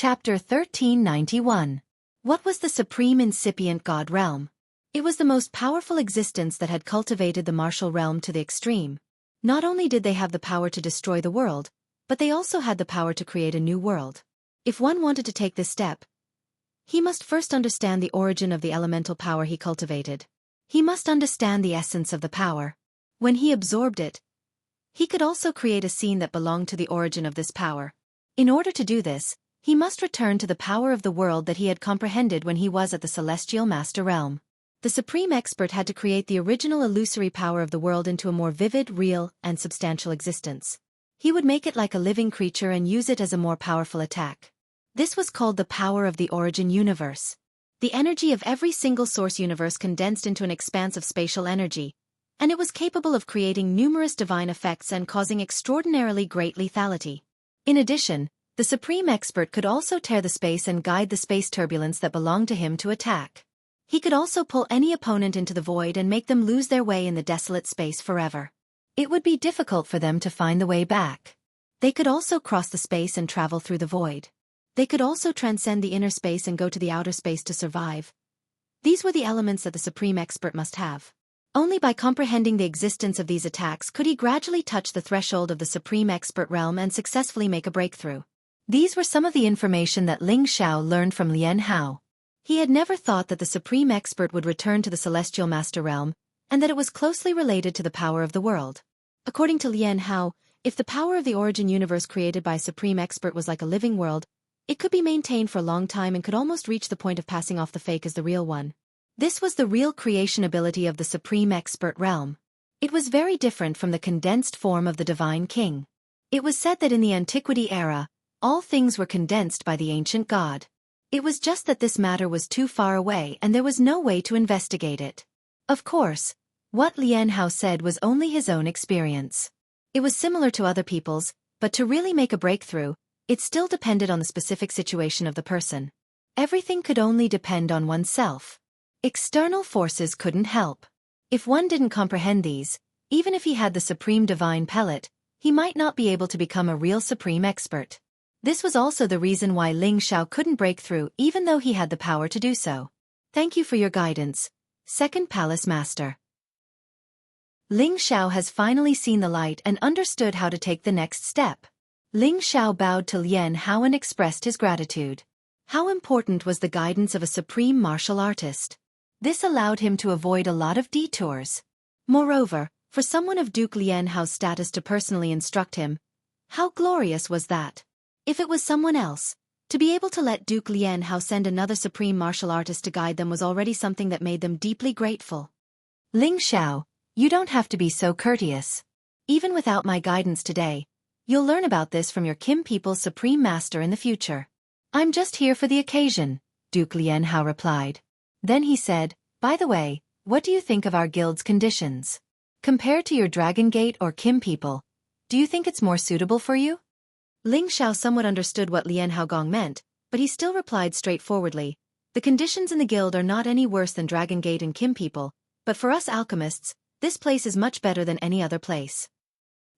Chapter 1391. What was the supreme incipient god realm? It was the most powerful existence that had cultivated the martial realm to the extreme. Not only did they have the power to destroy the world, but they also had the power to create a new world. If one wanted to take this step, he must first understand the origin of the elemental power he cultivated. He must understand the essence of the power. When he absorbed it, he could also create a scene that belonged to the origin of this power. In order to do this, he must return to the power of the world that he had comprehended when he was at the celestial master realm. The supreme expert had to create the original illusory power of the world into a more vivid, real, and substantial existence. He would make it like a living creature and use it as a more powerful attack. This was called the power of the origin universe. The energy of every single source universe condensed into an expanse of spatial energy, and it was capable of creating numerous divine effects and causing extraordinarily great lethality. In addition, the supreme expert could also tear the space and guide the space turbulence that belonged to him to attack. He could also pull any opponent into the void and make them lose their way in the desolate space forever. It would be difficult for them to find the way back. They could also cross the space and travel through the void. They could also transcend the inner space and go to the outer space to survive. These were the elements that the supreme expert must have. Only by comprehending the existence of these attacks could he gradually touch the threshold of the supreme expert realm and successfully make a breakthrough. These were some of the information that Ling Xiao learned from Lian Hao. He had never thought that the supreme expert would return to the celestial master realm, and that it was closely related to the power of the world. According to Lian Hao, if the power of the origin universe created by a supreme expert was like a living world, it could be maintained for a long time and could almost reach the point of passing off the fake as the real one. This was the real creation ability of the supreme expert realm. It was very different from the condensed form of the divine king. It was said that in the antiquity era, all things were condensed by the ancient god. It was just that this matter was too far away and there was no way to investigate it. Of course, what Lian Hao said was only his own experience. It was similar to other people's, but to really make a breakthrough, it still depended on the specific situation of the person. Everything could only depend on oneself. External forces couldn't help. If one didn't comprehend these, even if he had the supreme divine pellet, he might not be able to become a real supreme expert. This was also the reason why Ling Xiao couldn't break through even though he had the power to do so. Thank you for your guidance, Second Palace Master. Ling Xiao has finally seen the light and understood how to take the next step. Ling Xiao bowed to Lian Hao and expressed his gratitude. How important was the guidance of a supreme martial artist? This allowed him to avoid a lot of detours. Moreover, for someone of Duke Lian Hao's status to personally instruct him, how glorious was that? If it was someone else, to be able to let Duke Lian Hao send another supreme martial artist to guide them was already something that made them deeply grateful. Ling Xiao, you don't have to be so courteous. Even without my guidance today, you'll learn about this from your Kim people's supreme master in the future. I'm just here for the occasion, Duke Lian Hao replied. Then he said, by the way, what do you think of our guild's conditions? Compared to your Dragon Gate or Kim people, do you think it's more suitable for you? Ling Xiao somewhat understood what Lian Hao Gong meant, but he still replied straightforwardly, the conditions in the guild are not any worse than Dragon Gate and Kim people, but for us alchemists, this place is much better than any other place.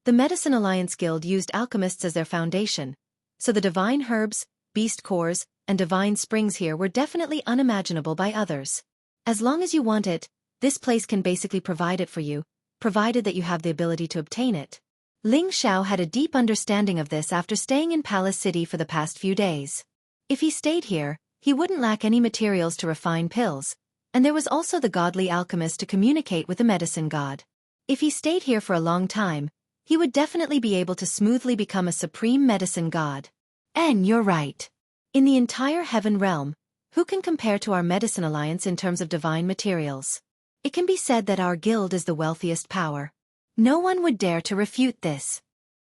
The Medicine Alliance Guild used alchemists as their foundation, so the divine herbs, beast cores, and divine springs here were definitely unimaginable by others. As long as you want it, this place can basically provide it for you, provided that you have the ability to obtain it. Ling Xiao had a deep understanding of this after staying in Palace City for the past few days. If he stayed here, he wouldn't lack any materials to refine pills, and there was also the godly alchemist to communicate with the medicine god. If he stayed here for a long time, he would definitely be able to smoothly become a supreme medicine god. And you're right. In the entire heaven realm, who can compare to our Medicine Alliance in terms of divine materials? It can be said that our guild is the wealthiest power. No one would dare to refute this.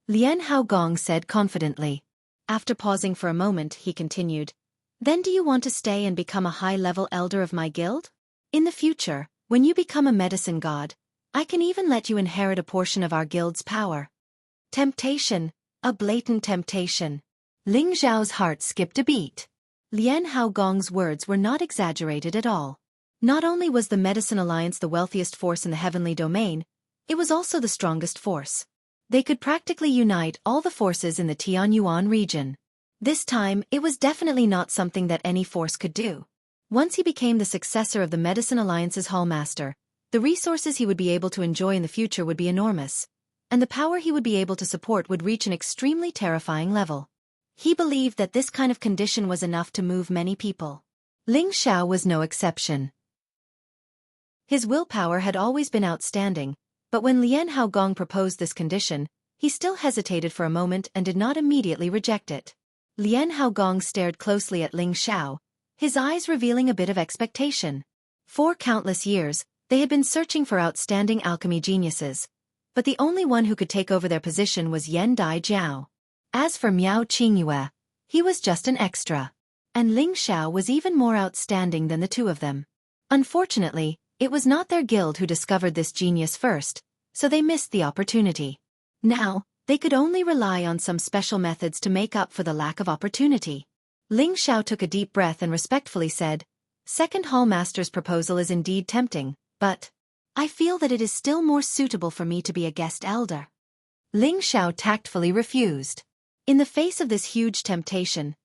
Lian Hao Gong said confidently. After pausing for a moment, he continued, then do you want to stay and become a high-level elder of my guild? In the future, when you become a medicine god, I can even let you inherit a portion of our guild's power. Temptation, a blatant temptation. Ling Xiao's heart skipped a beat. Lian Hao Gong's words were not exaggerated at all. Not only was the Medicine Alliance the wealthiest force in the heavenly domain, it was also the strongest force. They could practically unite all the forces in the Tianyuan region. This time, it was definitely not something that any force could do. Once he became the successor of the Medicine Alliance's Hallmaster, the resources he would be able to enjoy in the future would be enormous, and the power he would be able to support would reach an extremely terrifying level. He believed that this kind of condition was enough to move many people. Ling Xiao was no exception. His willpower had always been outstanding, but when Lian Haogong proposed this condition, he still hesitated for a moment and did not immediately reject it. Lian Haogong stared closely at Ling Xiao, his eyes revealing a bit of expectation. For countless years, they had been searching for outstanding alchemy geniuses, but the only one who could take over their position was Yan Dai Jiao. As for Miao Qingyue, he was just an extra. And Ling Xiao was even more outstanding than the two of them. Unfortunately, it was not their guild who discovered this genius first, so they missed the opportunity. Now, they could only rely on some special methods to make up for the lack of opportunity. Ling Xiao took a deep breath and respectfully said, "Second Hallmaster's proposal is indeed tempting, but I feel that it is still more suitable for me to be a guest elder." Ling Xiao tactfully refused. In the face of this huge temptation,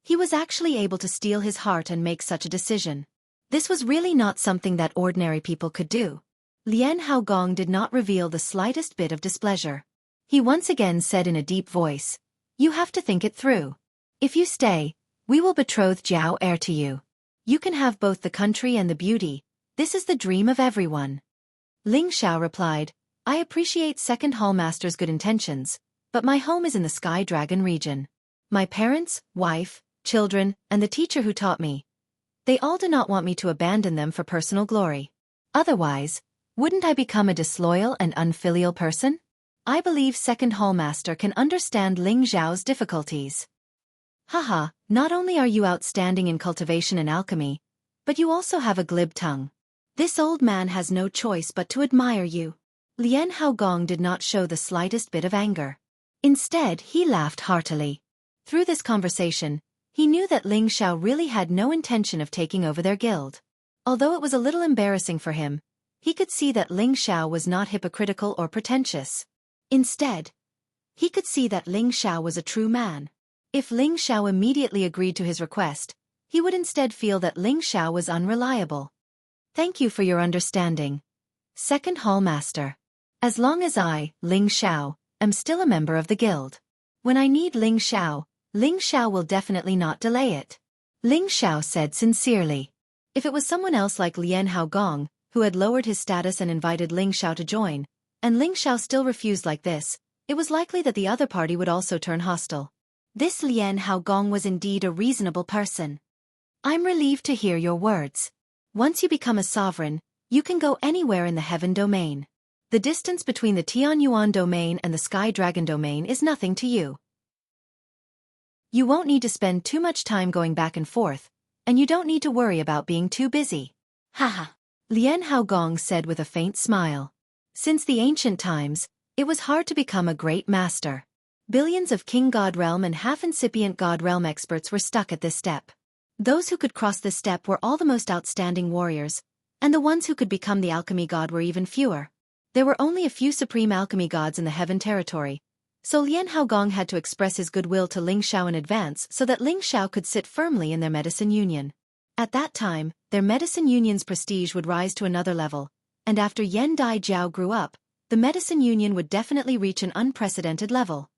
he was actually able to steel his heart and make such a decision. This was really not something that ordinary people could do. Lian Haogong did not reveal the slightest bit of displeasure. He once again said in a deep voice, "You have to think it through. If you stay, we will betroth Jiao heir to you. You can have both the country and the beauty. This is the dream of everyone." Ling Xiao replied, "I appreciate Second Hallmaster's good intentions, but my home is in the Sky Dragon region. My parents, wife, children, and the teacher who taught me, they all do not want me to abandon them for personal glory. Otherwise, wouldn't I become a disloyal and unfilial person? I believe Second Hallmaster can understand Ling Xiao's difficulties." "Haha, not only are you outstanding in cultivation and alchemy, but you also have a glib tongue. This old man has no choice but to admire you." Lian Haogong did not show the slightest bit of anger. Instead, he laughed heartily. Through this conversation, he knew that Ling Xiao really had no intention of taking over their guild. Although it was a little embarrassing for him, he could see that Ling Xiao was not hypocritical or pretentious. Instead, he could see that Ling Xiao was a true man. If Ling Xiao immediately agreed to his request, he would instead feel that Ling Xiao was unreliable. "Thank you for your understanding, Second Hallmaster. As long as I, Ling Xiao, am still a member of the guild. When I need Ling Xiao will definitely not delay it." Ling Xiao said sincerely. If it was someone else like Lian Haogong, who had lowered his status and invited Ling Xiao to join, and Ling Xiao still refused like this, it was likely that the other party would also turn hostile. This Lian Haogong was indeed a reasonable person. "I'm relieved to hear your words. Once you become a sovereign, you can go anywhere in the Heaven Domain. The distance between the Tianyuan Domain and the Sky Dragon Domain is nothing to you. You won't need to spend too much time going back and forth, and you don't need to worry about being too busy." "Haha," Lian Haogong said with a faint smile. Since the ancient times, it was hard to become a great master. Billions of King God Realm and half-incipient God Realm experts were stuck at this step. Those who could cross this step were all the most outstanding warriors, and the ones who could become the alchemy god were even fewer. There were only a few supreme alchemy gods in the Heaven Territory, so Lian Haogong had to express his goodwill to Ling Xiao in advance so that Ling Xiao could sit firmly in their medicine union. At that time, their medicine union's prestige would rise to another level, and after Yan Dai Jiao grew up, the medicine union would definitely reach an unprecedented level.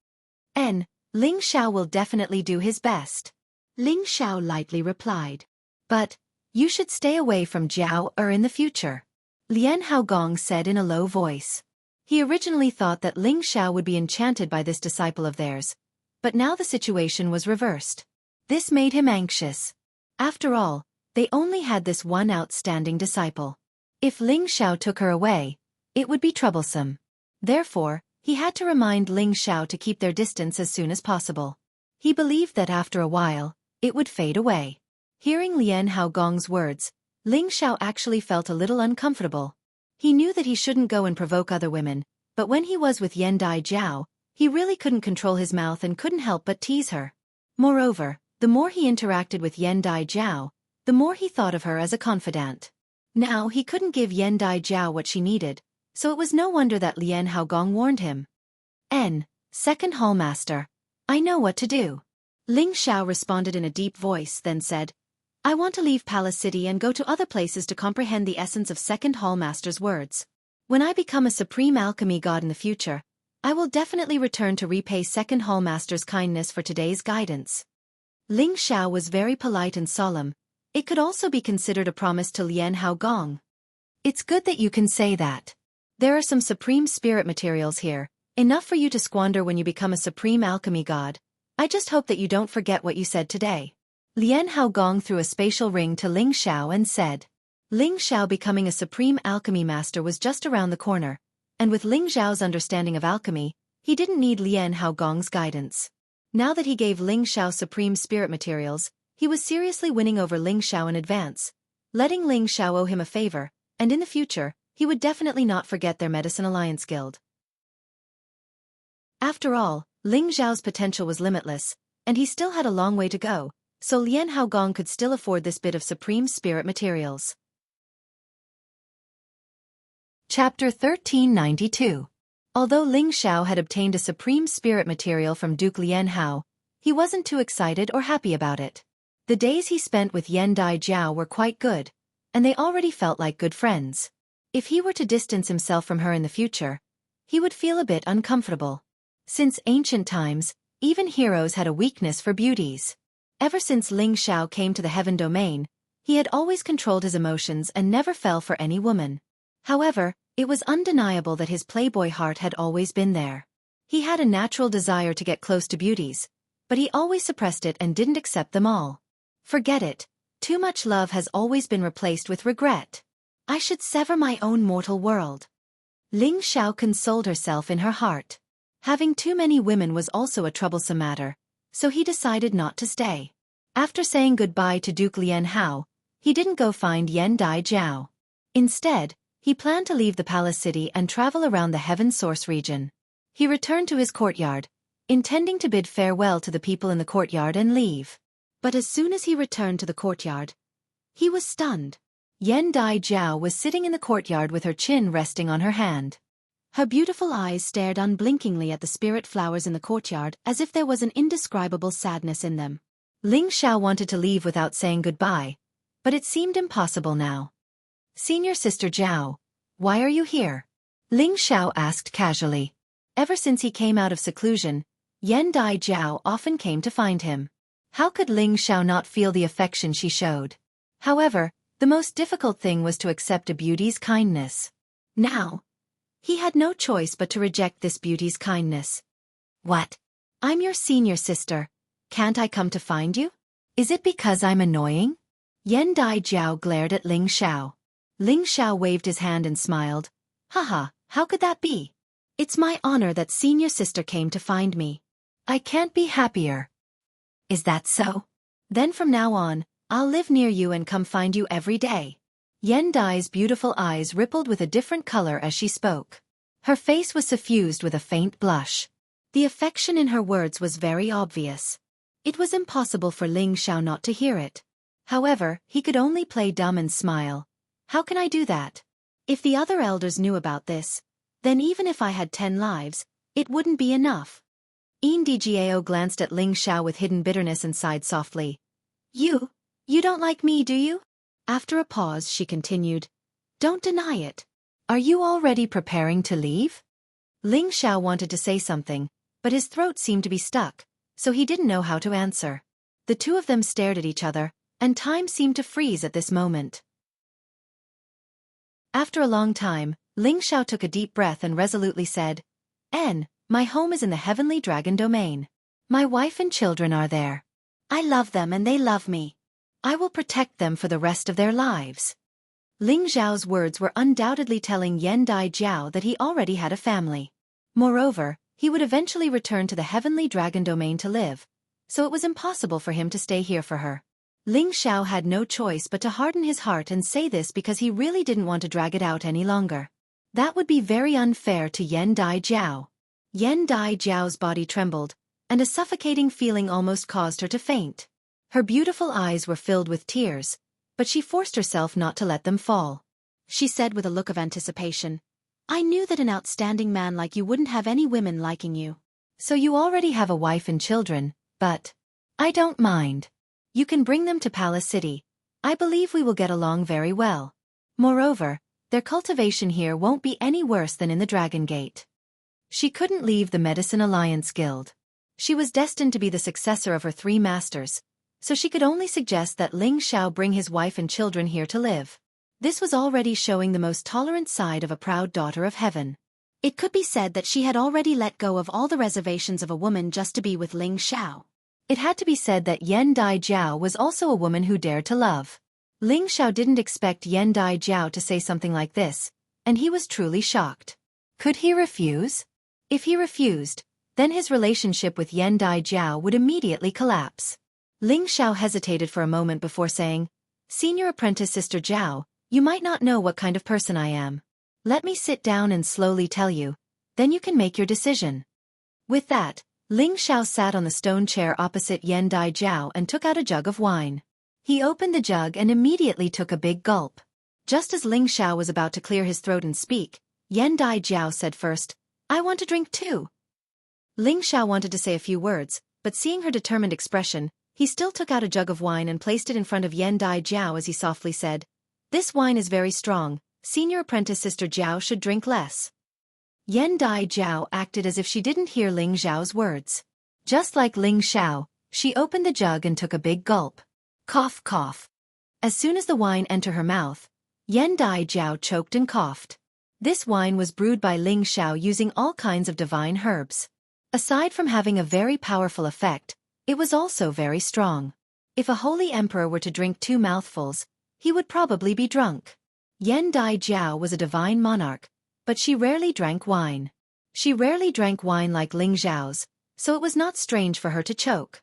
Ling Xiao will definitely do his best," Ling Xiao lightly replied. "But you should stay away from Jiao in the future," Lian Haogong said in a low voice. He originally thought that Ling Xiao would be enchanted by this disciple of theirs, but now the situation was reversed. This made him anxious. After all, they only had this one outstanding disciple. If Ling Xiao took her away, it would be troublesome. Therefore, he had to remind Ling Xiao to keep their distance as soon as possible. He believed that after a while, it would fade away. Hearing Lian Haogong's words, Ling Xiao actually felt a little uncomfortable. He knew that he shouldn't go and provoke other women, but when he was with Yan Dai Jiao, he really couldn't control his mouth and couldn't help but tease her. Moreover, the more he interacted with Yan Dai Jiao, the more he thought of her as a confidant. Now he couldn't give Yan Dai Jiao what she needed, so it was no wonder that Lian Haogong warned him. Second Hallmaster, I know what to do." Ling Xiao responded in a deep voice, then said, I want to leave Palace City and go to other places to comprehend the essence of Second Hall Master's words. When I become a supreme alchemy god in the future, I will definitely return to repay Second Hall Master's kindness for today's guidance. Ling Xiao was very polite and solemn. It could also be considered a promise to Lian Haogong. It's good that you can say that. There are some supreme spirit materials here, enough for you to squander when you become a supreme alchemy god. I just hope that you don't forget what you said today. Lian Haogong threw a spatial ring to Ling Xiao and said. Ling Xiao becoming a supreme alchemy master was just around the corner, and with Ling Xiao's understanding of alchemy, he didn't need Lian Haogong's guidance. Now that he gave Ling Xiao supreme spirit materials, he was seriously winning over Ling Xiao in advance, letting Ling Xiao owe him a favor, and in the future, he would definitely not forget their Medicine Alliance Guild. After all, Ling Xiao's potential was limitless, and he still had a long way to go, so Lian Haogong could still afford this bit of supreme spirit materials. Chapter 1392. Although Ling Xiao had obtained a supreme spirit material from Duke Lian Hao, he wasn't too excited or happy about it. The days he spent with Yan Dai Jiao were quite good, and they already felt like good friends. If he were to distance himself from her in the future, he would feel a bit uncomfortable. Since ancient times, even heroes had a weakness for beauties. Ever since Ling Xiao came to the Heaven Domain, he had always controlled his emotions and never fell for any woman. However, it was undeniable that his playboy heart had always been there. He had a natural desire to get close to beauties, but he always suppressed it and didn't accept them all. Forget it. Too much love has always been replaced with regret. I should sever my own mortal world. Ling Xiao consoled herself in her heart. Having too many women was also a troublesome matter, so he decided not to stay. After saying goodbye to Duke Lian Hao, he didn't go find Yan Dai Jiao. Instead, he planned to leave the palace city and travel around the Heaven Source region. He returned to his courtyard, intending to bid farewell to the people in the courtyard and leave. But as soon as he returned to the courtyard, he was stunned. Yan Dai Jiao was sitting in the courtyard with her chin resting on her hand. Her beautiful eyes stared unblinkingly at the spirit flowers in the courtyard as if there was an indescribable sadness in them. Ling Xiao wanted to leave without saying goodbye, but it seemed impossible now. Senior Sister Jiao, why are you here? Ling Xiao asked casually. Ever since he came out of seclusion, Yan Dai Jiao often came to find him. How could Ling Xiao not feel the affection she showed? However, the most difficult thing was to accept a beauty's kindness. Now, he had no choice but to reject this beauty's kindness. What? I'm your senior sister. Can't I come to find you? Is it because I'm annoying? Yan Dai Jiao glared at Ling Xiao. Ling Xiao waved his hand and smiled. Haha, how could that be? It's my honor that senior sister came to find me. I can't be happier. Is that so? Then from now on, I'll live near you and come find you every day. Yan Dai's beautiful eyes rippled with a different color as she spoke. Her face was suffused with a faint blush. The affection in her words was very obvious. It was impossible for Ling Xiao not to hear it. However, he could only play dumb and smile. How can I do that? If the other elders knew about this, then even if I had 10 lives, it wouldn't be enough. Jiao glanced at Ling Xiao with hidden bitterness and sighed softly. You don't like me, do you? After a pause, she continued. Don't deny it. Are you already preparing to leave? Ling Xiao wanted to say something, but his throat seemed to be stuck, so he didn't know how to answer. The two of them stared at each other, and time seemed to freeze at this moment. After a long time, Ling Xiao took a deep breath and resolutely said, my home is in the Heavenly Dragon Domain. My wife and children are there. I love them and they love me. I will protect them for the rest of their lives. Ling Xiao's words were undoubtedly telling Yan Dai Jiao that he already had a family. Moreover, he would eventually return to the Heavenly Dragon Domain to live, so it was impossible for him to stay here for her. Ling Xiao had no choice but to harden his heart and say this because he really didn't want to drag it out any longer. That would be very unfair to Yan Dai Jiao. Yan Dai Jiao's body trembled, and a suffocating feeling almost caused her to faint. Her beautiful eyes were filled with tears, but she forced herself not to let them fall. She said with a look of anticipation, I knew that an outstanding man like you wouldn't have any women liking you. So you already have a wife and children, but I don't mind. You can bring them to Palace City. I believe we will get along very well. Moreover, their cultivation here won't be any worse than in the Dragon Gate. She couldn't leave the Medicine Alliance Guild. She was destined to be the successor of her 3 masters, so she could only suggest that Ling Xiao bring his wife and children here to live. This was already showing the most tolerant side of a proud daughter of heaven. It could be said that she had already let go of all the reservations of a woman just to be with Ling Xiao. It had to be said that Yan Dai Jiao was also a woman who dared to love. Ling Xiao didn't expect Yan Dai Jiao to say something like this, and he was truly shocked. Could he refuse? If he refused, then his relationship with Yan Dai Jiao would immediately collapse. Ling Xiao hesitated for a moment before saying, "Senior apprentice Sister Jiao, you might not know what kind of person I am. Let me sit down and slowly tell you, then you can make your decision." With that, Ling Xiao sat on the stone chair opposite Yan Dai Jiao and took out a jug of wine. He opened the jug and immediately took a big gulp. Just as Ling Xiao was about to clear his throat and speak, Yan Dai Jiao said first, "I want to drink too." Ling Xiao wanted to say a few words, but seeing her determined expression, he still took out a jug of wine and placed it in front of Yan Dai Jiao as he softly said, "This wine is very strong, Senior apprentice Sister Jiao should drink less." Yan Dai Jiao acted as if she didn't hear Ling Xiao's words. Just like Ling Xiao, she opened the jug and took a big gulp. Cough, cough. As soon as the wine entered her mouth, Yan Dai Jiao choked and coughed. This wine was brewed by Ling Xiao using all kinds of divine herbs. Aside from having a very powerful effect, it was also very strong. If a holy emperor were to drink 2 mouthfuls, he would probably be drunk. Yan Dai Jiao was a divine monarch, but she rarely drank wine. She rarely drank wine like Ling Xiao's, so it was not strange for her to choke.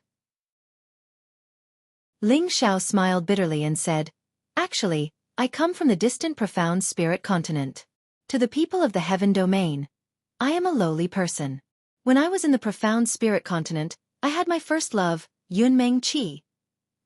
Ling Xiao smiled bitterly and said, "Actually, I come from the distant profound spirit continent. To the people of the heaven domain, I am a lowly person. When I was in the profound spirit continent, I had my first love, Yunmeng Qi."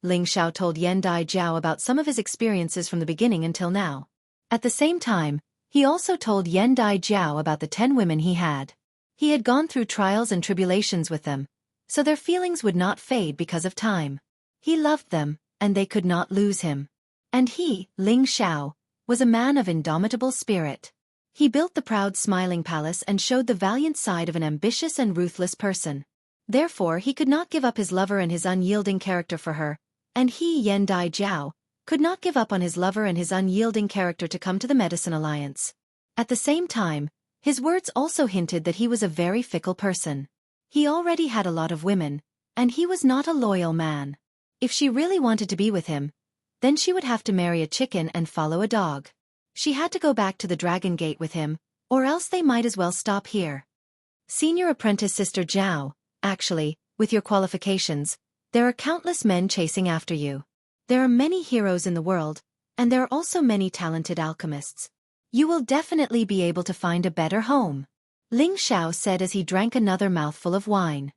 Ling Xiao told Yan Dai Jiao about some of his experiences from the beginning until now. At the same time, he also told Yan Dai Jiao about the 10 women he had. He had gone through trials and tribulations with them, so their feelings would not fade because of time. He loved them, and they could not lose him. And he, Ling Xiao, was a man of indomitable spirit. He built the proud smiling palace and showed the valiant side of an ambitious and ruthless person. Therefore he could not give up his lover and his unyielding character for her, and he, Yan Dai Jiao, could not give up on his lover and his unyielding character to come to the Medicine Alliance. At the same time, his words also hinted that he was a very fickle person. He already had a lot of women, and he was not a loyal man. If she really wanted to be with him, then she would have to marry a chicken and follow a dog. She had to go back to the Dragon Gate with him, or else they might as well stop here. Senior apprentice Sister Jiao, actually, with your qualifications, there are countless men chasing after you. There are many heroes in the world, and there are also many talented alchemists. You will definitely be able to find a better home," Ling Xiao said as he drank another mouthful of wine.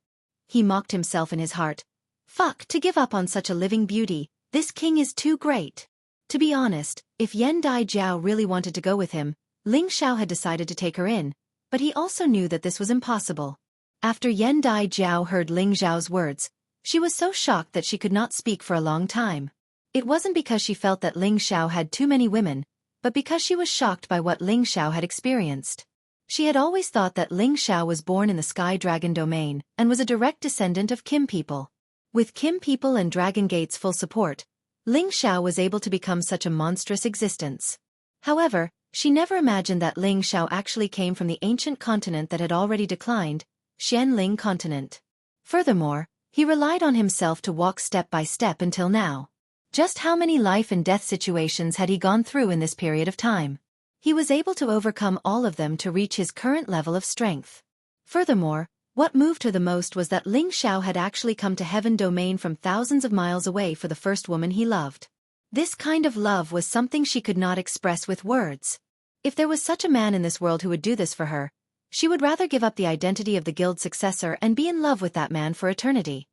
He mocked himself in his heart. Fuck, to give up on such a living beauty, this king is too great. To be honest, if Yan Dai Jiao really wanted to go with him, Ling Xiao had decided to take her in, but he also knew that this was impossible. After Yan Dai Jiao heard Ling Xiao's words, she was so shocked that she could not speak for a long time. It wasn't because she felt that Ling Xiao had too many women, but because she was shocked by what Ling Xiao had experienced. She had always thought that Ling Xiao was born in the Sky Dragon domain and was a direct descendant of Kim people. With Kim people and Dragon Gate's full support, Ling Xiao was able to become such a monstrous existence. However, she never imagined that Ling Xiao actually came from the ancient continent that had already declined, Xianling continent. Furthermore, he relied on himself to walk step by step until now. Just how many life and death situations had he gone through in this period of time? He was able to overcome all of them to reach his current level of strength. Furthermore, what moved her the most was that Ling Xiao had actually come to Heaven Domain from thousands of miles away for the first woman he loved. This kind of love was something she could not express with words. If there was such a man in this world who would do this for her, she would rather give up the identity of the guild successor and be in love with that man for eternity.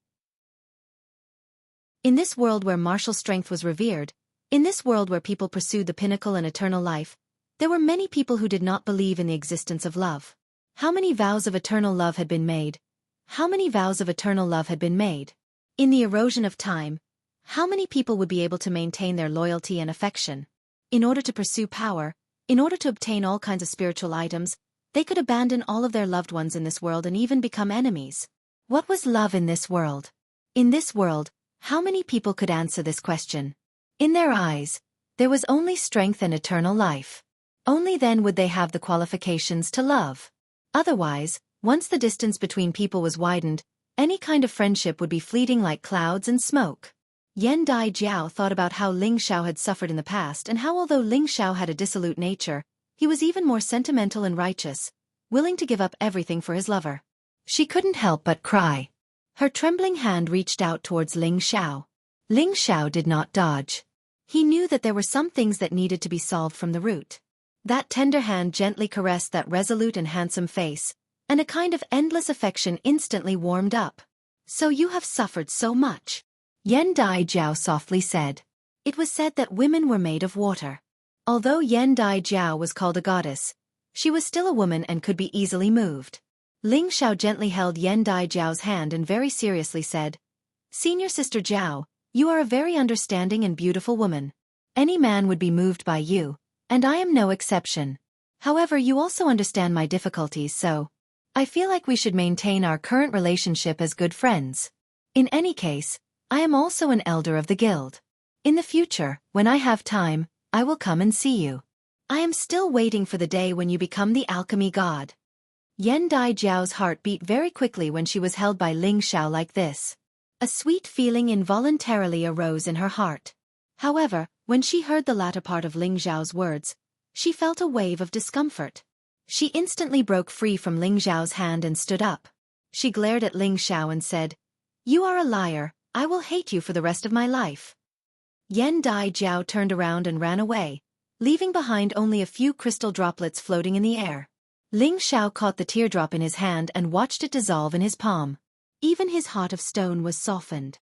In this world where martial strength was revered, in this world where people pursued the pinnacle and eternal life, there were many people who did not believe in the existence of love. How many vows of eternal love had been made? How many vows of eternal love had been made? In the erosion of time, how many people would be able to maintain their loyalty and affection? In order to pursue power, in order to obtain all kinds of spiritual items, they could abandon all of their loved ones in this world and even become enemies. What was love in this world? In this world, how many people could answer this question? In their eyes, there was only strength and eternal life. Only then would they have the qualifications to love. Otherwise, once the distance between people was widened, any kind of friendship would be fleeting like clouds and smoke. Yan Dai Jiao thought about how Ling Xiao had suffered in the past and how although Ling Xiao had a dissolute nature, he was even more sentimental and righteous, willing to give up everything for his lover. She couldn't help but cry. Her trembling hand reached out towards Ling Xiao. Ling Xiao did not dodge. He knew that there were some things that needed to be solved from the root. That tender hand gently caressed that resolute and handsome face, and a kind of endless affection instantly warmed up. So you have suffered so much. Yan Dai Jiao softly said. It was said that women were made of water. Although Yan Dai Jiao was called a goddess, she was still a woman and could be easily moved. Ling Xiao gently held Yan Dai Jiao's hand and very seriously said, Senior Sister Jiao, you are a very understanding and beautiful woman. Any man would be moved by you, and I am no exception. However, you also understand my difficulties, so I feel like we should maintain our current relationship as good friends. In any case, I am also an elder of the guild. In the future, when I have time, I will come and see you. I am still waiting for the day when you become the alchemy god. Yan Dai Jiao's heart beat very quickly when she was held by Ling Xiao like this. A sweet feeling involuntarily arose in her heart. However, when she heard the latter part of Ling Xiao's words, she felt a wave of discomfort. She instantly broke free from Ling Xiao's hand and stood up. She glared at Ling Xiao and said, You are a liar, I will hate you for the rest of my life. Yan Dai Jiao turned around and ran away, leaving behind only a few crystal droplets floating in the air. Ling Xiao caught the teardrop in his hand and watched it dissolve in his palm. Even his heart of stone was softened.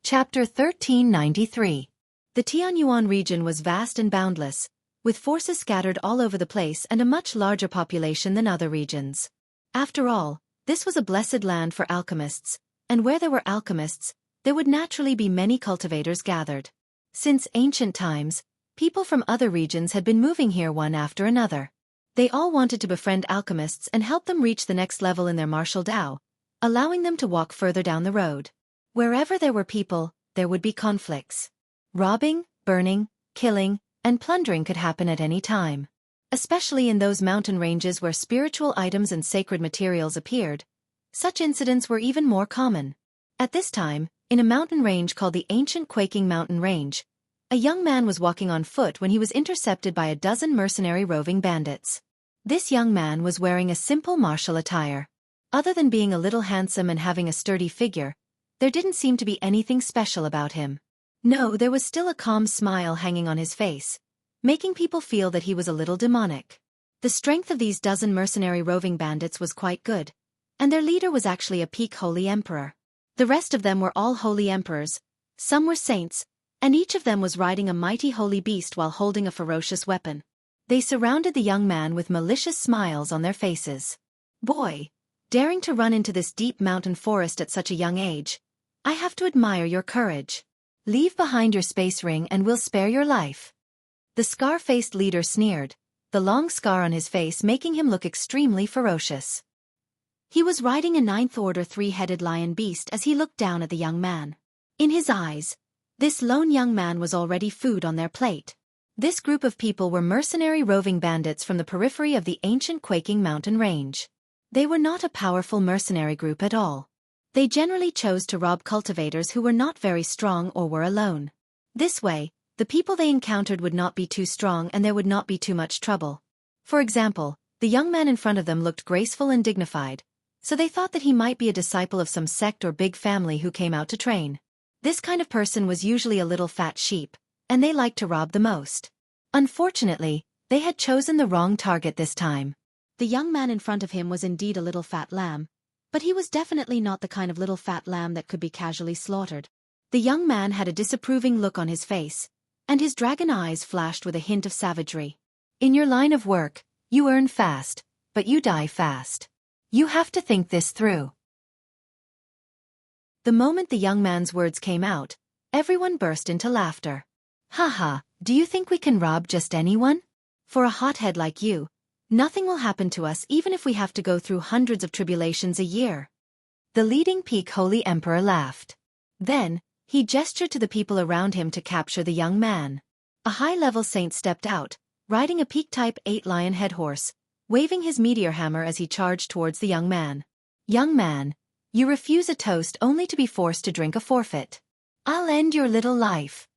Chapter 1393. The Tianyuan region was vast and boundless, with forces scattered all over the place and a much larger population than other regions. After all, this was a blessed land for alchemists, and where there were alchemists, there would naturally be many cultivators gathered. Since ancient times, people from other regions had been moving here one after another. They all wanted to befriend alchemists and help them reach the next level in their martial Tao, allowing them to walk further down the road. Wherever there were people, there would be conflicts. Robbing, burning, killing, and plundering could happen at any time. Especially in those mountain ranges where spiritual items and sacred materials appeared, such incidents were even more common. At this time, in a mountain range called the Ancient Quaking Mountain Range, a young man was walking on foot when he was intercepted by a dozen mercenary roving bandits. This young man was wearing a simple martial attire. Other than being a little handsome and having a sturdy figure, there didn't seem to be anything special about him. No, there was still a calm smile hanging on his face, making people feel that he was a little demonic. The strength of these dozen mercenary roving bandits was quite good, and their leader was actually a peak holy emperor. The rest of them were all holy emperors, some were saints, and each of them was riding a mighty holy beast while holding a ferocious weapon. They surrounded the young man with malicious smiles on their faces. Boy, daring to run into this deep mountain forest at such a young age, I have to admire your courage. Leave behind your space ring and we'll spare your life. The scar-faced leader sneered, the long scar on his face making him look extremely ferocious. He was riding a ninth-order three-headed lion beast as he looked down at the young man. In his eyes, this lone young man was already food on their plate. This group of people were mercenary roving bandits from the periphery of the ancient Quaking Mountain Range. They were not a powerful mercenary group at all. They generally chose to rob cultivators who were not very strong or were alone. This way, the people they encountered would not be too strong and there would not be too much trouble. For example, the young man in front of them looked graceful and dignified, so they thought that he might be a disciple of some sect or big family who came out to train. This kind of person was usually a little fat sheep, and they liked to rob the most. Unfortunately, they had chosen the wrong target this time. The young man in front of him was indeed a little fat lamb, but he was definitely not the kind of little fat lamb that could be casually slaughtered. The young man had a disapproving look on his face, and his dragon eyes flashed with a hint of savagery. In your line of work, you earn fast, but you die fast. You have to think this through. The moment the young man's words came out, everyone burst into laughter. Haha, do you think we can rob just anyone? For a hothead like you, nothing will happen to us even if we have to go through hundreds of tribulations a year. The leading peak holy emperor laughed. Then, he gestured to the people around him to capture the young man. A high-level saint stepped out, riding a peak-type 8 lion-head horse, waving his meteor hammer as he charged towards the young man. Young man, you refuse a toast only to be forced to drink a forfeit. I'll end your little life.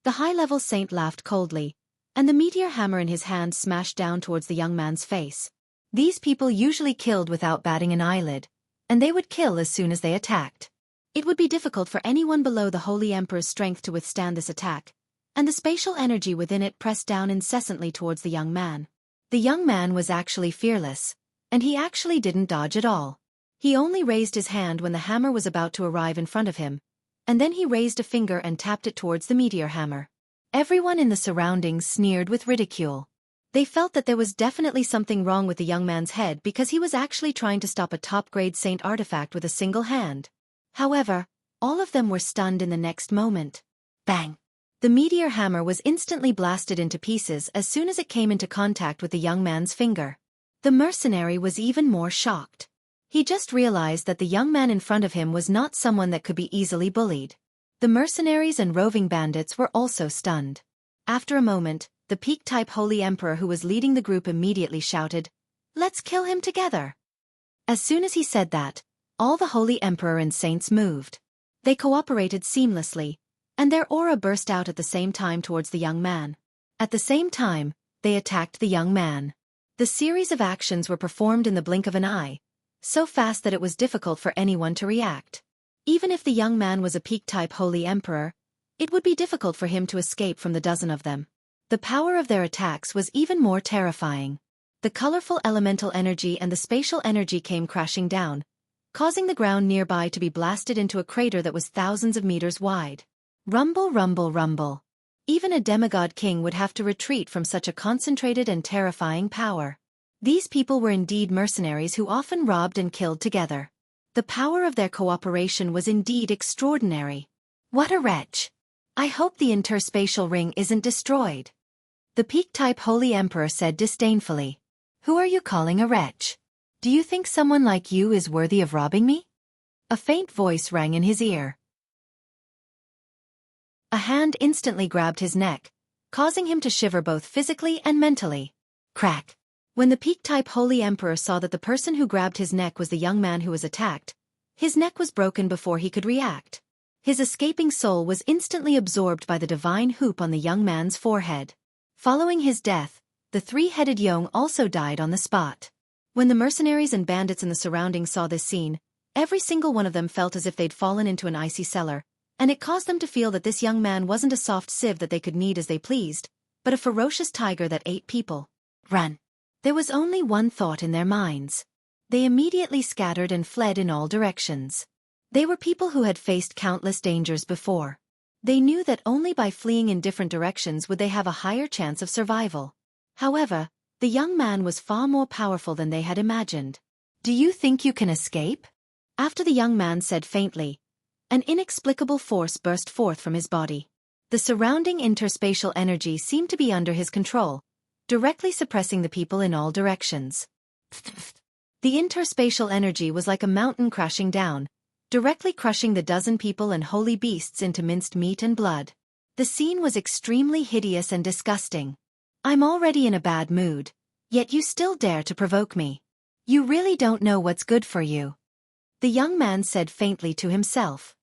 The high-level saint laughed coldly, and the meteor hammer in his hand smashed down towards the young man's face. These people usually killed without batting an eyelid, and they would kill as soon as they attacked. It would be difficult for anyone below the Holy Emperor's strength to withstand this attack, and the spatial energy within it pressed down incessantly towards the young man. The young man was actually fearless, and he actually didn't dodge at all. He only raised his hand when the hammer was about to arrive in front of him, and then he raised a finger and tapped it towards the meteor hammer. Everyone in the surroundings sneered with ridicule. They felt that there was definitely something wrong with the young man's head because he was actually trying to stop a top-grade saint artifact with a single hand. However, all of them were stunned in the next moment. Bang! The meteor hammer was instantly blasted into pieces as soon as it came into contact with the young man's finger. The mercenary was even more shocked. He just realized that the young man in front of him was not someone that could be easily bullied. The mercenaries and roving bandits were also stunned. After a moment, the peak-type Holy Emperor who was leading the group immediately shouted, "Let's kill him together!" As soon as he said that, all the Holy Emperor and saints moved. They cooperated seamlessly, and their aura burst out at the same time towards the young man. At the same time, they attacked the young man. The series of actions were performed in the blink of an eye, so fast that it was difficult for anyone to react. Even if the young man was a peak-type Holy Emperor, it would be difficult for him to escape from the dozen of them. The power of their attacks was even more terrifying. The colorful elemental energy and the spatial energy came crashing down, causing the ground nearby to be blasted into a crater that was thousands of meters wide. Rumble, rumble, rumble. Even a demigod king would have to retreat from such a concentrated and terrifying power. These people were indeed mercenaries who often robbed and killed together. The power of their cooperation was indeed extraordinary. What a wretch! I hope the interspatial ring isn't destroyed. The peak-type Holy Emperor said disdainfully. Who are you calling a wretch? Do you think someone like you is worthy of robbing me? A faint voice rang in his ear. A hand instantly grabbed his neck, causing him to shiver both physically and mentally. Crack! When the peak-type Holy Emperor saw that the person who grabbed his neck was the young man who was attacked, his neck was broken before he could react. His escaping soul was instantly absorbed by the divine hoop on the young man's forehead. Following his death, the three-headed Yong also died on the spot. When the mercenaries and bandits in the surroundings saw this scene, every single one of them felt as if they'd fallen into an icy cellar, and it caused them to feel that this young man wasn't a soft sieve that they could knead as they pleased, but a ferocious tiger that ate people. Run! There was only one thought in their minds. They immediately scattered and fled in all directions. They were people who had faced countless dangers before. They knew that only by fleeing in different directions would they have a higher chance of survival. However, the young man was far more powerful than they had imagined. Do you think you can escape? After the young man said faintly, an inexplicable force burst forth from his body. The surrounding interspatial energy seemed to be under his control, directly suppressing the people in all directions. The interspatial energy was like a mountain crashing down, directly crushing the dozen people and holy beasts into minced meat and blood. The scene was extremely hideous and disgusting. I'm already in a bad mood, yet you still dare to provoke me. You really don't know what's good for you. The young man said faintly to himself.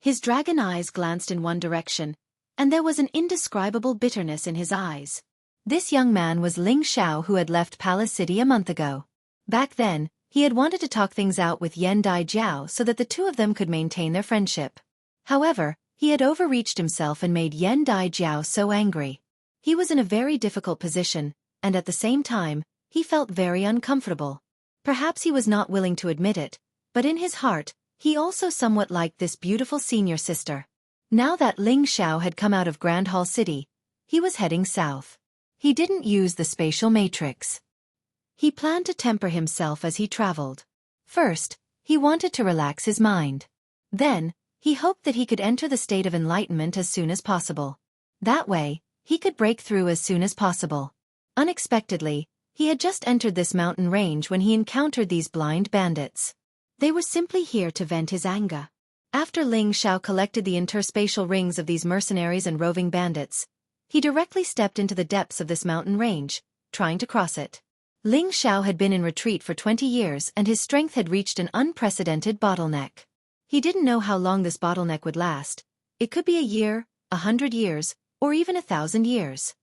His dragon eyes glanced in one direction, and there was an indescribable bitterness in his eyes. This young man was Ling Xiao, who had left Palace City a month ago. Back then, he had wanted to talk things out with Yan Dai Jiao so that the two of them could maintain their friendship. However, he had overreached himself and made Yan Dai Jiao so angry. He was in a very difficult position, and at the same time, he felt very uncomfortable. Perhaps he was not willing to admit it, but in his heart, he also somewhat liked this beautiful senior sister. Now that Ling Xiao had come out of Grand Hall City, he was heading south. He didn't use the spatial matrix. He planned to temper himself as he traveled. First, he wanted to relax his mind. Then, he hoped that he could enter the state of enlightenment as soon as possible. That way, he could break through as soon as possible. Unexpectedly, he had just entered this mountain range when he encountered these blind bandits. They were simply here to vent his anger. After Ling Xiao collected the interspatial rings of these mercenaries and roving bandits, he directly stepped into the depths of this mountain range, trying to cross it. Ling Xiao had been in retreat for 20 years and his strength had reached an unprecedented bottleneck. He didn't know how long this bottleneck would last. It could be a year, 100 years, or even 1,000 years.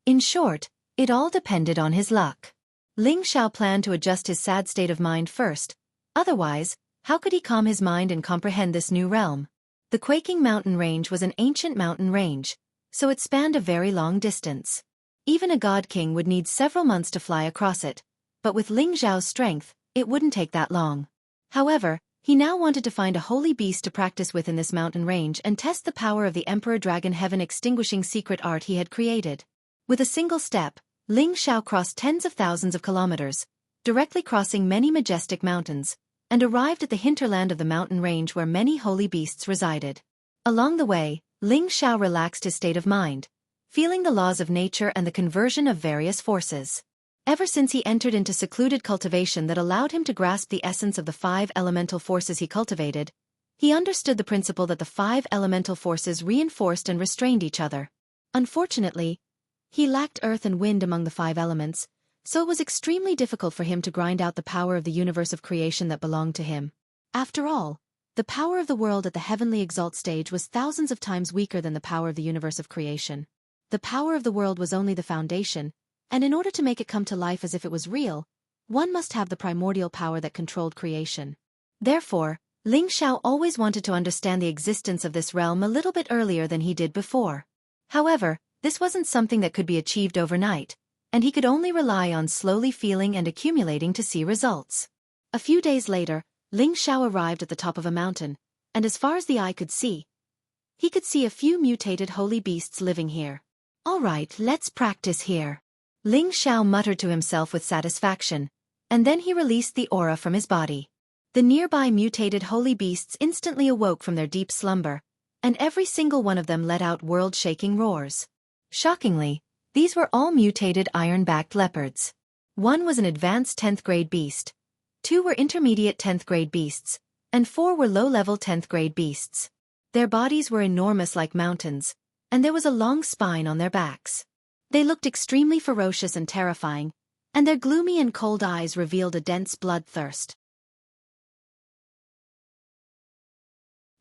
In short, it all depended on his luck. Ling Xiao planned to adjust his sad state of mind first. Otherwise, how could he calm his mind and comprehend this new realm? The quaking mountain range was an ancient mountain range, so it spanned a very long distance. Even a god king would need several months to fly across it, but with Ling Xiao's strength, it wouldn't take that long. However, he now wanted to find a holy beast to practice with in this mountain range and test the power of the Emperor Dragon Heaven extinguishing secret art he had created. With a single step, Ling Xiao crossed tens of thousands of kilometers, directly crossing many majestic mountains, and arrived at the hinterland of the mountain range where many holy beasts resided. Along the way, Ling Xiao relaxed his state of mind, feeling the laws of nature and the conversion of various forces. Ever since he entered into secluded cultivation that allowed him to grasp the essence of the 5 elemental forces he cultivated, he understood the principle that the 5 elemental forces reinforced and restrained each other. Unfortunately, he lacked earth and wind among the 5 elements, so it was extremely difficult for him to grind out the power of the universe of creation that belonged to him. After all, the power of the world at the heavenly exalt stage was thousands of times weaker than the power of the universe of creation. The power of the world was only the foundation, and in order to make it come to life as if it was real, one must have the primordial power that controlled creation. Therefore, Ling Xiao always wanted to understand the existence of this realm a little bit earlier than he did before. However, this wasn't something that could be achieved overnight, and he could only rely on slowly feeling and accumulating to see results. A few days later, Ling Xiao arrived at the top of a mountain, and as far as the eye could see, he could see a few mutated holy beasts living here. All right, let's practice here. Ling Xiao muttered to himself with satisfaction, and then he released the aura from his body. The nearby mutated holy beasts instantly awoke from their deep slumber, and every single one of them let out world-shaking roars. Shockingly, these were all mutated iron-backed leopards. One was an advanced 10th grade beast, 2 were intermediate 10th grade beasts, and 4 were low-level 10th grade beasts. Their bodies were enormous like mountains, and there was a long spine on their backs. They looked extremely ferocious and terrifying, and their gloomy and cold eyes revealed a dense bloodthirst.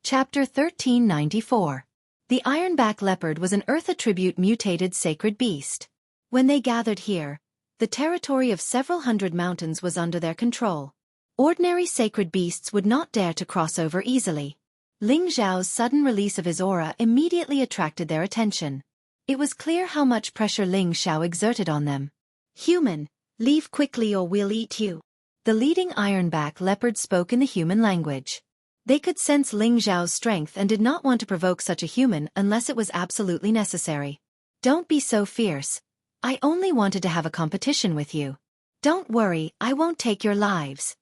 Chapter 1394. The Ironback Leopard was an Earth attribute mutated sacred beast. When they gathered here, the territory of several hundred mountains was under their control. Ordinary sacred beasts would not dare to cross over easily. Ling Xiao's sudden release of his aura immediately attracted their attention. It was clear how much pressure Ling Xiao exerted on them. "Human, leave quickly or we'll eat you." The leading ironback leopard spoke in the human language. They could sense Ling Xiao's strength and did not want to provoke such a human unless it was absolutely necessary. "Don't be so fierce. I only wanted to have a competition with you. Don't worry, I won't take your lives,"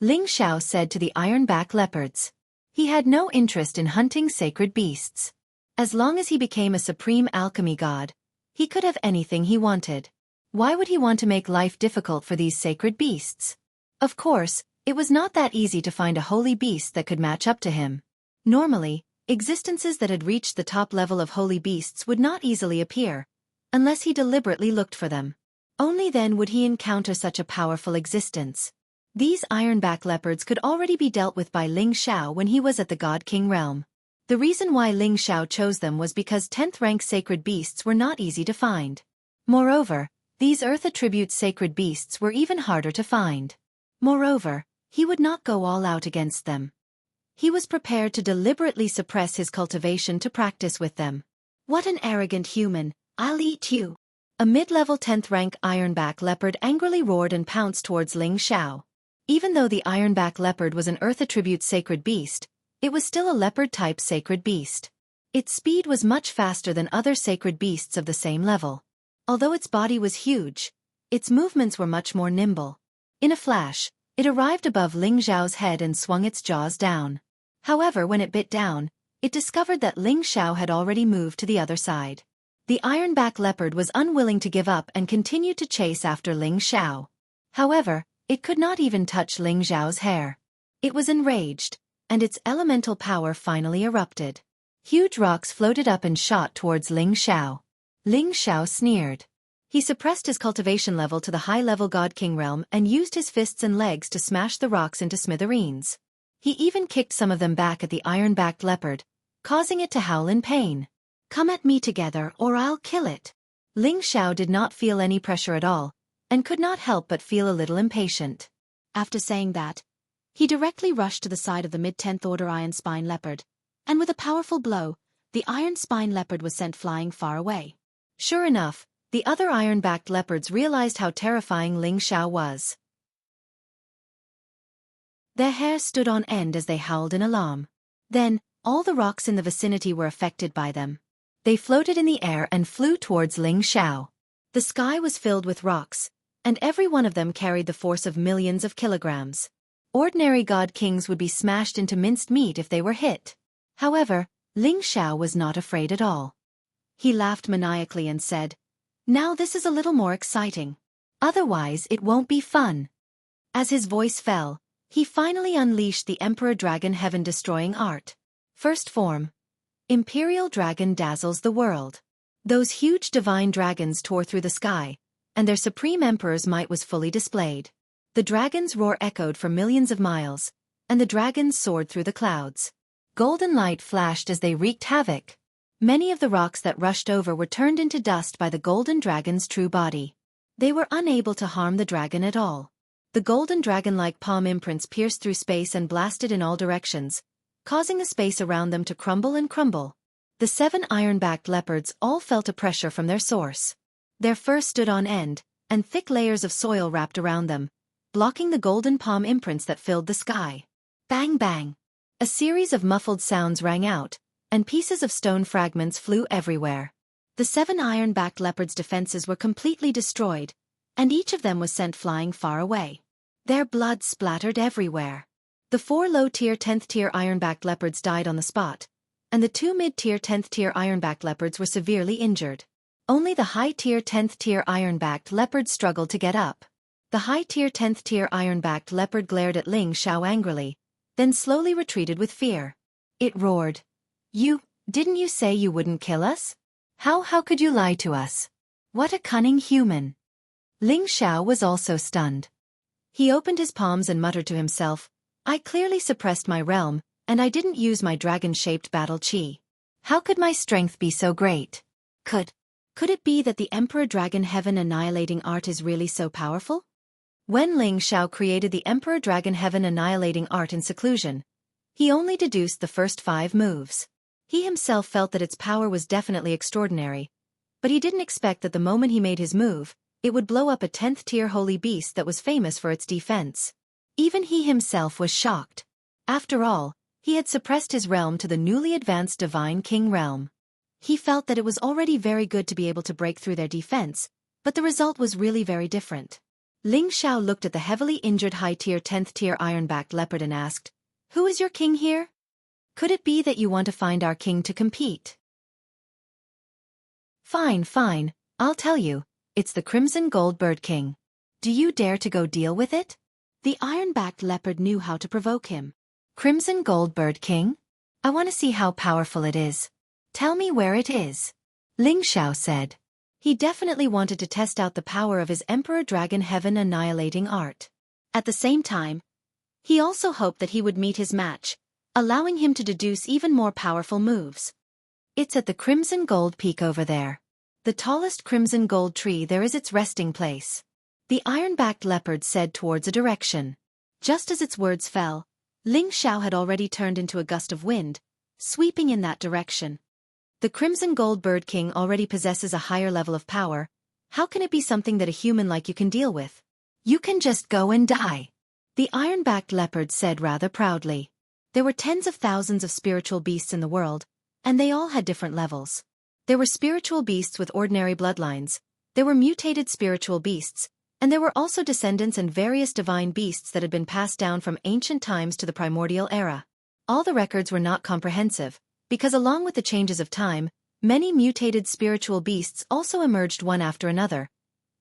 Ling Xiao said to the ironback leopards. He had no interest in hunting sacred beasts. As long as he became a supreme alchemy god, he could have anything he wanted. Why would he want to make life difficult for these sacred beasts? Of course, it was not that easy to find a holy beast that could match up to him. Normally, existences that had reached the top level of holy beasts would not easily appear, unless he deliberately looked for them. Only then would he encounter such a powerful existence. These ironback leopards could already be dealt with by Ling Xiao when he was at the God King realm. The reason why Ling Xiao chose them was because 10th rank sacred beasts were not easy to find. Moreover, these earth attribute sacred beasts were even harder to find. Moreover, he would not go all out against them. He was prepared to deliberately suppress his cultivation to practice with them. "What an arrogant human, I'll eat you." A mid-level 10th rank ironback leopard angrily roared and pounced towards Ling Xiao. Even though the ironback leopard was an earth attribute sacred beast, it was still a leopard-type sacred beast. Its speed was much faster than other sacred beasts of the same level. Although its body was huge, its movements were much more nimble. In a flash, It arrived above Ling Xiao's head and swung its jaws down. However, when it bit down, it discovered that Ling Xiao had already moved to the other side. The ironback leopard was unwilling to give up and continued to chase after Ling Xiao. However, it could not even touch Ling Xiao's hair. It was enraged, and its elemental power finally erupted. Huge rocks floated up and shot towards Ling Xiao. Ling Xiao sneered. He suppressed his cultivation level to the high-level God King realm and used his fists and legs to smash the rocks into smithereens. He even kicked some of them back at the iron-backed leopard, causing it to howl in pain. "Come at me together or I'll kill it." Ling Xiao did not feel any pressure at all, and could not help but feel a little impatient. After saying that, he directly rushed to the side of the mid-10th order iron spine leopard, and with a powerful blow, the iron spine leopard was sent flying far away. Sure enough, the other iron-backed leopards realized how terrifying Ling Xiao was. Their hair stood on end as they howled in alarm. Then, all the rocks in the vicinity were affected by them. They floated in the air and flew towards Ling Xiao. The sky was filled with rocks, and every one of them carried the force of millions of kilograms. Ordinary god kings would be smashed into minced meat if they were hit. However, Ling Xiao was not afraid at all. He laughed maniacally and said, "Now this is a little more exciting. Otherwise it won't be fun." As his voice fell, he finally unleashed the Emperor Dragon heaven-destroying art. First form. Imperial Dragon dazzles the world. Those huge divine dragons tore through the sky, and their supreme emperor's might was fully displayed. The dragon's roar echoed for millions of miles, and the dragons soared through the clouds. Golden light flashed as they wreaked havoc. Many of the rocks that rushed over were turned into dust by the golden dragon's true body. They were unable to harm the dragon at all. The golden dragon-like palm imprints pierced through space and blasted in all directions, causing the space around them to crumble and crumble. The 7 iron-backed leopards all felt a pressure from their source. Their fur stood on end, and thick layers of soil wrapped around them, blocking the golden palm imprints that filled the sky. Bang bang! A series of muffled sounds rang out, and pieces of stone fragments flew everywhere. The 7 iron-backed leopards' defenses were completely destroyed, and each of them was sent flying far away. Their blood splattered everywhere. The 4 low-tier 10th-tier iron-backed leopards died on the spot, and the 2 mid-tier 10th-tier iron-backed leopards were severely injured. Only the high-tier 10th-tier iron-backed leopard struggled to get up. The high-tier 10th-tier iron-backed leopard glared at Ling Xiao angrily, then slowly retreated with fear. It roared, Didn't you say you wouldn't kill us? How could you lie to us? What a cunning human." Ling Xiao was also stunned. He opened his palms and muttered to himself, "I clearly suppressed my realm, and I didn't use my dragon-shaped battle chi. How could my strength be so great? Could it be that the Emperor Dragon Heaven Annihilating Art is really so powerful?" When Ling Xiao created the Emperor Dragon Heaven Annihilating Art in seclusion, he only deduced the first 5 moves. He himself felt that its power was definitely extraordinary, but he didn't expect that the moment he made his move, it would blow up a 10th-tier holy beast that was famous for its defense. Even he himself was shocked. After all, he had suppressed his realm to the newly advanced Divine King realm. He felt that it was already very good to be able to break through their defense, but the result was really very different. Ling Xiao looked at the heavily injured high-tier 10th-tier iron-backed leopard and asked, "Who is your king here? Could it be that you want to find our king to compete?" Fine, I'll tell you, it's the Crimson Gold Bird King. Do you dare to go deal with it?" The iron-backed leopard knew how to provoke him. "Crimson Gold Bird King? I want to see how powerful it is. Tell me where it is," Ling Xiao said. He definitely wanted to test out the power of his Emperor Dragon Heaven Annihilating Art. At the same time, he also hoped that he would meet his match, allowing him to deduce even more powerful moves. "It's at the Crimson Gold Peak over there. The tallest crimson gold tree there is its resting place," the iron-backed leopard said towards a direction. Just as its words fell, Ling Xiao had already turned into a gust of wind, sweeping in that direction. The Crimson Gold Bird King already possesses a higher level of power. How can it be something that a human like you can deal with? You can just go and die, the iron-backed leopard said rather proudly. There were tens of thousands of spiritual beasts in the world, and they all had different levels. There were spiritual beasts with ordinary bloodlines, there were mutated spiritual beasts, And there were also descendants and various divine beasts that had been passed down from ancient times to the primordial era. All the records were not comprehensive, because along with the changes of time, many mutated spiritual beasts also emerged one after another,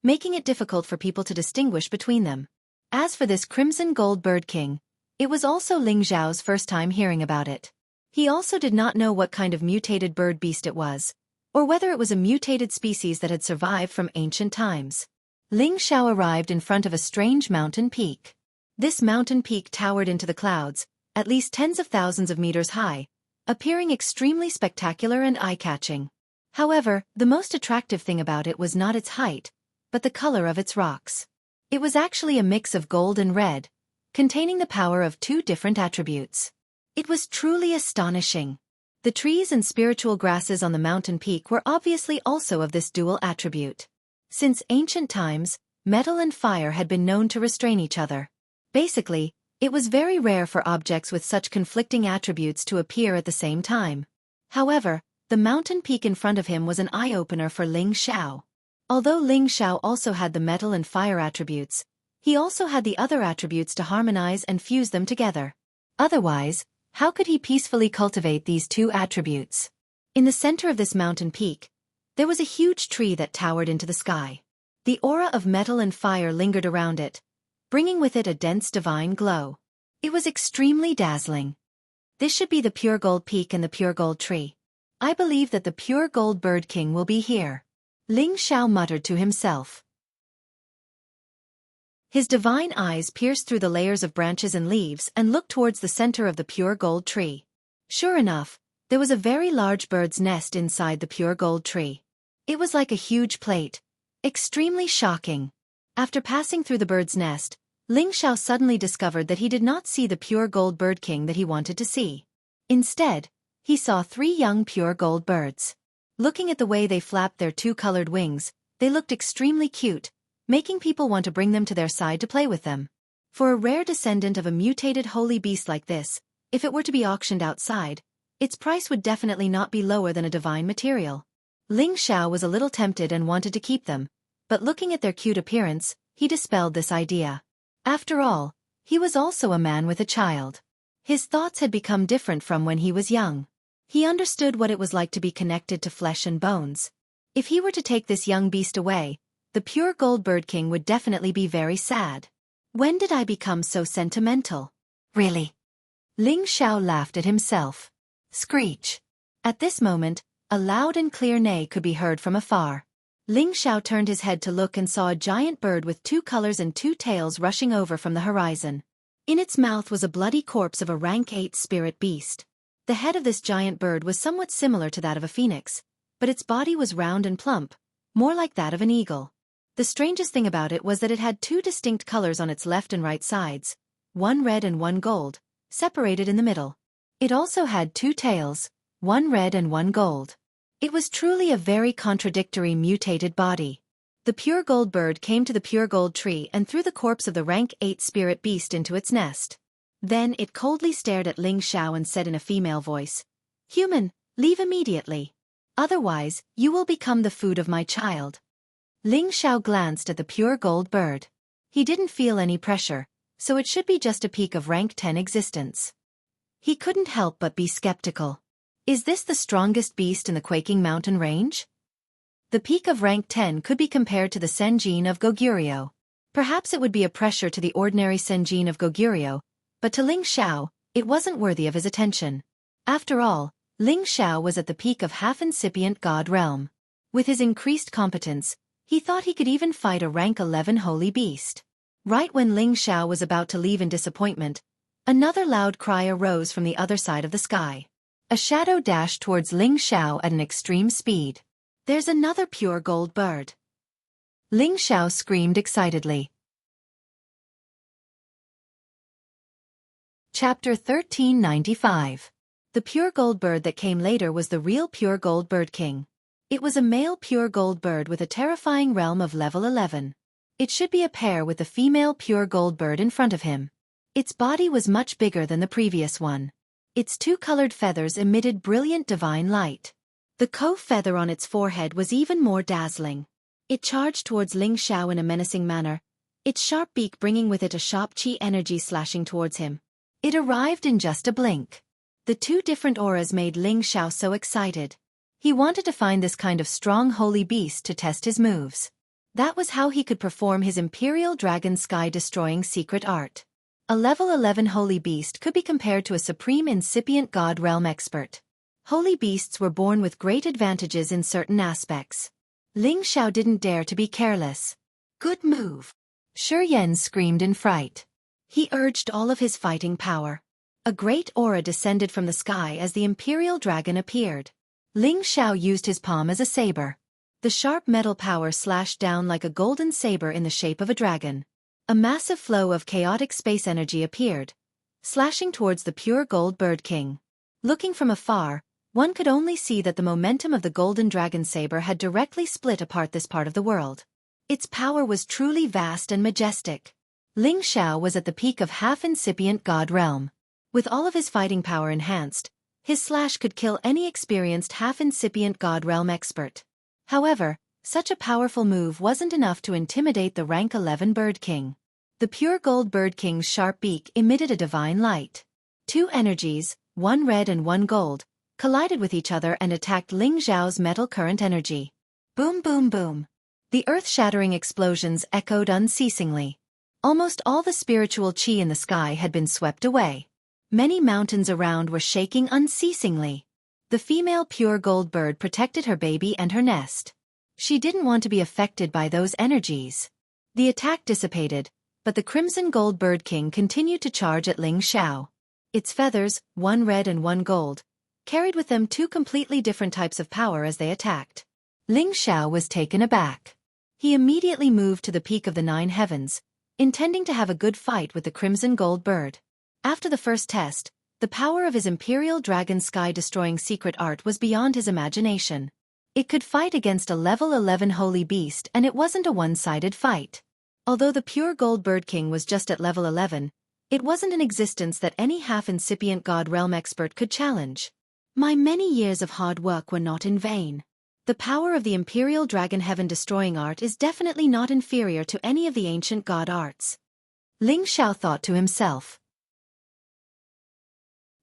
making it difficult for people to distinguish between them. As for this crimson gold bird king, it was also Ling Xiao's first time hearing about it. He also did not know what kind of mutated bird beast it was, or whether it was a mutated species that had survived from ancient times. Ling Xiao arrived in front of a strange mountain peak. This mountain peak towered into the clouds, at least tens of thousands of meters high, appearing extremely spectacular and eye-catching. However, the most attractive thing about it was not its height, but the color of its rocks. It was actually a mix of gold and red, containing the power of two different attributes. It was truly astonishing. The trees and spiritual grasses on the mountain peak were obviously also of this dual attribute. Since ancient times, metal and fire had been known to restrain each other. Basically, it was very rare for objects with such conflicting attributes to appear at the same time. However, the mountain peak in front of him was an eye-opener for Ling Xiao. Although Ling Xiao also had the metal and fire attributes, he also had the other attributes to harmonize and fuse them together. Otherwise, how could he peacefully cultivate these two attributes? In the center of this mountain peak, there was a huge tree that towered into the sky. The aura of metal and fire lingered around it, bringing with it a dense divine glow. It was extremely dazzling. This should be the pure gold peak and the pure gold tree. I believe that the pure gold bird king will be here. Ling Xiao muttered to himself. His divine eyes pierced through the layers of branches and leaves and looked towards the center of the pure gold tree. Sure enough, there was a very large bird's nest inside the pure gold tree. It was like a huge plate. Extremely shocking. After passing through the bird's nest, Ling Xiao suddenly discovered that he did not see the pure gold bird king that he wanted to see. Instead, he saw 3 young pure gold birds. Looking at the way they flapped their 2-colored wings, they looked extremely cute, making people want to bring them to their side to play with them. For a rare descendant of a mutated holy beast like this, if it were to be auctioned outside, its price would definitely not be lower than a divine material. Ling Xiao was a little tempted and wanted to keep them, but looking at their cute appearance, he dispelled this idea. After all, he was also a man with a child. His thoughts had become different from when he was young. He understood what it was like to be connected to flesh and bones. If he were to take this young beast away, the pure gold bird king would definitely be very sad. When did I become so sentimental? Really? Ling Xiao laughed at himself. Screech. At this moment, a loud and clear neigh could be heard from afar. Ling Xiao turned his head to look and saw a giant bird with 2 colors and 2 tails rushing over from the horizon. In its mouth was a bloody corpse of a rank 8 spirit beast. The head of this giant bird was somewhat similar to that of a phoenix, but its body was round and plump, more like that of an eagle. The strangest thing about it was that it had 2 distinct colors on its left and right sides, one red and one gold, separated in the middle. It also had 2 tails, one red and one gold. It was truly a very contradictory mutated body. The pure gold bird came to the pure gold tree and threw the corpse of the rank 8 spirit beast into its nest. Then it coldly stared at Ling Xiao and said in a female voice, "Human, leave immediately. Otherwise, you will become the food of my child." Ling Xiao glanced at the pure gold bird. He didn't feel any pressure, so it should be just a peak of rank 10 existence. He couldn't help but be skeptical. Is this the strongest beast in the quaking mountain range? The peak of rank 10 could be compared to the Senjin of Goguryeo. Perhaps it would be a pressure to the ordinary Senjin of Goguryeo, but to Ling Xiao, it wasn't worthy of his attention. After all, Ling Xiao was at the peak of half-incipient god realm. With his increased competence, he thought he could even fight a rank 11 holy beast. Right when Ling Xiao was about to leave in disappointment, another loud cry arose from the other side of the sky. A shadow dashed towards Ling Xiao at an extreme speed. "There's another pure gold bird!" Ling Xiao screamed excitedly. Chapter 1395. The pure gold bird that came later was the real pure gold bird king. It was a male pure gold bird with a terrifying realm of level 11. It should be a pair with the female pure gold bird in front of him. Its body was much bigger than the previous one. Its 2-colored feathers emitted brilliant divine light. The feather on its forehead was even more dazzling. It charged towards Ling Xiao in a menacing manner, its sharp beak bringing with it a sharp chi energy slashing towards him. It arrived in just a blink. The two different auras made Ling Xiao so excited. He wanted to find this kind of strong holy beast to test his moves. That was how he could perform his Imperial Dragon Sky-destroying secret art. A level 11 holy beast could be compared to a supreme incipient god realm expert. Holy beasts were born with great advantages in certain aspects. Ling Xiao didn't dare to be careless. Good move! Shi Yan screamed in fright. He urged all of his fighting power. A great aura descended from the sky as the Imperial Dragon appeared. Ling Xiao used his palm as a saber. The sharp metal power slashed down like a golden saber in the shape of a dragon. A massive flow of chaotic space energy appeared, slashing towards the pure gold bird king. Looking from afar, one could only see that the momentum of the golden dragon saber had directly split apart this part of the world. Its power was truly vast and majestic. Ling Xiao was at the peak of half-incipient god realm. With all of his fighting power enhanced, his slash could kill any experienced half-incipient god realm expert. However, such a powerful move wasn't enough to intimidate the rank 11 bird king. The pure gold bird king's sharp beak emitted a divine light. Two energies, one red and one gold, collided with each other and attacked Ling Xiao's metal current energy. Boom boom boom. The earth-shattering explosions echoed unceasingly. Almost all the spiritual chi in the sky had been swept away. Many mountains around were shaking unceasingly. The female pure gold bird protected her baby and her nest. She didn't want to be affected by those energies. The attack dissipated, but the crimson gold bird king continued to charge at Ling Xiao. Its feathers, one red and one gold, carried with them two completely different types of power as they attacked. Ling Xiao was taken aback. He immediately moved to the peak of the 9 heavens, intending to have a good fight with the crimson gold bird. After the first test, the power of his Imperial Dragon Sky-destroying secret art was beyond his imagination. It could fight against a level 11 holy beast, and it wasn't a one-sided fight. Although the pure gold bird king was just at level 11, it wasn't an existence that any half-incipient god realm expert could challenge. My many years of hard work were not in vain. The power of the Imperial Dragon Heaven-destroying art is definitely not inferior to any of the ancient god arts. Ling Xiao thought to himself.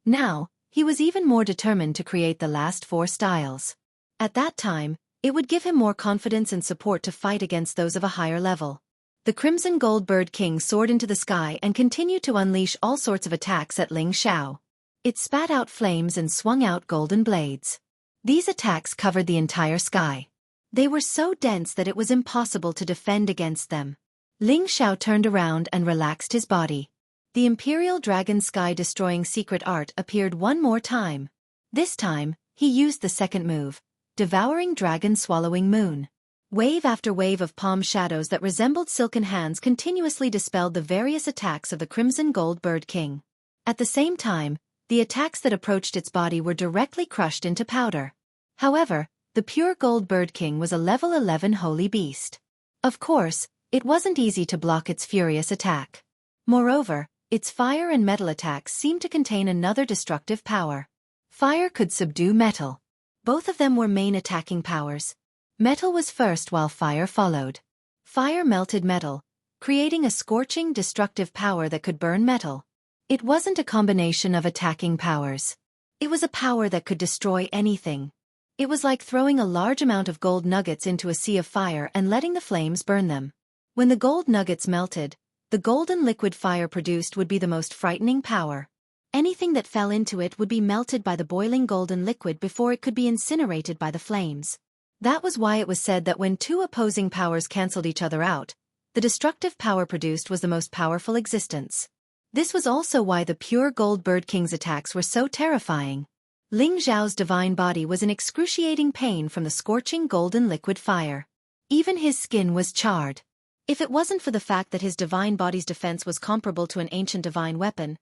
Now, he was even more determined to create the last 4 styles. At that time, it would give him more confidence and support to fight against those of a higher level. The crimson gold bird king soared into the sky and continued to unleash all sorts of attacks at Ling Xiao. It spat out flames and swung out golden blades. These attacks covered the entire sky. They were so dense that it was impossible to defend against them. Ling Xiao turned around and relaxed his body. The Imperial Dragon Sky-destroying secret art appeared one more time. This time, he used the second move, Devouring Dragon Swallowing Moon. Wave after wave of palm shadows that resembled silken hands continuously dispelled the various attacks of the crimson gold bird king. At the same time, the attacks that approached its body were directly crushed into powder. However, the pure gold bird king was a level 11 holy beast. Of course, it wasn't easy to block its furious attack. Moreover, its fire and metal attacks seemed to contain another destructive power. Fire could subdue metal. Both of them were main attacking powers. Metal was first while fire followed. Fire melted metal, creating a scorching, destructive power that could burn metal. It wasn't a combination of attacking powers. It was a power that could destroy anything. It was like throwing a large amount of gold nuggets into a sea of fire and letting the flames burn them. When the gold nuggets melted, the golden liquid fire produced would be the most frightening power. Anything that fell into it would be melted by the boiling golden liquid before it could be incinerated by the flames. That was why it was said that when two opposing powers cancelled each other out, the destructive power produced was the most powerful existence. This was also why the pure gold bird king's attacks were so terrifying. Ling Xiao's divine body was in excruciating pain from the scorching golden liquid fire. Even his skin was charred. If it wasn't for the fact that his divine body's defense was comparable to an ancient divine weapon,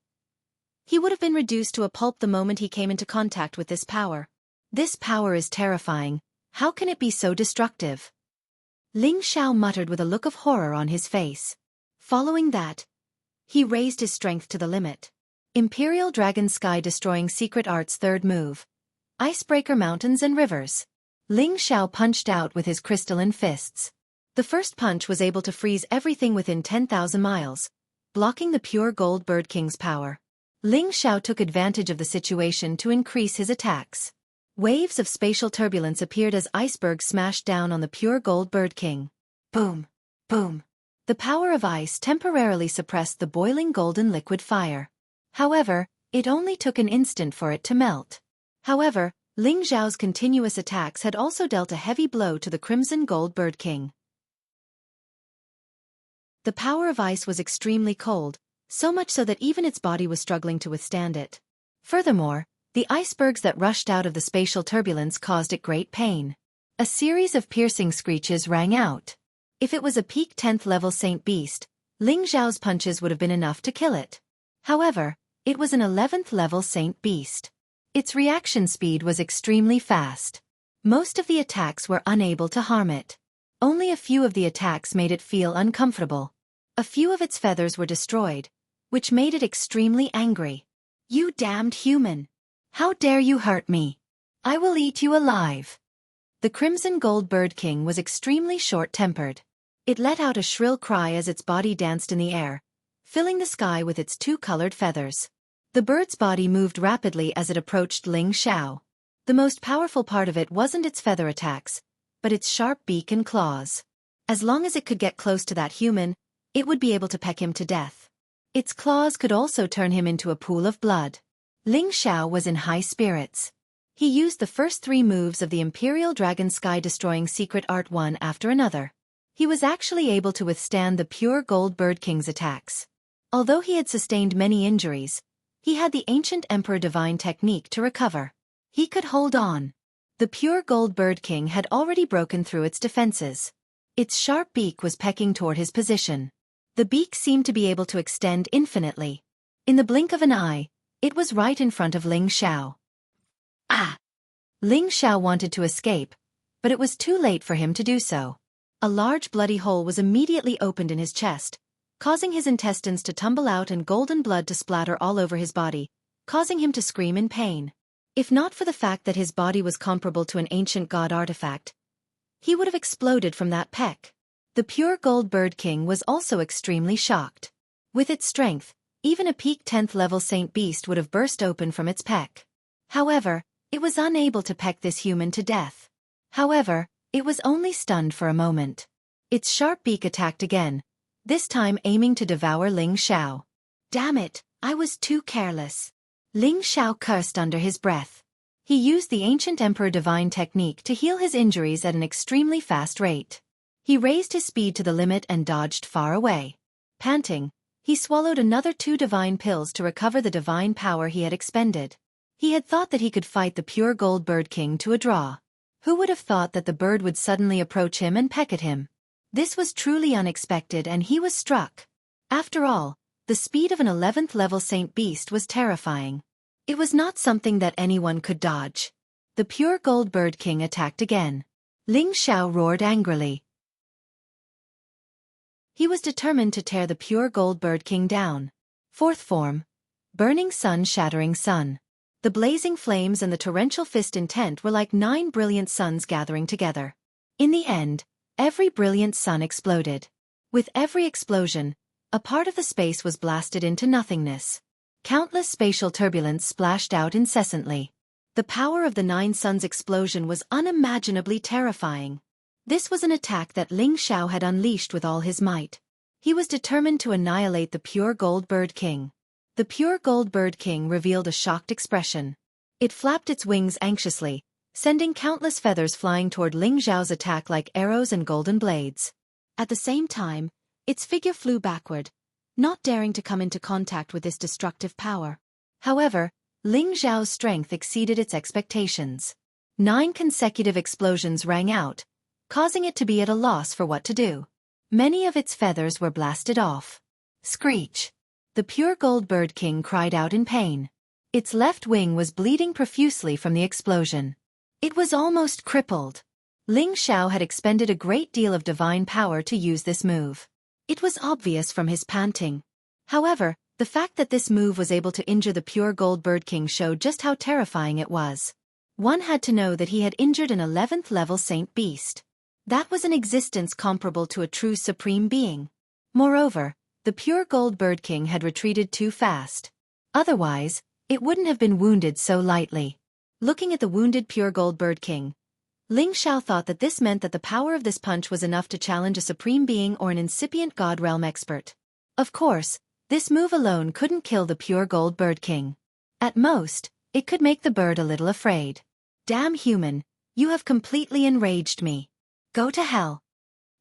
he would have been reduced to a pulp the moment he came into contact with this power. This power is terrifying. How can it be so destructive? Ling Xiao muttered with a look of horror on his face. Following that, he raised his strength to the limit. Imperial Dragon Sky-destroying secret art's third move. Icebreaker mountains and rivers. Ling Xiao punched out with his crystalline fists. The first punch was able to freeze everything within 10,000 miles, blocking the pure gold bird king's power. Ling Xiao took advantage of the situation to increase his attacks. Waves of spatial turbulence appeared as icebergs smashed down on the pure gold bird king. Boom! Boom! The power of ice temporarily suppressed the boiling golden liquid fire. However, it only took an instant for it to melt. However, Ling Xiao's continuous attacks had also dealt a heavy blow to the crimson gold bird king. The power of ice was extremely cold, so much so that even its body was struggling to withstand it. Furthermore, the icebergs that rushed out of the spatial turbulence caused it great pain. A series of piercing screeches rang out. If it was a peak 10th level Saint Beast, Ling Xiao's punches would have been enough to kill it. However, it was an 11th level Saint Beast. Its reaction speed was extremely fast. Most of the attacks were unable to harm it. Only a few of the attacks made it feel uncomfortable. A few of its feathers were destroyed, which made it extremely angry. "You damned human! How dare you hurt me? I will eat you alive!" The crimson gold bird king was extremely short-tempered. It let out a shrill cry as its body danced in the air, filling the sky with its two-colored feathers. The bird's body moved rapidly as it approached Ling Xiao. The most powerful part of it wasn't its feather attacks, but its sharp beak and claws. As long as it could get close to that human, it would be able to peck him to death. Its claws could also turn him into a pool of blood. Ling Xiao was in high spirits. He used the first 3 moves of the Imperial Dragon Sky-destroying secret art one after another. He was actually able to withstand the pure gold bird king's attacks. Although he had sustained many injuries, he had the ancient Emperor Divine technique to recover. He could hold on. The pure gold bird king had already broken through its defenses. Its sharp beak was pecking toward his position. The beak seemed to be able to extend infinitely. In the blink of an eye, it was right in front of Ling Xiao. Ah! Ling Xiao wanted to escape, but it was too late for him to do so. A large bloody hole was immediately opened in his chest, causing his intestines to tumble out and golden blood to splatter all over his body, causing him to scream in pain. If not for the fact that his body was comparable to an ancient god artifact, he would have exploded from that peck. The pure gold bird king was also extremely shocked. With its strength, even a peak 10th level Saint Beast would have burst open from its peck. However, it was unable to peck this human to death. However, it was only stunned for a moment. Its sharp beak attacked again, this time aiming to devour Ling Xiao. "Damn it, I was too careless." Ling Xiao cursed under his breath. He used the ancient Emperor Divine technique to heal his injuries at an extremely fast rate. He raised his speed to the limit and dodged far away. Panting, he swallowed another 2 divine pills to recover the divine power he had expended. He had thought that he could fight the pure gold bird king to a draw. Who would have thought that the bird would suddenly approach him and peck at him? This was truly unexpected and he was struck. After all, the speed of an 11th level Saint Beast was terrifying. It was not something that anyone could dodge. The pure gold bird king attacked again. Ling Xiao roared angrily. He was determined to tear the pure gold bird king down. 4th form. Burning sun, shattering sun. The blazing flames and the torrential fist intent were like 9 brilliant suns gathering together. In the end, every brilliant sun exploded. With every explosion, a part of the space was blasted into nothingness. Countless spatial turbulence splashed out incessantly. The power of the 9 suns explosion was unimaginably terrifying. This was an attack that Ling Xiao had unleashed with all his might. He was determined to annihilate the pure gold bird king. The pure gold bird king revealed a shocked expression. It flapped its wings anxiously, sending countless feathers flying toward Ling Xiao's attack like arrows and golden blades. At the same time, its figure flew backward, not daring to come into contact with this destructive power. However, Ling Xiao's strength exceeded its expectations. 9 consecutive explosions rang out, causing it to be at a loss for what to do. Many of its feathers were blasted off. Screech! The pure gold bird king cried out in pain. Its left wing was bleeding profusely from the explosion. It was almost crippled. Ling Xiao had expended a great deal of divine power to use this move. It was obvious from his panting. However, the fact that this move was able to injure the pure gold bird king showed just how terrifying it was. One had to know that he had injured an 11th level Saint Beast. That was an existence comparable to a true supreme being. Moreover, the pure gold bird king had retreated too fast. Otherwise, it wouldn't have been wounded so lightly. Looking at the wounded pure gold bird king, Ling Xiao thought that this meant that the power of this punch was enough to challenge a supreme being or an incipient god realm expert. Of course, this move alone couldn't kill the pure gold bird king. At most, it could make the bird a little afraid. Damn human, you have completely enraged me. Go to hell.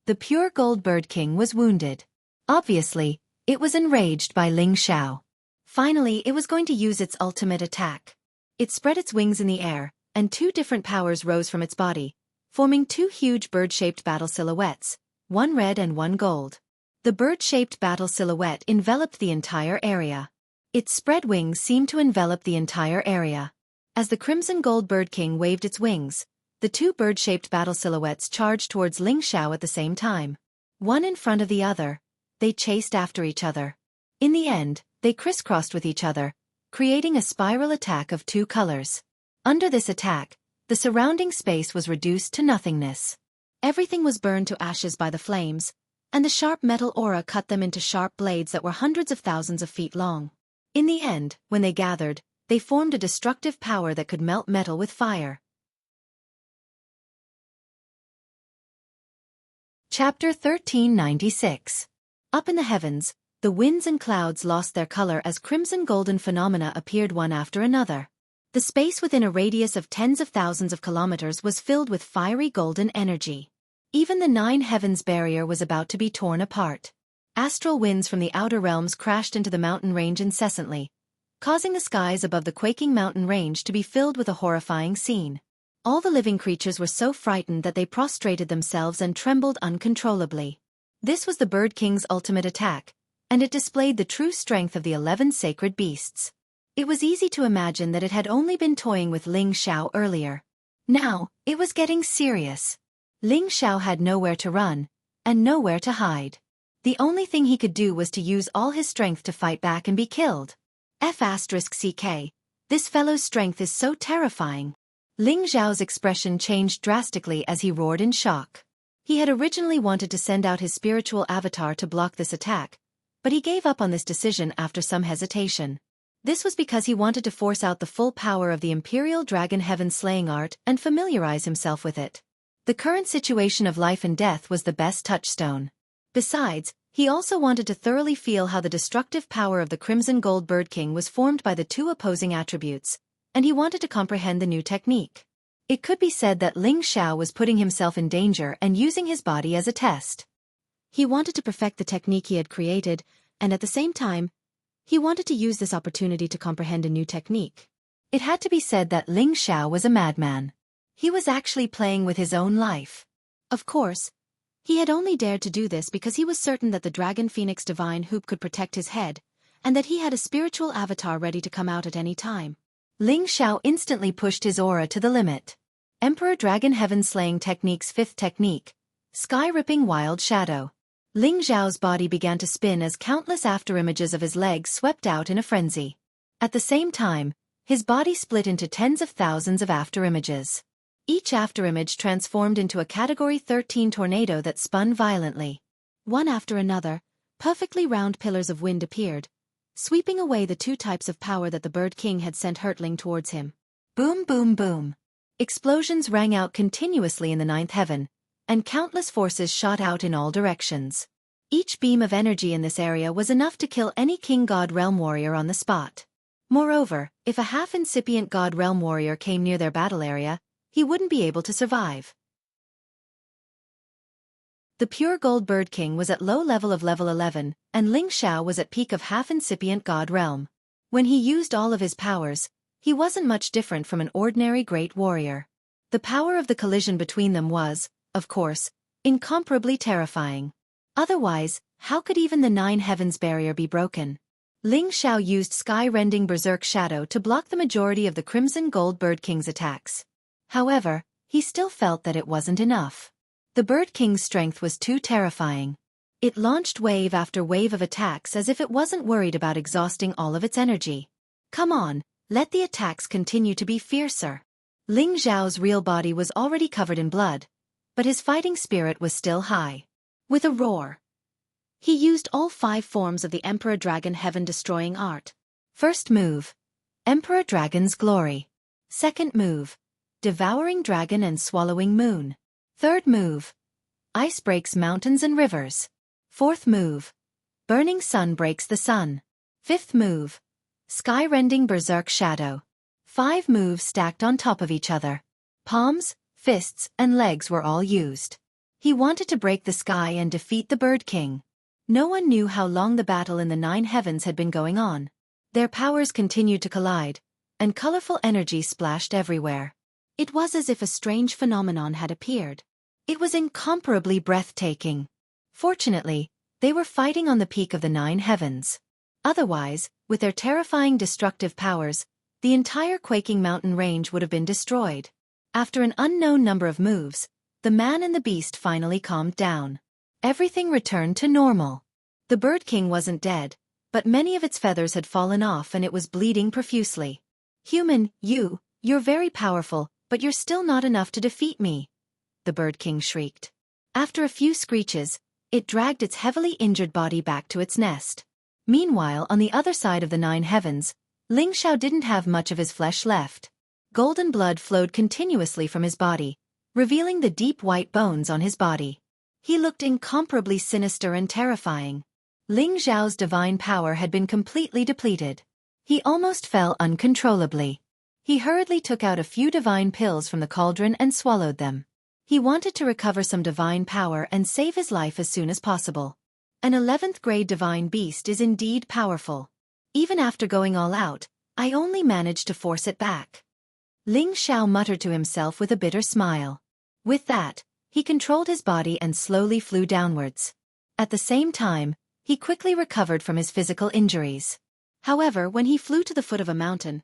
The pure gold bird king was wounded. Obviously, it was enraged by Ling Xiao. Finally, it was going to use its ultimate attack. It spread its wings in the air, and two different powers rose from its body, forming two huge bird-shaped battle silhouettes, one red and one gold. The bird-shaped battle silhouette enveloped the entire area. Its spread wings seemed to envelop the entire area. As the crimson gold bird king waved its wings, the two bird-shaped battle silhouettes charged towards Ling Xiao at the same time. One in front of the other, they chased after each other. In the end, they crisscrossed with each other, creating a spiral attack of two colors. Under this attack, the surrounding space was reduced to nothingness. Everything was burned to ashes by the flames, and the sharp metal aura cut them into sharp blades that were hundreds of thousands of feet long. In the end, when they gathered, they formed a destructive power that could melt metal with fire. Chapter 1396. Up in the heavens, the winds and clouds lost their color as crimson-golden phenomena appeared one after another. The space within a radius of tens of thousands of kilometers was filled with fiery golden energy. Even the nine heavens barrier was about to be torn apart. Astral winds from the outer realms crashed into the mountain range incessantly, causing the skies above the quaking mountain range to be filled with a horrifying scene. All the living creatures were so frightened that they prostrated themselves and trembled uncontrollably. This was the Bird King's ultimate attack, and it displayed the true strength of the 11 sacred beasts. It was easy to imagine that it had only been toying with Ling Xiao earlier. Now, it was getting serious. Ling Xiao had nowhere to run, and nowhere to hide. The only thing he could do was to use all his strength to fight back and be killed. F***ck, this fellow's strength is so terrifying. Ling Xiao's expression changed drastically as he roared in shock. He had originally wanted to send out his spiritual avatar to block this attack, but he gave up on this decision after some hesitation. This was because he wanted to force out the full power of the Imperial Dragon Heaven slaying art and familiarize himself with it. The current situation of life and death was the best touchstone. Besides, he also wanted to thoroughly feel how the destructive power of the Crimson Gold Bird King was formed by the two opposing attributes, and he wanted to comprehend the new technique. It could be said that Ling Xiao was putting himself in danger and using his body as a test. He wanted to perfect the technique he had created, and at the same time, he wanted to use this opportunity to comprehend a new technique. It had to be said that Ling Xiao was a madman. He was actually playing with his own life. Of course, he had only dared to do this because he was certain that the Dragon Phoenix Divine Hoop could protect his head, and that he had a spiritual avatar ready to come out at any time. Ling Xiao instantly pushed his aura to the limit. Emperor Dragon Heaven Slaying Technique's fifth technique, Sky-Ripping Wild Shadow. Ling Xiao's body began to spin as countless afterimages of his legs swept out in a frenzy. At the same time, his body split into tens of thousands of afterimages. Each afterimage transformed into a Category 13 tornado that spun violently. One after another, perfectly round pillars of wind appeared, sweeping away the two types of power that the Bird King had sent hurtling towards him. Boom, boom, boom. Explosions rang out continuously in the ninth heaven, and countless forces shot out in all directions. Each beam of energy in this area was enough to kill any King God Realm warrior on the spot. Moreover, if a half-incipient God Realm warrior came near their battle area, he wouldn't be able to survive. The pure gold Bird King was at low level of level 11, and Ling Xiao was at peak of half-incipient God Realm. When he used all of his powers, he wasn't much different from an ordinary great warrior. The power of the collision between them was, of course, incomparably terrifying. Otherwise, how could even the nine heavens barrier be broken? Ling Xiao used sky-rending berserk shadow to block the majority of the Crimson Gold Bird King's attacks. However, he still felt that it wasn't enough. The Bird King's strength was too terrifying. It launched wave after wave of attacks as if it wasn't worried about exhausting all of its energy. Come on, let the attacks continue to be fiercer. Ling Xiao's real body was already covered in blood, but his fighting spirit was still high. With a roar, he used all 5 forms of the Emperor Dragon heaven-destroying art. First move, Emperor Dragon's Glory. Second move, Devouring Dragon and Swallowing Moon. Third move, Ice breaks mountains and rivers. Fourth move, Burning Sun breaks the sun. Fifth move, Sky-rending Berserk Shadow. 5 moves stacked on top of each other. Palms, fists, and legs were all used. He wanted to break the sky and defeat the Bird King. No one knew how long the battle in the 9 heavens had been going on. Their powers continued to collide, and colorful energy splashed everywhere. It was as if a strange phenomenon had appeared. It was incomparably breathtaking. Fortunately, they were fighting on the peak of the 9 heavens. Otherwise, with their terrifying destructive powers, the entire quaking mountain range would have been destroyed. After an unknown number of moves, the man and the beast finally calmed down. Everything returned to normal. The Bird King wasn't dead, but many of its feathers had fallen off and it was bleeding profusely. "Human, you're very powerful, but you're still not enough to defeat me," the Bird King shrieked. After a few screeches, it dragged its heavily injured body back to its nest. Meanwhile, on the other side of the 9 heavens, Ling Xiao didn't have much of his flesh left. Golden blood flowed continuously from his body, revealing the deep white bones on his body. He looked incomparably sinister and terrifying. Ling Xiao's divine power had been completely depleted. He almost fell uncontrollably. He hurriedly took out a few divine pills from the cauldron and swallowed them. He wanted to recover some divine power and save his life as soon as possible. An 11th grade divine beast is indeed powerful. Even after going all out, I only managed to force it back. Ling Xiao muttered to himself with a bitter smile. With that, he controlled his body and slowly flew downwards. At the same time, he quickly recovered from his physical injuries. However, when he flew to the foot of a mountain,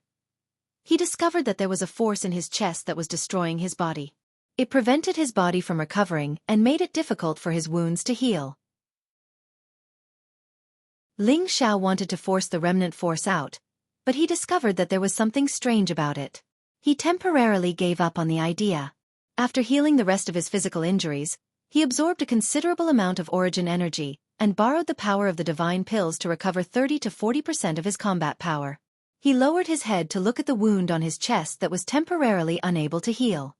he discovered that there was a force in his chest that was destroying his body. It prevented his body from recovering and made it difficult for his wounds to heal. Ling Xiao wanted to force the remnant force out, but he discovered that there was something strange about it. He temporarily gave up on the idea. After healing the rest of his physical injuries, he absorbed a considerable amount of origin energy and borrowed the power of the divine pills to recover 30 to 40% of his combat power. He lowered his head to look at the wound on his chest that was temporarily unable to heal.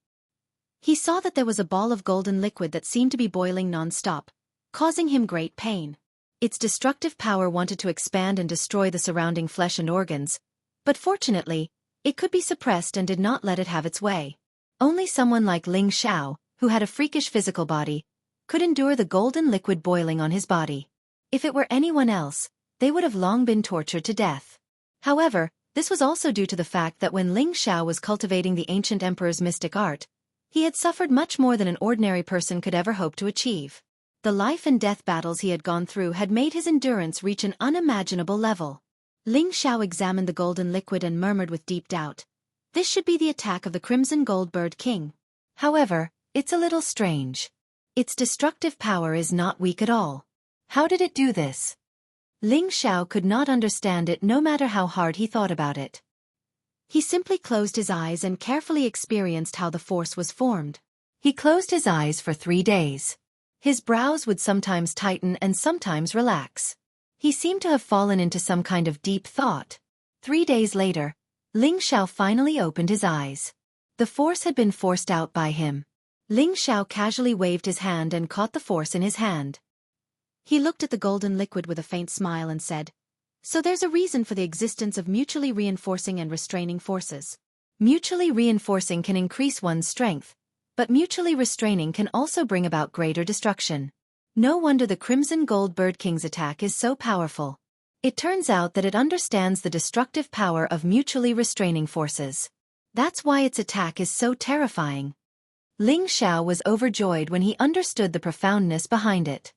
He saw that there was a ball of golden liquid that seemed to be boiling non-stop, causing him great pain. Its destructive power wanted to expand and destroy the surrounding flesh and organs, but fortunately, it could be suppressed and did not let it have its way. Only someone like Ling Xiao, who had a freakish physical body, could endure the golden liquid boiling on his body. If it were anyone else, they would have long been tortured to death. However, this was also due to the fact that when Ling Xiao was cultivating the ancient emperor's mystic art, he had suffered much more than an ordinary person could ever hope to achieve. The life and death battles he had gone through had made his endurance reach an unimaginable level. Ling Xiao examined the golden liquid and murmured with deep doubt, "This should be the attack of the Crimson Gold Bird King. However, it's a little strange. Its destructive power is not weak at all. How did it do this?" Ling Xiao could not understand it no matter how hard he thought about it. He simply closed his eyes and carefully experienced how the force was formed. He closed his eyes for 3 days. His brows would sometimes tighten and sometimes relax. He seemed to have fallen into some kind of deep thought. 3 days later, Ling Xiao finally opened his eyes. The force had been forced out by him. Ling Xiao casually waved his hand and caught the force in his hand. He looked at the golden liquid with a faint smile and said, "So there's a reason for the existence of mutually reinforcing and restraining forces. Mutually reinforcing can increase one's strength, but mutually restraining can also bring about greater destruction. No wonder the Crimson Gold Bird King's attack is so powerful. It turns out that it understands the destructive power of mutually restraining forces. That's why its attack is so terrifying." Ling Xiao was overjoyed when he understood the profoundness behind it.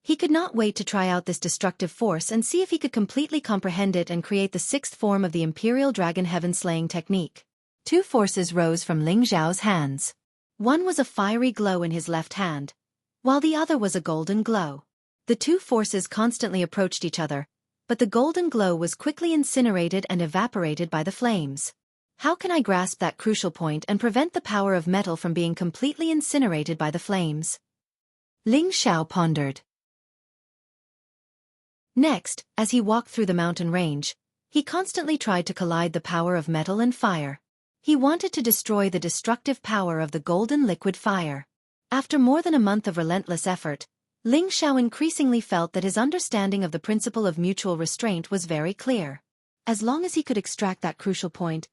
He could not wait to try out this destructive force and see if he could completely comprehend it and create the 6th form of the Imperial Dragon Heaven-slaying technique. 2 forces rose from Ling Xiao's hands. One was a fiery glow in his left hand, while the other was a golden glow. The 2 forces constantly approached each other, but the golden glow was quickly incinerated and evaporated by the flames. How can I grasp that crucial point and prevent the power of metal from being completely incinerated by the flames? Ling Xiao pondered. Next, as he walked through the mountain range, he constantly tried to collide the power of metal and fire. He wanted to destroy the destructive power of the golden liquid fire. After more than a month of relentless effort, Ling Xiao increasingly felt that his understanding of the principle of mutual restraint was very clear. As long as he could extract that crucial point,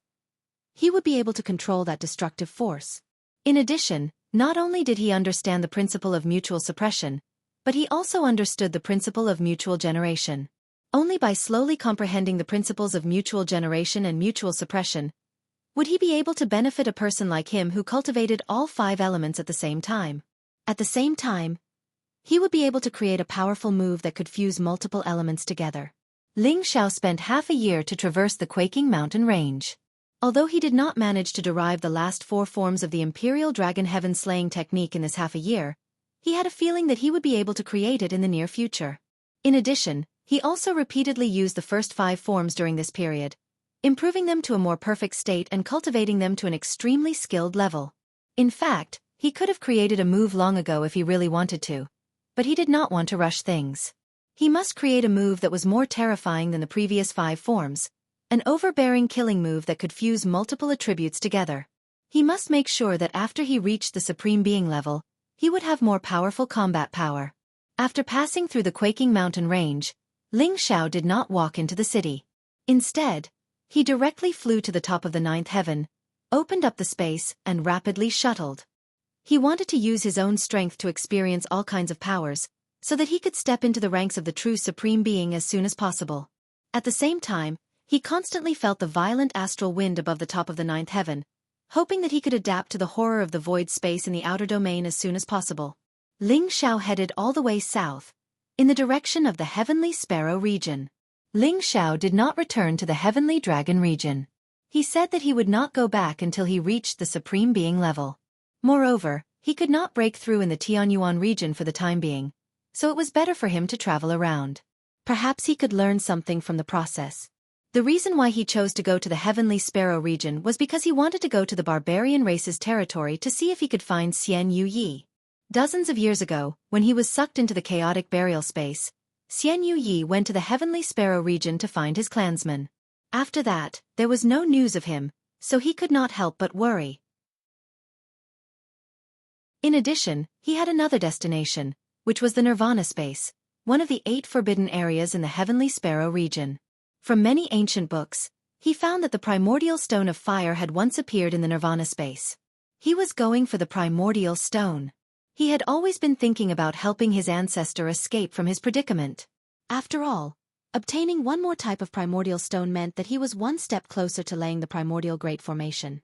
he would be able to control that destructive force. In addition, not only did he understand the principle of mutual suppression, but he also understood the principle of mutual generation. Only by slowly comprehending the principles of mutual generation and mutual suppression would he be able to benefit a person like him who cultivated all 5 elements at the same time. At the same time, he would be able to create a powerful move that could fuse multiple elements together. Ling Xiao spent half a year to traverse the quaking mountain range. Although he did not manage to derive the last 4 forms of the Imperial Dragon Heaven Slaying technique in this half a year, he had a feeling that he would be able to create it in the near future. In addition, he also repeatedly used the first 5 forms during this period, improving them to a more perfect state and cultivating them to an extremely skilled level. In fact, he could have created a move long ago if he really wanted to, but he did not want to rush things. He must create a move that was more terrifying than the previous 5 forms, an overbearing killing move that could fuse multiple attributes together. He must make sure that after he reached the Supreme Being level, he would have more powerful combat power. After passing through the quaking mountain range, Ling Xiao did not walk into the city. Instead, he directly flew to the top of the 9th heaven, opened up the space, and rapidly shuttled. He wanted to use his own strength to experience all kinds of powers, so that he could step into the ranks of the true Supreme Being as soon as possible. At the same time, he constantly felt the violent astral wind above the top of the 9th heaven, hoping that he could adapt to the horror of the void space in the outer domain as soon as possible. Ling Xiao headed all the way south, in the direction of the Heavenly Sparrow region. Ling Xiao did not return to the Heavenly Dragon region. He said that he would not go back until he reached the Supreme Being level. Moreover, he could not break through in the Tianyuan region for the time being, so it was better for him to travel around. Perhaps he could learn something from the process. The reason why he chose to go to the Heavenly Sparrow region was because he wanted to go to the barbarian race's territory to see if he could find Xianxia. Dozens of years ago, when he was sucked into the chaotic burial space, Xianxia went to the Heavenly Sparrow region to find his clansmen. After that, there was no news of him, so he could not help but worry. In addition, he had another destination, which was the Nirvana space, one of the 8 forbidden areas in the Heavenly Sparrow region. From many ancient books, he found that the primordial stone of fire had once appeared in the Nirvana space. He was going for the primordial stone. He had always been thinking about helping his ancestor escape from his predicament. After all, obtaining one more type of primordial stone meant that he was one step closer to laying the primordial great formation.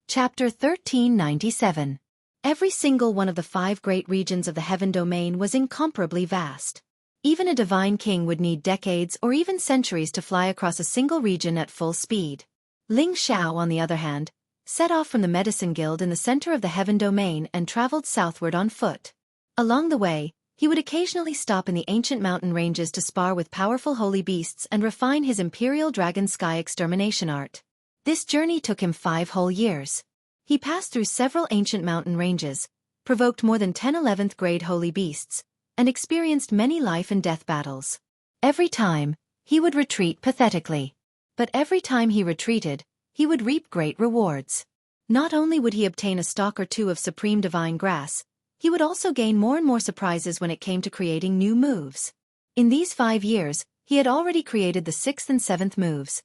Chapter 1397. Every single one of the 5 great regions of the heaven domain was incomparably vast. Even a divine king would need decades or even centuries to fly across a single region at full speed. Ling Xiao, on the other hand, set off from the Medicine Guild in the center of the heaven domain and traveled southward on foot. Along the way, he would occasionally stop in the ancient mountain ranges to spar with powerful holy beasts and refine his Imperial Dragon Sky extermination art. This journey took him 5 whole years. He passed through several ancient mountain ranges, provoked more than 10 11th grade holy beasts, and experienced many life and death battles. Every time, he would retreat pathetically. But every time he retreated, he would reap great rewards. Not only would he obtain a stalk or 2 of supreme divine grass, he would also gain more and more surprises when it came to creating new moves. In these 5 years, he had already created the 6th and 7th moves: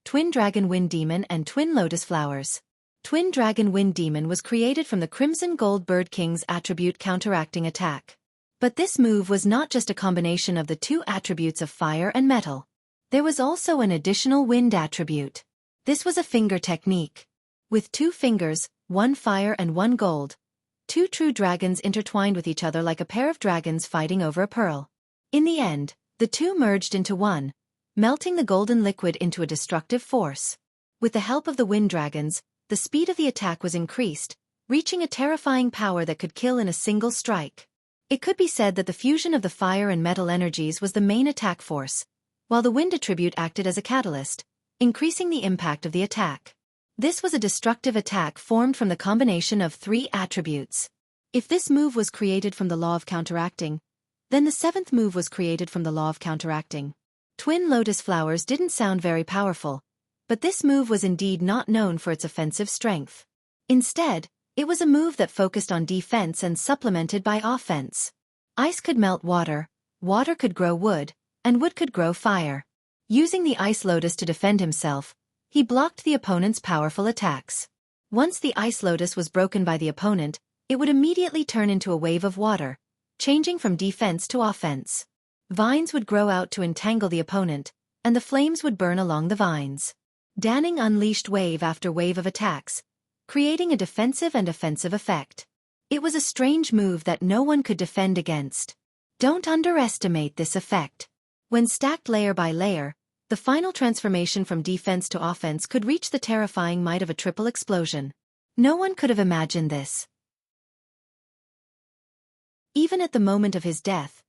Twin Dragon Wind Demon and Twin Lotus Flowers. Twin Dragon Wind Demon was created from the Crimson Gold Bird King's attribute counteracting attack. But this move was not just a combination of the 2 attributes of fire and metal. There was also an additional wind attribute. This was a finger technique. With 2 fingers, 1 fire and 1 gold, 2 true dragons intertwined with each other like a pair of dragons fighting over a pearl. In the end, the 2 merged into one, melting the golden liquid into a destructive force. With the help of the wind dragons, the speed of the attack was increased, reaching a terrifying power that could kill in a single strike. It could be said that the fusion of the fire and metal energies was the main attack force, while the wind attribute acted as a catalyst, increasing the impact of the attack. This was a destructive attack formed from the combination of 3 attributes. If this move was created from the law of counteracting, then the 7th move was created from the law of counteracting. Twin lotus flowers didn't sound very powerful, but this move was indeed not known for its offensive strength. Instead, it was a move that focused on defense and supplemented by offense. Ice could melt water, water could grow wood, and wood could grow fire. Using the ice lotus to defend himself, he blocked the opponent's powerful attacks. Once the ice lotus was broken by the opponent, it would immediately turn into a wave of water, changing from defense to offense. Vines would grow out to entangle the opponent, and the flames would burn along the vines. Danning unleashed wave after wave of attacks, creating a defensive and offensive effect. It was a strange move that no one could defend against. Don't underestimate this effect. When stacked layer by layer, the final transformation from defense to offense could reach the terrifying might of a triple explosion. No one could have imagined this. Even at the moment of his death,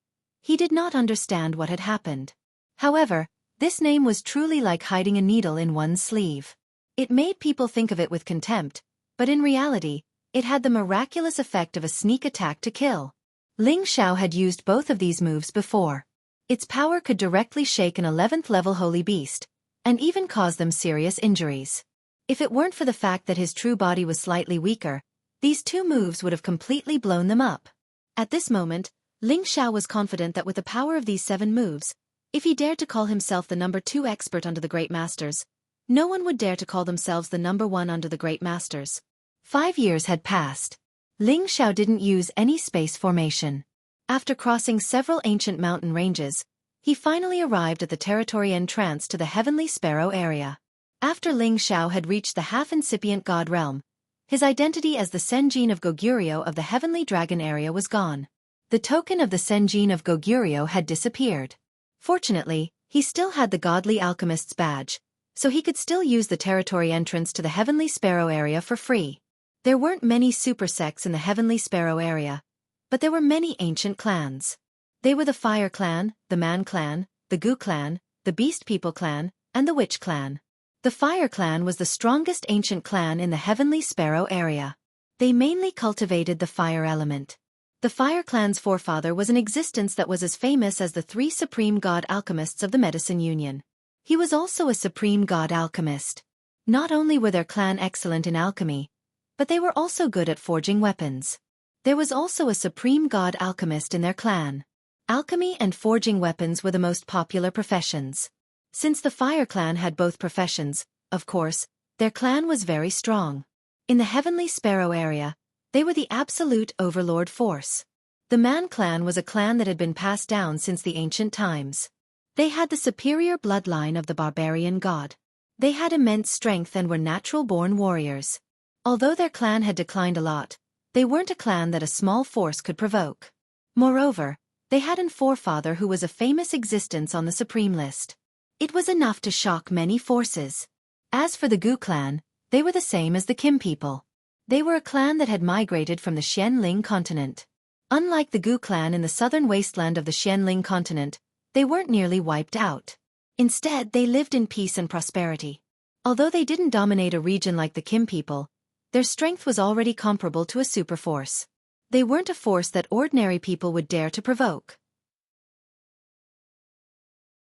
he did not understand what had happened. However, this name was truly like hiding a needle in one's sleeve. It made people think of it with contempt, but in reality, it had the miraculous effect of a sneak attack to kill. Ling Xiao had used both of these moves before. Its power could directly shake an 11th level holy beast, and even cause them serious injuries. If it weren't for the fact that his true body was slightly weaker, these 2 moves would have completely blown them up. At this moment, Ling Xiao was confident that with the power of these 7 moves, if he dared to call himself the number 2 expert under the great masters, no one would dare to call themselves the number 1 under the great masters. 5 years had passed. Ling Xiao didn't use any space formation. After crossing several ancient mountain ranges, he finally arrived at the territory entrance to the Heavenly Sparrow area. After Ling Xiao had reached the half-incipient god realm, his identity as the Senjin of Goguryeo of the Heavenly Dragon area was gone. The token of the Senjin of Goguryeo had disappeared. Fortunately, he still had the godly alchemist's badge, so he could still use the territory entrance to the Heavenly Sparrow area for free. There weren't many super sects in the Heavenly Sparrow area, but there were many ancient clans. They were the Fire Clan, the Man Clan, the Gu Clan, the Beast People Clan, and the Witch Clan. The Fire Clan was the strongest ancient clan in the Heavenly Sparrow area. They mainly cultivated the fire element. The Fire Clan's forefather was an existence that was as famous as the 3 supreme god alchemists of the Medicine Union. He was also a supreme god alchemist. Not only were their clan excellent in alchemy, but they were also good at forging weapons. There was also a supreme god alchemist in their clan. Alchemy and forging weapons were the most popular professions. Since the Fire Clan had both professions, of course, their clan was very strong. In the Heavenly Sparrow area, they were the absolute overlord force. The Man Clan was a clan that had been passed down since the ancient times. They had the superior bloodline of the barbarian god. They had immense strength and were natural-born warriors. Although their clan had declined a lot, they weren't a clan that a small force could provoke. Moreover, they had an forefather who was a famous existence on the supreme list. It was enough to shock many forces. As for the Gu clan, they were the same as the Kim people. They were a clan that had migrated from the Xianling continent. Unlike the Gu clan in the southern wasteland of the Xianling continent, they weren't nearly wiped out. Instead, they lived in peace and prosperity. Although they didn't dominate a region like the Kim people, their strength was already comparable to a superforce. They weren't a force that ordinary people would dare to provoke.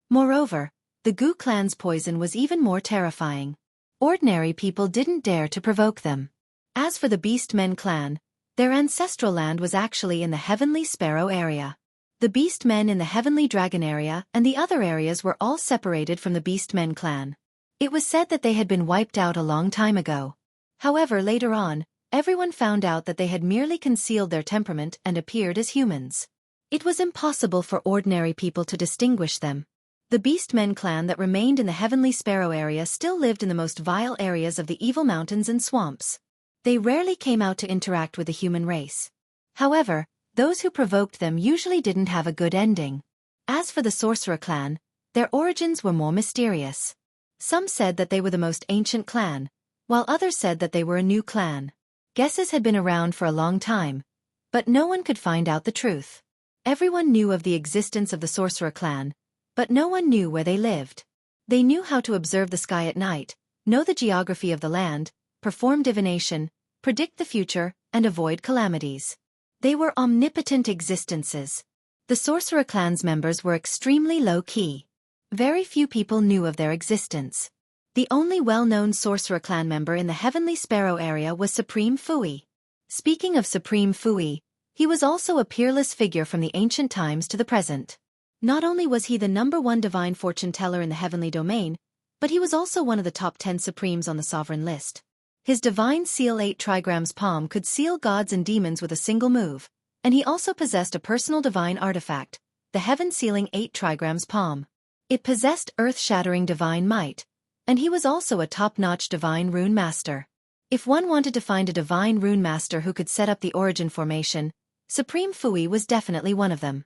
Moreover, the Gu clan's poison was even more terrifying. Ordinary people didn't dare to provoke them. As for the Beastmen clan, their ancestral land was actually in the Heavenly Sparrow area. The Beastmen in the Heavenly Dragon area and the other areas were all separated from the Beastmen clan. It was said that they had been wiped out a long time ago. However, later on, everyone found out that they had merely concealed their temperament and appeared as humans. It was impossible for ordinary people to distinguish them. The Beastmen clan that remained in the Heavenly Sparrow area still lived in the most vile areas of the evil mountains and swamps. They rarely came out to interact with the human race. However, those who provoked them usually didn't have a good ending. As for the Sorcerer clan, their origins were more mysterious. Some said that they were the most ancient clan, while others said that they were a new clan. Guesses had been around for a long time, but no one could find out the truth. Everyone knew of the existence of the Sorcerer clan, but no one knew where they lived. They knew how to observe the sky at night, know the geography of the land, perform divination, predict the future, and avoid calamities. They were omnipotent existences. The sorcerer clan's members were extremely low-key. Very few people knew of their existence. The only well-known sorcerer clan member in the Heavenly Sparrow area was Supreme Fui. Speaking of Supreme Fui, he was also a peerless figure from the ancient times to the present. Not only was he the #1 divine fortune teller in the heavenly domain, but he was also one of the top 10 supremes on the sovereign list. His divine seal 8 trigrams palm could seal gods and demons with a single move, and he also possessed a personal divine artifact, the heaven-sealing 8 trigrams palm. It possessed earth-shattering divine might, and he was also a top-notch divine rune master. If one wanted to find a divine rune master who could set up the origin formation, Supreme Fui was definitely one of them.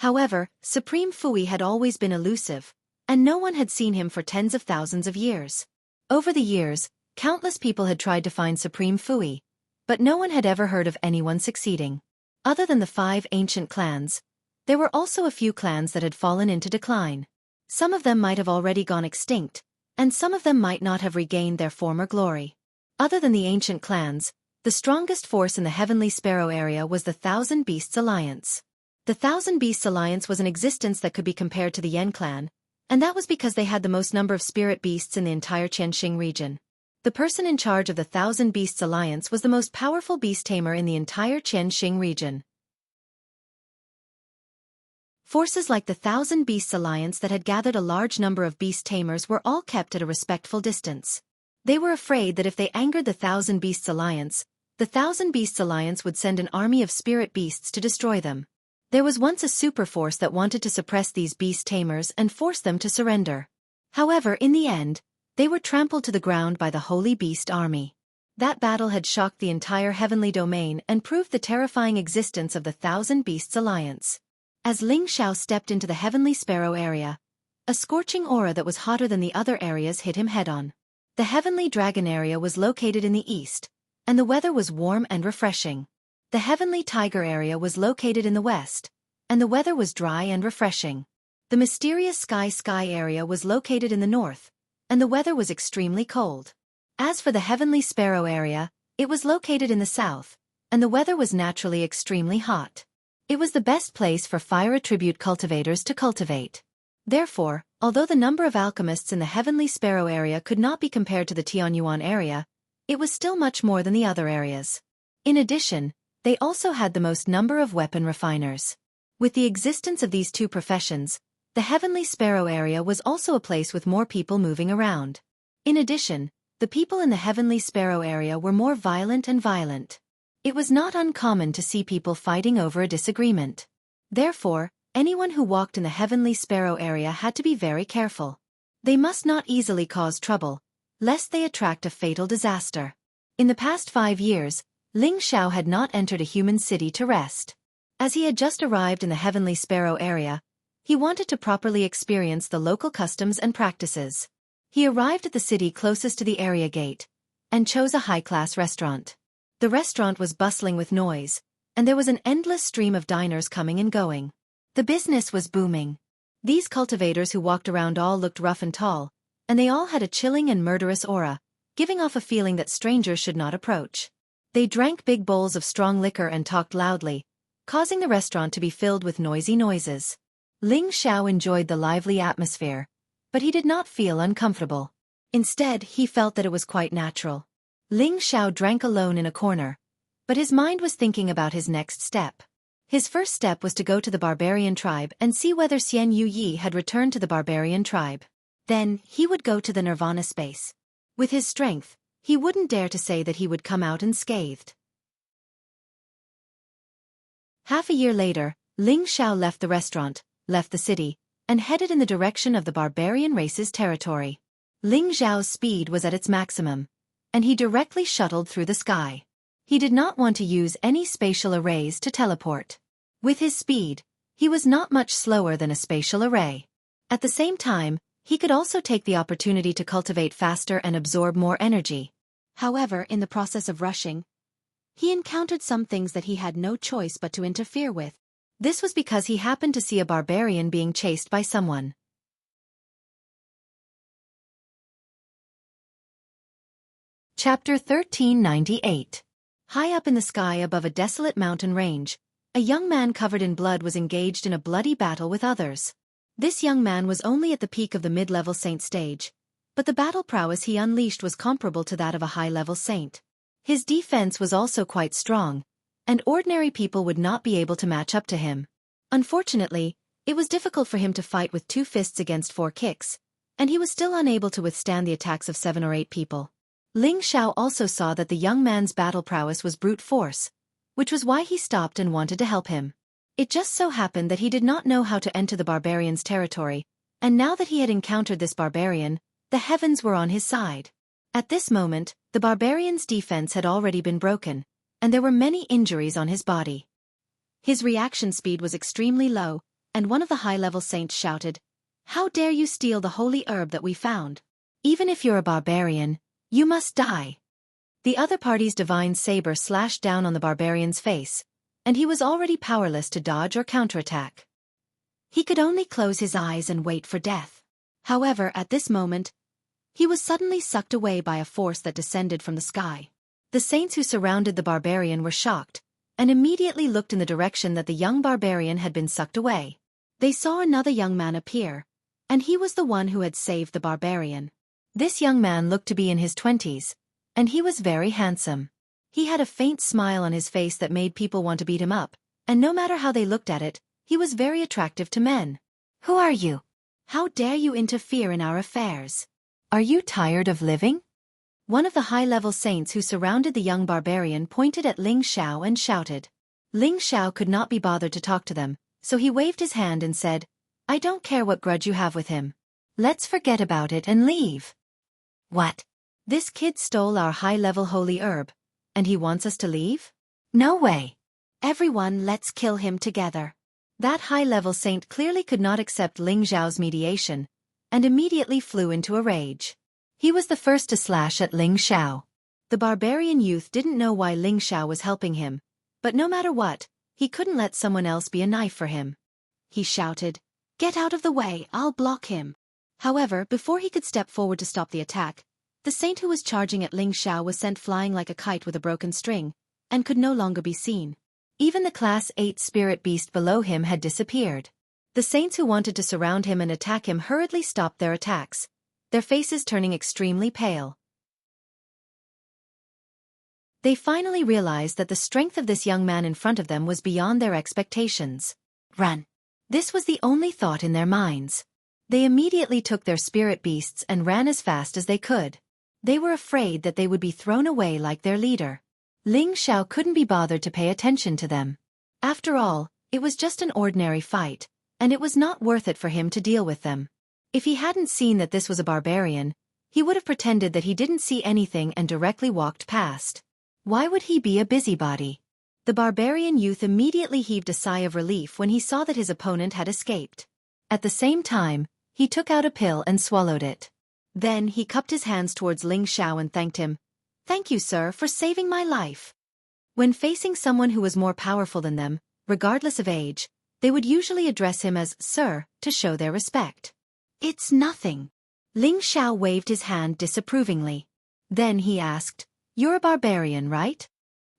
However, Supreme Fui had always been elusive, and no one had seen him for tens of thousands of years. Over the years, countless people had tried to find Supreme Fui, but no one had ever heard of anyone succeeding. Other than the 5 ancient clans, there were also a few clans that had fallen into decline. Some of them might have already gone extinct, and some of them might not have regained their former glory. Other than the ancient clans, the strongest force in the Heavenly Sparrow area was the Thousand Beasts Alliance. The Thousand Beasts Alliance was an existence that could be compared to the Yen clan, and that was because they had the most number of spirit beasts in the entire Xianxia region. The person in charge of the Thousand Beasts Alliance was the most powerful beast tamer in the entire Xianxia region. Forces like the Thousand Beasts Alliance that had gathered a large number of beast tamers were all kept at a respectful distance. They were afraid that if they angered the Thousand Beasts Alliance, the Thousand Beasts Alliance would send an army of spirit beasts to destroy them. There was once a super force that wanted to suppress these beast tamers and force them to surrender. However, in the end, they were trampled to the ground by the Holy Beast Army. That battle had shocked the entire heavenly domain and proved the terrifying existence of the Thousand Beasts Alliance. As Ling Xiao stepped into the Heavenly Sparrow area, a scorching aura that was hotter than the other areas hit him head-on. The Heavenly Dragon area was located in the east, and the weather was warm and refreshing. The Heavenly Tiger area was located in the west, and the weather was dry and refreshing. The Mysterious Sky area was located in the north, and the weather was extremely cold. As for the Heavenly Sparrow area, it was located in the south, and the weather was naturally extremely hot. It was the best place for fire attribute cultivators to cultivate. Therefore, although the number of alchemists in the Heavenly Sparrow area could not be compared to the Tianyuan area, it was still much more than the other areas. In addition, they also had the most number of weapon refiners. With the existence of these two professions, the Heavenly Sparrow area was also a place with more people moving around. In addition, the people in the Heavenly Sparrow area were more violent and violent. It was not uncommon to see people fighting over a disagreement. Therefore, anyone who walked in the Heavenly Sparrow area had to be very careful. They must not easily cause trouble, lest they attract a fatal disaster. In the past 5 years, Ling Xiao had not entered a human city to rest. As he had just arrived in the Heavenly Sparrow area, he wanted to properly experience the local customs and practices. He arrived at the city closest to the area gate, and chose a high-class restaurant. The restaurant was bustling with noise, and there was an endless stream of diners coming and going. The business was booming. These cultivators who walked around all looked rough and tall, and they all had a chilling and murderous aura, giving off a feeling that strangers should not approach. They drank big bowls of strong liquor and talked loudly, causing the restaurant to be filled with noisy noises. Ling Xiao enjoyed the lively atmosphere, but he did not feel uncomfortable. Instead, he felt that it was quite natural. Ling Xiao drank alone in a corner, but his mind was thinking about his next step. His first step was to go to the barbarian tribe and see whether Xian Yi had returned to the barbarian tribe. Then, he would go to the nirvana space. With his strength, he wouldn't dare to say that he would come out unscathed. Half a year later, Ling Xiao left the restaurant, left the city, and headed in the direction of the barbarian race's territory. Ling Xiao's speed was at its maximum, and he directly shuttled through the sky. He did not want to use any spatial arrays to teleport. With his speed, he was not much slower than a spatial array. At the same time, he could also take the opportunity to cultivate faster and absorb more energy. However, in the process of rushing, he encountered some things that he had no choice but to interfere with. This was because he happened to see a barbarian being chased by someone. Chapter 1398. High up in the sky above a desolate mountain range, a young man covered in blood was engaged in a bloody battle with others. This young man was only at the peak of the mid-level saint stage, but the battle prowess he unleashed was comparable to that of a high-level saint. His defense was also quite strong, and ordinary people would not be able to match up to him. Unfortunately, it was difficult for him to fight with 2 fists against 4 kicks, and he was still unable to withstand the attacks of 7 or 8 people. Ling Xiao also saw that the young man's battle prowess was brute force, which was why he stopped and wanted to help him. It just so happened that he did not know how to enter the barbarian's territory, and now that he had encountered this barbarian, the heavens were on his side. At this moment, the barbarian's defense had already been broken, and there were many injuries on his body. His reaction speed was extremely low, and one of the high-level saints shouted, "How dare you steal the holy herb that we found? Even if you're a barbarian, you must die." The other party's divine saber slashed down on the barbarian's face, and he was already powerless to dodge or counterattack. He could only close his eyes and wait for death. However, at this moment, he was suddenly sucked away by a force that descended from the sky. The saints who surrounded the barbarian were shocked, and immediately looked in the direction that the young barbarian had been sucked away. They saw another young man appear, and he was the one who had saved the barbarian. This young man looked to be in his 20s, and he was very handsome. He had a faint smile on his face that made people want to beat him up, and no matter how they looked at it, he was very attractive to men. "Who are you? How dare you interfere in our affairs? Are you tired of living?" One of the high-level saints who surrounded the young barbarian pointed at Ling Xiao and shouted. Ling Xiao could not be bothered to talk to them, so he waved his hand and said, "I don't care what grudge you have with him. Let's forget about it and leave." "What? This kid stole our high-level holy herb, and he wants us to leave? No way. Everyone, let's kill him together." That high-level saint clearly could not accept Ling Xiao's mediation, and immediately flew into a rage. He was the first to slash at Ling Xiao. The barbarian youth didn't know why Ling Xiao was helping him, but no matter what, he couldn't let someone else be a knife for him. He shouted, "Get out of the way, I'll block him." However, before he could step forward to stop the attack, the saint who was charging at Ling Xiao was sent flying like a kite with a broken string, and could no longer be seen. Even the Class 8 spirit beast below him had disappeared. The saints who wanted to surround him and attack him hurriedly stopped their attacks, their faces turning extremely pale. They finally realized that the strength of this young man in front of them was beyond their expectations. Run! This was the only thought in their minds. They immediately took their spirit beasts and ran as fast as they could. They were afraid that they would be thrown away like their leader. Ling Xiao couldn't be bothered to pay attention to them. After all, it was just an ordinary fight, and it was not worth it for him to deal with them. If he hadn't seen that this was a barbarian, he would have pretended that he didn't see anything and directly walked past. Why would he be a busybody? The barbarian youth immediately heaved a sigh of relief when he saw that his opponent had escaped. At the same time, he took out a pill and swallowed it. Then he cupped his hands towards Ling Xiao and thanked him. "Thank you, sir, for saving my life." When facing someone who was more powerful than them, regardless of age, they would usually address him as "sir" to show their respect. "It's nothing." Ling Xiao waved his hand disapprovingly. Then he asked, "You're a barbarian, right?"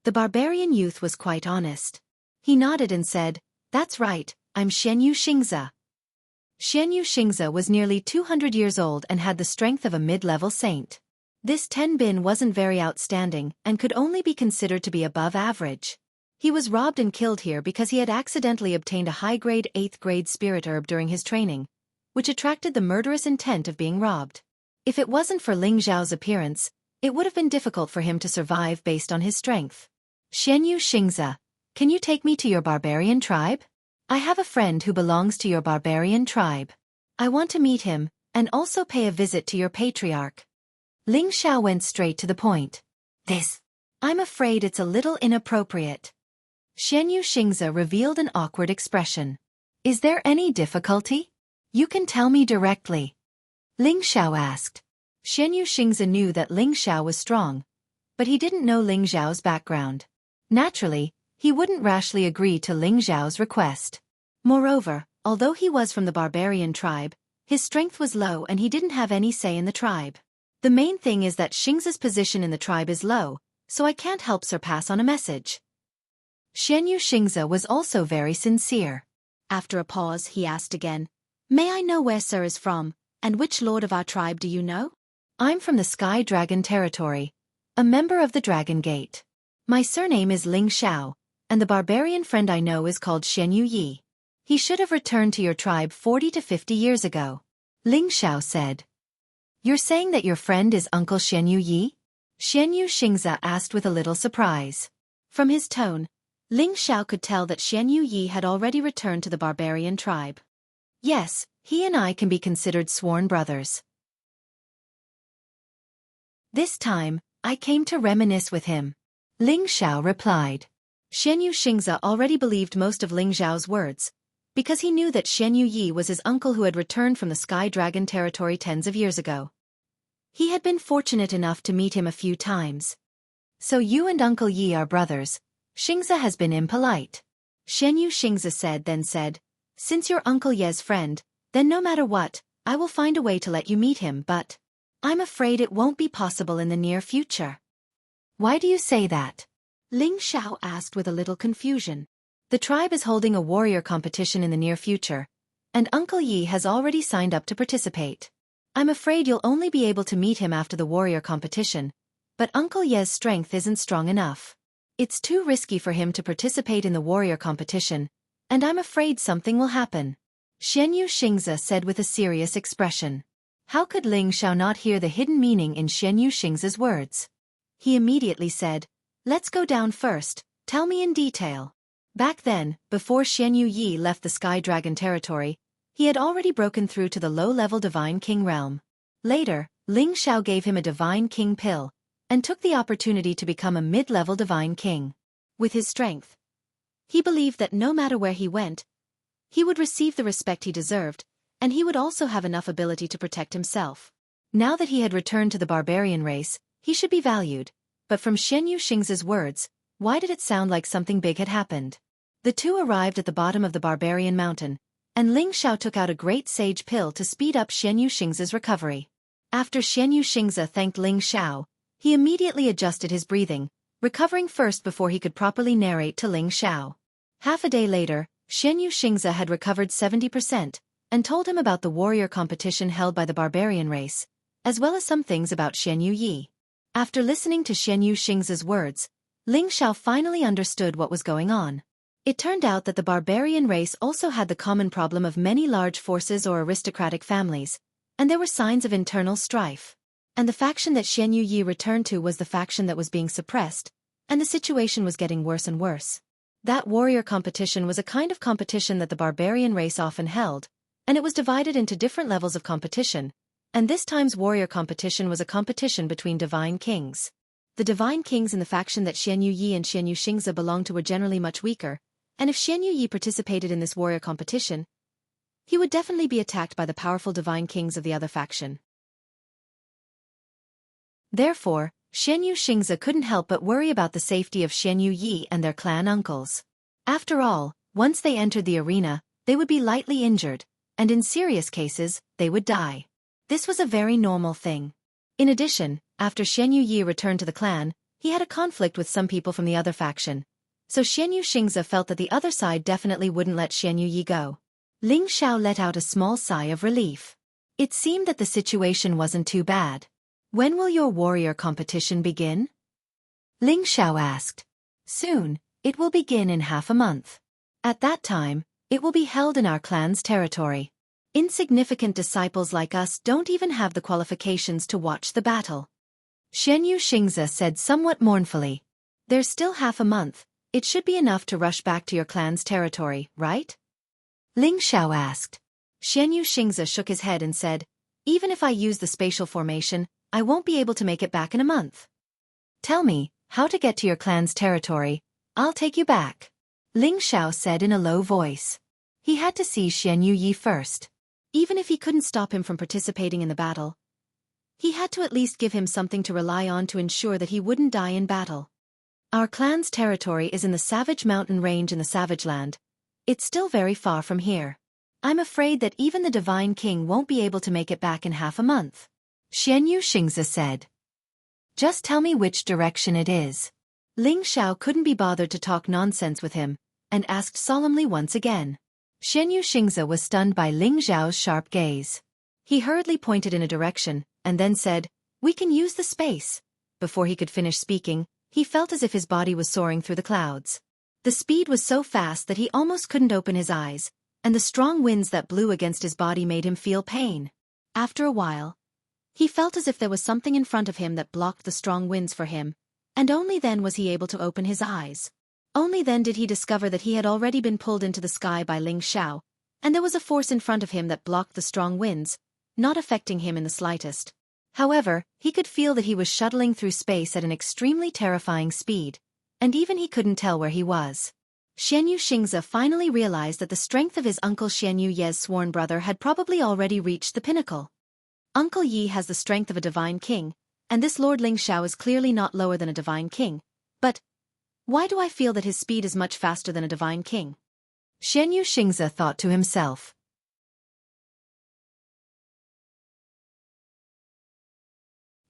The barbarian youth was quite honest. He nodded and said, "That's right, I'm Xianxia." Xianxia was nearly 200 years old and had the strength of a mid-level saint. This Tenbin wasn't very outstanding and could only be considered to be above average. He was robbed and killed here because he had accidentally obtained a high-grade 8th-grade spirit herb during his training, which attracted the murderous intent of being robbed. If it wasn't for Ling Xiao's appearance, it would have been difficult for him to survive based on his strength. "Xianxia, can you take me to your barbarian tribe? I have a friend who belongs to your barbarian tribe. I want to meet him, and also pay a visit to your patriarch." Ling Xiao went straight to the point. I'm afraid it's a little inappropriate." Xianxia revealed an awkward expression. "Is there any difficulty? You can tell me directly." Ling Xiao asked. Xianxia knew that Ling Xiao was strong, but he didn't know Ling Xiao's background. Naturally, he wouldn't rashly agree to Ling Xiao's request. Moreover, although he was from the barbarian tribe, his strength was low and he didn't have any say in the tribe. The main thing is that Xianxia's position in the tribe is low, so I can't help pass on a message. Xianxia was also very sincere. After a pause, he asked again, "May I know where Sir is from, and which lord of our tribe do you know?" "I'm from the Sky Dragon territory, a member of the Dragon Gate. My surname is Ling Xiao, and the barbarian friend I know is called Xianxia. He should have returned to your tribe 40 to 50 years ago." Ling Xiao said. "You're saying that your friend is Uncle Xianxia?" Xianxia asked with a little surprise. From his tone, Ling Xiao could tell that Xianxia had already returned to the barbarian tribe. "Yes, he and I can be considered sworn brothers. This time, I came to reminisce with him," Ling Xiao replied. Xianxia already believed most of Ling Xiao's words, because he knew that Xianxia was his uncle who had returned from the Sky Dragon territory tens of years ago. He had been fortunate enough to meet him a few times. "So you and Uncle Yi are brothers. Xianxia has been impolite," Xianxia said, "Since you're Uncle Ye's friend, then no matter what, I will find a way to let you meet him, but I'm afraid it won't be possible in the near future." "Why do you say that?" Ling Xiao asked with a little confusion. "The tribe is holding a warrior competition in the near future, and Uncle Yi has already signed up to participate. I'm afraid you'll only be able to meet him after the warrior competition, but Uncle Ye's strength isn't strong enough. It's too risky for him to participate in the warrior competition, and I'm afraid something will happen," Xianxia said with a serious expression. How could Ling Xiao not hear the hidden meaning in Xianxia's words? He immediately said, "Let's go down first, tell me in detail." Back then, before Xianxia left the Sky Dragon territory, he had already broken through to the low-level Divine King realm. Later, Ling Xiao gave him a Divine King pill, and took the opportunity to become a mid-level Divine King. With his strength, he believed that no matter where he went, he would receive the respect he deserved, and he would also have enough ability to protect himself. Now that he had returned to the barbarian race, he should be valued, but from Xianxia's words, why did it sound like something big had happened? The two arrived at the bottom of the barbarian mountain, and Ling Xiao took out a great sage pill to speed up Xianxia's recovery. After Xianxia thanked Ling Xiao, he immediately adjusted his breathing, recovering first before he could properly narrate to Ling Xiao. Half a day later, Xianxia had recovered 70%, and told him about the warrior competition held by the barbarian race, as well as some things about Xianxia. After listening to Xianxia's words, Ling Xiao finally understood what was going on. It turned out that the barbarian race also had the common problem of many large forces or aristocratic families, and there were signs of internal strife. And the faction that Xianxia returned to was the faction that was being suppressed, and the situation was getting worse and worse. That warrior competition was a kind of competition that the barbarian race often held, and it was divided into different levels of competition, and this time's warrior competition was a competition between divine kings. The divine kings in the faction that Xianxia and Xianxia belonged to were generally much weaker, and if Xianxia participated in this warrior competition, he would definitely be attacked by the powerful divine kings of the other faction. Therefore, Xianxia couldn't help but worry about the safety of Xianxia and their clan uncles. After all, once they entered the arena, they would be lightly injured, and in serious cases, they would die. This was a very normal thing. In addition, after Xianxia returned to the clan, he had a conflict with some people from the other faction, so Xianxia felt that the other side definitely wouldn't let Xianxia go. Ling Xiao let out a small sigh of relief. It seemed that the situation wasn't too bad. "When will your warrior competition begin?" Ling Xiao asked. "Soon, it will begin in half a month. At that time, it will be held in our clan's territory. Insignificant disciples like us don't even have the qualifications to watch the battle," Xianxia said somewhat mournfully. "There's still half a month. It should be enough to rush back to your clan's territory, right?" Ling Xiao asked. Xianxia shook his head and said, "Even if I use the spatial formation, I won't be able to make it back in a month. Tell me how to get to your clan's territory. I'll take you back," Ling Xiao said in a low voice. He had to see Xianxia first. Even if he couldn't stop him from participating in the battle, he had to at least give him something to rely on to ensure that he wouldn't die in battle. "Our clan's territory is in the Savage Mountain Range in the Savage Land. It's still very far from here. I'm afraid that even the Divine King won't be able to make it back in half a month," Xianxia said. Just tell me which direction it is. Ling Xiao couldn't be bothered to talk nonsense with him, and asked solemnly once again. Xianxia was stunned by Ling Xiao's sharp gaze. He hurriedly pointed in a direction, and then said, "We can use the space." Before he could finish speaking, he felt as if his body was soaring through the clouds. The speed was so fast that he almost couldn't open his eyes, and the strong winds that blew against his body made him feel pain. After a while, he felt as if there was something in front of him that blocked the strong winds for him, and only then was he able to open his eyes. Only then did he discover that he had already been pulled into the sky by Ling Xiao, and there was a force in front of him that blocked the strong winds, not affecting him in the slightest. However, he could feel that he was shuttling through space at an extremely terrifying speed, and even he couldn't tell where he was. Xianxia finally realized that the strength of his uncle Xianyu Ye's sworn brother had probably already reached the pinnacle. Uncle Yi has the strength of a divine king, and this Lord Ling Xiao is clearly not lower than a divine king. But why do I feel that his speed is much faster than a divine king? Xianxia thought to himself.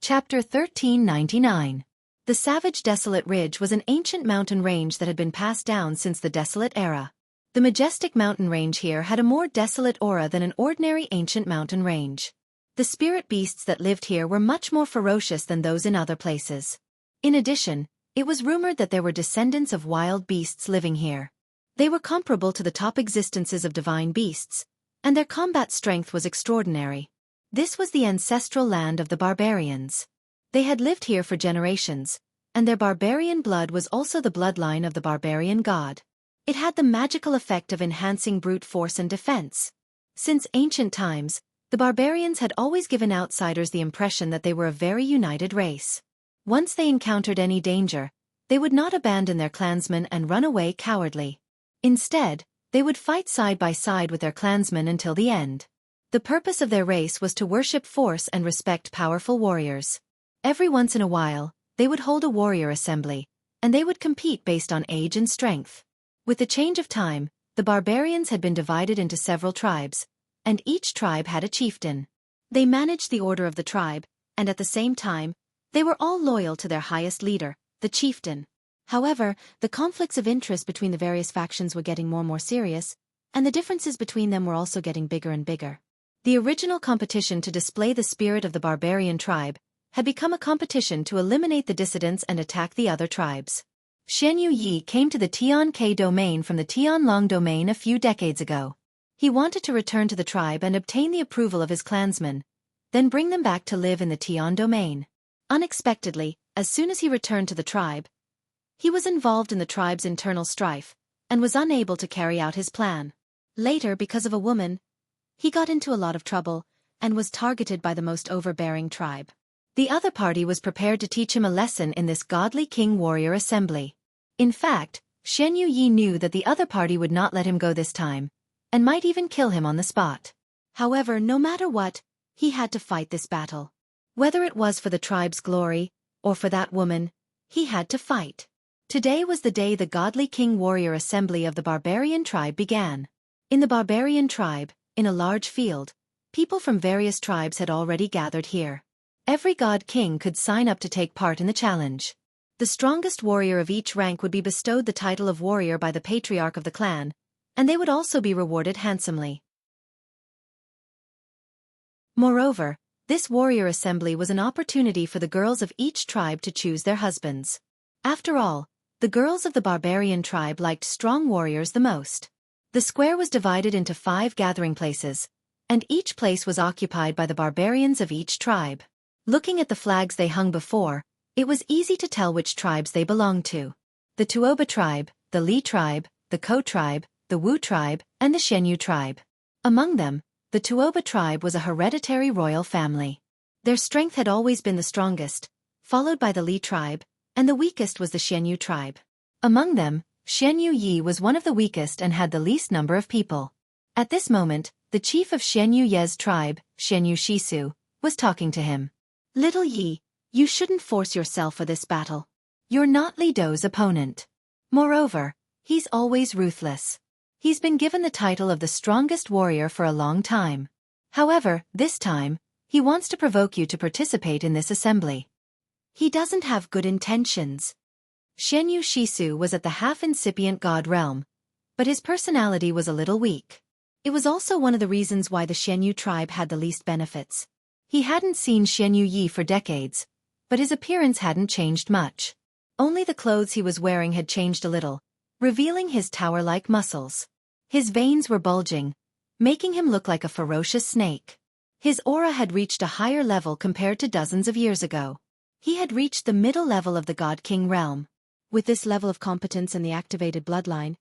Chapter 1399. The Savage Desolate Ridge was an ancient mountain range that had been passed down since the Desolate era. The majestic mountain range here had a more desolate aura than an ordinary ancient mountain range. The spirit beasts that lived here were much more ferocious than those in other places. In addition, it was rumored that there were descendants of wild beasts living here. They were comparable to the top existences of divine beasts, and their combat strength was extraordinary. This was the ancestral land of the barbarians. They had lived here for generations, and their barbarian blood was also the bloodline of the barbarian god. It had the magical effect of enhancing brute force and defense. Since ancient times, the barbarians had always given outsiders the impression that they were a very united race. Once they encountered any danger, they would not abandon their clansmen and run away cowardly. Instead, they would fight side by side with their clansmen until the end. The purpose of their race was to worship force and respect powerful warriors. Every once in a while, they would hold a warrior assembly, and they would compete based on age and strength. With the change of time, the barbarians had been divided into several tribes, and each tribe had a chieftain. They managed the order of the tribe, and at the same time, they were all loyal to their highest leader, the chieftain. However, the conflicts of interest between the various factions were getting more and more serious, and the differences between them were also getting bigger and bigger. The original competition to display the spirit of the barbarian tribe had become a competition to eliminate the dissidents and attack the other tribes. Xianyu Yi came to the Tianke domain from the Tianlong domain a few decades ago. He wanted to return to the tribe and obtain the approval of his clansmen, then bring them back to live in the Tian domain. Unexpectedly, as soon as he returned to the tribe, he was involved in the tribe's internal strife, and was unable to carry out his plan. Later, because of a woman, he got into a lot of trouble, and was targeted by the most overbearing tribe. The other party was prepared to teach him a lesson in this godly king-warrior assembly. In fact, Xianyu Yi knew that the other party would not let him go this time, and might even kill him on the spot. However, no matter what, he had to fight this battle. Whether it was for the tribe's glory, or for that woman, he had to fight. Today was the day the godly king-warrior assembly of the barbarian tribe began. In the barbarian tribe, in a large field, people from various tribes had already gathered here. Every god king could sign up to take part in the challenge. The strongest warrior of each rank would be bestowed the title of warrior by the patriarch of the clan, and they would also be rewarded handsomely. Moreover, this warrior assembly was an opportunity for the girls of each tribe to choose their husbands. After all, the girls of the barbarian tribe liked strong warriors the most. The square was divided into 5 gathering places, and each place was occupied by the barbarians of each tribe. Looking at the flags they hung before, it was easy to tell which tribes they belonged to. The Tuoba tribe, the Li tribe, the Ko tribe, the Wu tribe, and the Xianyu tribe. Among them, the Tuoba tribe was a hereditary royal family. Their strength had always been the strongest, followed by the Li tribe, and the weakest was the Xianyu tribe. Among them, Xianyu Yi was one of the weakest and had the least number of people. At this moment, the chief of Xianyu Ye's tribe, Xianyu Shisu, was talking to him. Little Yi, you shouldn't force yourself for this battle. You're not Li Dou's opponent. Moreover, he's always ruthless. He's been given the title of the strongest warrior for a long time. However, this time, He wants to provoke you to participate in this assembly. He doesn't have good intentions. Xianyu Shisu was at the half-incipient god realm, but his personality was a little weak. It was also one of the reasons why the Xianyu tribe had the least benefits. He hadn't seen Xianyu Yi for decades, but his appearance hadn't changed much. Only the clothes he was wearing had changed a little, revealing his tower-like muscles. His veins were bulging, making him look like a ferocious snake. His aura had reached a higher level compared to dozens of years ago. He had reached the middle level of the God King realm. With this level of competence and the activated bloodline,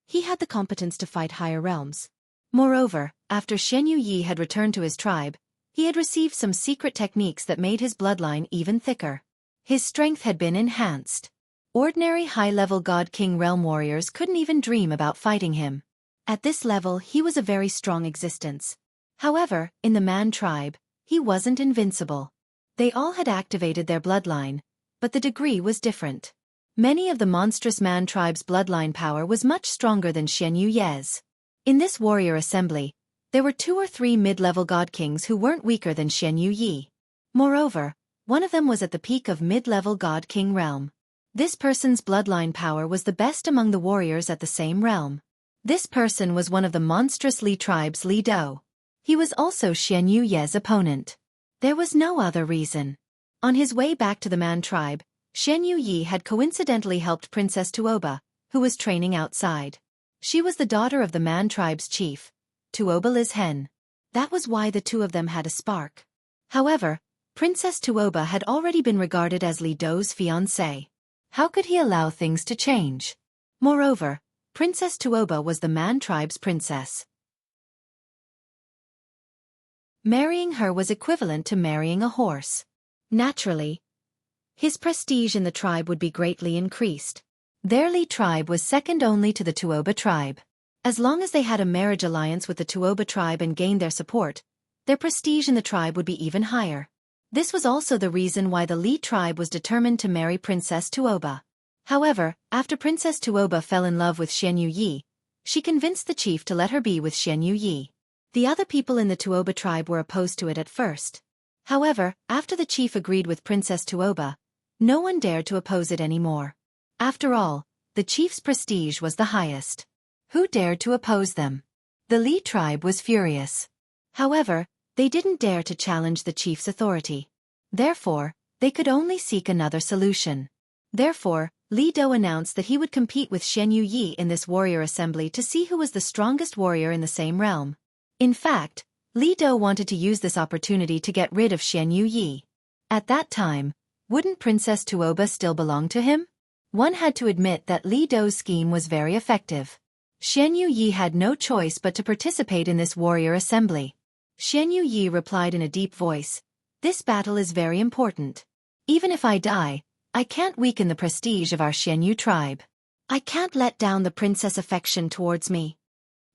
he had the competence to fight higher realms. Moreover, after Xianyu Yi had returned to his tribe, he had received some secret techniques that made his bloodline even thicker. His strength had been enhanced. Ordinary high-level God King realm warriors couldn't even dream about fighting him. At this level he was a very strong existence. However, in the Man tribe, he wasn't invincible. They all had activated their bloodline, but the degree was different. Many of the monstrous Man tribe's bloodline power was much stronger than Xianyu Yi's. In this warrior assembly, there were 2 or 3 mid-level God Kings who weren't weaker than Xianyu Yi. Moreover, one of them was at the peak of mid-level God King realm. This person's bloodline power was the best among the warriors at the same realm. This person was one of the monstrous Li tribe's Li Do. He was also Xianyu Yi's opponent. There was no other reason. On his way back to the Man tribe, Xianyu Yi had coincidentally helped Princess Tuoba, who was training outside. She was the daughter of the Man tribe's chief, Tuoba Li's hen. That was why the two of them had a spark. However, Princess Tuoba had already been regarded as Li Do's fiancée. How could he allow things to change? Moreover, Princess Tuoba was the Man tribe's princess. Marrying her was equivalent to marrying a horse. Naturally, his prestige in the tribe would be greatly increased. Their Li tribe was second only to the Tuoba tribe. As long as they had a marriage alliance with the Tuoba tribe and gained their support, their prestige in the tribe would be even higher. This was also the reason why the Li tribe was determined to marry Princess Tuoba. However, after Princess Tuoba fell in love with Xianyu Yi, she convinced the chief to let her be with Xianyu Yi. The other people in the Tuoba tribe were opposed to it at first. However, after the chief agreed with Princess Tuoba, no one dared to oppose it anymore. After all, the chief's prestige was the highest. Who dared to oppose them? The Li tribe was furious. However, they didn't dare to challenge the chief's authority. Therefore, they could only seek another solution. Therefore, Li Do announced that he would compete with Xianyu Yi in this warrior assembly to see who was the strongest warrior in the same realm. In fact, Li Do wanted to use this opportunity to get rid of Xianyu Yi. At that time, wouldn't Princess Tuoba still belong to him? One had to admit that Li Do's scheme was very effective. Xianyu Yi had no choice but to participate in this warrior assembly. Xianyu Yi replied in a deep voice, "This battle is very important. Even if I die, I can't weaken the prestige of our Xianyu tribe. I can't let down the princess' affection towards me."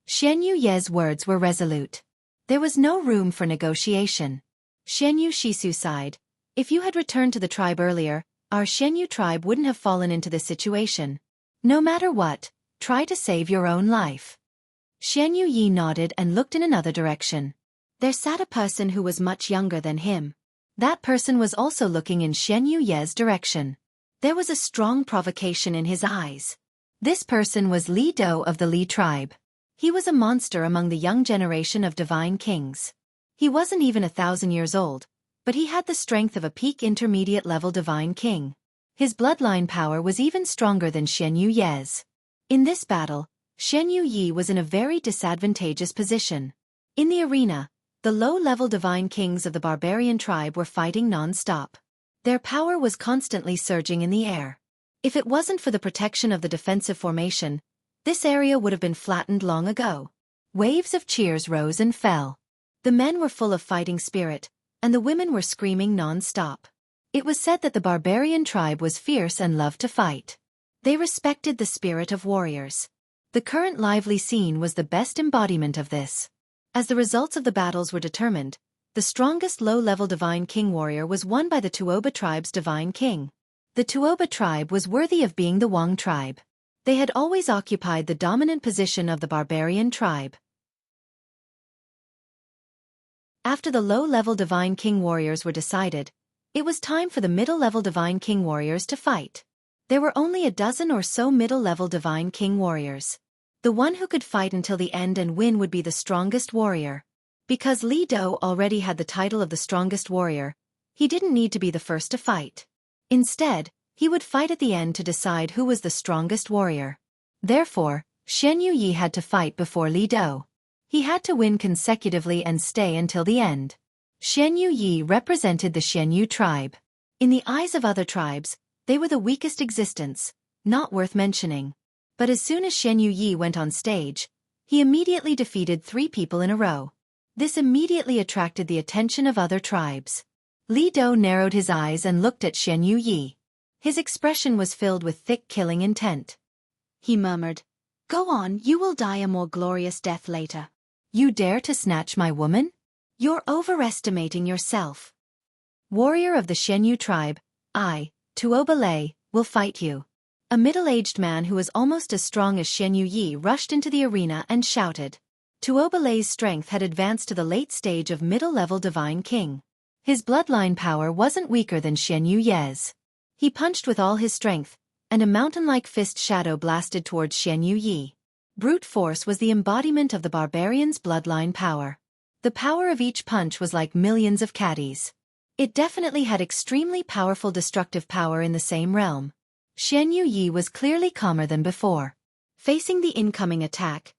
Xianyu Yi's words were resolute. There was no room for negotiation. Xianyu Shisu sighed, "If you had returned to the tribe earlier, our Xianyu tribe wouldn't have fallen into this situation. No matter what, try to save your own life." Xianyu Yi nodded and looked in another direction. There sat a person who was much younger than him. That person was also looking in Xianyu Yi's direction. There was a strong provocation in his eyes. This person was Li Do of the Li tribe. He was a monster among the young generation of divine kings. He wasn't even 1,000 years old, but he had the strength of a peak intermediate-level divine king. His bloodline power was even stronger than Xianyu Yi's. In this battle, Xianyu Yi was in a very disadvantageous position. In the arena, the low-level divine kings of the barbarian tribe were fighting non-stop. Their power was constantly surging in the air. If it wasn't for the protection of the defensive formation, this area would have been flattened long ago. Waves of cheers rose and fell. The men were full of fighting spirit, and the women were screaming non-stop. It was said that the barbarian tribe was fierce and loved to fight. They respected the spirit of warriors. The current lively scene was the best embodiment of this. As the results of the battles were determined, the strongest low-level divine king warrior was won by the Tuoba tribe's divine king. The Tuoba tribe was worthy of being the Wang tribe. They had always occupied the dominant position of the barbarian tribe. After the low-level Divine King warriors were decided, it was time for the middle-level Divine King warriors to fight. There were only a dozen or so middle-level Divine King warriors. The one who could fight until the end and win would be the strongest warrior. Because Li Dou already had the title of the strongest warrior, he didn't need to be the first to fight. Instead, he would fight at the end to decide who was the strongest warrior. Therefore, Xianxia had to fight before Li Dou. He had to win consecutively and stay until the end. Xianxia represented the Xianyu tribe. In the eyes of other tribes, they were the weakest existence, not worth mentioning. But as soon as Xianxia went on stage, he immediately defeated 3 people in a row. This immediately attracted the attention of other tribes. Li Dou narrowed his eyes and looked at Xianxia. His expression was filled with thick killing intent. He murmured, "Go on, you will die a more glorious death later. You dare to snatch my woman? You're overestimating yourself. Warrior of the Xianyu tribe, I, Tuobalei, will fight you." A middle-aged man who was almost as strong as Xianxia rushed into the arena and shouted. Tuobalei's strength had advanced to the late stage of middle-level Divine King. His bloodline power wasn't weaker than Xianxu's. He punched with all his strength, and a mountain-like fist shadow blasted towards Xianxia. Brute force was the embodiment of the barbarian's bloodline power. The power of each punch was like millions of caddies. It definitely had extremely powerful destructive power in the same realm. Xianxia was clearly calmer than before. Facing the incoming attack,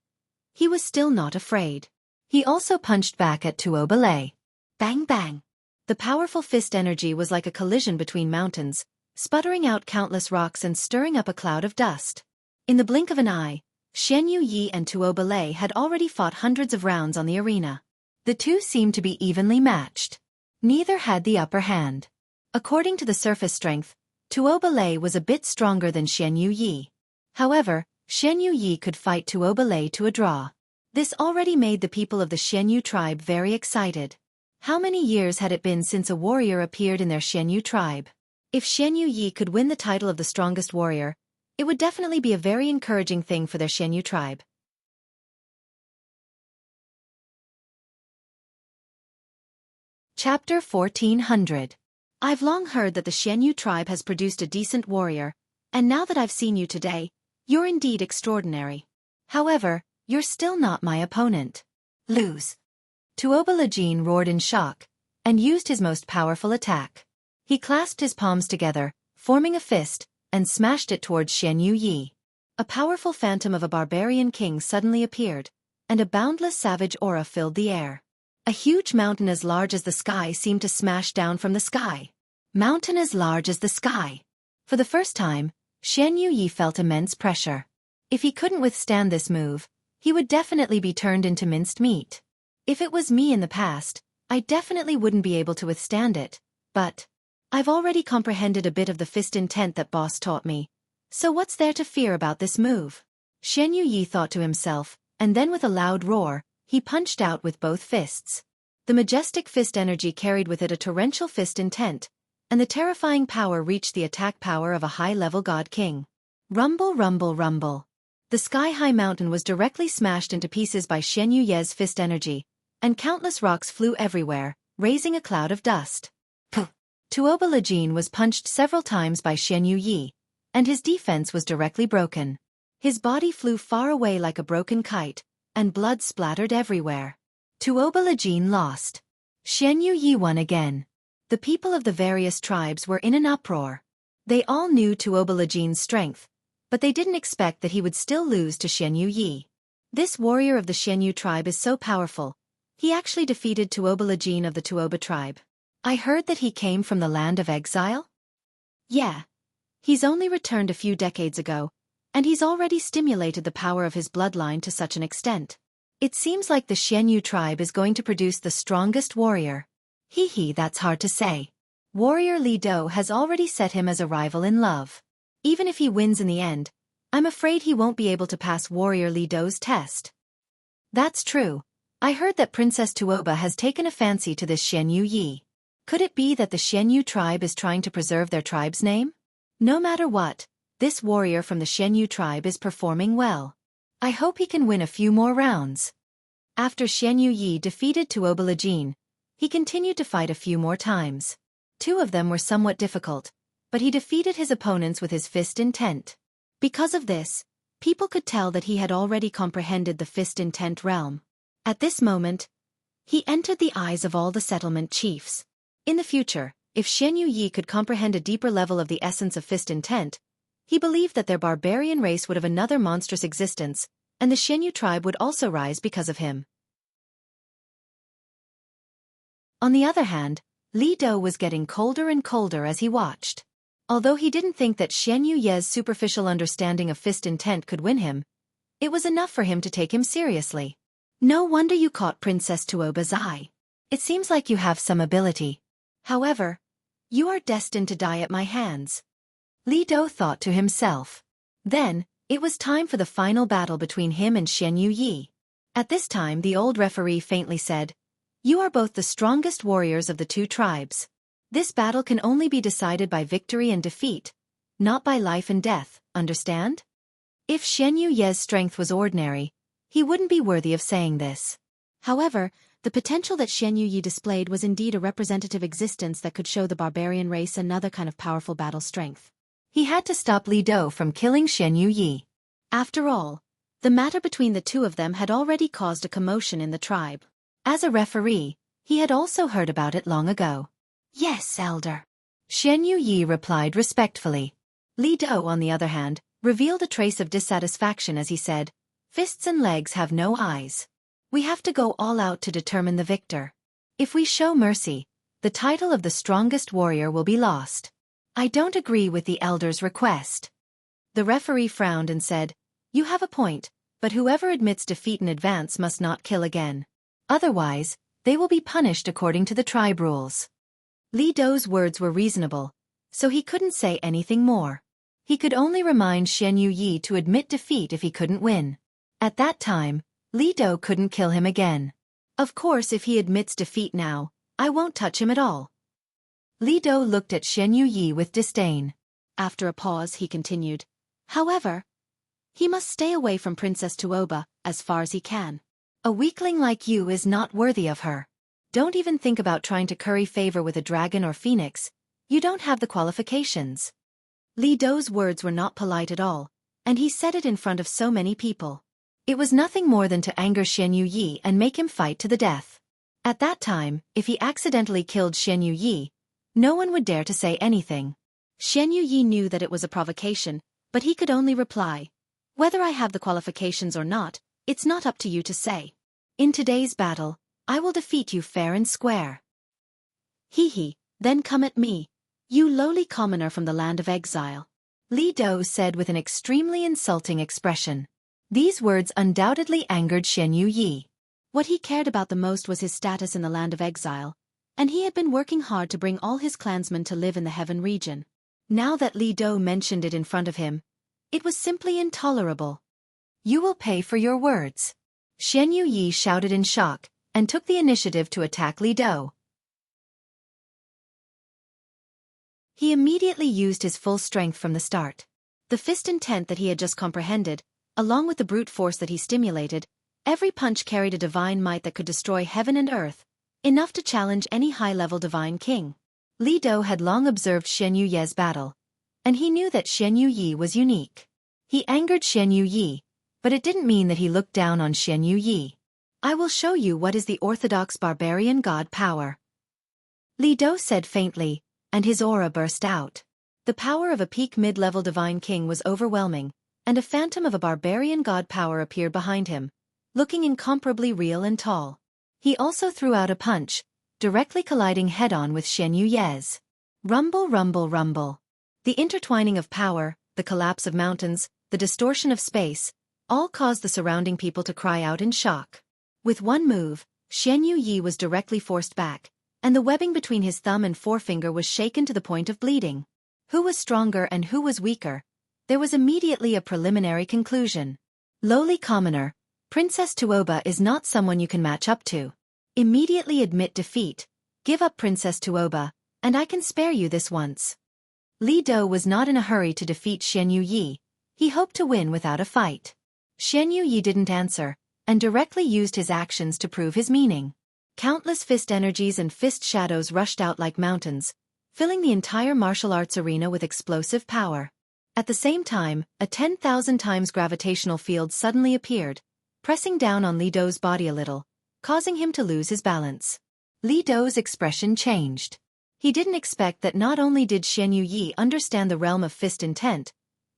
he was still not afraid. He also punched back at Tuobalei. Bang bang! The powerful fist energy was like a collision between mountains, sputtering out countless rocks and stirring up a cloud of dust. In the blink of an eye, Xianxia and Tuobalei had already fought hundreds of rounds on the arena. The two seemed to be evenly matched. Neither had the upper hand. According to the surface strength, Tuobalei was a bit stronger than Xianxia. However, Xianxia could fight Tuobalei to a draw. This already made the people of the Xianyu tribe very excited. How many years had it been since a warrior appeared in their Xianyu tribe? If Xianxia could win the title of the strongest warrior, it would definitely be a very encouraging thing for their Xianyu tribe. Chapter 1400. I've long heard that the Xianyu tribe has produced a decent warrior, and now that I've seen you today, you're indeed extraordinary. However, you're still not my opponent. Lose. Tuobalei roared in shock, and used his most powerful attack. He clasped his palms together, forming a fist, and smashed it towards Xianxia. A powerful phantom of a barbarian king suddenly appeared, and a boundless savage aura filled the air. A huge mountain as large as the sky seemed to smash down from the sky. Mountain as large as the sky. For the first time, Xianxia felt immense pressure. If he couldn't withstand this move, he would definitely be turned into minced meat. If it was me in the past, I definitely wouldn't be able to withstand it, but I've already comprehended a bit of the fist intent that boss taught me. So what's there to fear about this move? Xianxia thought to himself, and then with a loud roar, he punched out with both fists. The majestic fist energy carried with it a torrential fist intent, and the terrifying power reached the attack power of a high-level god king. Rumble, rumble, rumble. The sky-high mountain was directly smashed into pieces by Xianxu's fist energy, and countless rocks flew everywhere, raising a cloud of dust. Tuobalei was punched several times by Xianxia, and his defense was directly broken. His body flew far away like a broken kite, and blood splattered everywhere. Tuobalei lost. Xianxia won again. The people of the various tribes were in an uproar. They all knew Tuobalei's strength, but they didn't expect that he would still lose to Xianxia. This warrior of the Xianyu tribe is so powerful. He actually defeated Tuobalei of the Tuoba tribe. I heard that he came from the land of exile? Yeah. He's only returned a few decades ago, and he's already stimulated the power of his bloodline to such an extent. It seems like the Xianyu tribe is going to produce the strongest warrior. Hee, that's hard to say. Warrior Li Dou has already set him as a rival in love. Even if he wins in the end, I'm afraid he won't be able to pass Warrior Li Dou's test. That's true. I heard that Princess Tuoba has taken a fancy to this Xianxia. Could it be that the Xianyu tribe is trying to preserve their tribe's name? No matter what, this warrior from the Xianyu tribe is performing well. I hope he can win a few more rounds. After Xianxia defeated Tuobalei, He continued to fight a few more times. 2 of them were somewhat difficult, but he defeated his opponents with his fist intent. Because of this, people could tell that he had already comprehended the fist intent realm. At this moment, he entered the eyes of all the settlement chiefs. In the future, if Xianxia could comprehend a deeper level of the essence of fist intent, he believed that their barbarian race would have another monstrous existence, and the Xianxia tribe would also rise because of him. On the other hand, Li Dou was getting colder and colder as he watched. Although he didn't think that Xianxu's superficial understanding of fist intent could win him, it was enough for him to take him seriously. No wonder you caught Princess Tuoba's eye. It seems like you have some ability. However, you are destined to die at my hands. Li Dou thought to himself. Then, it was time for the final battle between him and Xianxia. At this time the old referee faintly said, "You are both the strongest warriors of the 2 tribes. This battle can only be decided by victory and defeat, not by life and death, understand?" If Xianxu's strength was ordinary, he wouldn't be worthy of saying this. However, the potential that Xianxia displayed was indeed a representative existence that could show the barbarian race another kind of powerful battle strength. He had to stop Li Dou from killing Xianxia. After all, the matter between the 2 of them had already caused a commotion in the tribe. As a referee, he had also heard about it long ago. "Yes, elder," Xianxia replied respectfully. Li Dou, on the other hand, revealed a trace of dissatisfaction as he said, "Fists and legs have no eyes. We have to go all out to determine the victor. If we show mercy, the title of the strongest warrior will be lost. I don't agree with the elder's request." The referee frowned and said, "You have a point, but whoever admits defeat in advance must not kill again. Otherwise, they will be punished according to the tribe rules." Li Dou's words were reasonable, so he couldn't say anything more. He could only remind Xianxia to admit defeat if he couldn't win. At that time, Li Dou couldn't kill him again. Of course, if he admits defeat now, I won't touch him at all. Li Dou looked at Xianxia with disdain. After a pause he continued, "However, he must stay away from Princess Tuoba as far as he can. A weakling like you is not worthy of her. Don't even think about trying to curry favor with a dragon or phoenix. You don't have the qualifications." Li Dou's words were not polite at all, and he said it in front of so many people. It was nothing more than to anger Xianxia and make him fight to the death. At that time, if he accidentally killed Xianxia, no one would dare to say anything. Xianxia knew that it was a provocation, but he could only reply, "Whether I have the qualifications or not, it's not up to you to say. In today's battle, I will defeat you fair and square." "Hee, then come at me, you lowly commoner from the land of exile," Li Dou said with an extremely insulting expression. These words undoubtedly angered Xianxia. What he cared about the most was his status in the land of exile, and he had been working hard to bring all his clansmen to live in the Heaven region. Now that Li Dou mentioned it in front of him, it was simply intolerable. "You will pay for your words," Xianxia shouted in shock, and took the initiative to attack Li Dou. He immediately used his full strength from the start. The fist intent that he had just comprehended, along with the brute force that he stimulated, every punch carried a divine might that could destroy heaven and earth, enough to challenge any high-level divine king. Li Dou had long observed Xianxu's battle, and he knew that Xianxia was unique. He angered Xianxia, but it didn't mean that he looked down on Xianxia. "I will show you what is the orthodox barbarian god power," Li Dou said faintly, and his aura burst out. The power of a peak mid-level divine king was overwhelming, and a phantom of a barbarian god power appeared behind him, looking incomparably real and tall. He also threw out a punch, directly colliding head-on with Xianxu's. Rumble, rumble, rumble. The intertwining of power, the collapse of mountains, the distortion of space, all caused the surrounding people to cry out in shock. With one move, Xianxia was directly forced back, and the webbing between his thumb and forefinger was shaken to the point of bleeding. Who was stronger and who was weaker? There was immediately a preliminary conclusion. Lowly commoner, Princess Tuoba is not someone you can match up to. Immediately admit defeat, give up Princess Tuoba, and I can spare you this once. Li Dou was not in a hurry to defeat Xianxia. He hoped to win without a fight. Xianxia didn't answer, and directly used his actions to prove his meaning. Countless fist energies and fist shadows rushed out like mountains, filling the entire martial arts arena with explosive power. At the same time, a 10,000 times gravitational field suddenly appeared, pressing down on Li Dou's body a little, causing him to lose his balance. Li Dou's expression changed. He didn't expect that not only did Xianxia understand the realm of fist intent,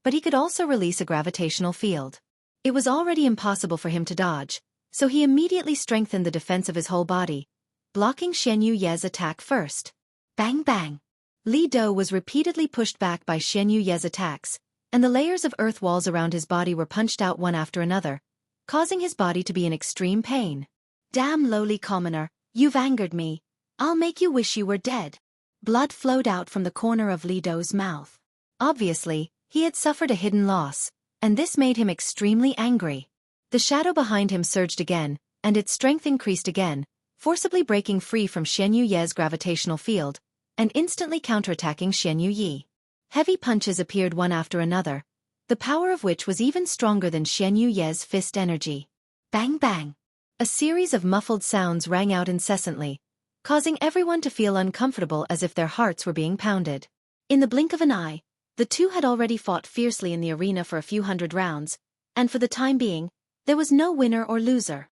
but he could also release a gravitational field. It was already impossible for him to dodge, so he immediately strengthened the defense of his whole body, blocking Xianxua's attack first. Bang bang! Li Dou was repeatedly pushed back by Xianxua's attacks, and the layers of earth walls around his body were punched out one after another, causing his body to be in extreme pain. Damn lowly commoner, you've angered me. I'll make you wish you were dead. Blood flowed out from the corner of Li Dou's mouth. Obviously, he had suffered a hidden loss, and this made him extremely angry. The shadow behind him surged again, and its strength increased again, forcibly breaking free from Xianxua's gravitational field, and instantly counterattacking Xianxua. Heavy punches appeared one after another, the power of which was even stronger than Xianxua's fist energy. Bang bang! A series of muffled sounds rang out incessantly, causing everyone to feel uncomfortable as if their hearts were being pounded. In the blink of an eye, the two had already fought fiercely in the arena for a few hundred rounds, and for the time being, there was no winner or loser.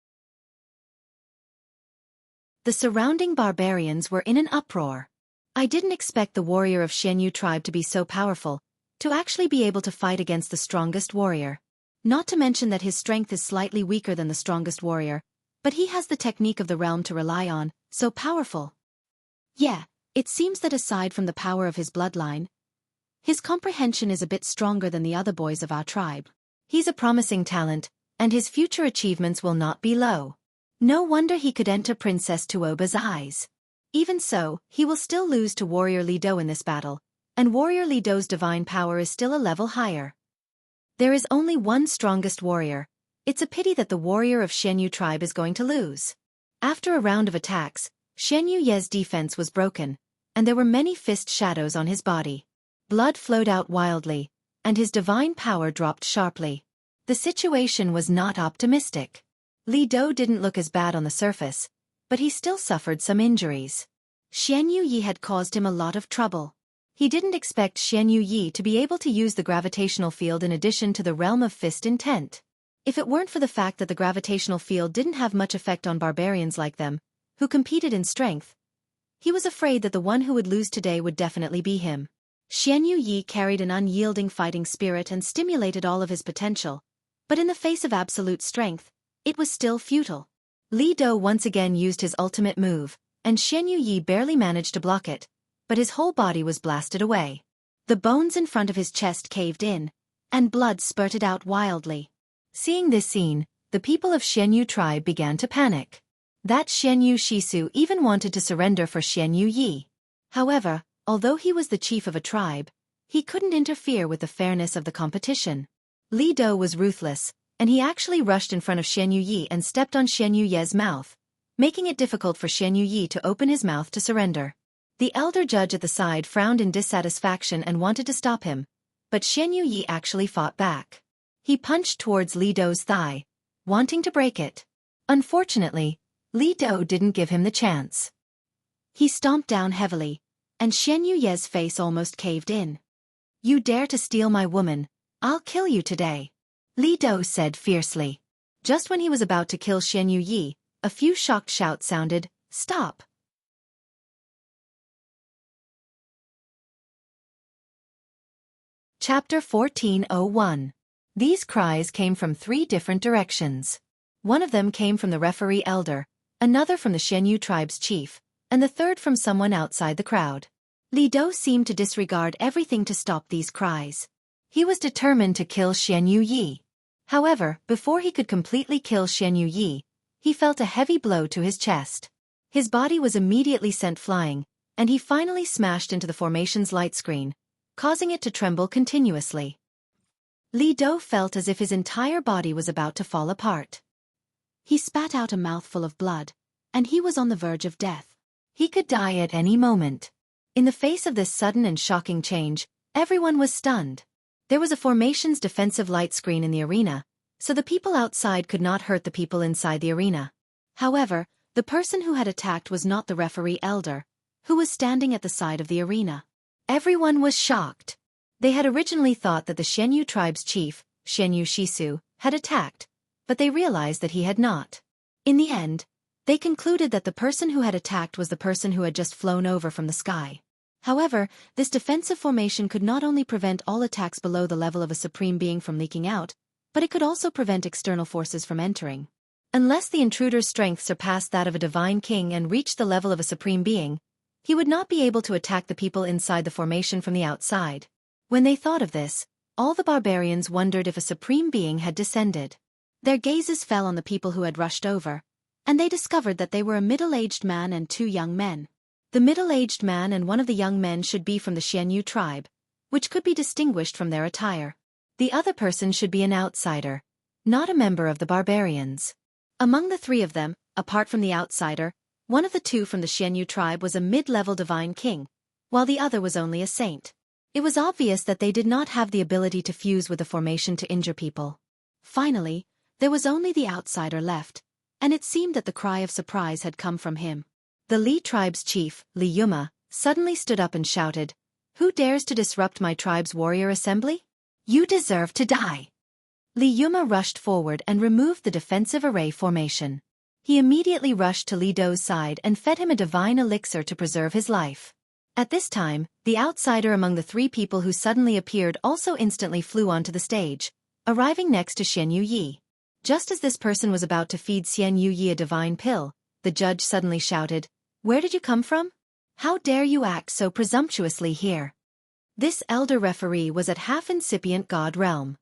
The surrounding barbarians were in an uproar. I didn't expect the warrior of Xianxu tribe to be so powerful, to actually be able to fight against the strongest warrior. Not to mention that his strength is slightly weaker than the strongest warrior, but he has the technique of the realm to rely on, so powerful. Yeah, it seems that aside from the power of his bloodline, his comprehension is a bit stronger than the other boys of our tribe. He's a promising talent, and his future achievements will not be low. No wonder he could enter Princess Tuoba's eyes. Even so, he will still lose to Warrior Li Dou in this battle, and Warrior Li Dou's divine power is still a level higher. There is only one strongest warrior. It's a pity that the warrior of Xianxu tribe is going to lose. After a round of attacks, Xianxua's defense was broken, and there were many fist shadows on his body. Blood flowed out wildly, and his divine power dropped sharply. The situation was not optimistic. Li Dou didn't look as bad on the surface, but he still suffered some injuries. Xianxua had caused him a lot of trouble. He didn't expect Xianxua to be able to use the gravitational field in addition to the realm of fist intent. If it weren't for the fact that the gravitational field didn't have much effect on barbarians like them, who competed in strength, he was afraid that the one who would lose today would definitely be him. Xianxua carried an unyielding fighting spirit and stimulated all of his potential, but in the face of absolute strength, it was still futile. Li Dou once again used his ultimate move, and Xianxua barely managed to block it, but his whole body was blasted away. The bones in front of his chest caved in, and blood spurted out wildly. Seeing this scene, the people of Xianxu tribe began to panic. That Xianxu Shisu even wanted to surrender for Xianxua. However, although he was the chief of a tribe, he couldn't interfere with the fairness of the competition. Li Dou was ruthless, and he actually rushed in front of Xianxua and stepped on Xianxua's mouth, making it difficult for Xianxua to open his mouth to surrender. The elder judge at the side frowned in dissatisfaction and wanted to stop him, but Xianxua actually fought back. He punched towards Li Dou's thigh, wanting to break it. Unfortunately, Li Dou didn't give him the chance. He stomped down heavily, and Xianxua's face almost caved in. "You dare to steal my woman, I'll kill you today," Li Dou said fiercely. Just when he was about to kill Xianxua, a few shocked shouts sounded, "Stop!" Chapter 1401. These cries came from 3 different directions. One of them came from the referee elder, another from the Xianxu tribe's chief, and the third from someone outside the crowd. Li Dou seemed to disregard everything to stop these cries. He was determined to kill Xianxua. However, before he could completely kill Xianxua, he felt a heavy blow to his chest. His body was immediately sent flying, and he finally smashed into the formation's light screen, causing it to tremble continuously. Li Dou felt as if his entire body was about to fall apart. He spat out a mouthful of blood, and he was on the verge of death. He could die at any moment. In the face of this sudden and shocking change, everyone was stunned. There was a formation's defensive light screen in the arena, so the people outside could not hurt the people inside the arena. However, The person who had attacked was not the referee elder, who was standing at the side of the arena. Everyone was shocked. They had originally thought that the Xianyu tribe's chief, Xianxia, had attacked, but they realized that he had not. In the end, they concluded that the person who had attacked was the person who had just flown over from the sky. However, this defensive formation could not only prevent all attacks below the level of a supreme being from leaking out, but it could also prevent external forces from entering. Unless the intruder's strength surpassed that of a divine king and reached the level of a supreme being, he would not be able to attack the people inside the formation from the outside. When they thought of this, all the barbarians wondered if a supreme being had descended. Their gazes fell on the people who had rushed over, and they discovered that they were a middle-aged man and two young men. The middle-aged man and one of the young men should be from the Xianyu tribe, which could be distinguished from their attire. The other person should be an outsider, not a member of the barbarians. Among the three of them, apart from the outsider, one of the two from the Xianyu tribe was a mid-level divine king, while the other was only a saint. It was obvious that they did not have the ability to fuse with the formation to injure people. Finally, there was only the outsider left, and it seemed that the cry of surprise had come from him. The Li tribe's chief, Li Yuma, suddenly stood up and shouted, "Who dares to disrupt my tribe's warrior assembly? You deserve to die!" Li Yuma rushed forward and removed the defensive array formation. He immediately rushed to Li Dou's side and fed him a divine elixir to preserve his life. At this time, the outsider among the three people who suddenly appeared also instantly flew onto the stage, arriving next to Xianyu Yi. Just as this person was about to feed Xianyu Yi a divine pill, the judge suddenly shouted, "Where did you come from? How dare you act so presumptuously here?" This elder referee was at half-incipient god realm.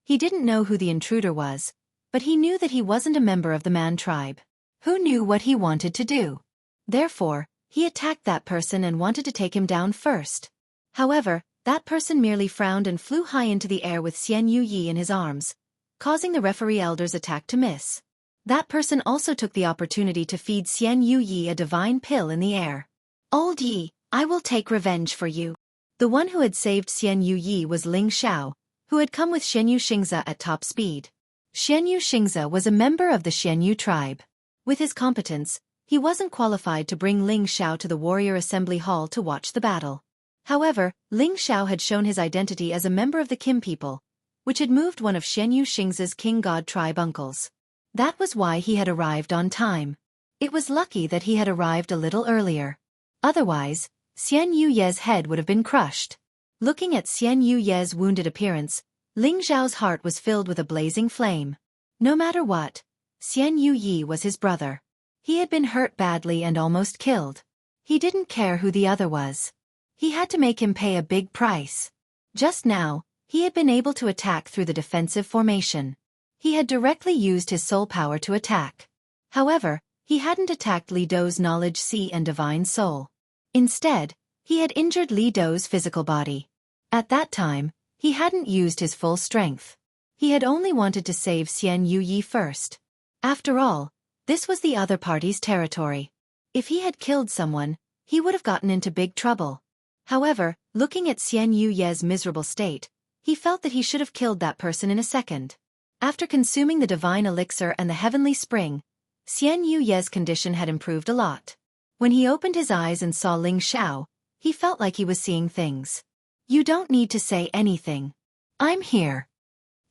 He didn't know who the intruder was, but he knew that he wasn't a member of the Man tribe. Who knew what he wanted to do? Therefore, he attacked that person and wanted to take him down first. However, that person merely frowned and flew high into the air with Xianyu Yi in his arms, causing the referee elder's attack to miss. That person also took the opportunity to feed Xianyu Yi a divine pill in the air. "Old Yi, I will take revenge for you." The one who had saved Xianyu Yi was Ling Xiao, who had come with Xianxia at top speed. Xianxia was a member of the Xianyu tribe. With his competence, he wasn't qualified to bring Ling Xiao to the warrior assembly hall to watch the battle. However, Ling Xiao had shown his identity as a member of the Kim people, which had moved one of Xianxia's king god tribe uncles. That was why he had arrived on time. It was lucky that he had arrived a little earlier. Otherwise, Xianyu Ye's head would have been crushed. Looking at Xianyu Ye's wounded appearance, Ling Xiao's heart was filled with a blazing flame. No matter what, Xianyu Yi was his brother. He had been hurt badly and almost killed. He didn't care who the other was. He had to make him pay a big price. Just now, he had been able to attack through the defensive formation. He had directly used his soul power to attack. However, he hadn't attacked Li Dou's knowledge sea and divine soul. Instead, he had injured Li Dou's physical body. At that time, he hadn't used his full strength. He had only wanted to save Xianyu Yi first. After all, this was the other party's territory. If he had killed someone, he would have gotten into big trouble. However, looking at Xianyu Ye's miserable state, he felt that he should have killed that person in a second. After consuming the divine elixir and the heavenly spring, Xianyu Ye's condition had improved a lot. When he opened his eyes and saw Ling Xiao, he felt like he was seeing things. "You don't need to say anything. I'm here,"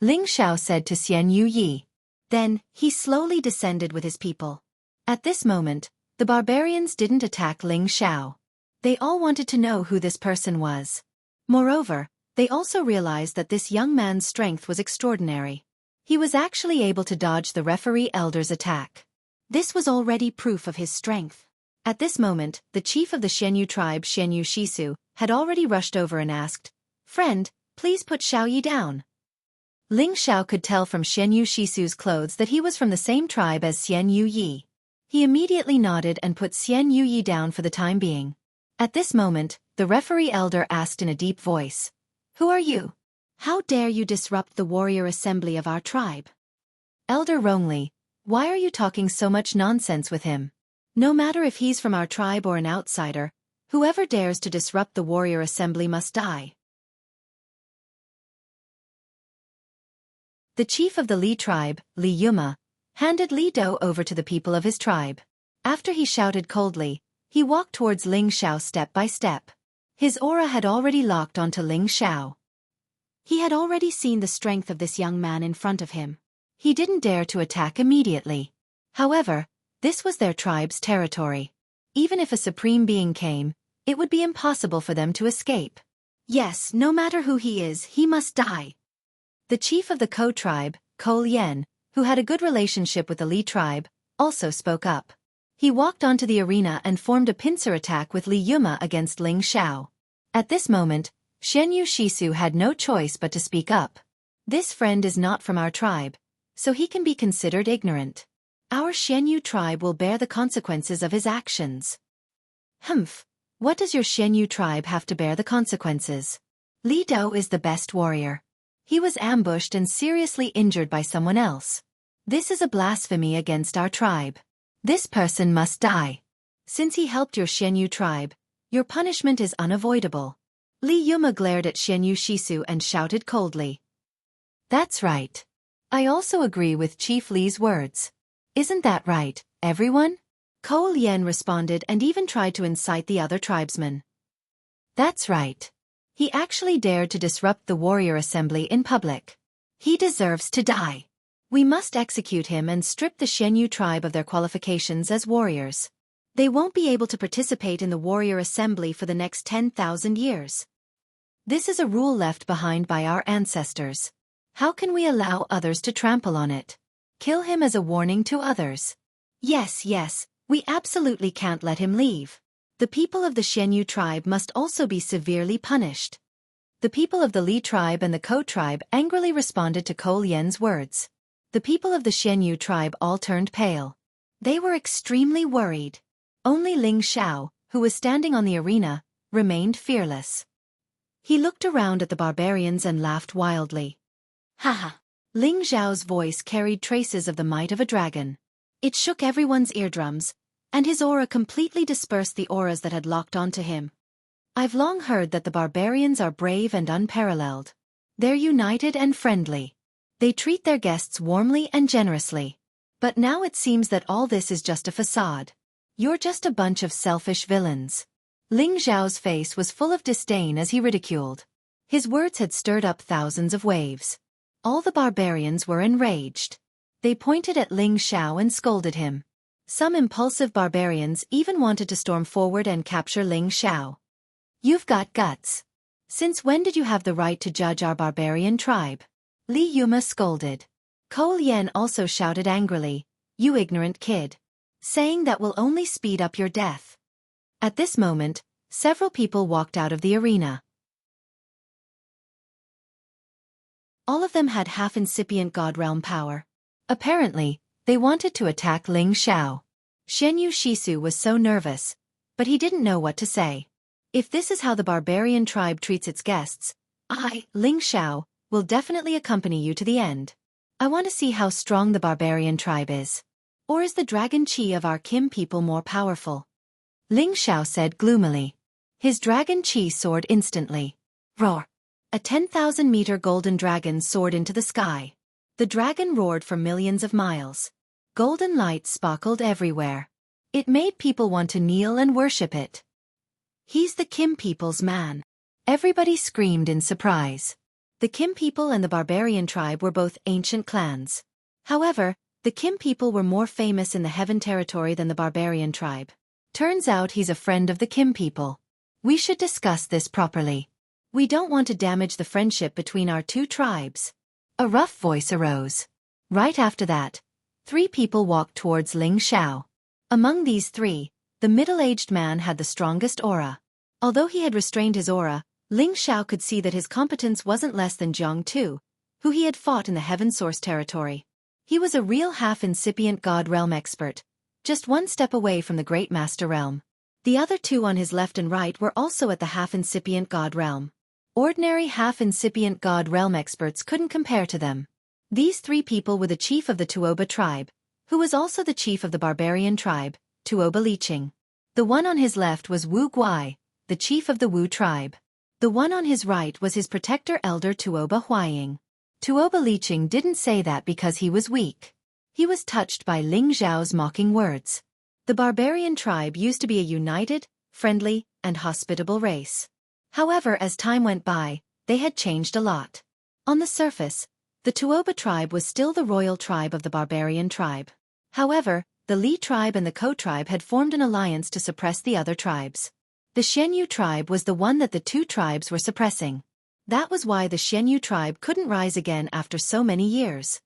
Ling Xiao said to Xianyu Yi. Then, he slowly descended with his people. At this moment, the barbarians didn't attack Ling Xiao. They all wanted to know who this person was. Moreover, they also realized that this young man's strength was extraordinary. He was actually able to dodge the referee elder's attack. This was already proof of his strength. At this moment, the chief of the Xianyu tribe, Xianxia, had already rushed over and asked, "Friend, please put Xiao Yi down." Ling Xiao could tell from Xianxia's clothes that he was from the same tribe as Xianyu Yi. He immediately nodded and put Xianyu Yi down for the time being. At this moment, the referee elder asked in a deep voice, "Who are you? How dare you disrupt the warrior assembly of our tribe?" "Elder Rongli, why are you talking so much nonsense with him? No matter if he's from our tribe or an outsider, whoever dares to disrupt the warrior assembly must die." The chief of the Li tribe, Li Yuma, handed Li Dou over to the people of his tribe. After he shouted coldly, he walked towards Ling Xiao step by step. His aura had already locked onto Ling Xiao. He had already seen the strength of this young man in front of him. He didn't dare to attack immediately. However, this was their tribe's territory. Even if a supreme being came, it would be impossible for them to escape. Yes, no matter who he is, he must die. The chief of the Ko tribe, Ko Lien, who had a good relationship with the Li tribe, also spoke up. He walked onto the arena and formed a pincer attack with Li Yuma against Ling Xiao. At this moment, Xianyu Shisu had no choice but to speak up. This friend is not from our tribe, so he can be considered ignorant. Our Xianyu tribe will bear the consequences of his actions. Humph, what does your Xianyu tribe have to bear the consequences? Li Dou is the best warrior. He was ambushed and seriously injured by someone else. This is a blasphemy against our tribe. This person must die. Since he helped your Xianyu tribe, your punishment is unavoidable. Li Yuma glared at Xianyu Shisu and shouted coldly. That's right. I also agree with Chief Li's words. Isn't that right, everyone? Ko Lien responded and even tried to incite the other tribesmen. That's right. He actually dared to disrupt the warrior assembly in public. He deserves to die. We must execute him and strip the Xianyu tribe of their qualifications as warriors. They won't be able to participate in the warrior assembly for the next 10,000 years. This is a rule left behind by our ancestors. How can we allow others to trample on it? Kill him as a warning to others. Yes, we absolutely can't let him leave. The people of the Xianyu tribe must also be severely punished. The people of the Li tribe and the Ko tribe angrily responded to Ko Lien's words. The people of the Xianyu tribe all turned pale. They were extremely worried. Only Ling Xiao, who was standing on the arena, remained fearless. He looked around at the barbarians and laughed wildly. Haha! Ling Xiao's voice carried traces of the might of a dragon. It shook everyone's eardrums, and his aura completely dispersed the auras that had locked onto him. I've long heard that the barbarians are brave and unparalleled. They're united and friendly. They treat their guests warmly and generously. But now it seems that all this is just a facade. You're just a bunch of selfish villains. Ling Xiao's face was full of disdain as he ridiculed. His words had stirred up thousands of waves. All the barbarians were enraged. They pointed at Ling Xiao and scolded him. Some impulsive barbarians even wanted to storm forward and capture Ling Xiao. You've got guts. Since when did you have the right to judge our barbarian tribe? Li Yuma scolded. Ko Lien also shouted angrily, You ignorant kid. Saying that will only speed up your death. At this moment, several people walked out of the arena. All of them had half-incipient God realm power. Apparently, they wanted to attack Ling Xiao. Xianyu Shisu was so nervous, but he didn't know what to say. If this is how the barbarian tribe treats its guests, I, Ling Xiao, will definitely accompany you to the end. I want to see how strong the barbarian tribe is. Or is the dragon chi of our Kim people more powerful? Ling Xiao said gloomily. His dragon chi soared instantly. Roar! A 10,000-meter golden dragon soared into the sky. The dragon roared for millions of miles. Golden light sparkled everywhere. It made people want to kneel and worship it. He's the Kim people's man. Everybody screamed in surprise. The Kim people and the barbarian tribe were both ancient clans. However, the Kim people were more famous in the Heaven territory than the barbarian tribe. Turns out he's a friend of the Kim people. We should discuss this properly. We don't want to damage the friendship between our two tribes. A rough voice arose. Right after that, 3 people walked towards Ling Xiao. Among these 3, the middle-aged man had the strongest aura. Although he had restrained his aura, Ling Xiao could see that his competence wasn't less than Jianghu, who he had fought in the Heaven Source territory. He was a real half-incipient God realm expert, just one step away from the Great Master realm. The other 2 on his left and right were also at the half-incipient God realm. Ordinary half-incipient God realm experts couldn't compare to them. These 3 people were the chief of the Tuoba tribe, who was also the chief of the barbarian tribe, Tuoba Liqing. The one on his left was Wu Guai, the chief of the Wu tribe. The one on his right was his protector elder Tuoba Huaying. Tuoba Liqing didn't say that because he was weak. He was touched by Ling Xiao's mocking words. The barbarian tribe used to be a united, friendly, and hospitable race. However, as time went by, they had changed a lot. On the surface, the Tuoba tribe was still the royal tribe of the barbarian tribe. However, the Li tribe and the Ko tribe had formed an alliance to suppress the other tribes. The Xianyu tribe was the one that the two tribes were suppressing. That was why the Xianyu tribe couldn't rise again after so many years.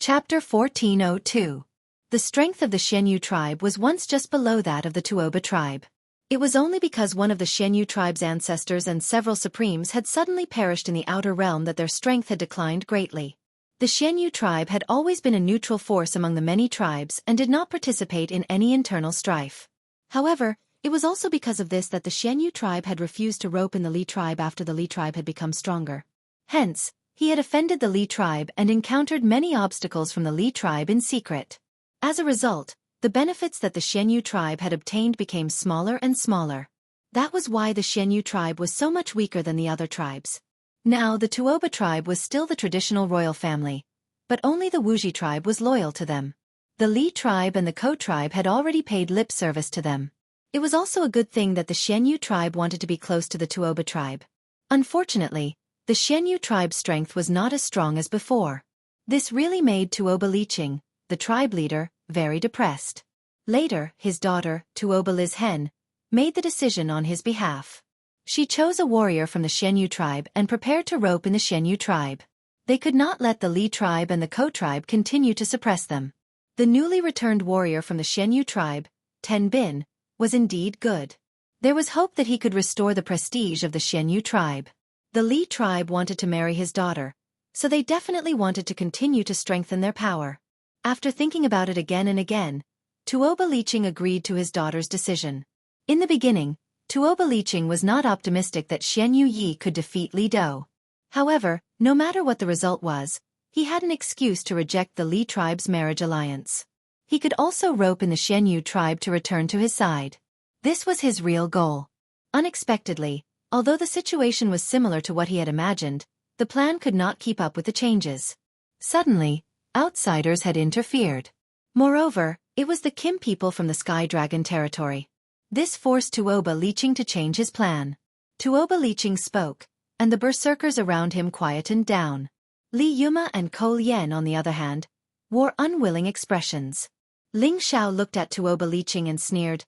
Chapter 1402. The strength of the Xianyu tribe was once just below that of the Tuoba tribe. It was only because one of the Xianyu tribe's ancestors and several supremes had suddenly perished in the outer realm that their strength had declined greatly. The Xianyu tribe had always been a neutral force among the many tribes and did not participate in any internal strife. However, it was also because of this that the Xianyu tribe had refused to rope in the Li tribe after the Li tribe had become stronger. Hence, he had offended the Li tribe and encountered many obstacles from the Li tribe in secret. As a result, the benefits that the Xianyu tribe had obtained became smaller and smaller. That was why the Xianyu tribe was so much weaker than the other tribes. Now the Tuoba tribe was still the traditional royal family, but only the Wuxia tribe was loyal to them. The Li tribe and the Ko tribe had already paid lip service to them. It was also a good thing that the Xianyu tribe wanted to be close to the Tuoba tribe. Unfortunately, the Xianyu tribe's strength was not as strong as before. This really made Tuoba Liqing, the tribe leader, very depressed. Later, his daughter, Tuoba Liz Hen, made the decision on his behalf. She chose a warrior from the Xianyu tribe and prepared to rope in the Xianyu tribe. They could not let the Li tribe and the Ko tribe continue to suppress them. The newly returned warrior from the Xianyu tribe, Ten Bin, was indeed good. There was hope that he could restore the prestige of the Xianyu tribe. The Li tribe wanted to marry his daughter, so they definitely wanted to continue to strengthen their power. After thinking about it again and again, Tuoba Liqing agreed to his daughter's decision. In the beginning, Tuoba Liqing was not optimistic that Xianyu Yi could defeat Li Do. However, no matter what the result was, he had an excuse to reject the Li tribe's marriage alliance. He could also rope in the Xianyu tribe to return to his side. This was his real goal. Unexpectedly, although the situation was similar to what he had imagined, the plan could not keep up with the changes. Suddenly, outsiders had interfered. Moreover, it was the Kim people from the Sky Dragon territory. This forced Tuoba Liqing to change his plan. Tuoba Liqing spoke, and the berserkers around him quietened down. Li Yuma and Ko Lien, on the other hand, wore unwilling expressions. Ling Xiao looked at Tuoba Liqing and sneered,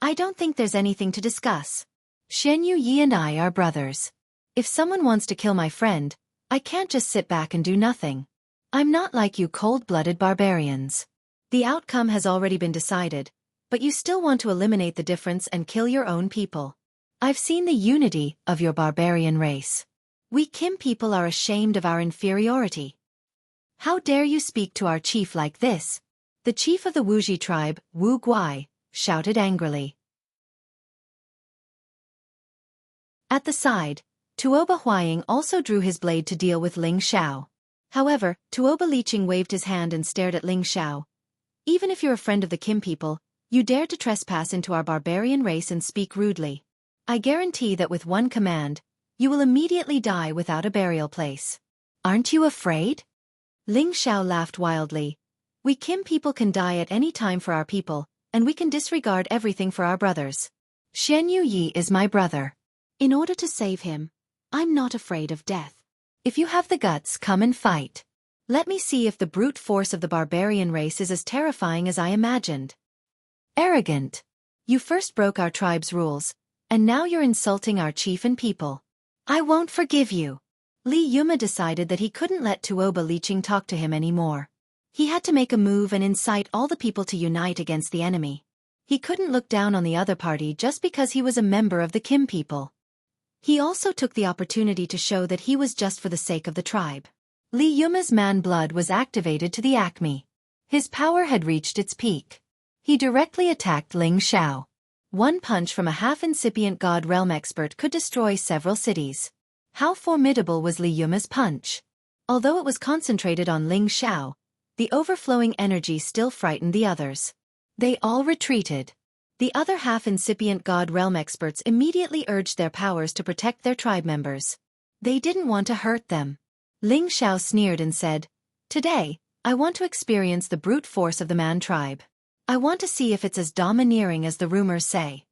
"I don't think there's anything to discuss. Xianyu Yi and I are brothers. If someone wants to kill my friend, I can't just sit back and do nothing. I'm not like you cold-blooded barbarians. The outcome has already been decided, but you still want to eliminate the difference and kill your own people. I've seen the unity of your barbarian race. We Kim people are ashamed of our inferiority. How dare you speak to our chief like this?" The chief of the Wuxia tribe, Wu Guai, shouted angrily. At the side, Tuoba Huaying also drew his blade to deal with Ling Xiao. However, Tuoba Liqing waved his hand and stared at Ling Xiao. "Even if you're a friend of the Kim people, you dared to trespass into our barbarian race and speak rudely. I guarantee that with one command, you will immediately die without a burial place. Aren't you afraid?" Ling Xiao laughed wildly. "We Kim people can die at any time for our people, and we can disregard everything for our brothers. Xianyu Yi is my brother. In order to save him, I'm not afraid of death. If you have the guts, come and fight. Let me see if the brute force of the barbarian race is as terrifying as I imagined. Arrogant. You first broke our tribe's rules, and now you're insulting our chief and people. I won't forgive you." Li Yuma decided that he couldn't let Tuoba Liqing talk to him anymore. He had to make a move and incite all the people to unite against the enemy. He couldn't look down on the other party just because he was a member of the Kim people. He also took the opportunity to show that he was just for the sake of the tribe. Li Yuma's man blood was activated to the acme. His power had reached its peak. He directly attacked Ling Xiao. One punch from a half-incipient God realm expert could destroy several cities. How formidable was Li Yuma's punch? Although it was concentrated on Ling Xiao, the overflowing energy still frightened the others. They all retreated. The other half-incipient God realm experts immediately urged their powers to protect their tribe members. They didn't want to hurt them. Ling Xiao sneered and said, "Today, I want to experience the brute force of the man tribe. I want to see if it's as domineering as the rumors say."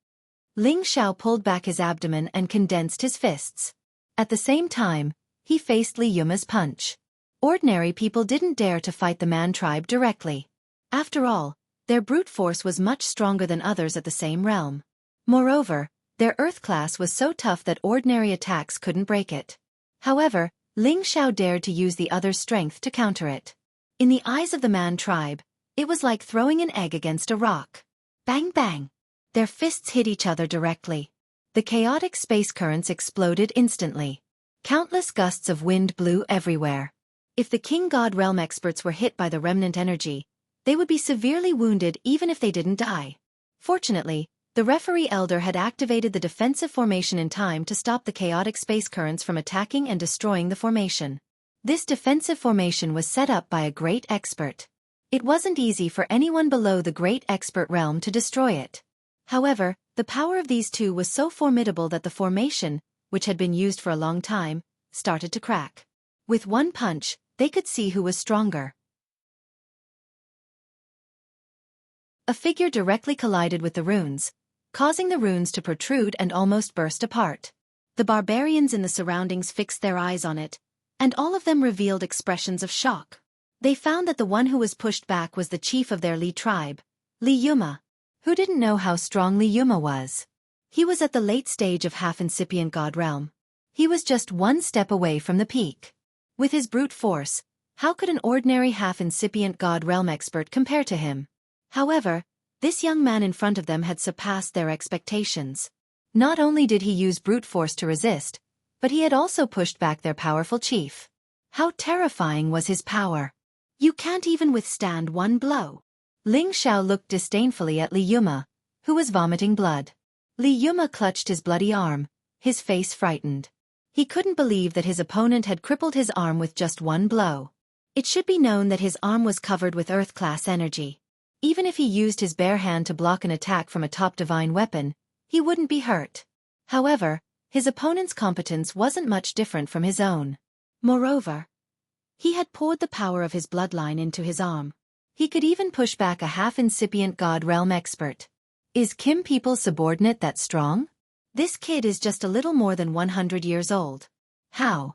Ling Xiao pulled back his abdomen and condensed his fists. At the same time, he faced Li Yuma's punch. Ordinary people didn't dare to fight the man tribe directly. After all, their brute force was much stronger than others at the same realm. Moreover, their earth class was so tough that ordinary attacks couldn't break it. However, Ling Xiao dared to use the other's strength to counter it. In the eyes of the man tribe, it was like throwing an egg against a rock. Bang bang! Their fists hit each other directly. The chaotic space currents exploded instantly. Countless gusts of wind blew everywhere. If the King God Realm experts were hit by the remnant energy, they would be severely wounded even if they didn't die. Fortunately, the referee elder had activated the defensive formation in time to stop the chaotic space currents from attacking and destroying the formation. This defensive formation was set up by a great expert. It wasn't easy for anyone below the great expert realm to destroy it. However, the power of these two was so formidable that the formation, which had been used for a long time, started to crack. With one punch, they could see who was stronger. A figure directly collided with the runes, causing the runes to protrude and almost burst apart. The barbarians in the surroundings fixed their eyes on it, and all of them revealed expressions of shock. They found that the one who was pushed back was the chief of their Li tribe, Li Yuma. Who didn't know how strong Li Yuma was? He was at the late stage of half-incipient god realm. He was just one step away from the peak. With his brute force, how could an ordinary half-incipient god realm expert compare to him? However, this young man in front of them had surpassed their expectations. Not only did he use brute force to resist, but he had also pushed back their powerful chief. How terrifying was his power! You can't even withstand one blow. Ling Xiao looked disdainfully at Li Yuma, who was vomiting blood. Li Yuma clutched his bloody arm, his face frightened. He couldn't believe that his opponent had crippled his arm with just one blow. It should be known that his arm was covered with Earth-class energy. Even if he used his bare hand to block an attack from a top divine weapon, he wouldn't be hurt. However, his opponent's competence wasn't much different from his own. Moreover, he had poured the power of his bloodline into his arm. He could even push back a half-incipient god realm expert. Is Kim People's subordinate that strong? This kid is just a little more than 100 years old. How?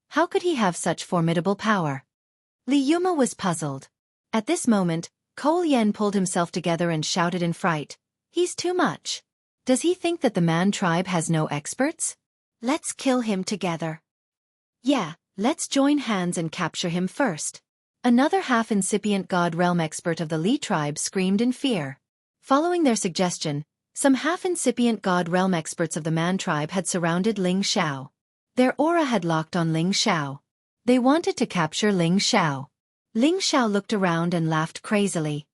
How could he have such formidable power? Li Yuma was puzzled. At this moment, Cole Yen pulled himself together and shouted in fright, "He's too much. Does he think that the man tribe has no experts? Let's kill him together." "Yeah, let's join hands and capture him first." Another half-incipient god realm expert of the Li tribe screamed in fear. Following their suggestion, some half-incipient god realm experts of the man tribe had surrounded Ling Xiao. Their aura had locked on Ling Xiao. They wanted to capture Ling Xiao. Ling Xiao looked around and laughed crazily.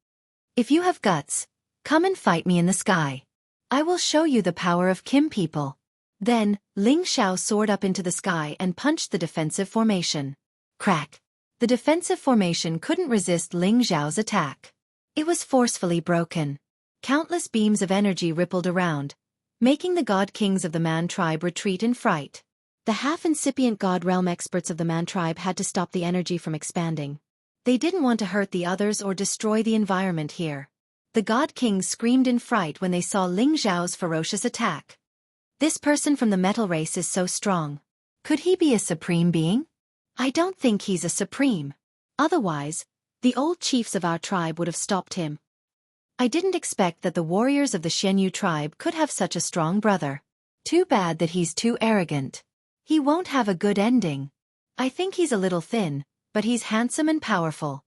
"If you have guts, come and fight me in the sky. I will show you the power of Kim people." Then, Ling Xiao soared up into the sky and punched the defensive formation. Crack! The defensive formation couldn't resist Ling Xiao's attack. It was forcefully broken. Countless beams of energy rippled around, making the god kings of the man tribe retreat in fright. The half-incipient god realm experts of the man tribe had to stop the energy from expanding. They didn't want to hurt the others or destroy the environment here. The god kings screamed in fright when they saw Ling Xiao's ferocious attack. This person from the metal race is so strong. Could he be a supreme being? I don't think he's a supreme. Otherwise, the old chiefs of our tribe would have stopped him. I didn't expect that the warriors of the Xianxia tribe could have such a strong brother. Too bad that he's too arrogant. He won't have a good ending. I think he's a little thin, but he's handsome and powerful.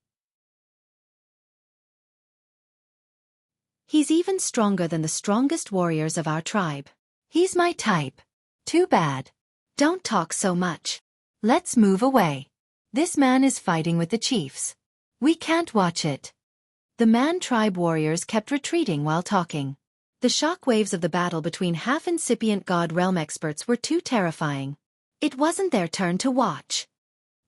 He's even stronger than the strongest warriors of our tribe. He's my type. Too bad. Don't talk so much. Let's move away. This man is fighting with the chiefs. We can't watch it. The man tribe warriors kept retreating while talking. The shock waves of the battle between half-incipient god realm experts were too terrifying. It wasn't their turn to watch.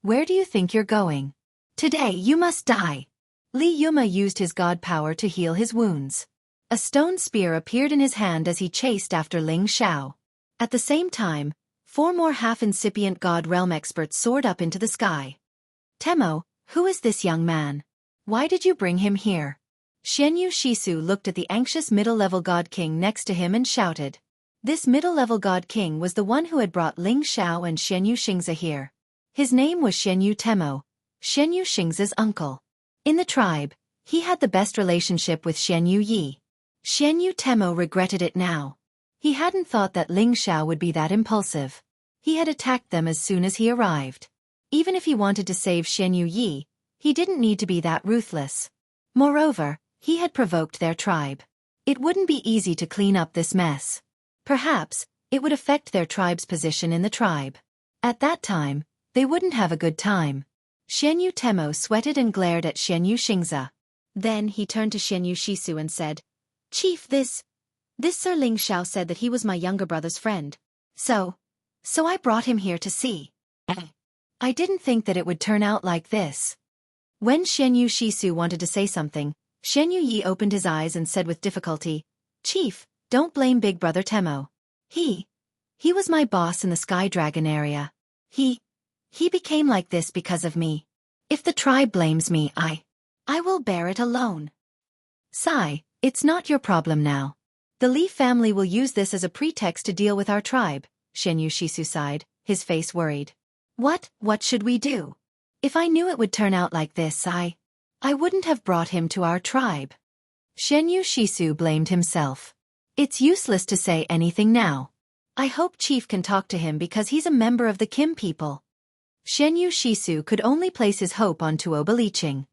Where do you think you're going? Today you must die. Li Yuma used his god power to heal his wounds. A stone spear appeared in his hand as he chased after Ling Xiao. At the same time, 4 more half-incipient God Realm experts soared up into the sky. Temo, who is this young man? Why did you bring him here? Xianyu Shisu looked at the anxious middle-level God King next to him and shouted. This middle-level God King was the one who had brought Ling Xiao and Xianyu Xingzi here. His name was Xianyu Temo, Xianyu Xingzi's uncle. In the tribe, he had the best relationship with Xianyu Yi. Xianyu Temo regretted it now. He hadn't thought that Ling Xiao would be that impulsive. He had attacked them as soon as he arrived. Even if he wanted to save Xianyu Yi, he didn't need to be that ruthless. Moreover, he had provoked their tribe. It wouldn't be easy to clean up this mess. Perhaps, it would affect their tribe's position in the tribe. At that time, they wouldn't have a good time. Xianyu Temo sweated and glared at Xianyu Xingzi. Then he turned to Xianyu Shisu and said, Chief, this Sir Ling Xiao said that he was my younger brother's friend. So I brought him here to see. I didn't think that it would turn out like this. When Xianyu Shisu wanted to say something, Xianyu Yi opened his eyes and said with difficulty, Chief, don't blame Big Brother Temo. He was my boss in the Sky Dragon area. He became like this because of me. If the tribe blames me, I will bear it alone. Sigh, it's not your problem now. The Li family will use this as a pretext to deal with our tribe, Xianyu Shisu sighed, his face worried. What should we do? If I knew it would turn out like this, I wouldn't have brought him to our tribe. Xianyu Shisu blamed himself. It's useless to say anything now. I hope Chief can talk to him because he's a member of the Kim people. Xianyu Shisu could only place his hope on Tuo Beliching.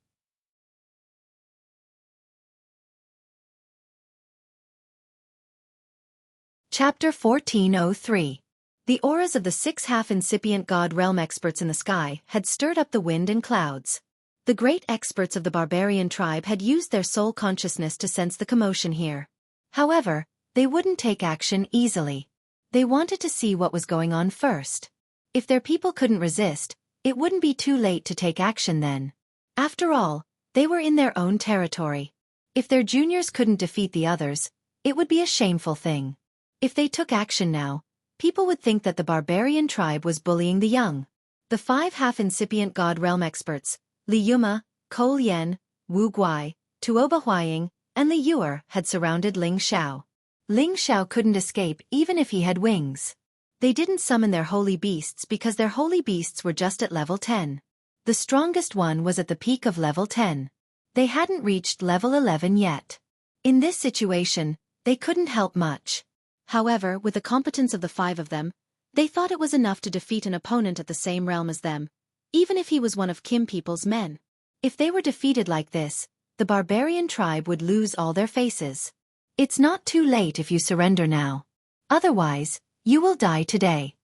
Chapter 1403. The auras of the 6 half-incipient God Realm experts in the sky had stirred up the wind and clouds. The great experts of the barbarian tribe had used their soul consciousness to sense the commotion here. However, they wouldn't take action easily. They wanted to see what was going on first. If their people couldn't resist, it wouldn't be too late to take action then. After all, they were in their own territory. If their juniors couldn't defeat the others, it would be a shameful thing. If they took action now, people would think that the barbarian tribe was bullying the young. The 5 half-incipient God Realm experts, Li Yuma, Ko Lian, Wu Guai, Tuoba Huaying, and Li Yuer had surrounded Ling Xiao. Ling Xiao couldn't escape even if he had wings. They didn't summon their holy beasts because their holy beasts were just at level 10. The strongest one was at the peak of level 10. They hadn't reached level 11 yet. In this situation, they couldn't help much. However, with the competence of the 5 of them, they thought it was enough to defeat an opponent at the same realm as them, even if he was one of Kim people's men. If they were defeated like this, the barbarian tribe would lose all their faces. It's not too late if you surrender now. Otherwise, you will die today.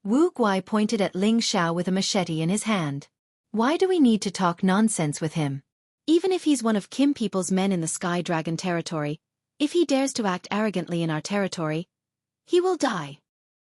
Wu Guai pointed at Ling Xiao with a machete in his hand. Why do we need to talk nonsense with him? Even if he's one of Kim people's men in the Sky Dragon territory, if he dares to act arrogantly in our territory, he will die.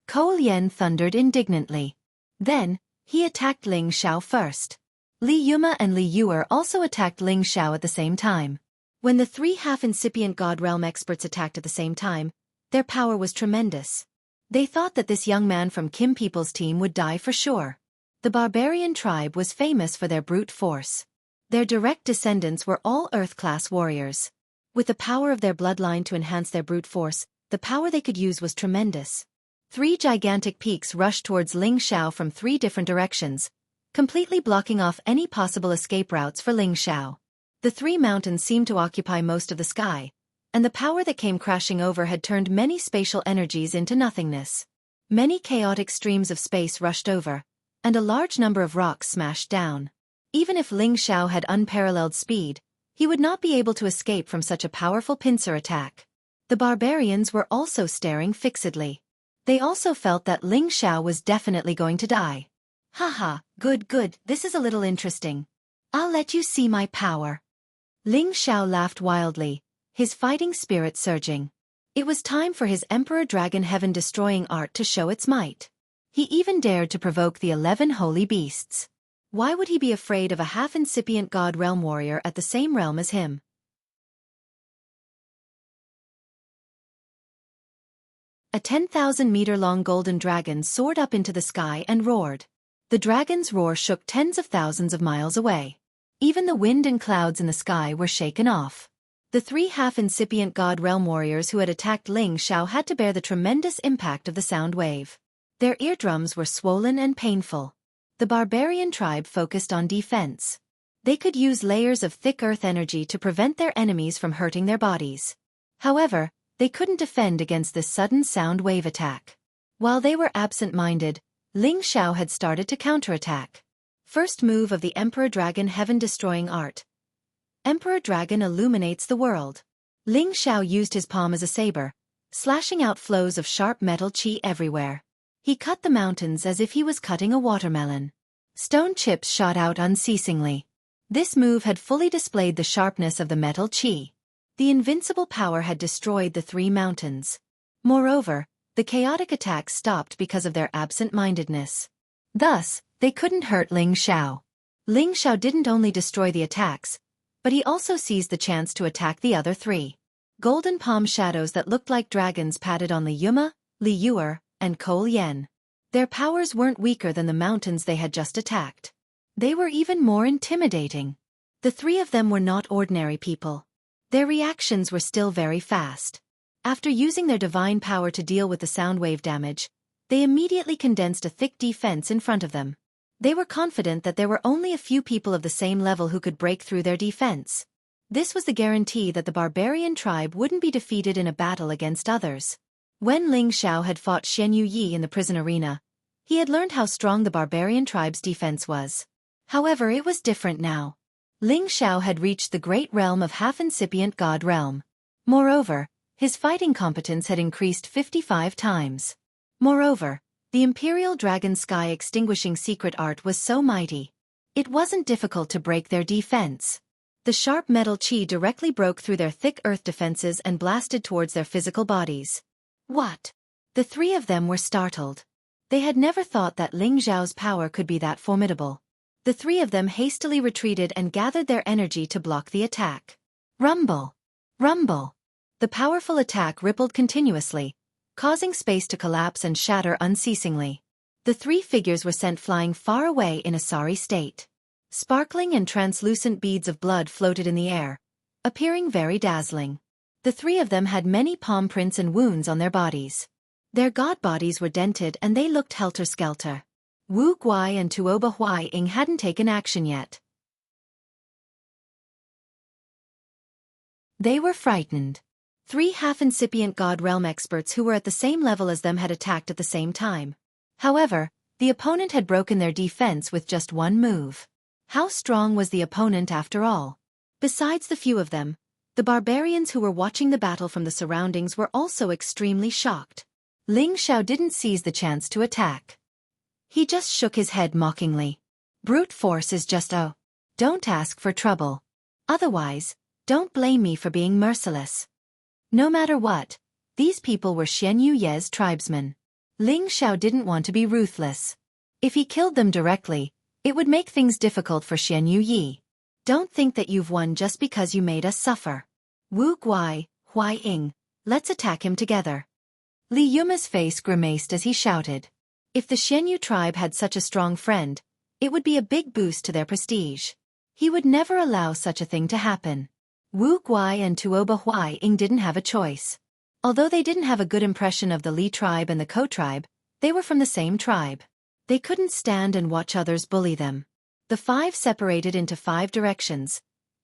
Ko Lian thundered indignantly. Then, he attacked Ling Xiao first. Li Yuma and Li Yuer also attacked Ling Xiao at the same time. When the 3 half-incipient God Realm experts attacked at the same time, their power was tremendous. They thought that this young man from Kim people's team would die for sure. The barbarian tribe was famous for their brute force. Their direct descendants were all Earth-class warriors. With the power of their bloodline to enhance their brute force, the power they could use was tremendous. 3 gigantic peaks rushed towards Ling Xiao from 3 different directions, completely blocking off any possible escape routes for Ling Xiao. The 3 mountains seemed to occupy most of the sky, and the power that came crashing over had turned many spatial energies into nothingness. Many chaotic streams of space rushed over, and a large number of rocks smashed down. Even if Ling Xiao had unparalleled speed, he would not be able to escape from such a powerful pincer attack. The barbarians were also staring fixedly. They also felt that Ling Xiao was definitely going to die. Haha, good, this is a little interesting. I'll let you see my power. Ling Xiao laughed wildly, his fighting spirit surging. It was time for his Emperor Dragon Heaven-destroying art to show its might. He even dared to provoke the 11 holy beasts. Why would he be afraid of a half-incipient God Realm warrior at the same realm as him? A 10,000-meter-long golden dragon soared up into the sky and roared. The dragon's roar shook tens of thousands of miles away. Even the wind and clouds in the sky were shaken off. The three half-incipient God Realm warriors who had attacked Ling Xiao had to bear the tremendous impact of the sound wave. Their eardrums were swollen and painful. The barbarian tribe focused on defense. They could use layers of thick earth energy to prevent their enemies from hurting their bodies. However, they couldn't defend against this sudden sound wave attack. While they were absent-minded, Ling Xiao had started to counterattack. First move of the Emperor Dragon Heaven-Destroying Art. Emperor Dragon illuminates the world. Ling Xiao used his palm as a saber, slashing out flows of sharp metal qi everywhere. He cut the mountains as if he was cutting a watermelon. Stone chips shot out unceasingly. This move had fully displayed the sharpness of the metal qi. The invincible power had destroyed the three mountains. Moreover, the chaotic attacks stopped because of their absent-mindedness. Thus, they couldn't hurt Ling Xiao. Ling Xiao didn't only destroy the attacks, but he also seized the chance to attack the other three. Golden palm shadows that looked like dragons patted on Li Yuma, Li Yuer, and Cole Yen. Their powers weren't weaker than the mountains they had just attacked. They were even more intimidating. The three of them were not ordinary people. Their reactions were still very fast. After using their divine power to deal with the sound wave damage, they immediately condensed a thick defense in front of them. They were confident that there were only a few people of the same level who could break through their defense. This was the guarantee that the barbarian tribe wouldn't be defeated in a battle against others. When Ling Xiao had fought Xianyu Yi in the prison arena, he had learned how strong the barbarian tribe's defense was. However, it was different now. Ling Xiao had reached the great realm of half-incipient God Realm. Moreover, his fighting competence had increased 55 times. Moreover, the Imperial Dragon Sky Extinguishing Secret Art was so mighty. It wasn't difficult to break their defense. The sharp metal qi directly broke through their thick earth defenses and blasted towards their physical bodies. What? The three of them were startled. They had never thought that Ling Xiao's power could be that formidable. The three of them hastily retreated and gathered their energy to block the attack. Rumble! Rumble! The powerful attack rippled continuously, causing space to collapse and shatter unceasingly. The three figures were sent flying far away in a sorry state. Sparkling and translucent beads of blood floated in the air, appearing very dazzling. The three of them had many palm prints and wounds on their bodies. Their god bodies were dented and they looked helter-skelter. Wu Guai and Tuoba Huai-ing hadn't taken action yet. They were frightened. Three half-incipient God Realm experts who were at the same level as them had attacked at the same time. However, the opponent had broken their defense with just one move. How strong was the opponent after all? Besides the few of them, the barbarians who were watching the battle from the surroundings were also extremely shocked. Ling Xiao didn't seize the chance to attack. He just shook his head mockingly. Brute force is just don't ask for trouble. Otherwise, don't blame me for being merciless. No matter what, these people were Xianyu Ye's tribesmen. Ling Xiao didn't want to be ruthless. If he killed them directly, it would make things difficult for Xianyu Yi. Don't think that you've won just because you made us suffer. Wu Guai, Huai-ing, let's attack him together. Li Yuma's face grimaced as he shouted. If the Xianyu tribe had such a strong friend, it would be a big boost to their prestige. He would never allow such a thing to happen. Wu Guai and Tuoba Huai-ing didn't have a choice. Although they didn't have a good impression of the Li tribe and the Ko tribe, they were from the same tribe. They couldn't stand and watch others bully them. The five separated into 5 directions,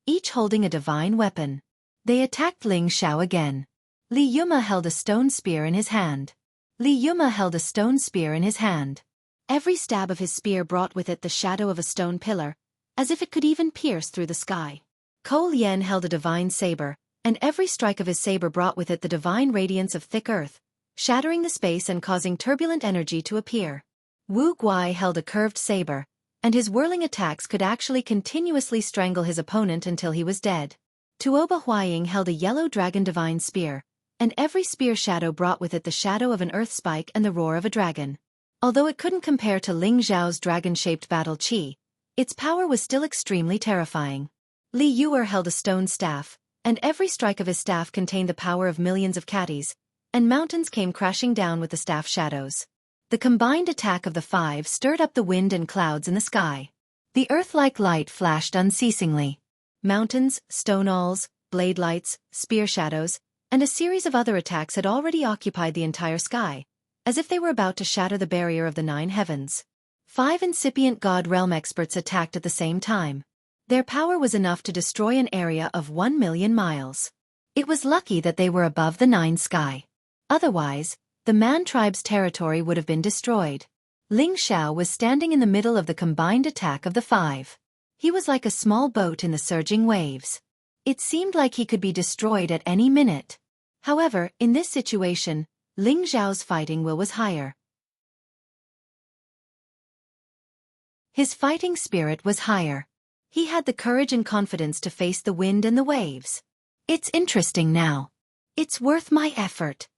each holding a divine weapon. They attacked Ling Xiao again. Li Yuma held a stone spear in his hand. Li Yuma held a stone spear in his hand. Every stab of his spear brought with it the shadow of a stone pillar, as if it could even pierce through the sky. Cole Yen held a divine saber, and every strike of his saber brought with it the divine radiance of thick earth, shattering the space and causing turbulent energy to appear. Wu Guai held a curved saber, and his whirling attacks could actually continuously strangle his opponent until he was dead. Tuoba Huai-ing held a yellow dragon divine spear, and every spear shadow brought with it the shadow of an earth spike and the roar of a dragon. Although it couldn't compare to Ling Xiao's dragon-shaped battle qi, its power was still extremely terrifying. Li Yuer held a stone staff, and every strike of his staff contained the power of millions of catties, and mountains came crashing down with the staff shadows. The combined attack of the five stirred up the wind and clouds in the sky. The earth-like light flashed unceasingly. Mountains, stone walls, blade lights, spear shadows, and a series of other attacks had already occupied the entire sky, as if they were about to shatter the barrier of the 9 heavens. 5 incipient god realm experts attacked at the same time. Their power was enough to destroy an area of 1 million miles. It was lucky that they were above the 9 sky. Otherwise, the Man tribe's territory would have been destroyed. Ling Xiao was standing in the middle of the combined attack of the 5. He was like a small boat in the surging waves. It seemed like he could be destroyed at any minute. However, in this situation, Ling Xiao's fighting will was higher. His fighting spirit was higher. He had the courage and confidence to face the wind and the waves. It's interesting now. It's worth my effort.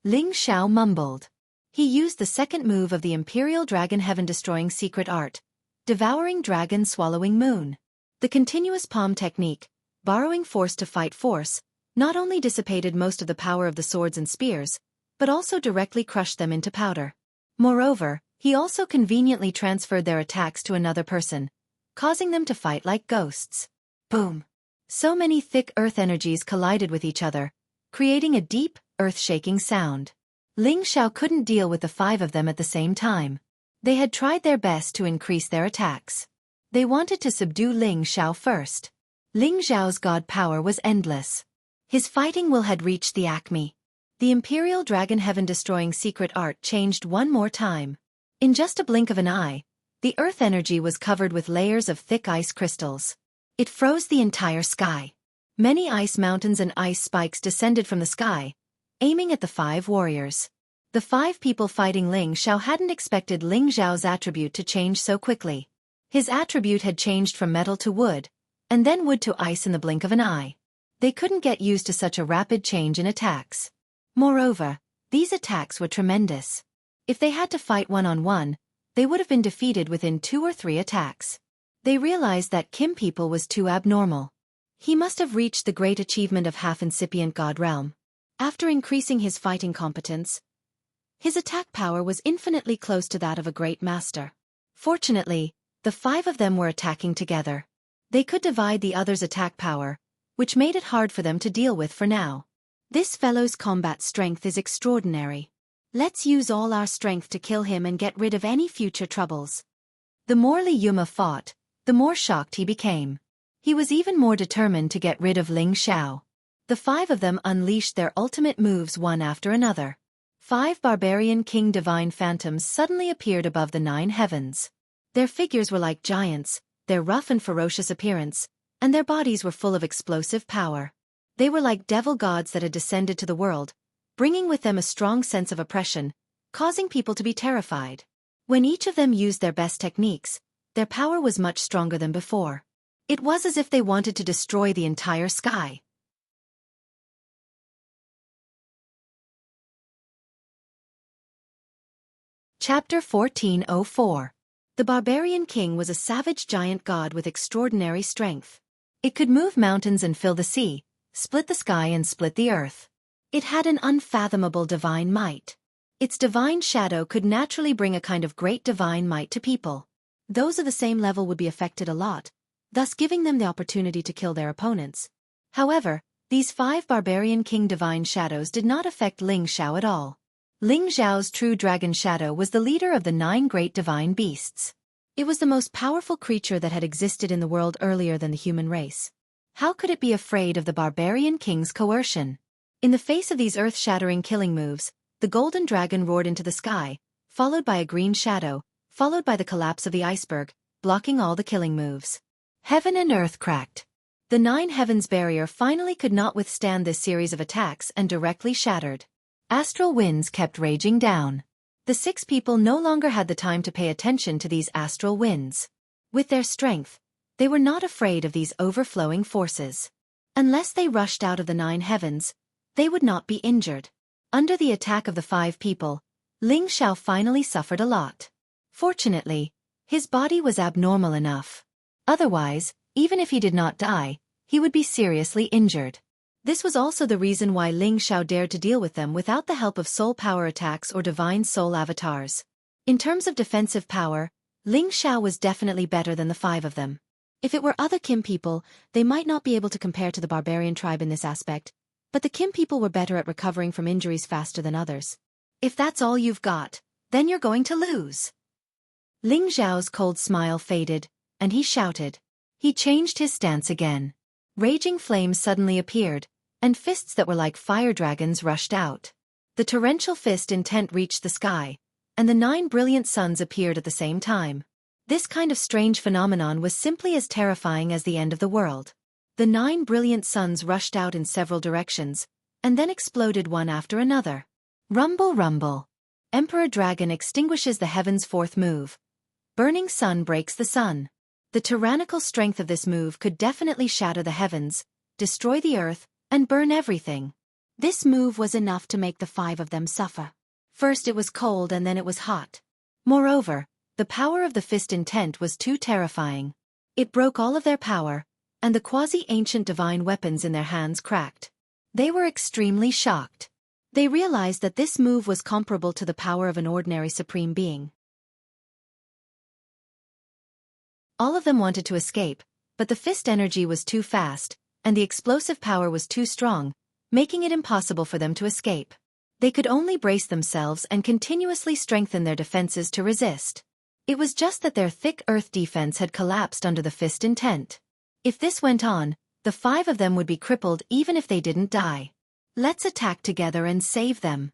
Ling Xiao mumbled. He used the second move of the Imperial Dragon Heaven-destroying secret art, Devouring Dragon Swallowing Moon. The continuous palm technique, borrowing force to fight force, not only dissipated most of the power of the swords and spears, but also directly crushed them into powder. Moreover, he also conveniently transferred their attacks to another person, causing them to fight like ghosts. Boom! So many thick earth energies collided with each other, creating a deep, earth-shaking sound. Ling Xiao couldn't deal with the 5 of them at the same time. They had tried their best to increase their attacks. They wanted to subdue Ling Xiao first. Ling Xiao's god power was endless. His fighting will had reached the acme. The Imperial Dragon Heaven-destroying secret art changed one more time. In just a blink of an eye, the earth energy was covered with layers of thick ice crystals. It froze the entire sky. Many ice mountains and ice spikes descended from the sky, aiming at the 5 warriors. The 5 people fighting Ling Xiao hadn't expected Ling Xiao's attribute to change so quickly. His attribute had changed from metal to wood, and then wood to ice in the blink of an eye. They couldn't get used to such a rapid change in attacks. Moreover, these attacks were tremendous. If they had to fight one-on-one, they would have been defeated within 2 or 3 attacks. They realized that Kim people was too abnormal. He must have reached the great achievement of half-incipient god realm. After increasing his fighting competence, his attack power was infinitely close to that of a great master. Fortunately, the 5 of them were attacking together. They could divide the others' attack power, which made it hard for them to deal with for now. This fellow's combat strength is extraordinary. Let's use all our strength to kill him and get rid of any future troubles. The more Li Yuma fought, the more shocked he became. He was even more determined to get rid of Ling Xiao. The 5 of them unleashed their ultimate moves one after another. 5 barbarian king divine phantoms suddenly appeared above the 9 heavens. Their figures were like giants, their rough and ferocious appearance, and their bodies were full of explosive power. They were like devil gods that had descended to the world, bringing with them a strong sense of oppression, causing people to be terrified. When each of them used their best techniques, their power was much stronger than before. It was as if they wanted to destroy the entire sky. Chapter 1404. The barbarian king was a savage giant god with extraordinary strength. It could move mountains and fill the sea, split the sky and split the earth. It had an unfathomable divine might. Its divine shadow could naturally bring a kind of great divine might to people. Those of the same level would be affected a lot, thus giving them the opportunity to kill their opponents. However, these 5 barbarian king divine shadows did not affect Ling Xiao at all. Ling Xiao's true dragon shadow was the leader of the 9 great divine beasts. It was the most powerful creature that had existed in the world earlier than the human race. How could it be afraid of the barbarian king's coercion? In the face of these earth-shattering killing moves, the golden dragon roared into the sky, followed by a green shadow, followed by the collapse of the iceberg, blocking all the killing moves. Heaven and earth cracked. The 9 heavens barrier finally could not withstand this series of attacks and directly shattered. Astral winds kept raging down. The 6 people no longer had the time to pay attention to these astral winds. With their strength, they were not afraid of these overflowing forces. Unless they rushed out of the 9 heavens, they would not be injured. Under the attack of the 5 people, Ling Xiao finally suffered a lot. Fortunately, his body was abnormal enough. Otherwise, even if he did not die, he would be seriously injured. This was also the reason why Ling Xiao dared to deal with them without the help of soul power attacks or divine soul avatars. In terms of defensive power, Ling Xiao was definitely better than the 5 of them. If it were other Kim people, they might not be able to compare to the barbarian tribe in this aspect, but the Kim people were better at recovering from injuries faster than others. If that's all you've got, then you're going to lose. Ling Xiao's cold smile faded, and he shouted. He changed his stance again. Raging flames suddenly appeared, and fists that were like fire dragons rushed out. The torrential fist intent reached the sky, and the 9 brilliant suns appeared at the same time. This kind of strange phenomenon was simply as terrifying as the end of the world. The 9 brilliant suns rushed out in several directions, and then exploded one after another. Rumble, rumble. Emperor Dragon extinguishes the heaven's 4th move. Burning sun breaks the sun. The tyrannical strength of this move could definitely shatter the heavens, destroy the earth, and burn everything. This move was enough to make the 5 of them suffer. First it was cold and then it was hot. Moreover, the power of the fist intent was too terrifying. It broke all of their power, and the quasi-ancient divine weapons in their hands cracked. They were extremely shocked. They realized that this move was comparable to the power of an ordinary supreme being. All of them wanted to escape, but the fist energy was too fast, and the explosive power was too strong, making it impossible for them to escape. They could only brace themselves and continuously strengthen their defenses to resist. It was just that their thick earth defense had collapsed under the fist intent. If this went on, the 5 of them would be crippled even if they didn't die. Let's attack together and save them.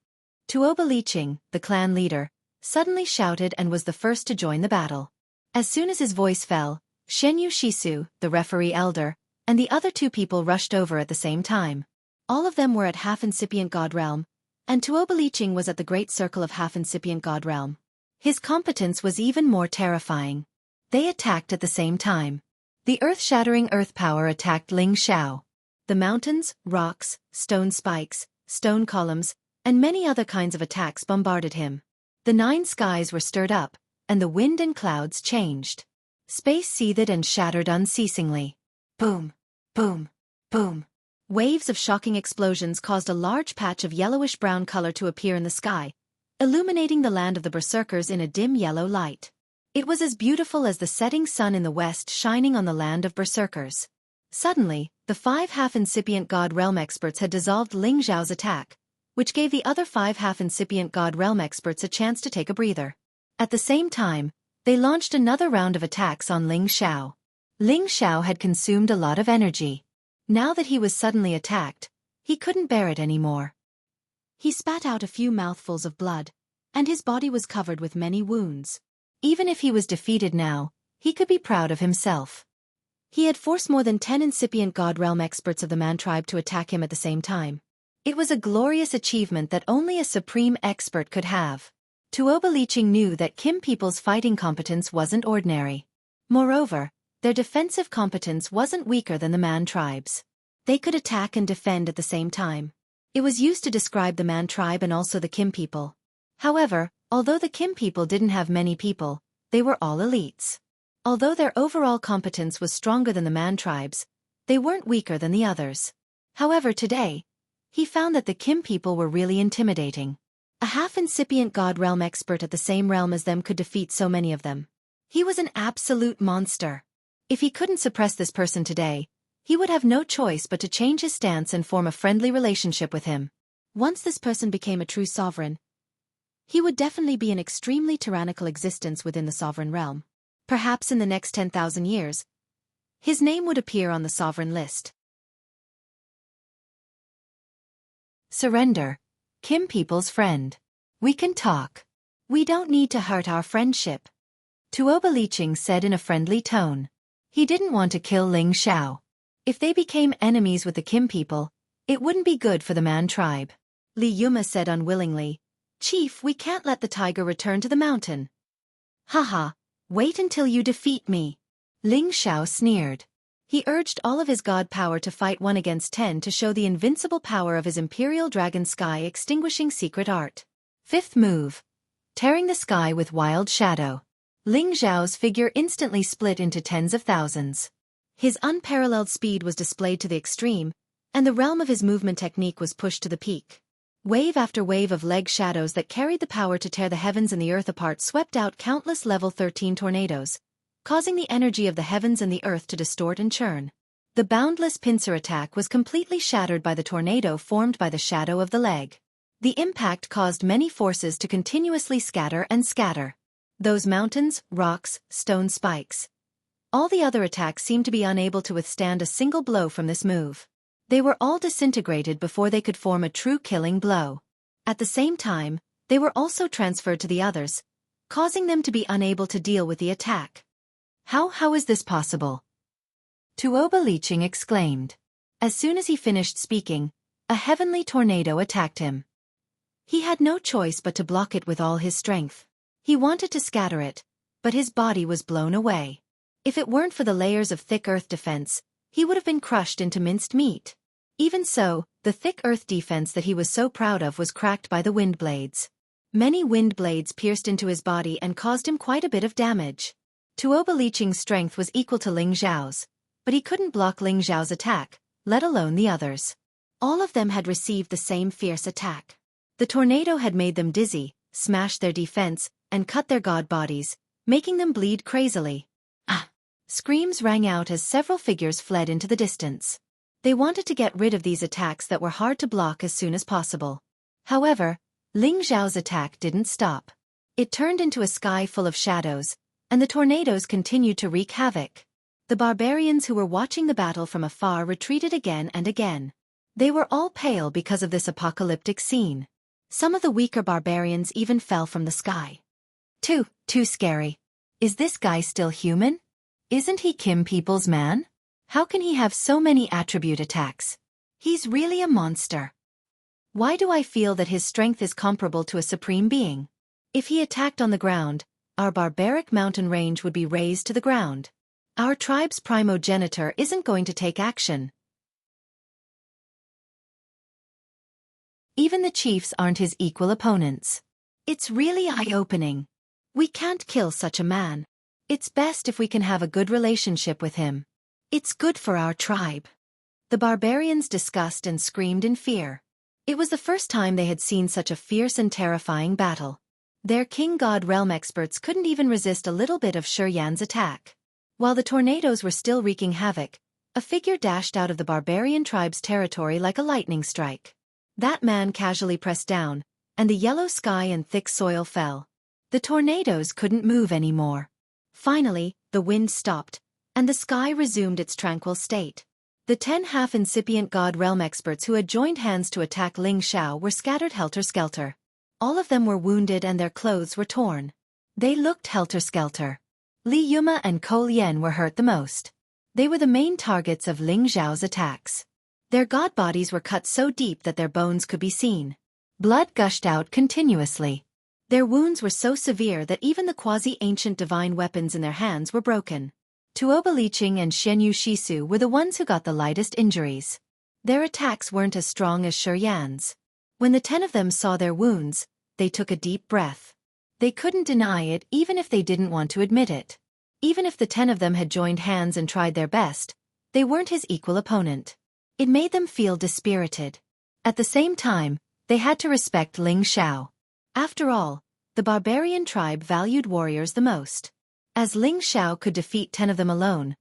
Tuoba Liqing, the clan leader, suddenly shouted and was the first to join the battle. As soon as his voice fell, Shenyu Shisu, the referee elder, and the other 2 people rushed over at the same time. All of them were at half-incipient god realm, and Tuoba Liqing was at the great circle of half-incipient god realm. His competence was even more terrifying. They attacked at the same time. The earth-shattering earth power attacked Ling Xiao. The mountains, rocks, stone spikes, stone columns, and many other kinds of attacks bombarded him. The 9 skies were stirred up, and the wind and clouds changed. Space seethed and shattered unceasingly. Boom, boom, boom. Waves of shocking explosions caused a large patch of yellowish-brown color to appear in the sky, illuminating the land of the berserkers in a dim yellow light. It was as beautiful as the setting sun in the west shining on the land of berserkers. Suddenly, the 5 half-incipient god realm experts had dissolved Ling Xiao's attack, which gave the other 5 half-incipient god realm experts a chance to take a breather. At the same time, they launched another round of attacks on Ling Xiao. Ling Xiao had consumed a lot of energy. Now that he was suddenly attacked, he couldn't bear it anymore. He spat out a few mouthfuls of blood, and his body was covered with many wounds. Even if he was defeated now, he could be proud of himself. He had forced more than 10 incipient god realm experts of the man tribe to attack him at the same time. It was a glorious achievement that only a supreme expert could have. Tuoba Liqing knew that Kim people's fighting competence wasn't ordinary. Moreover, their defensive competence wasn't weaker than the man tribes. They could attack and defend at the same time. It was used to describe the man tribe and also the Kim people. However, although the Kim people didn't have many people, they were all elites. Although their overall competence was stronger than the man tribes, they weren't weaker than the others. However, today, he found that the Kim people were really intimidating. A half-incipient god realm expert at the same realm as them could defeat so many of them. He was an absolute monster. If he couldn't suppress this person today, he would have no choice but to change his stance and form a friendly relationship with him. Once this person became a true sovereign, he would definitely be an extremely tyrannical existence within the sovereign realm. Perhaps in the next 10,000 years, his name would appear on the sovereign list. Surrender. Kim people's friend. We can talk. We don't need to hurt our friendship. Tuoba Liqing said in a friendly tone. He didn't want to kill Ling Xiao. If they became enemies with the Kim people, it wouldn't be good for the man tribe. Li Yuma said unwillingly, Chief, we can't let the tiger return to the mountain. Haha, wait until you defeat me. Ling Xiao sneered. He urged all of his god power to fight 1 against 10 to show the invincible power of his imperial dragon sky extinguishing secret art. 5th move. Tearing the sky with wild shadow. Ling Xiao's figure instantly split into tens of thousands. His unparalleled speed was displayed to the extreme, and the realm of his movement technique was pushed to the peak. Wave after wave of leg shadows that carried the power to tear the heavens and the earth apart swept out countless level 13 tornadoes, causing the energy of the heavens and the earth to distort and churn. The boundless pincer attack was completely shattered by the tornado formed by the shadow of the leg. The impact caused many forces to continuously scatter and scatter. Those mountains, rocks, stone spikes. All the other attacks seemed to be unable to withstand a single blow from this move. They were all disintegrated before they could form a true killing blow. At the same time, they were also transferred to the others, causing them to be unable to deal with the attack. How is this possible? Tuoba Liqing exclaimed. As soon as he finished speaking, a heavenly tornado attacked him. He had no choice but to block it with all his strength. He wanted to scatter it, but his body was blown away. If it weren't for the layers of thick earth defense, he would have been crushed into minced meat. Even so, the thick earth defense that he was so proud of was cracked by the wind blades. Many wind blades pierced into his body and caused him quite a bit of damage. Tuoba Liqing's strength was equal to Ling Zhao's, but he couldn't block Ling Zhao's attack, let alone the others. All of them had received the same fierce attack. The tornado had made them dizzy, smashed their defense, and cut their god bodies, making them bleed crazily. Ah! Screams rang out as several figures fled into the distance. They wanted to get rid of these attacks that were hard to block as soon as possible. However, Ling Zhao's attack didn't stop. It turned into a sky full of shadows, and the tornadoes continued to wreak havoc. The barbarians who were watching the battle from afar retreated again and again. They were all pale because of this apocalyptic scene. Some of the weaker barbarians even fell from the sky. Too scary. Is this guy still human? Isn't he Kim People's man? How can he have so many attribute attacks? He's really a monster. Why do I feel that his strength is comparable to a supreme being? If he attacked on the ground, our barbaric mountain range would be razed to the ground. Our tribe's primogenitor isn't going to take action. Even the chiefs aren't his equal opponents. It's really eye-opening. We can't kill such a man. It's best if we can have a good relationship with him. It's good for our tribe. The barbarians discussed and screamed in fear. It was the first time they had seen such a fierce and terrifying battle. Their king god realm experts couldn't even resist a little bit of Xianxia's attack. While the tornadoes were still wreaking havoc, a figure dashed out of the barbarian tribe's territory like a lightning strike. That man casually pressed down, and the yellow sky and thick soil fell. The tornadoes couldn't move anymore. Finally, the wind stopped, and the sky resumed its tranquil state. The 10 half-incipient god realm experts who had joined hands to attack Ling Xiao were scattered helter-skelter. All of them were wounded and their clothes were torn. They looked helter-skelter. Li Yuma and Ko Lian were hurt the most. They were the main targets of Ling Zhao's attacks. Their god bodies were cut so deep that their bones could be seen. Blood gushed out continuously. Their wounds were so severe that even the quasi-ancient divine weapons in their hands were broken. Tuoba Liqing and Xianyu Shisu were the ones who got the lightest injuries. Their attacks weren't as strong as Xianxia's. When the 10 of them saw their wounds, they took a deep breath. They couldn't deny it even if they didn't want to admit it. Even if the 10 of them had joined hands and tried their best, they weren't his equal opponent. It made them feel dispirited. At the same time, they had to respect Ling Xiao. After all, the barbarian tribe valued warriors the most. As Ling Xiao could defeat 10 of them alone,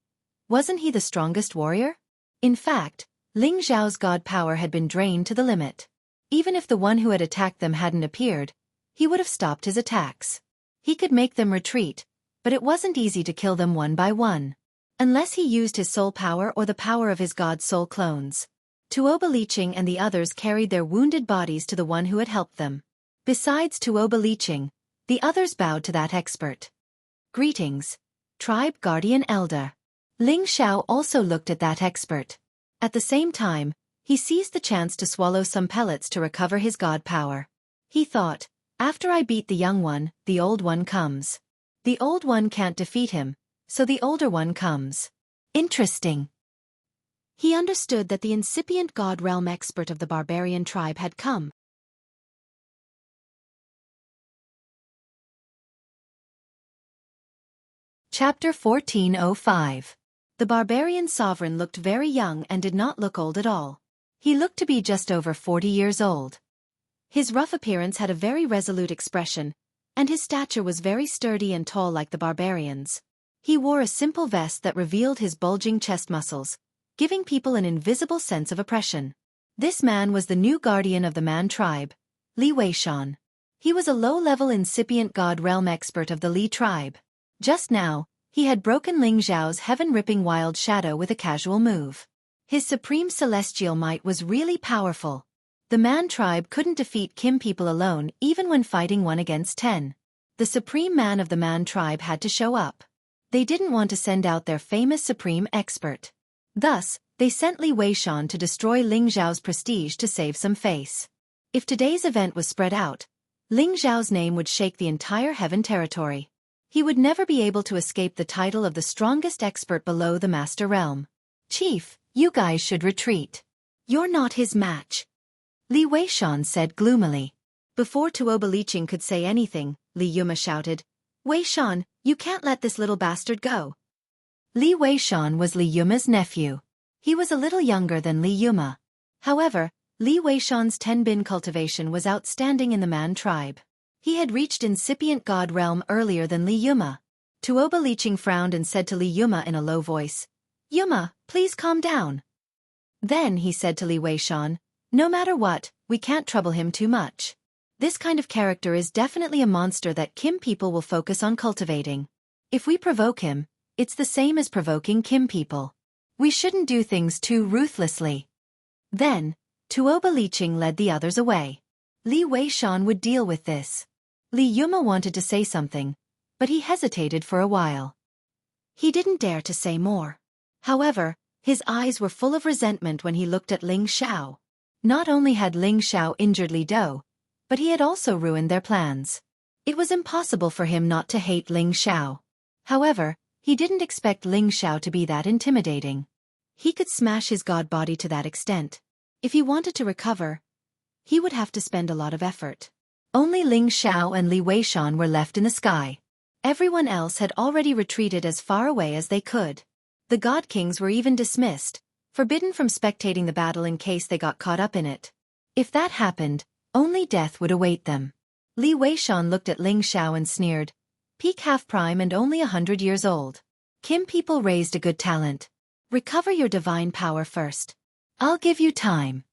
wasn't he the strongest warrior? In fact, Ling Xiao's god power had been drained to the limit. Even if the one who had attacked them hadn't appeared, he would have stopped his attacks. He could make them retreat, but it wasn't easy to kill them one by one. Unless he used his soul power or the power of his god soul clones. Tuoba Liqing and the others carried their wounded bodies to the one who had helped them. Besides Tuoba Liqing, the others bowed to that expert. Greetings, Tribe Guardian Elder. Ling Xiao also looked at that expert. At the same time, he seized the chance to swallow some pellets to recover his god power. He thought, after I beat the young one, the old one comes. The old one can't defeat him, so the older one comes. Interesting. He understood that the incipient god realm expert of the barbarian tribe had come. Chapter 1405. The barbarian sovereign looked very young and did not look old at all. He looked to be just over 40 years old. His rough appearance had a very resolute expression, and his stature was very sturdy and tall like the barbarians. He wore a simple vest that revealed his bulging chest muscles, giving people an invisible sense of oppression. This man was the new guardian of the Man tribe, Li Weishan. He was a low-level incipient god realm expert of the Li tribe. Just now, he had broken Ling Zhao's heaven-ripping wild shadow with a casual move. His supreme celestial might was really powerful. The Man tribe couldn't defeat Kim people alone even when fighting 1 against 10. The supreme man of the Man tribe had to show up. They didn't want to send out their famous supreme expert. Thus, they sent Li Weishan to destroy Ling Zhao's prestige to save some face. If today's event was spread out, Ling Zhao's name would shake the entire heaven territory. He would never be able to escape the title of the strongest expert below the Master Realm. Chief, you guys should retreat. You're not his match, Li Weishan said gloomily. Before Tuoba Liqing could say anything, Li Yuma shouted, Weishan, you can't let this little bastard go. Li Weishan was Li Yuma's nephew. He was a little younger than Li Yuma. However, Li Weishan's Tenbin cultivation was outstanding in the Man tribe. He had reached incipient god realm earlier than Li Yuma. Tuoba Liqing frowned and said to Li Yuma in a low voice, Yuma, please calm down. Then he said to Li Weishan, no matter what, we can't trouble him too much. This kind of character is definitely a monster that Kim people will focus on cultivating. If we provoke him, it's the same as provoking Kim people. We shouldn't do things too ruthlessly. Then, Tuoba Liqing led the others away. Li Weishan would deal with this. Li Yuma wanted to say something, but he hesitated for a while. He didn't dare to say more. However, his eyes were full of resentment when he looked at Ling Xiao. Not only had Ling Xiao injured Li Dou, but he had also ruined their plans. It was impossible for him not to hate Ling Xiao. However, he didn't expect Ling Xiao to be that intimidating. He could smash his god body to that extent. If he wanted to recover, he would have to spend a lot of effort. Only Ling Xiao and Li Weishan were left in the sky. Everyone else had already retreated as far away as they could. The god kings were even dismissed, forbidden from spectating the battle in case they got caught up in it. If that happened, only death would await them. Li Weishan looked at Ling Xiao and sneered, peak half-prime and only 100 years old. Kim people raised a good talent. Recover your divine power first. I'll give you time.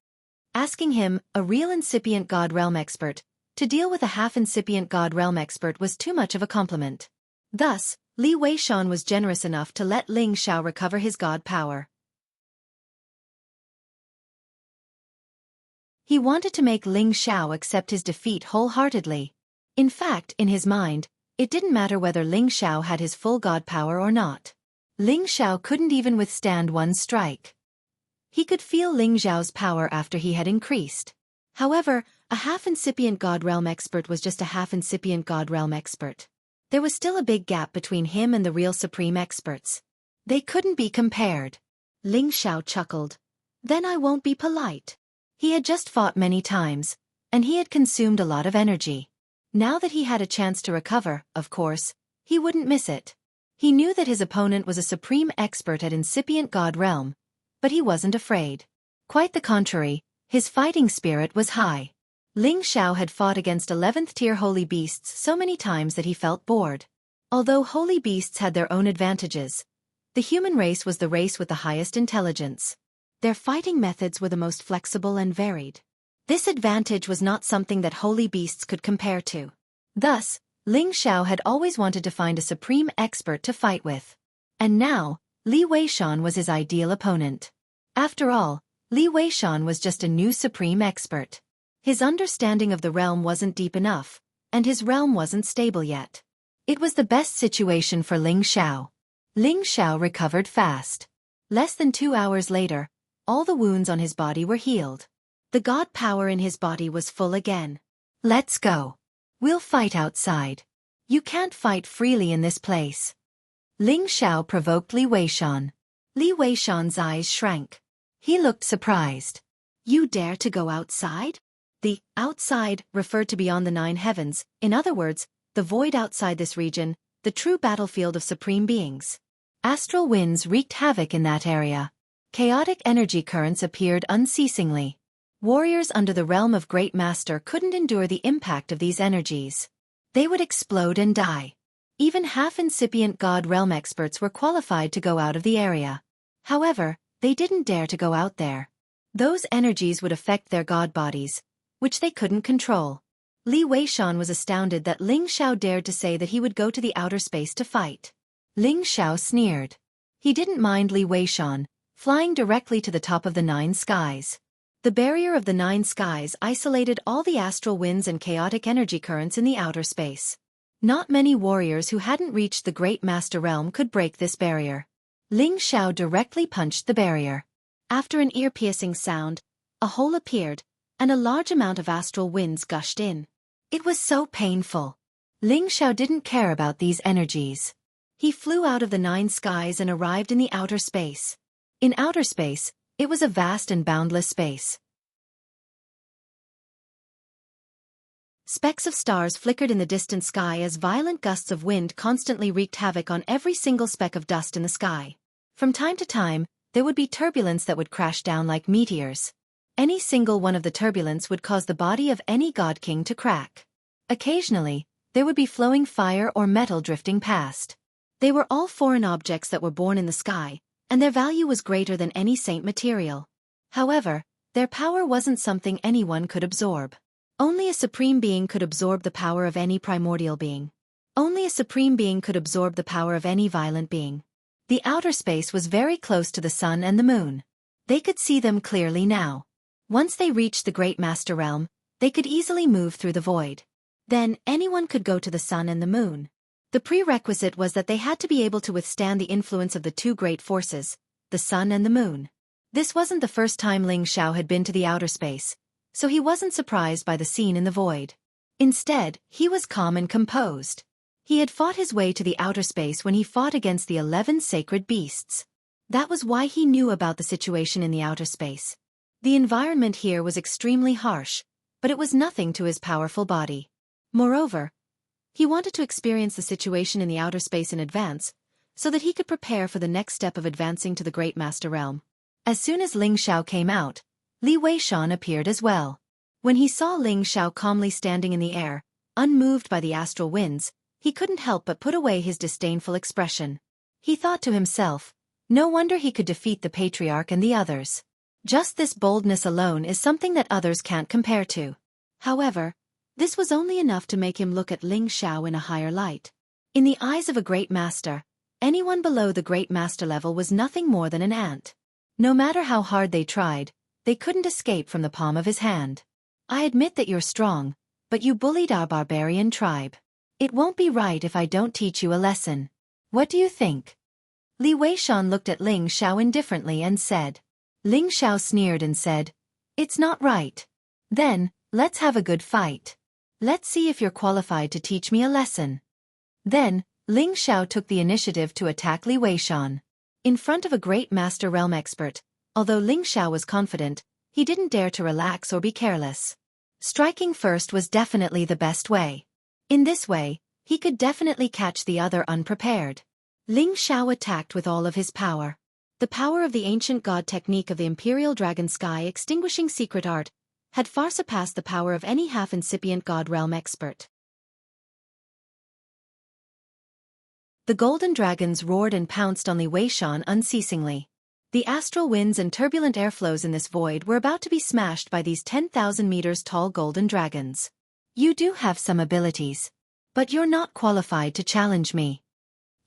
Asking him, a real incipient god realm expert, to deal with a half-incipient god realm expert was too much of a compliment. Thus, Li Weishan was generous enough to let Ling Xiao recover his god power. He wanted to make Ling Xiao accept his defeat wholeheartedly. In fact, in his mind, it didn't matter whether Ling Xiao had his full god power or not. Ling Xiao couldn't even withstand one strike. He could feel Ling Xiao's power after he had increased. However, a half-incipient god realm expert was just a half-incipient god realm expert. There was still a big gap between him and the real supreme experts. They couldn't be compared. Ling Xiao chuckled. Then I won't be polite. He had just fought many times, and he had consumed a lot of energy. Now that he had a chance to recover, of course, he wouldn't miss it. He knew that his opponent was a supreme expert at incipient god realm, but he wasn't afraid. Quite the contrary, his fighting spirit was high. Ling Xiao had fought against 11th tier holy beasts so many times that he felt bored. Although holy beasts had their own advantages, the human race was the race with the highest intelligence. Their fighting methods were the most flexible and varied. This advantage was not something that holy beasts could compare to. Thus, Ling Xiao had always wanted to find a supreme expert to fight with. And now, Li Weishan was his ideal opponent. After all, Li Weishan was just a new supreme expert. His understanding of the realm wasn't deep enough, and his realm wasn't stable yet. It was the best situation for Ling Xiao. Ling Xiao recovered fast. Less than 2 hours later, all the wounds on his body were healed. The god power in his body was full again. Let's go. We'll fight outside. You can't fight freely in this place. Ling Xiao provoked Li Weishan. Li Weishan's eyes shrank. He looked surprised. You dare to go outside? The outside referred to beyond the 9 heavens, in other words, the void outside this region, the true battlefield of supreme beings. Astral winds wreaked havoc in that area. Chaotic energy currents appeared unceasingly. Warriors under the realm of Great Master couldn't endure the impact of these energies. They would explode and die. Even half-incipient God realm experts were qualified to go out of the area. However, they didn't dare to go out there. Those energies would affect their god bodies, which they couldn't control. Li Weishan was astounded that Ling Xiao dared to say that he would go to the outer space to fight. Ling Xiao sneered. He didn't mind Li Weishan, flying directly to the top of the 9 skies. The barrier of the 9 skies isolated all the astral winds and chaotic energy currents in the outer space. Not many warriors who hadn't reached the Great Master Realm could break this barrier. Ling Xiao directly punched the barrier. After an ear-piercing sound, a hole appeared, and a large amount of astral winds gushed in. It was so painful. Ling Xiao didn't care about these energies. He flew out of the 9 skies and arrived in the outer space. In outer space, it was a vast and boundless space. Specks of stars flickered in the distant sky as violent gusts of wind constantly wreaked havoc on every single speck of dust in the sky. From time to time, there would be turbulence that would crash down like meteors. Any single one of the turbulence would cause the body of any god king to crack. Occasionally, there would be flowing fire or metal drifting past. They were all foreign objects that were born in the sky, and their value was greater than any saint material. However, their power wasn't something anyone could absorb. Only a supreme being could absorb the power of any primordial being. Only a supreme being could absorb the power of any violent being. The outer space was very close to the sun and the moon. They could see them clearly now. Once they reached the Great Master Realm, they could easily move through the void. Then, anyone could go to the sun and the moon. The prerequisite was that they had to be able to withstand the influence of the 2 great forces, the sun and the moon. This wasn't the first time Ling Xiao had been to the outer space, so he wasn't surprised by the scene in the void. Instead, he was calm and composed. He had fought his way to the outer space when he fought against the 11 sacred beasts. That was why he knew about the situation in the outer space. The environment here was extremely harsh, but it was nothing to his powerful body. Moreover, he wanted to experience the situation in the outer space in advance, so that he could prepare for the next step of advancing to the Great Master Realm. As soon as Ling Xiao came out, Li Weishan appeared as well. When he saw Ling Xiao calmly standing in the air, unmoved by the astral winds, he couldn't help but put away his disdainful expression. He thought to himself, no wonder he could defeat the Patriarch and the others. Just this boldness alone is something that others can't compare to. However, this was only enough to make him look at Ling Xiao in a higher light. In the eyes of a great master, anyone below the Great Master level was nothing more than an ant. No matter how hard they tried, they couldn't escape from the palm of his hand. I admit that you're strong, but you bullied our barbarian tribe. It won't be right if I don't teach you a lesson. What do you think? Li Weishan looked at Ling Xiao indifferently and said. Ling Xiao sneered and said, it's not right. Then, let's have a good fight. Let's see if you're qualified to teach me a lesson. Then, Ling Xiao took the initiative to attack Li Weishan. In front of a Great Master Realm expert, although Ling Xiao was confident, he didn't dare to relax or be careless. Striking first was definitely the best way. In this way, he could definitely catch the other unprepared. Ling Xiao attacked with all of his power. The power of the ancient god technique of the Imperial Dragon Sky extinguishing secret art had far surpassed the power of any half-incipient god realm expert. The golden dragons roared and pounced on Li Weishan unceasingly. The astral winds and turbulent airflows in this void were about to be smashed by these 10,000 meters tall golden dragons. You do have some abilities, but you're not qualified to challenge me.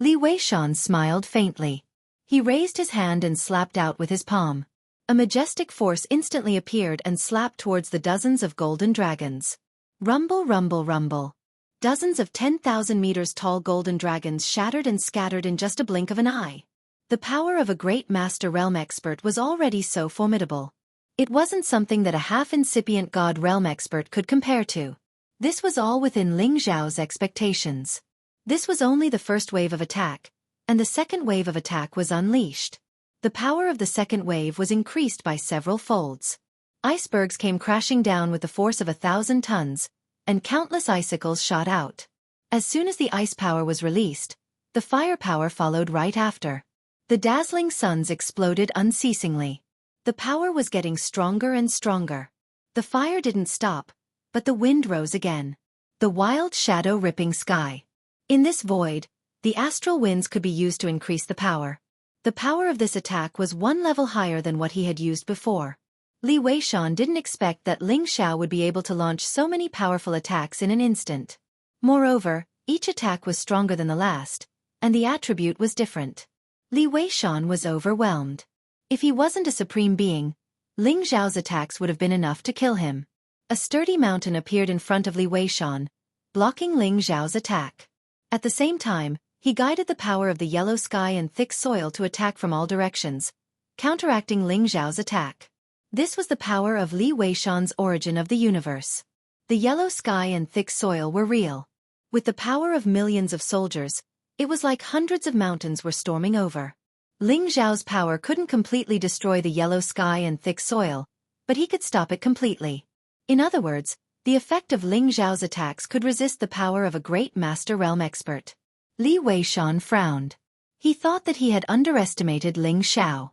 Li Weishan smiled faintly. He raised his hand and slapped out with his palm. A majestic force instantly appeared and slapped towards the dozens of golden dragons. Rumble, rumble, rumble. Dozens of 10,000 meters tall golden dragons shattered and scattered in just a blink of an eye. The power of a Great Master Realm expert was already so formidable. It wasn't something that a half-incipient god realm expert could compare to. This was all within Ling Xiao's expectations. This was only the first wave of attack, and the second wave of attack was unleashed. The power of the second wave was increased by several folds. Icebergs came crashing down with the force of 1,000 tons, and countless icicles shot out. As soon as the ice power was released, the fire power followed right after. The dazzling suns exploded unceasingly. The power was getting stronger and stronger. The fire didn't stop, but the wind rose again. The wild shadow-ripping sky. In this void, the astral winds could be used to increase the power. The power of this attack was one level higher than what he had used before. Li Weishan didn't expect that Ling Xiao would be able to launch so many powerful attacks in an instant. Moreover, each attack was stronger than the last, and the attribute was different. Li Weishan was overwhelmed. If he wasn't a supreme being, Ling Xiao's attacks would have been enough to kill him. A sturdy mountain appeared in front of Li Weishan, blocking Ling Xiao's attack. At the same time, he guided the power of the yellow sky and thick soil to attack from all directions, counteracting Ling Xiao's attack. This was the power of Li Weishan's origin of the universe. The yellow sky and thick soil were real. With the power of millions of soldiers, it was like hundreds of mountains were storming over. Ling Xiao's power couldn't completely destroy the yellow sky and thick soil, but he could stop it completely. In other words, the effect of Ling Xiao's attacks could resist the power of a great Master Realm expert. Li Weishan frowned. He thought that he had underestimated Ling Xiao.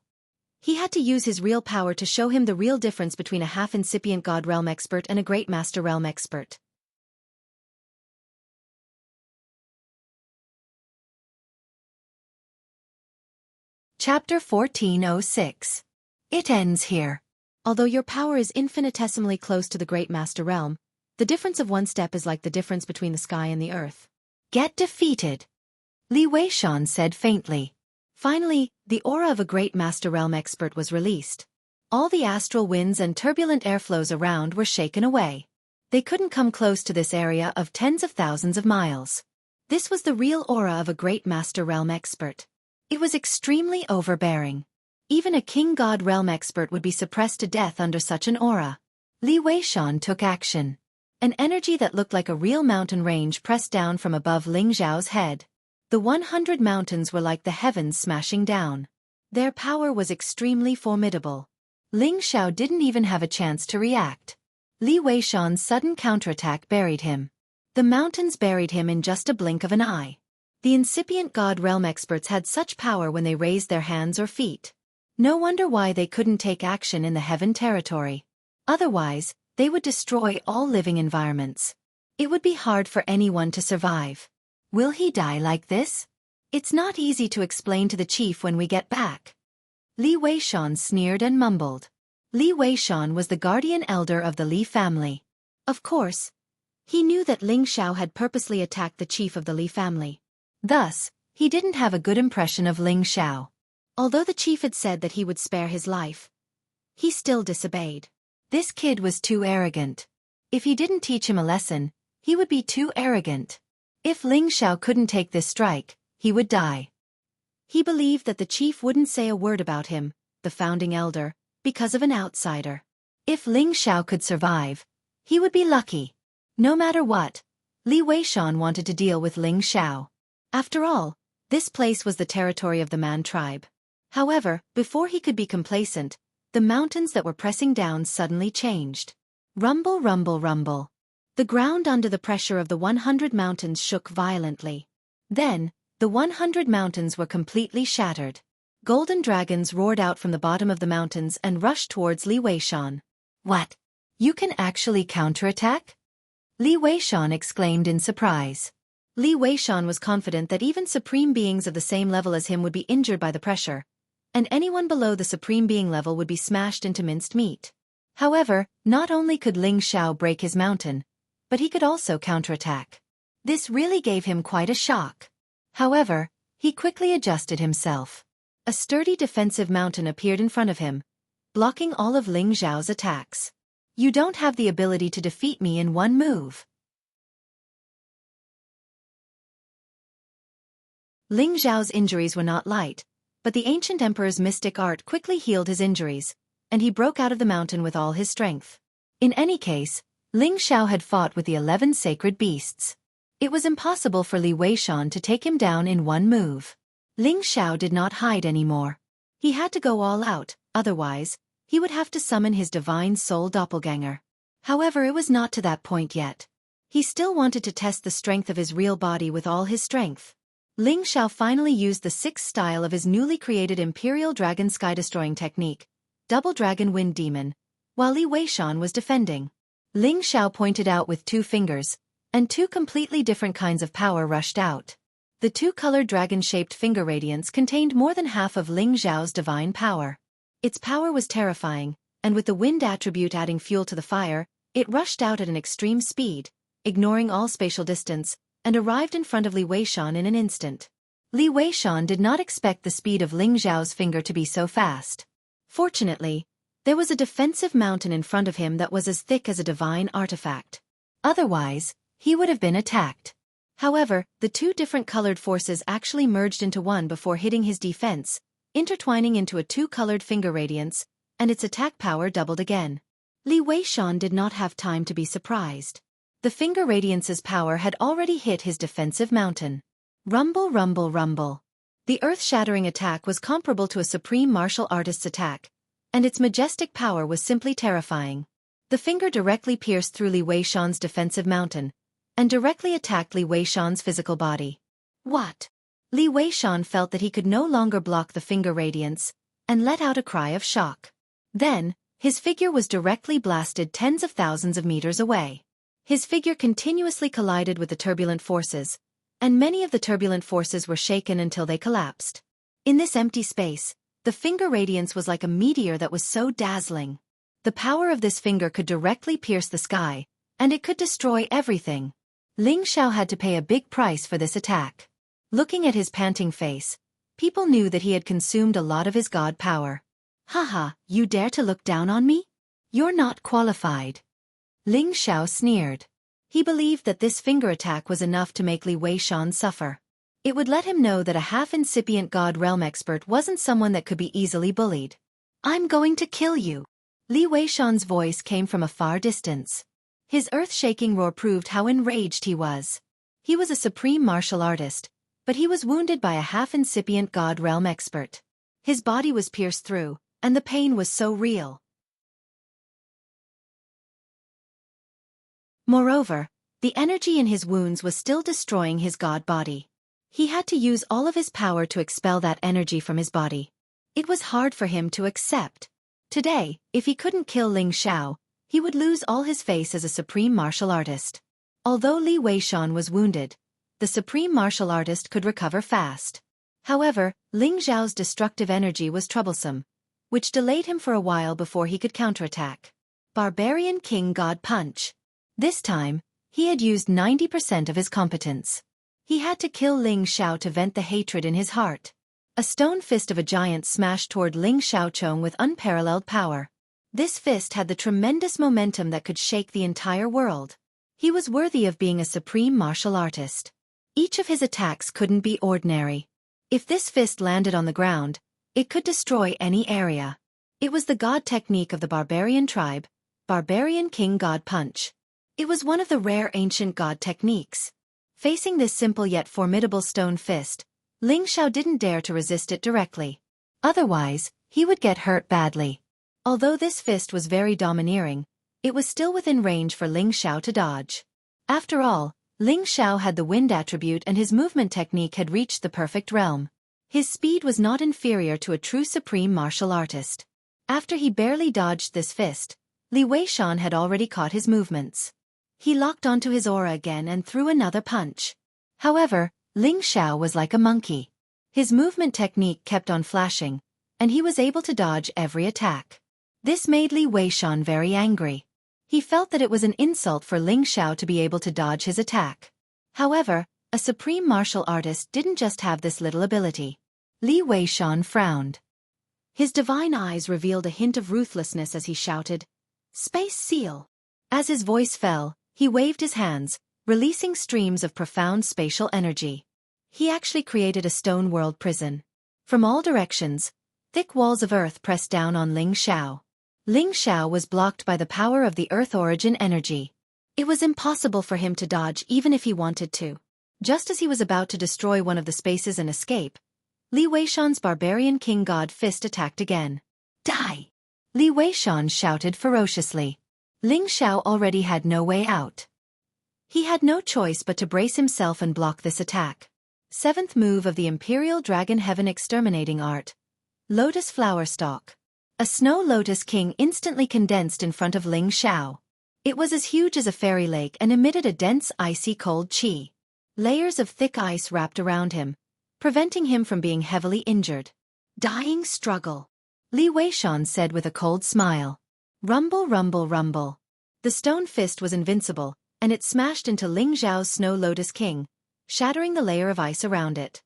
He had to use his real power to show him the real difference between a half-incipient God Realm expert and a great Master Realm expert. Chapter 1406. It ends here. Although your power is infinitesimally close to the great Master Realm, the difference of one step is like the difference between the sky and the earth. Get defeated, Li Weishan said faintly. Finally, the aura of a great Master Realm expert was released. All the astral winds and turbulent airflows around were shaken away. They couldn't come close to this area of tens of thousands of miles. This was the real aura of a great Master Realm expert. It was extremely overbearing. Even a King God Realm expert would be suppressed to death under such an aura. Li Weishan took action. An energy that looked like a real mountain range pressed down from above Ling Xiao's head. The 100 mountains were like the heavens smashing down. Their power was extremely formidable. Ling Xiao didn't even have a chance to react. Li Weishan's sudden counterattack buried him. The mountains buried him in just a blink of an eye. The incipient God Realm experts had such power when they raised their hands or feet. No wonder why they couldn't take action in the heaven territory. Otherwise, they would destroy all living environments. It would be hard for anyone to survive. Will he die like this? It's not easy to explain to the chief when we get back. Li Weishan sneered and mumbled. Li Weishan was the guardian elder of the Li family. Of course, he knew that Ling Xiao had purposely attacked the chief of the Li family. Thus, he didn't have a good impression of Ling Xiao. Although the chief had said that he would spare his life, he still disobeyed. This kid was too arrogant. If he didn't teach him a lesson, he would be too arrogant. If Ling Xiao couldn't take this strike, he would die. He believed that the chief wouldn't say a word about him, the founding elder, because of an outsider. If Ling Xiao could survive, he would be lucky. No matter what, Li Weishan wanted to deal with Ling Xiao. After all, this place was the territory of the Man tribe. However, before he could be complacent, the mountains that were pressing down suddenly changed. Rumble, rumble, rumble. The ground under the pressure of the 100 mountains shook violently. Then, the 100 mountains were completely shattered. Golden dragons roared out from the bottom of the mountains and rushed towards Li Weishan. What? You can actually counterattack? Li Weishan exclaimed in surprise. Li Weishan was confident that even supreme beings of the same level as him would be injured by the pressure, and anyone below the supreme being level would be smashed into minced meat. However, not only could Ling Xiao break his mountain, but he could also counterattack. This really gave him quite a shock. However, he quickly adjusted himself. A sturdy defensive mountain appeared in front of him, blocking all of Ling Xiao's attacks. You don't have the ability to defeat me in one move. Ling Xiao's injuries were not light, but the ancient emperor's mystic art quickly healed his injuries, and he broke out of the mountain with all his strength. In any case, Ling Xiao had fought with the 11 sacred beasts. It was impossible for Li Weishan to take him down in one move. Ling Xiao did not hide anymore. He had to go all out, otherwise, he would have to summon his divine soul doppelganger. However, it was not to that point yet. He still wanted to test the strength of his real body with all his strength. Ling Xiao finally used the sixth style of his newly created Imperial Dragon Sky-Destroying technique, Double Dragon Wind Demon, while Li Weishan was defending. Ling Xiao pointed out with 2 fingers, and 2 completely different kinds of power rushed out. The 2-colored dragon-shaped finger radiance contained more than half of Ling Xiao's divine power. Its power was terrifying, and with the wind attribute adding fuel to the fire, it rushed out at an extreme speed, ignoring all spatial distance, and arrived in front of Li Weishan in an instant. Li Weishan did not expect the speed of Ling Xiao's finger to be so fast. Fortunately, there was a defensive mountain in front of him that was as thick as a divine artifact. Otherwise, he would have been attacked. However, the 2 different colored forces actually merged into one before hitting his defense, intertwining into a 2-colored finger radiance, and its attack power doubled again. Li Weishan did not have time to be surprised. The finger radiance's power had already hit his defensive mountain. Rumble, rumble, rumble. The earth-shattering attack was comparable to a supreme martial artist's attack, and its majestic power was simply terrifying. The finger directly pierced through Li Weishan's defensive mountain, and directly attacked Li Weishan's physical body. What? Li Weishan felt that he could no longer block the finger radiance, and let out a cry of shock. Then, his figure was directly blasted tens of thousands of meters away. His figure continuously collided with the turbulent forces, and many of the turbulent forces were shaken until they collapsed. In this empty space, the finger radiance was like a meteor that was so dazzling. The power of this finger could directly pierce the sky, and it could destroy everything. Ling Xiao had to pay a big price for this attack. Looking at his panting face, people knew that he had consumed a lot of his god power. Haha, you dare to look down on me? You're not qualified. Ling Xiao sneered. He believed that this finger attack was enough to make Li Weishan suffer. It would let him know that a half-incipient God Realm expert wasn't someone that could be easily bullied. I'm going to kill you. Li Weishan's voice came from a far distance. His earth-shaking roar proved how enraged he was. He was a supreme martial artist, but he was wounded by a half-incipient God Realm expert. His body was pierced through, and the pain was so real. Moreover, the energy in his wounds was still destroying his god body. He had to use all of his power to expel that energy from his body. It was hard for him to accept. Today, if he couldn't kill Ling Xiao, he would lose all his face as a supreme martial artist. Although Li Weishan was wounded, the supreme martial artist could recover fast. However, Ling Xiao's destructive energy was troublesome, which delayed him for a while before he could counterattack. Barbarian King God Punch. This time, he had used 90% of his competence. He had to kill Ling Xiao to vent the hatred in his heart. A stone fist of a giant smashed toward Ling Xiaochong with unparalleled power. This fist had the tremendous momentum that could shake the entire world. He was worthy of being a supreme martial artist. Each of his attacks couldn't be ordinary. If this fist landed on the ground, it could destroy any area. It was the god technique of the barbarian tribe, Barbarian King God Punch. It was one of the rare ancient god techniques. Facing this simple yet formidable stone fist, Ling Xiao didn't dare to resist it directly. Otherwise, he would get hurt badly. Although this fist was very domineering, it was still within range for Ling Xiao to dodge. After all, Ling Xiao had the wind attribute and his movement technique had reached the perfect realm. His speed was not inferior to a true supreme martial artist. After he barely dodged this fist, Li Weishan had already caught his movements. He locked onto his aura again and threw another punch. However, Ling Xiao was like a monkey. His movement technique kept on flashing, and he was able to dodge every attack. This made Li Weishan very angry. He felt that it was an insult for Ling Xiao to be able to dodge his attack. However, a supreme martial artist didn't just have this little ability. Li Weishan frowned. His divine eyes revealed a hint of ruthlessness as he shouted, "Space Seal!" As his voice fell, he waved his hands, releasing streams of profound spatial energy. He actually created a stone world prison. From all directions, thick walls of earth pressed down on Ling Xiao. Ling Xiao was blocked by the power of the earth origin energy. It was impossible for him to dodge even if he wanted to. Just as he was about to destroy one of the spaces and escape, Li Weishan's barbarian king god fist attacked again. Die! Li Weishan shouted ferociously. Ling Xiao already had no way out. He had no choice but to brace himself and block this attack. Seventh move of the Imperial Dragon Heaven Exterminating Art. Lotus Flower Stalk. A snow lotus king instantly condensed in front of Ling Xiao. It was as huge as a fairy lake and emitted a dense icy cold chi. Layers of thick ice wrapped around him, preventing him from being heavily injured. Dying struggle. Li Weishan said with a cold smile. Rumble, rumble, rumble. The stone fist was invincible, and it smashed into Ling Xiao's snow lotus king, shattering the layer of ice around it.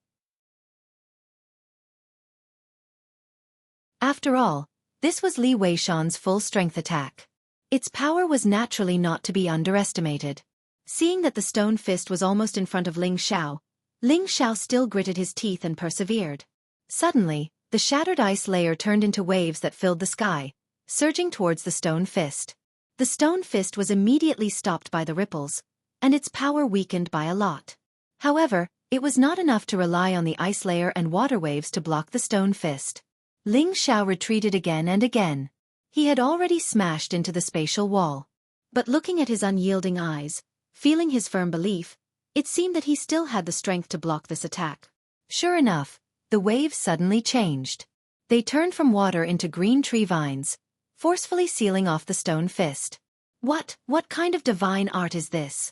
After all, this was Li Weishan's full-strength attack. Its power was naturally not to be underestimated. Seeing that the stone fist was almost in front of Ling Xiao still gritted his teeth and persevered. Suddenly, the shattered ice layer turned into waves that filled the sky, surging towards the stone fist. The stone fist was immediately stopped by the ripples, and its power weakened by a lot. However, it was not enough to rely on the ice layer and water waves to block the stone fist. Ling Xiao retreated again and again. He had already smashed into the spatial wall. But looking at his unyielding eyes, feeling his firm belief, it seemed that he still had the strength to block this attack. Sure enough, the waves suddenly changed. They turned from water into green tree vines, forcefully sealing off the stone fist. What kind of divine art is this?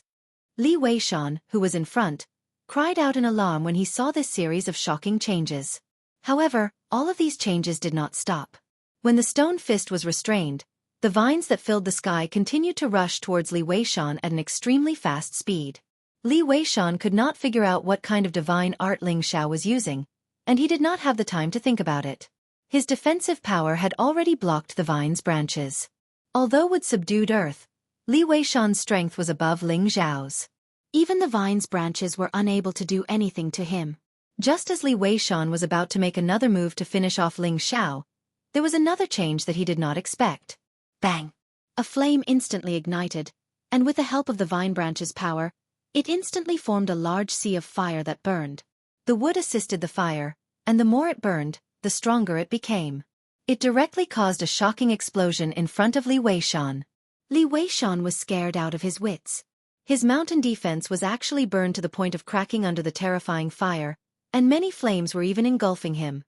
Li Weishan, who was in front, cried out in alarm when he saw this series of shocking changes. However, all of these changes did not stop. When the stone fist was restrained, the vines that filled the sky continued to rush towards Li Weishan at an extremely fast speed. Li Weishan could not figure out what kind of divine art Ling Xiao was using, and he did not have the time to think about it. His defensive power had already blocked the vine's branches. Although with subdued earth, Li Weishan's strength was above Ling Xiao's. Even the vine's branches were unable to do anything to him. Just as Li Weishan was about to make another move to finish off Ling Xiao, there was another change that he did not expect. Bang! A flame instantly ignited, and with the help of the vine branch's power, it instantly formed a large sea of fire that burned. The wood assisted the fire, and the more it burned, the stronger it became. It directly caused a shocking explosion in front of Li Weishan. Li Weishan was scared out of his wits. His mountain defense was actually burned to the point of cracking under the terrifying fire, and many flames were even engulfing him.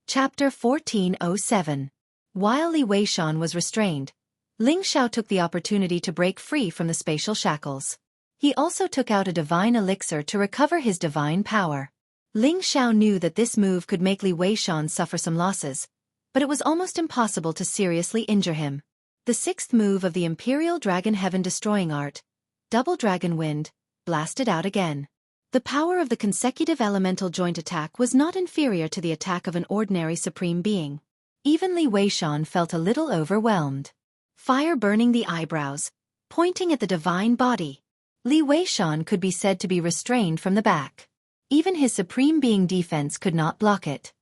Chapter 1407. While Li Weishan was restrained, Ling Xiao took the opportunity to break free from the spatial shackles. He also took out a divine elixir to recover his divine power. Ling Xiao knew that this move could make Li Weishan suffer some losses, but it was almost impossible to seriously injure him. The sixth move of the Imperial Dragon Heaven Destroying Art, Double Dragon Wind, blasted out again. The power of the consecutive elemental joint attack was not inferior to the attack of an ordinary supreme being. Even Li Weishan felt a little overwhelmed. Fire burning the eyebrows, pointing at the divine body. Li Weishan could be said to be restrained from the back. Even his supreme being defense could not block it.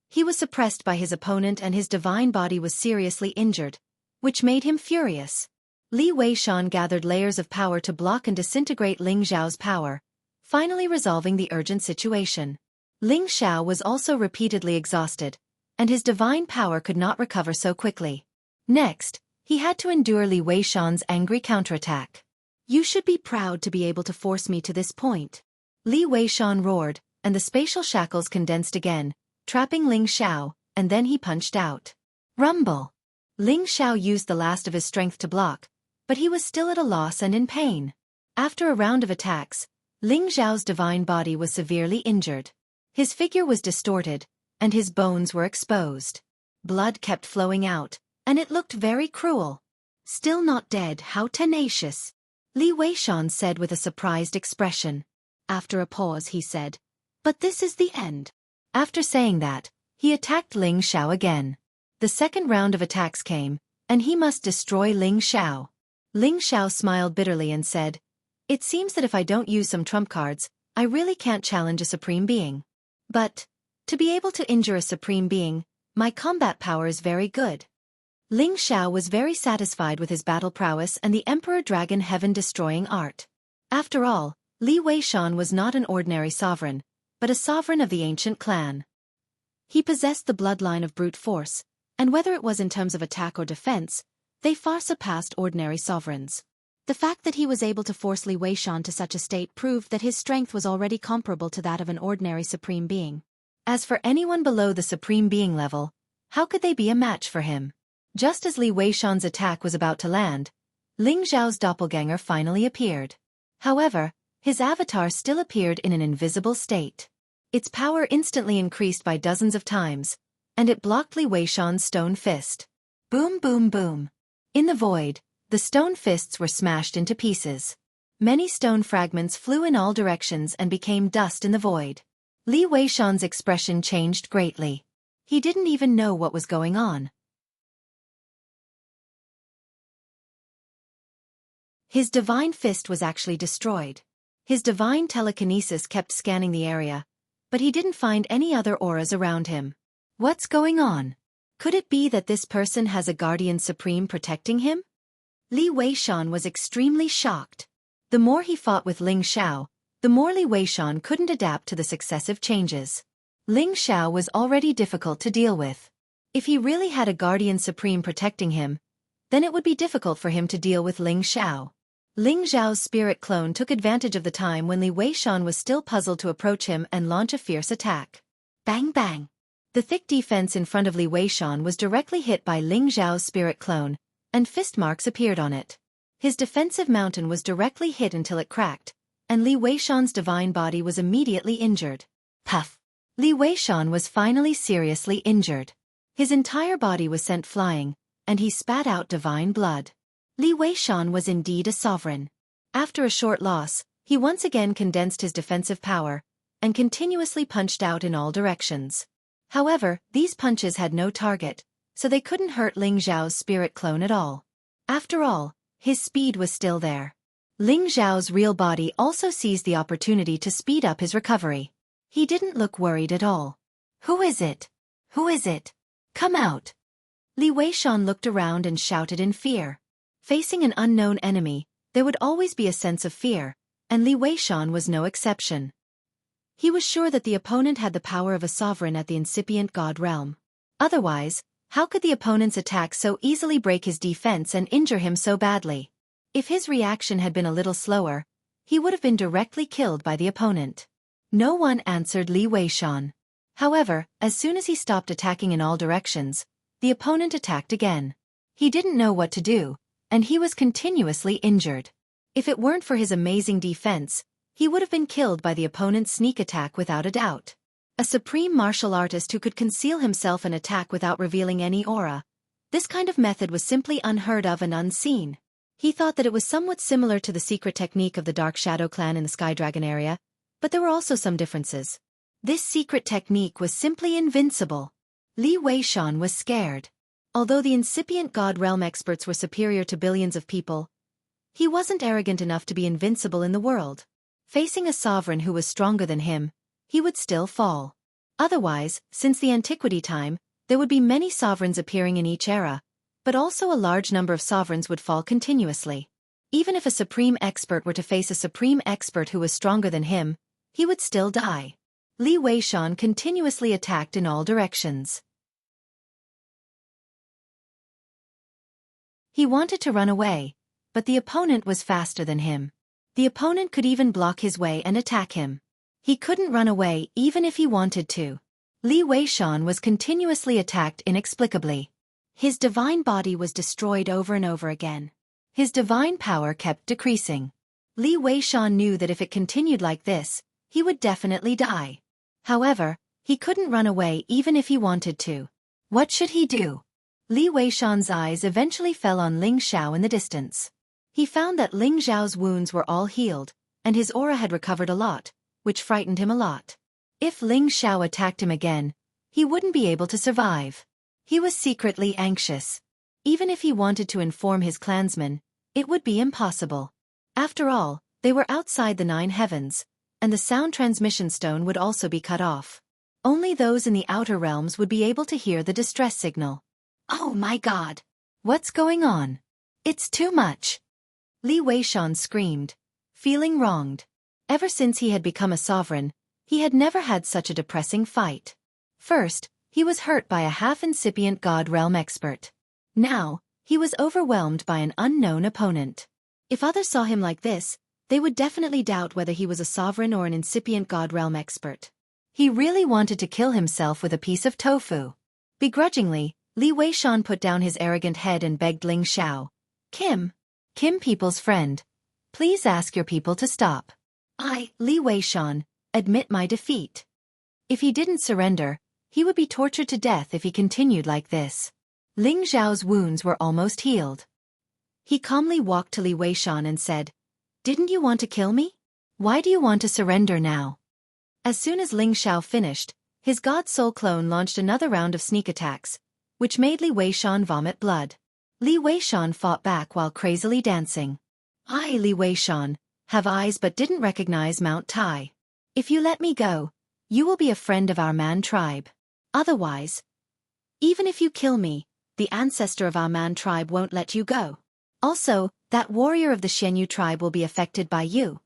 He was suppressed by his opponent and his divine body was seriously injured, which made him furious. Li Weishan gathered layers of power to block and disintegrate Ling Xiao's power, finally resolving the urgent situation. Ling Xiao was also repeatedly exhausted, and his divine power could not recover so quickly. Next, he had to endure Li Weishan's angry counterattack. "You should be proud to be able to force me to this point." Li Weishan roared, and the spatial shackles condensed again, trapping Ling Xiao, and then he punched out. Rumble! Ling Xiao used the last of his strength to block, but he was still at a loss and in pain. After a round of attacks, Ling Xiao's divine body was severely injured. His figure was distorted, and his bones were exposed. Blood kept flowing out, and it looked very cruel. "Still not dead, how tenacious," Li Weishan said with a surprised expression. After a pause he said, "But this is the end." After saying that, he attacked Ling Xiao again. The second round of attacks came, and he must destroy Ling Xiao. Ling Xiao smiled bitterly and said, "It seems that if I don't use some trump cards, I really can't challenge a supreme being. But, to be able to injure a supreme being, my combat power is very good." Ling Xiao was very satisfied with his battle prowess and the Emperor Dragon Heaven Destroying Art. After all, Li Weishan was not an ordinary sovereign, but a sovereign of the ancient clan. He possessed the bloodline of brute force, and whether it was in terms of attack or defense, They far surpassed ordinary sovereigns. The fact that he was able to force Li Weishan to such a state proved that his strength was already comparable to that of an ordinary supreme being. As for anyone below the supreme being level, how could they be a match for him? Just as Li Weishan's attack was about to land, Ling Zhao's doppelganger finally appeared. However, his avatar still appeared in an invisible state. Its power instantly increased by dozens of times, and it blocked Li Weishan's stone fist. Boom, boom, boom. In the void, the stone fists were smashed into pieces. Many stone fragments flew in all directions and became dust in the void. Li Weishan's expression changed greatly. He didn't even know what was going on. His divine fist was actually destroyed. His divine telekinesis kept scanning the area, but he didn't find any other auras around him. What's going on? Could it be that this person has a guardian supreme protecting him? Li Weishan was extremely shocked. The more he fought with Ling Xiao, the more Li Weishan couldn't adapt to the successive changes. Ling Xiao was already difficult to deal with. If he really had a guardian supreme protecting him, then it would be difficult for him to deal with Ling Xiao. Ling Zhao's spirit clone took advantage of the time when Li Weishan was still puzzled to approach him and launch a fierce attack. Bang bang! The thick defense in front of Li Weishan was directly hit by Ling Zhao's spirit clone, and fist marks appeared on it. His defensive mountain was directly hit until it cracked, and Li Weishan's divine body was immediately injured. Puff! Li Weishan was finally seriously injured. His entire body was sent flying, and he spat out divine blood. Li Weishan was indeed a sovereign. After a short loss, he once again condensed his defensive power, and continuously punched out in all directions. However, these punches had no target, so they couldn't hurt Ling Zhao's spirit clone at all. After all, his speed was still there. Ling Zhao's real body also seized the opportunity to speed up his recovery. He didn't look worried at all. Who is it? Who is it? Come out! Li Weishan looked around and shouted in fear. Facing an unknown enemy, there would always be a sense of fear, and Li Weishan was no exception. He was sure that the opponent had the power of a sovereign at the incipient god realm. Otherwise, how could the opponent's attack so easily break his defense and injure him so badly? If his reaction had been a little slower, he would have been directly killed by the opponent. No one answered Li Weishan. However, as soon as he stopped attacking in all directions, the opponent attacked again. He didn't know what to do, and he was continuously injured. If it weren't for his amazing defense, he would have been killed by the opponent's sneak attack without a doubt. A supreme martial artist who could conceal himself and attack without revealing any aura. This kind of method was simply unheard of and unseen. He thought that it was somewhat similar to the secret technique of the Dark Shadow clan in the Sky Dragon area, but there were also some differences. This secret technique was simply invincible. Li Weishan was scared. Although the incipient god realm experts were superior to billions of people, he wasn't arrogant enough to be invincible in the world. Facing a sovereign who was stronger than him, he would still fall. Otherwise, since the antiquity time, there would be many sovereigns appearing in each era, but also a large number of sovereigns would fall continuously. Even if a supreme expert were to face a supreme expert who was stronger than him, he would still die. Li Weishan continuously attacked in all directions. He wanted to run away, but the opponent was faster than him. The opponent could even block his way and attack him. He couldn't run away even if he wanted to. Li Weishan was continuously attacked inexplicably. His divine body was destroyed over and over again. His divine power kept decreasing. Li Weishan knew that if it continued like this, he would definitely die. However, he couldn't run away even if he wanted to. What should he do? Li Weishan's eyes eventually fell on Ling Xiao in the distance. He found that Ling Zhao's wounds were all healed, and his aura had recovered a lot, which frightened him a lot. If Ling Xiao attacked him again, he wouldn't be able to survive. He was secretly anxious. Even if he wanted to inform his clansmen, it would be impossible. After all, they were outside the 9 heavens, and the sound transmission stone would also be cut off. Only those in the outer realms would be able to hear the distress signal. Oh my God! What's going on? It's too much! Li Weishan screamed, feeling wronged. Ever since he had become a sovereign, he had never had such a depressing fight. First, he was hurt by a half-incipient god realm expert. Now, He was overwhelmed by an unknown opponent. If others saw him like this, they would definitely doubt whether he was a sovereign or an incipient God realm expert. He really wanted to kill himself with a piece of tofu. Begrudgingly, Li Weishan put down his arrogant head and begged Ling Xiao, Kim people's friend, please ask your people to stop. I, Li Weishan, admit my defeat. If he didn't surrender, he would be tortured to death if he continued like this. Ling Xiao's wounds were almost healed. He calmly walked to Li Weishan and said, Didn't you want to kill me? Why do you want to surrender now? As soon as Ling Xiao finished, his God Soul clone launched another round of sneak attacks, which made Li Weishan vomit blood. Li Weishan fought back while crazily dancing. I, Li Weishan, have eyes but didn't recognize Mount Tai. If you let me go, you will be a friend of our man tribe. Otherwise, even if you kill me, the ancestor of our man tribe won't let you go. Also, that warrior of the Xianxia tribe will be affected by you.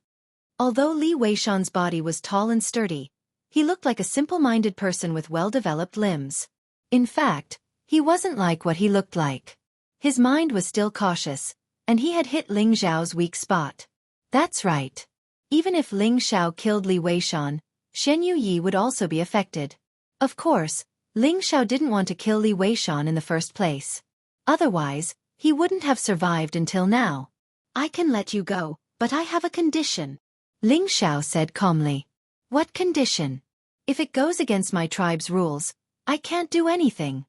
Although Li Weishan's body was tall and sturdy, he looked like a simple-minded person with well-developed limbs. In fact, he wasn't like what he looked like. His mind was still cautious, and he had hit Ling Xiao's weak spot. That's right. Even if Ling Xiao killed Li Weishan, Xianxia Yi would also be affected. Of course, Ling Xiao didn't want to kill Li Weishan in the first place. Otherwise, he wouldn't have survived until now. I can let you go, but I have a condition. Ling Xiao said calmly. What condition? If it goes against my tribe's rules, I can't do anything.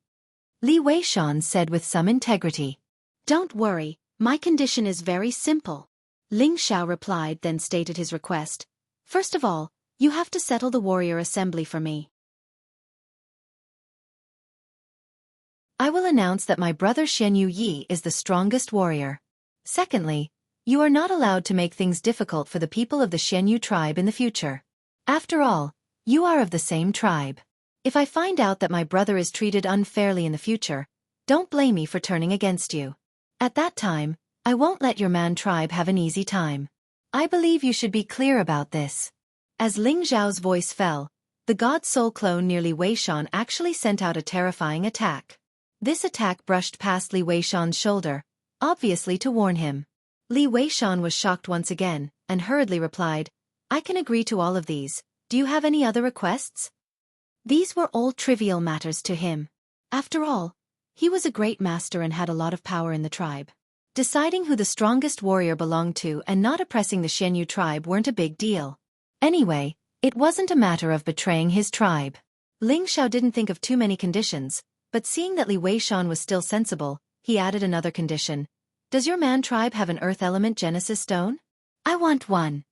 Li Weishan said with some integrity. Don't worry, my condition is very simple. Ling Xiao replied, then stated his request. First of all, you have to settle the warrior assembly for me. I will announce that my brother Xianxia Yi is the strongest warrior. Secondly, you are not allowed to make things difficult for the people of the Xianxia tribe in the future. After all, you are of the same tribe. If I find out that my brother is treated unfairly in the future, don't blame me for turning against you. At that time, I won't let your man tribe have an easy time. I believe you should be clear about this. As Ling Xiao's voice fell, the God Soul clone near Li Weishan actually sent out a terrifying attack. This attack brushed past Li Weishan's shoulder, obviously to warn him. Li Weishan was shocked once again, and hurriedly replied, I can agree to all of these. Do you have any other requests? These were all trivial matters to him. After all, he was a great master and had a lot of power in the tribe. Deciding who the strongest warrior belonged to and not oppressing the Xianxia tribe weren't a big deal. Anyway, it wasn't a matter of betraying his tribe. Ling Xiao didn't think of too many conditions, but seeing that Li Weishan was still sensible, he added another condition. Does your man tribe have an earth element genesis stone? I want one.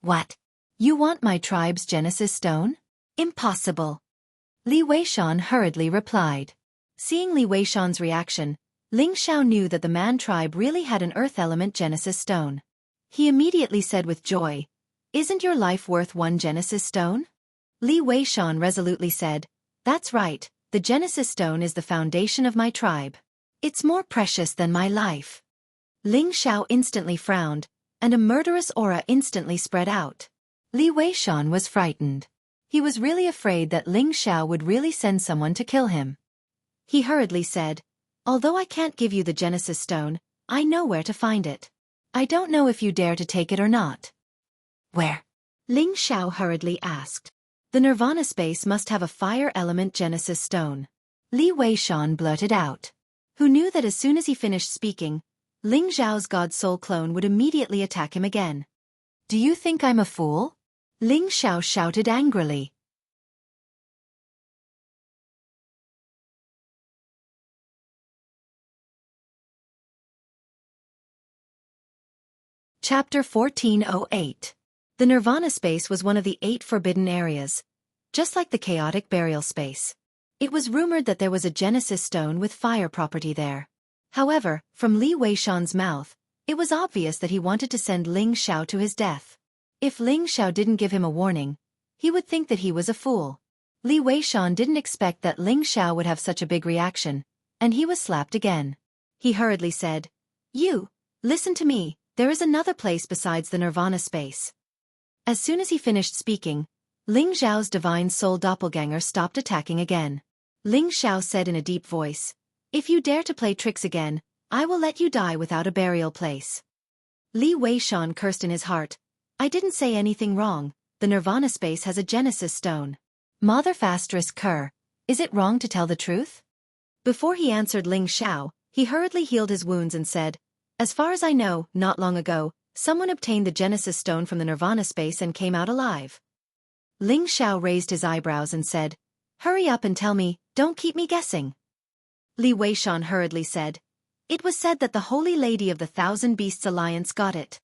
What? You want my tribe's genesis stone? Impossible. Li Weishan hurriedly replied. Seeing Li Weishan's reaction, Ling Xiao knew that the man tribe really had an earth element genesis stone. He immediately said with joy, Isn't your life worth one genesis stone? Li Weishan resolutely said, That's right, the genesis stone is the foundation of my tribe. It's more precious than my life. Ling Xiao instantly frowned, and a murderous aura instantly spread out. Li Weishan was frightened. He was really afraid that Ling Xiao would really send someone to kill him. He hurriedly said, Although I can't give you the genesis stone, I know where to find it. I don't know if you dare to take it or not. Where? Ling Xiao hurriedly asked. The Nirvana space must have a fire element genesis stone. Li Weishan blurted out. Who knew that as soon as he finished speaking, Ling Xiao's God Soul clone would immediately attack him again. Do you think I'm a fool? Ling Xiao shouted angrily. Chapter 1408. The Nirvana space was one of the 8 forbidden areas, just like the chaotic burial space. It was rumored that there was a genesis stone with fire property there. However, from Li Weishan's mouth, it was obvious that he wanted to send Ling Xiao to his death. If Ling Xiao didn't give him a warning, he would think that he was a fool. Li Weishan didn't expect that Ling Xiao would have such a big reaction, and he was slapped again. He hurriedly said, You, listen to me, there is another place besides the Nirvana space. As soon as he finished speaking, Ling Xiao's divine soul doppelganger stopped attacking again. Ling Xiao said in a deep voice, If you dare to play tricks again, I will let you die without a burial place. Li Weishan cursed in his heart. I didn't say anything wrong. The Nirvana space has a Genesis stone. Mother Fastris Kerr, is it wrong to tell the truth? Before he answered Ling Xiao, he hurriedly healed his wounds and said, as far as I know, not long ago, someone obtained the Genesis stone from the Nirvana space and came out alive. Ling Xiao raised his eyebrows and said, hurry up and tell me, don't keep me guessing. Li Weishan hurriedly said, it was said that the Holy Lady of the Thousand Beasts Alliance got it.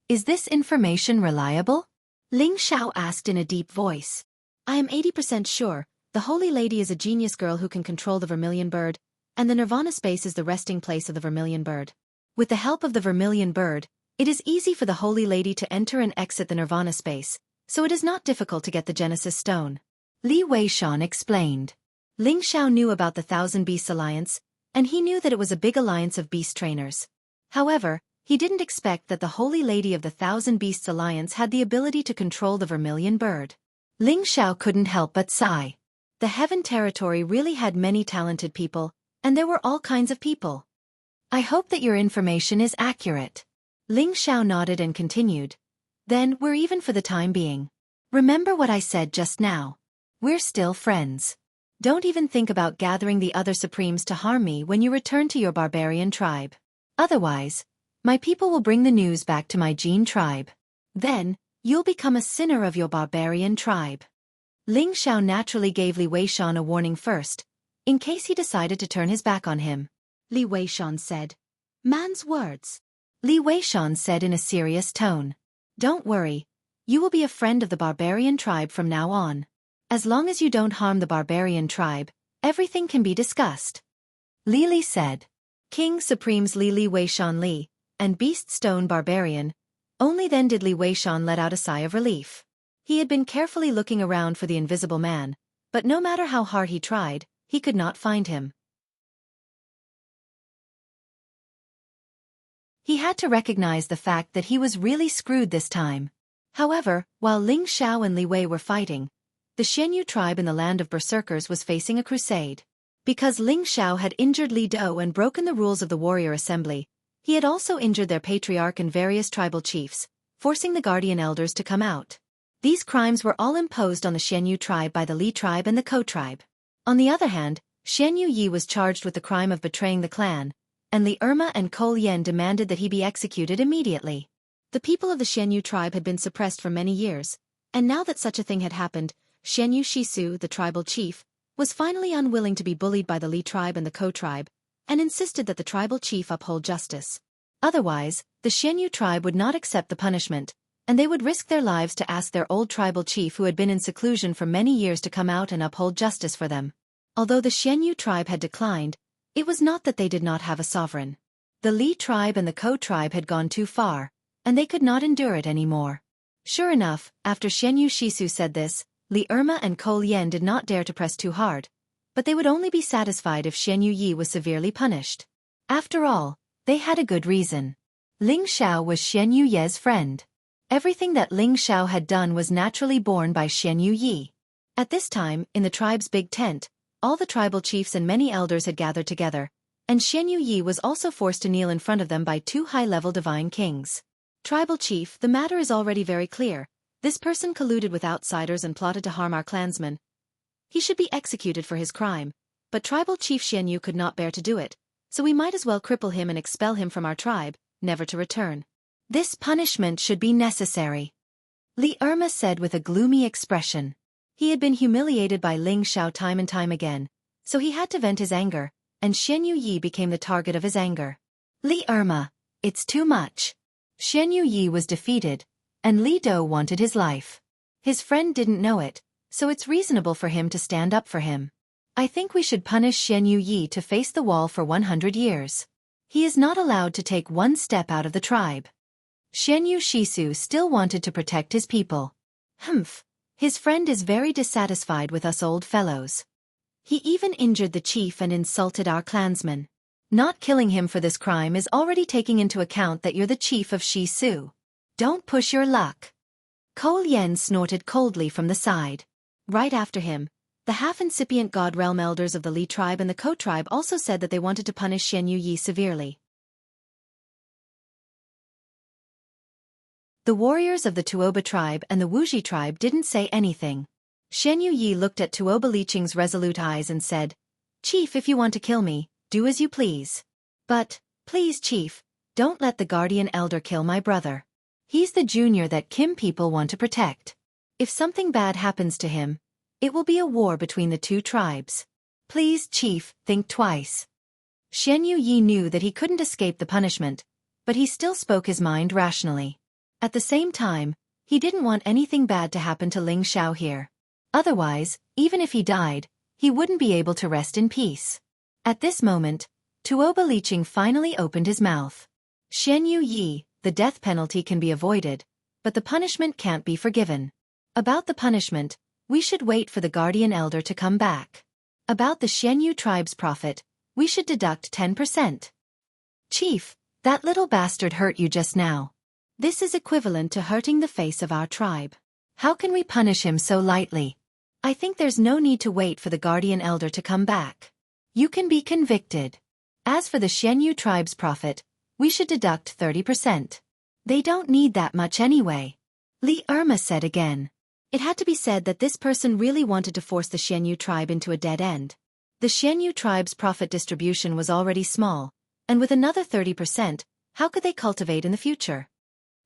Is this information reliable? Ling Xiao asked in a deep voice. I am 80% sure, the Holy Lady is a genius girl who can control the Vermilion Bird, and the Nirvana space is the resting place of the Vermilion Bird. With the help of the Vermilion Bird, it is easy for the Holy Lady to enter and exit the Nirvana space, so it is not difficult to get the Genesis stone. Li Weishan explained. Ling Xiao knew about the Thousand Beasts Alliance, and he knew that it was a big alliance of beast trainers. However, he didn't expect that the Holy Lady of the Thousand Beasts Alliance had the ability to control the Vermilion Bird. Ling Xiao couldn't help but sigh. The Heaven Territory really had many talented people, and there were all kinds of people. I hope that your information is accurate. Ling Xiao nodded and continued. Then we're even for the time being. Remember what I said just now. We're still friends. Don't even think about gathering the other Supremes to harm me when you return to your barbarian tribe. Otherwise, my people will bring the news back to my Jin tribe. Then, you'll become a sinner of your barbarian tribe. Ling Xiao naturally gave Li Weishan a warning first, in case he decided to turn his back on him. Li Weishan said. Man's words. Li Weishan said in a serious tone. Don't worry, you will be a friend of the barbarian tribe from now on. As long as you don't harm the barbarian tribe, everything can be discussed. Li Li said. King Supremes Li Weishan Li, and Beast Stone Barbarian. Only then did Li Weishan let out a sigh of relief. He had been carefully looking around for the invisible man, but no matter how hard he tried, he could not find him. He had to recognize the fact that he was really screwed this time. However, while Ling Xiao and Li Wei were fighting, the Xianxia tribe in the land of berserkers was facing a crusade. Because Ling Xiao had injured Li Dou and broken the rules of the warrior assembly, he had also injured their patriarch and various tribal chiefs, forcing the guardian elders to come out. These crimes were all imposed on the Xianxia tribe by the Li tribe and the Ko tribe. On the other hand, Xianxia Yi was charged with the crime of betraying the clan, and Li Irma and Ko Lian demanded that he be executed immediately. The people of the Xianxia tribe had been suppressed for many years, and now that such a thing had happened, Xianxia Shisu, the tribal chief, was finally unwilling to be bullied by the Li tribe and the Ko tribe, and insisted that the tribal chief uphold justice. Otherwise, the Xianxia tribe would not accept the punishment, and they would risk their lives to ask their old tribal chief who had been in seclusion for many years to come out and uphold justice for them. Although the Xianxia tribe had declined, it was not that they did not have a sovereign. The Li tribe and the Ko tribe had gone too far, and they could not endure it anymore. Sure enough, after Xianxia Shisu said this, Li Irma and Ko Lian did not dare to press too hard, but they would only be satisfied if Xianxia Yi was severely punished. After all, they had a good reason. Ling Xiao was Xianxia Ye's friend. Everything that Ling Xiao had done was naturally borne by Xianxia Yi. At this time, in the tribe's big tent, all the tribal chiefs and many elders had gathered together, and Xianxia Yi was also forced to kneel in front of them by two high-level divine kings. Tribal chief, the matter is already very clear. This person colluded with outsiders and plotted to harm our clansmen. He should be executed for his crime, but tribal chief Xianxia could not bear to do it, so we might as well cripple him and expel him from our tribe, never to return. This punishment should be necessary. Li Irma said with a gloomy expression. He had been humiliated by Ling Xiao time and time again, so he had to vent his anger, and Xianxia Yi became the target of his anger. Li Irma, it's too much. Xianxia Yi was defeated, and Li Dou wanted his life. His friend didn't know it, so it's reasonable for him to stand up for him. I think we should punish Xianxia Yi to face the wall for 100 years. He is not allowed to take one step out of the tribe. Xianxia Shisu still wanted to protect his people. Humph, his friend is very dissatisfied with us old fellows. He even injured the chief and insulted our clansmen. Not killing him for this crime is already taking into account that you're the chief of Shisu. Don't push your luck. Ko Lian snorted coldly from the side. Right after him, The half-incipient God Realm elders of the Li tribe and the Ko tribe also said that they wanted to punish Xianyu Yi severely. The warriors of the Tuoba tribe and the Wuxia tribe didn't say anything. Xianyu Yi looked at Tuoba Liqing's resolute eyes and said, "Chief, if you want to kill me, do as you please. But, please Chief, don't let the guardian elder kill my brother. He's the junior that Kim people want to protect. If something bad happens to him, it will be a war between the two tribes. Please Chief, think twice." Xianyu Yi knew that he couldn't escape the punishment, but he still spoke his mind rationally. At the same time, he didn't want anything bad to happen to Ling Xiao here. Otherwise, even if he died, he wouldn't be able to rest in peace. At this moment, Tuoba Liqing finally opened his mouth. "Xianyu Yi, the death penalty can be avoided, but the punishment can't be forgiven. About the punishment, we should wait for the guardian elder to come back. About the Xianyu tribe's profit, we should deduct 10%. Chief, that little bastard hurt you just now. This is equivalent to hurting the face of our tribe. How can we punish him so lightly? I think there's no need to wait for the guardian elder to come back. You can be convicted. As for the Xianyu tribe's profit, we should deduct 30%. They don't need that much anyway." Li Irma said again. It had to be said that this person really wanted to force the Xianyu tribe into a dead end. The Xianyu tribe's profit distribution was already small, and with another 30%, how could they cultivate in the future?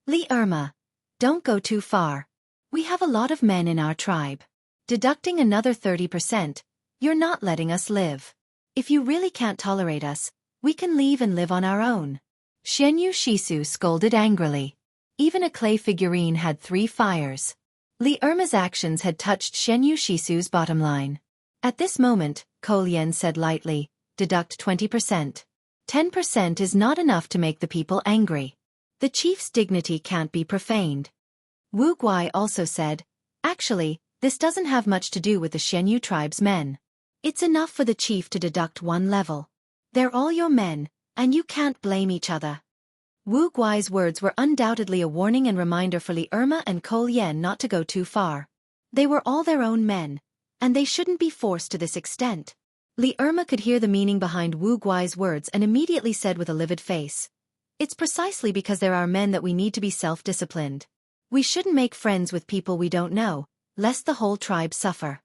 "Li Irma, don't go too far. We have a lot of men in our tribe. Deducting another 30%, you're not letting us live. If you really can't tolerate us, we can leave and live on our own." Xianyu Shisu scolded angrily. Even a clay figurine had 3 fires. Li Irma's actions had touched Xianyu Shisu's bottom line. At this moment, Ko Lian said lightly, "Deduct 20%. 10% is not enough to make the people angry. The chief's dignity can't be profaned." Wu Guai also said, "Actually, this doesn't have much to do with the Xianyu tribe's men. It's enough for the chief to deduct 1 level. They're all your men, and you can't blame each other." Wu Guai's words were undoubtedly a warning and reminder for Li Irma and Ko Lian not to go too far. They were all their own men, and they shouldn't be forced to this extent. Li Irma could hear the meaning behind Wu Guai's words and immediately said with a livid face, "It's precisely because there are men that we need to be self-disciplined. We shouldn't make friends with people we don't know, lest the whole tribe suffer."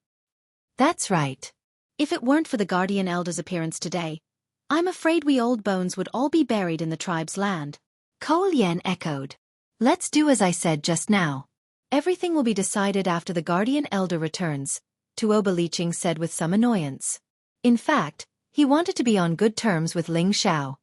"That's right. If it weren't for the guardian elder's appearance today, I'm afraid we old bones would all be buried in the tribe's land." Ko Lian echoed. "Let's do as I said just now. Everything will be decided after the guardian elder returns," Tuoba Liqing said with some annoyance. In fact, he wanted to be on good terms with Ling Xiao.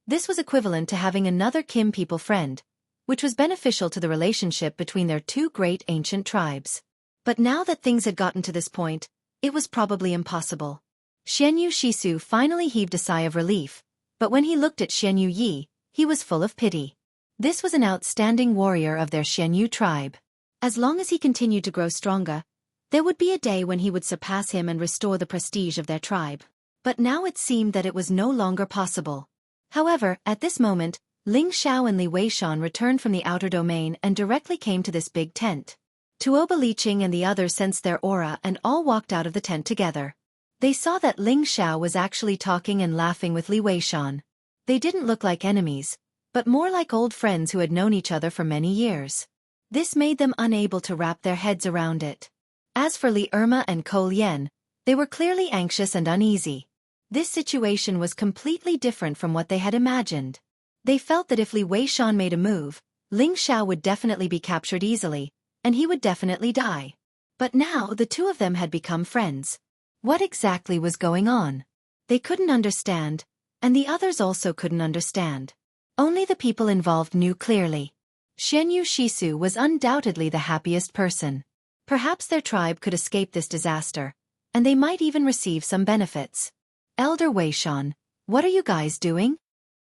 This was equivalent to having another Kim people friend, which was beneficial to the relationship between their 2 great ancient tribes. But now that things had gotten to this point, it was probably impossible. Xianyu Shisu finally heaved a sigh of relief, but when he looked at Xianyu Yi, he was full of pity. This was an outstanding warrior of their Xianyu tribe. As long as he continued to grow stronger, there would be a day when he would surpass him and restore the prestige of their tribe. But now it seemed that it was no longer possible. However, at this moment, Ling Xiao and Li Weishan returned from the outer domain and directly came to this big tent. Tuoba Liqing and the others sensed their aura and all walked out of the tent together. They saw that Ling Xiao was actually talking and laughing with Li Weishan. They didn't look like enemies, but more like old friends who had known each other for many years. This made them unable to wrap their heads around it. As for Li Irma and Ko Lian, they were clearly anxious and uneasy. This situation was completely different from what they had imagined. They felt that if Li Weishan made a move, Ling Xiao would definitely be captured easily, and he would definitely die. But now the 2 of them had become friends. What exactly was going on? They couldn't understand, and the others also couldn't understand. Only the people involved knew clearly. Xianyu Shisu was undoubtedly the happiest person. Perhaps their tribe could escape this disaster, and they might even receive some benefits. "Elder Weishan, what are you guys doing?"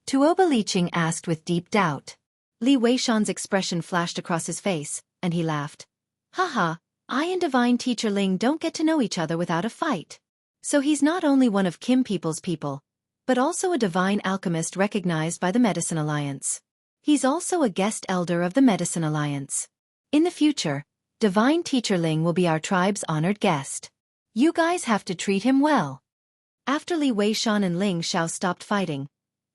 Tuoba Liqing asked with deep doubt. Li Weishan's expression flashed across his face, and he laughed. "Haha, I and Divine Teacher Ling don't get to know each other without a fight. So he's not only one of Kim people's people, but also a divine alchemist recognized by the Medicine Alliance. He's also a guest elder of the Medicine Alliance. In the future, Divine Teacher Ling will be our tribe's honored guest. You guys have to treat him well. After Li Weishan and Ling Xiao stopped fighting,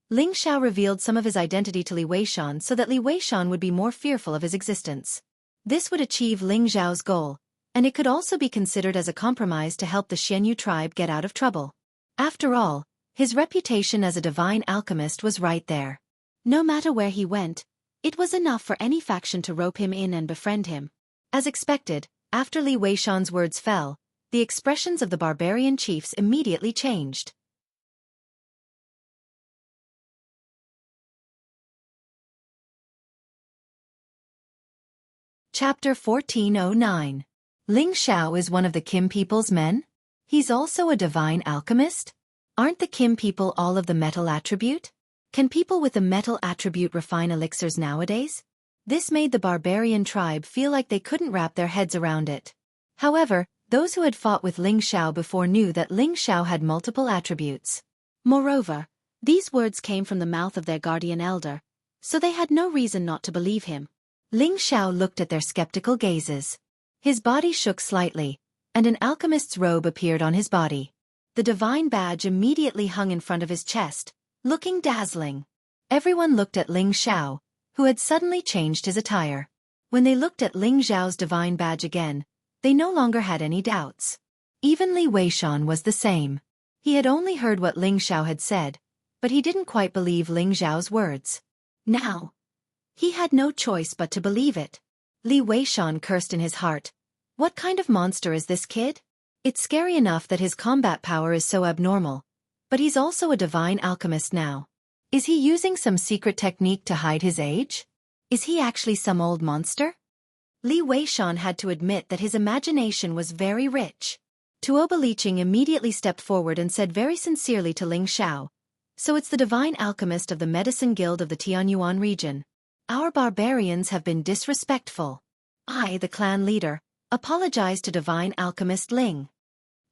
Ling Xiao revealed some of his identity to Li Weishan so that Li Weishan would be more fearful of his existence. This would achieve Ling Xiao's goal, and it could also be considered as a compromise to help the Xianyu tribe get out of trouble. After all, his reputation as a divine alchemist was right there. No matter where he went, it was enough for any faction to rope him in and befriend him. As expected, after Li Weishan's words fell, the expressions of the barbarian chiefs immediately changed. Chapter 1409. Ling Xiao is one of the Kim people's men? He's also a divine alchemist? Aren't the Kim people all of the metal attribute? Can people with the metal attribute refine elixirs nowadays? This made the barbarian tribe feel like they couldn't wrap their heads around it. However, those who had fought with Ling Xiao before knew that Ling Xiao had multiple attributes. Moreover, these words came from the mouth of their guardian elder, so they had no reason not to believe him. Ling Xiao looked at their skeptical gazes. His body shook slightly, and an alchemist's robe appeared on his body. The divine badge immediately hung in front of his chest, looking dazzling. Everyone looked at Ling Xiao, who had suddenly changed his attire. When they looked at Ling Xiao's divine badge again, they no longer had any doubts. Even Li Weishan was the same. He had only heard what Ling Xiao had said, but he didn't quite believe Ling Xiao's words. Now, he had no choice but to believe it. Li Weishan cursed in his heart. What kind of monster is this kid? It's scary enough that his combat power is so abnormal, but he's also a divine alchemist now. Is he using some secret technique to hide his age? Is he actually some old monster? Li Weishan had to admit that his imagination was very rich. Tuoba Liqing immediately stepped forward and said very sincerely to Ling Xiao, "So it's the divine alchemist of the Medicine Guild of the Tianyuan region. Our barbarians have been disrespectful. I, the clan leader, apologize to divine alchemist Ling."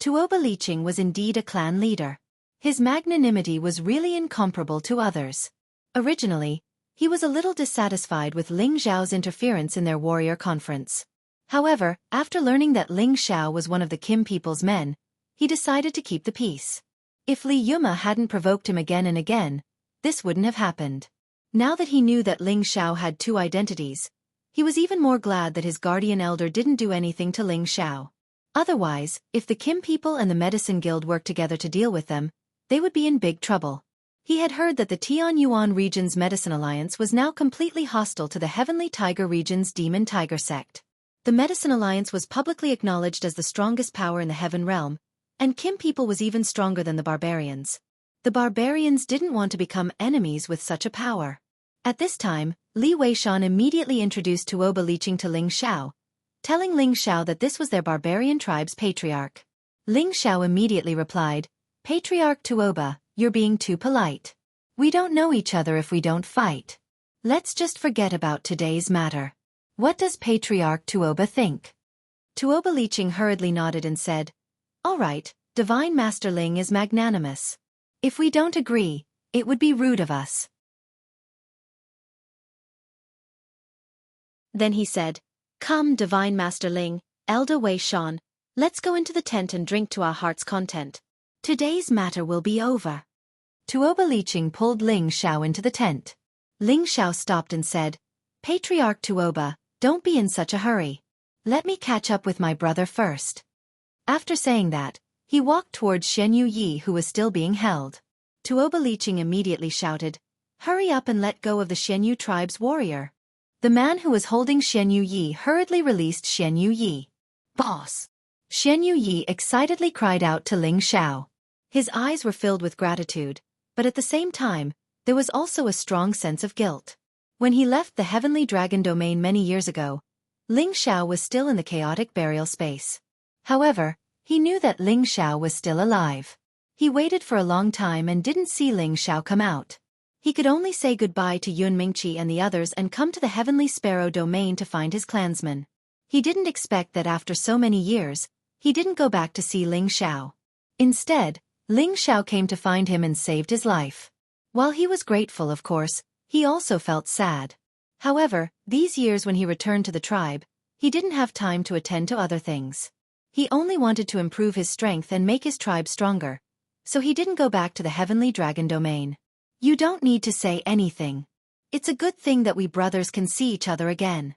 Tuoba Liqing was indeed a clan leader. His magnanimity was really incomparable to others. Originally, he was a little dissatisfied with Ling Xiao's interference in their warrior conference. However, after learning that Ling Xiao was one of the Kim people's men, he decided to keep the peace. If Li Yuma hadn't provoked him again and again, this wouldn't have happened. Now that he knew that Ling Xiao had two identities, he was even more glad that his guardian elder didn't do anything to Ling Xiao. Otherwise, if the Kim people and the Medicine Guild worked together to deal with them, they would be in big trouble. He had heard that the Tianyuan region's Medicine Alliance was now completely hostile to the Heavenly Tiger region's Demon Tiger sect. The Medicine Alliance was publicly acknowledged as the strongest power in the Heaven Realm, and Kim people was even stronger than the barbarians. The barbarians didn't want to become enemies with such a power. At this time, Li Weishan immediately introduced Tuoba Liqing to Ling Xiao, telling Ling Xiao that this was their barbarian tribe's patriarch. Ling Xiao immediately replied, "Patriarch Tuoba, you're being too polite. We don't know each other if we don't fight. Let's just forget about today's matter. What does Patriarch Tuoba think?" Tuoba Liqing hurriedly nodded and said, "All right, Divine Master Ling is magnanimous. If we don't agree, it would be rude of us." Then he said, "Come, Divine Master Ling, Elder Wei Shan, let's go into the tent and drink to our heart's content. Today's matter will be over." Tuoba Liqing pulled Ling Xiao into the tent. Ling Xiao stopped and said, "Patriarch Tuoba, don't be in such a hurry. Let me catch up with my brother first." After saying that, he walked towards Xianyu Yi, who was still being held. Tuoba Liqing immediately shouted, "Hurry up and let go of the Xianyu tribe's warrior." The man who was holding Xianyu Yi hurriedly released Xianyu Yi. "Boss!" Xianyu Yi excitedly cried out to Ling Xiao. His eyes were filled with gratitude, but at the same time, there was also a strong sense of guilt. When he left the Heavenly Dragon domain many years ago, Ling Xiao was still in the chaotic burial space. However, he knew that Ling Xiao was still alive. He waited for a long time and didn't see Ling Xiao come out. He could only say goodbye to Yun Mingqi and the others and come to the Heavenly Sparrow domain to find his clansmen. He didn't expect that after so many years, he didn't go back to see Ling Xiao. Instead, Ling Xiao came to find him and saved his life. While he was grateful, of course, he also felt sad. However, these years when he returned to the tribe, He didn't have time to attend to other things. He only wanted to improve his strength and make his tribe stronger. So he didn't go back to the heavenly dragon domain. You don't need to say anything. It's a good thing that we brothers can see each other again.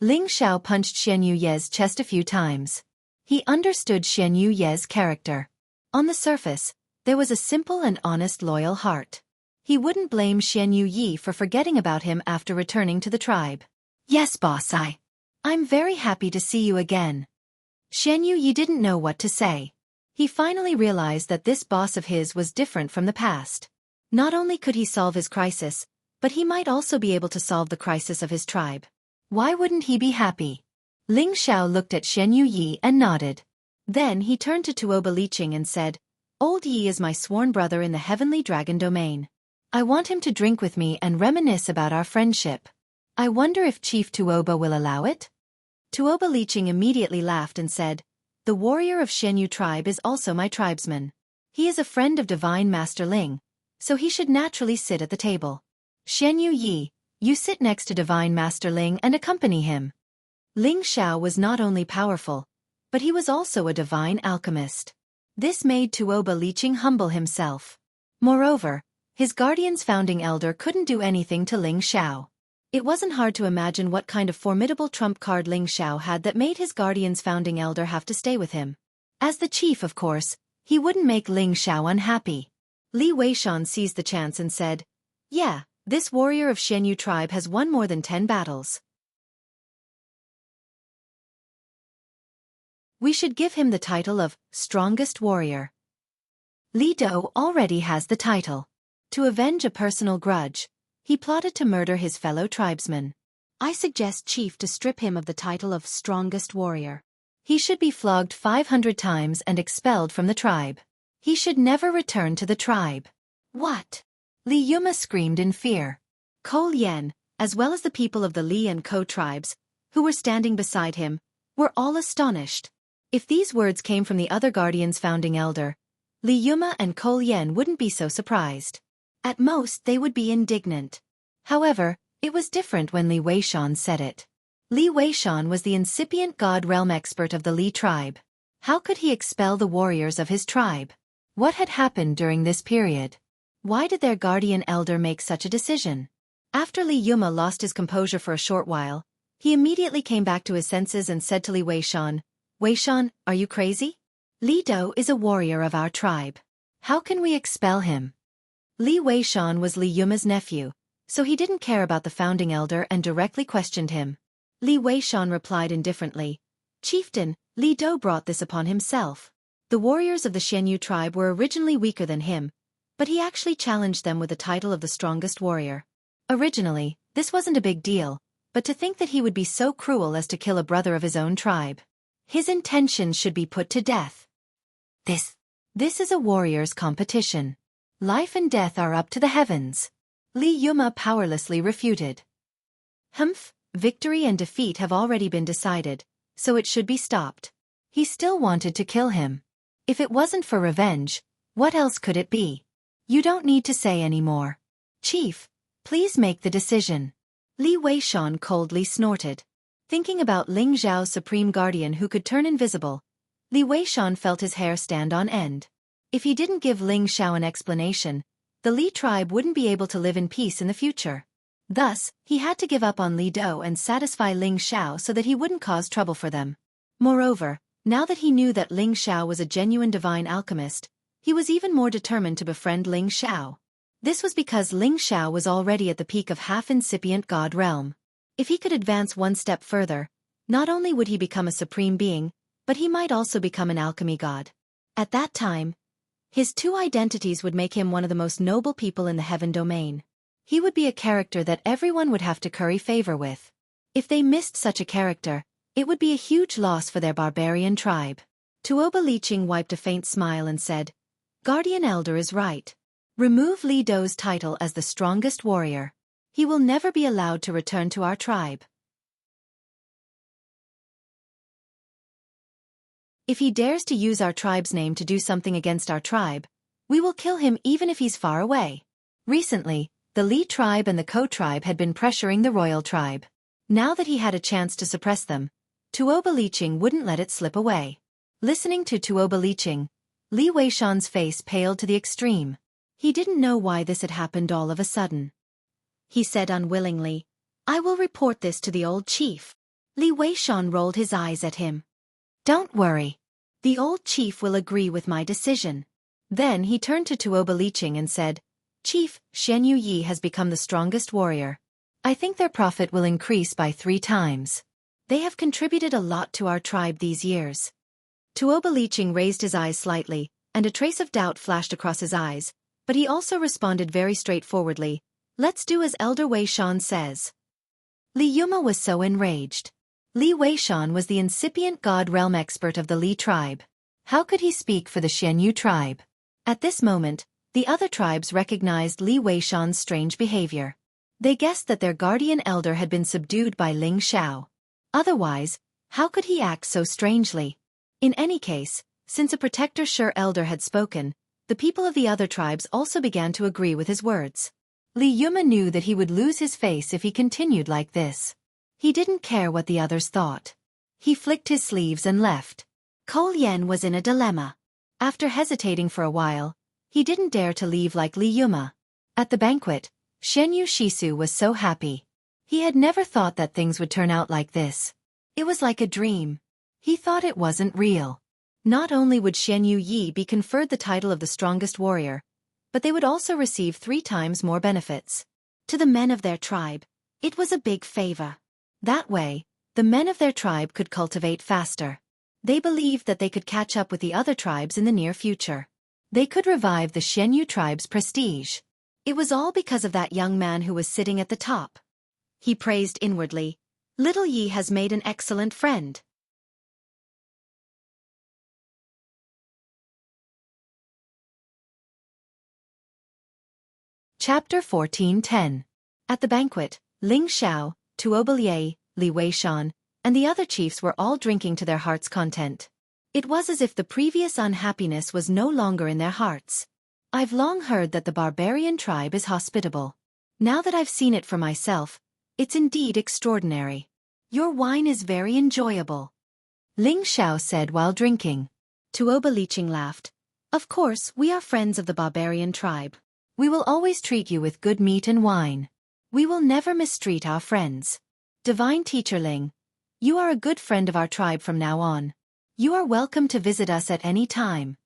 Ling Xiao punched Xianxu's chest a few times. He understood Xianxu's character. On the surface, there was a simple and honest loyal heart. He wouldn't blame Xianxu for forgetting about him after returning to the tribe. Yes, boss, I'm very happy to see you again. Xianxu didn't know what to say. He finally realized that this boss of his was different from the past. Not only could he solve his crisis, but he might also be able to solve the crisis of his tribe. Why wouldn't he be happy? Ling Xiao looked at Xianxu and nodded. Then he turned to Tuoba Liqing and said, Old Yi is my sworn brother in the heavenly dragon domain. I want him to drink with me and reminisce about our friendship. I wonder if Chief Tuoba will allow it? Tuoba Liqing immediately laughed and said, The warrior of Xianxu tribe is also my tribesman. He is a friend of Divine Master Ling, so he should naturally sit at the table. Xianxu, you sit next to Divine Master Ling and accompany him. Ling Xiao was not only powerful, but he was also a divine alchemist. This made Tuoba Liqing humble himself. Moreover, his guardian's founding elder couldn't do anything to Ling Xiao. It wasn't hard to imagine what kind of formidable trump card Ling Xiao had that made his guardian's founding elder have to stay with him. As the chief, of course, he wouldn't make Ling Xiao unhappy. Li Weishan seized the chance and said, Yeah, this warrior of Xianxu tribe has won more than 10 battles. We should give him the title of Strongest Warrior. Li Dou already has the title. To avenge a personal grudge, he plotted to murder his fellow tribesmen. I suggest Chief to strip him of the title of Strongest Warrior. He should be flogged 500 times and expelled from the tribe. He should never return to the tribe. What? Li Yuma screamed in fear. Ko Lian, as well as the people of the Li and Ko tribes, who were standing beside him, were all astonished. If these words came from the other guardian's founding elder, Li Yuma and Ko Lian wouldn't be so surprised. At most, they would be indignant. However, it was different when Li Weishan said it. Li Weishan was the incipient God realm expert of the Li tribe. How could he expel the warriors of his tribe? What had happened during this period? Why did their guardian elder make such a decision? After Li Yuma lost his composure for a short while, he immediately came back to his senses and said to Li Weishan, Weishan, are you crazy? Li Dou is a warrior of our tribe. How can we expel him? Li Weishan was Li Yuma's nephew, so he didn't care about the founding elder and directly questioned him. Li Weishan replied indifferently, Chieftain, Li Dou brought this upon himself. The warriors of the Xianxu tribe were originally weaker than him, but he actually challenged them with the title of the strongest warrior. Originally, this wasn't a big deal, but to think that he would be so cruel as to kill a brother of his own tribe. His intentions should be put to death. This is a warrior's competition. Life and death are up to the heavens. Li Yuma powerlessly refuted. Victory and defeat have already been decided, so it should be stopped. He still wanted to kill him. If it wasn't for revenge, what else could it be? You don't need to say any more. Chief, please make the decision. Li Weishan coldly snorted. Thinking about Ling Zhao's supreme guardian who could turn invisible, Li Weishan felt his hair stand on end. If he didn't give Ling Xiao an explanation, the Li tribe wouldn't be able to live in peace in the future. Thus, he had to give up on Li Dou and satisfy Ling Xiao so that he wouldn't cause trouble for them. Moreover, now that he knew that Ling Xiao was a genuine divine alchemist, he was even more determined to befriend Ling Xiao. This was because Ling Xiao was already at the peak of half-incipient God realm. If he could advance one step further, not only would he become a supreme being, but he might also become an alchemy god. At that time, his two identities would make him one of the most noble people in the heaven domain. He would be a character that everyone would have to curry favor with. If they missed such a character, it would be a huge loss for their barbarian tribe. Tuoba Liqing wiped a faint smile and said, Guardian Elder is right. Remove Li Dou's title as the strongest warrior. He will never be allowed to return to our tribe. If he dares to use our tribe's name to do something against our tribe, we will kill him even if he's far away. Recently, the Li tribe and the Ko tribe had been pressuring the royal tribe. Now that he had a chance to suppress them, Tuoba Liqing wouldn't let it slip away. Listening to Tuoba Liqing, Li Weishan's face paled to the extreme. He didn't know why this had happened all of a sudden. He said unwillingly, "I will report this to the old chief." Li Weishan rolled his eyes at him. "Don't worry. The old chief will agree with my decision." Then he turned to Tuoba Liqing and said, "Chief, Xianyu Yi has become the strongest warrior. I think their profit will increase by 3 times. They have contributed a lot to our tribe these years." Tuoba Liqing raised his eyes slightly, and a trace of doubt flashed across his eyes, but he also responded very straightforwardly, "Let's do as Elder Weishan says." Li Yuma was so enraged. Li Weishan was the incipient God realm expert of the Li tribe. How could he speak for the Xianyu tribe? At this moment, the other tribes recognized Li Weishan's strange behavior. They guessed that their guardian elder had been subdued by Ling Xiao. Otherwise, how could he act so strangely? In any case, since a protector-sure elder had spoken, the people of the other tribes also began to agree with his words. Li Yuma knew that he would lose his face if he continued like this. He didn't care what the others thought. He flicked his sleeves and left. Cole Yen was in a dilemma. After hesitating for a while, he didn't dare to leave like Li Yuma. At the banquet, Xianyu Shisu was so happy. He had never thought that things would turn out like this. It was like a dream. He thought it wasn't real. Not only would Xianyu Yi be conferred the title of the strongest warrior, but they would also receive 3 times more benefits. To the men of their tribe, it was a big favor. That way, the men of their tribe could cultivate faster. They believed that they could catch up with the other tribes in the near future. They could revive the Xianyu tribe's prestige. It was all because of that young man who was sitting at the top. He praised inwardly, "Little Yi has made an excellent friend." Chapter 14:10. At the banquet, Ling Xiao, Tuoba Liqing, Li Weishan, and the other chiefs were all drinking to their heart's content. It was as if the previous unhappiness was no longer in their hearts. "I've long heard that the barbarian tribe is hospitable. Now that I've seen it for myself, it's indeed extraordinary. Your wine is very enjoyable," Ling Xiao said while drinking. Tuoba Liqing laughed. "Of course, we are friends of the barbarian tribe. We will always treat you with good meat and wine. We will never mistreat our friends. Divine Teacher Ling, you are a good friend of our tribe from now on. You are welcome to visit us at any time."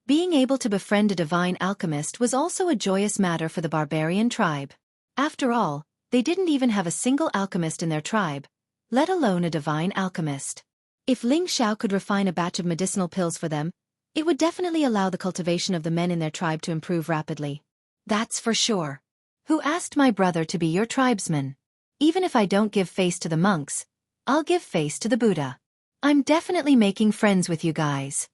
Being able to befriend a divine alchemist was also a joyous matter for the barbarian tribe. After all, they didn't even have a single alchemist in their tribe, let alone a divine alchemist. If Ling Xiao could refine a batch of medicinal pills for them, it would definitely allow the cultivation of the men in their tribe to improve rapidly. That's for sure. "Who asked my brother to be your tribesman? Even if I don't give face to the monks, I'll give face to the Buddha. I'm definitely making friends with you guys."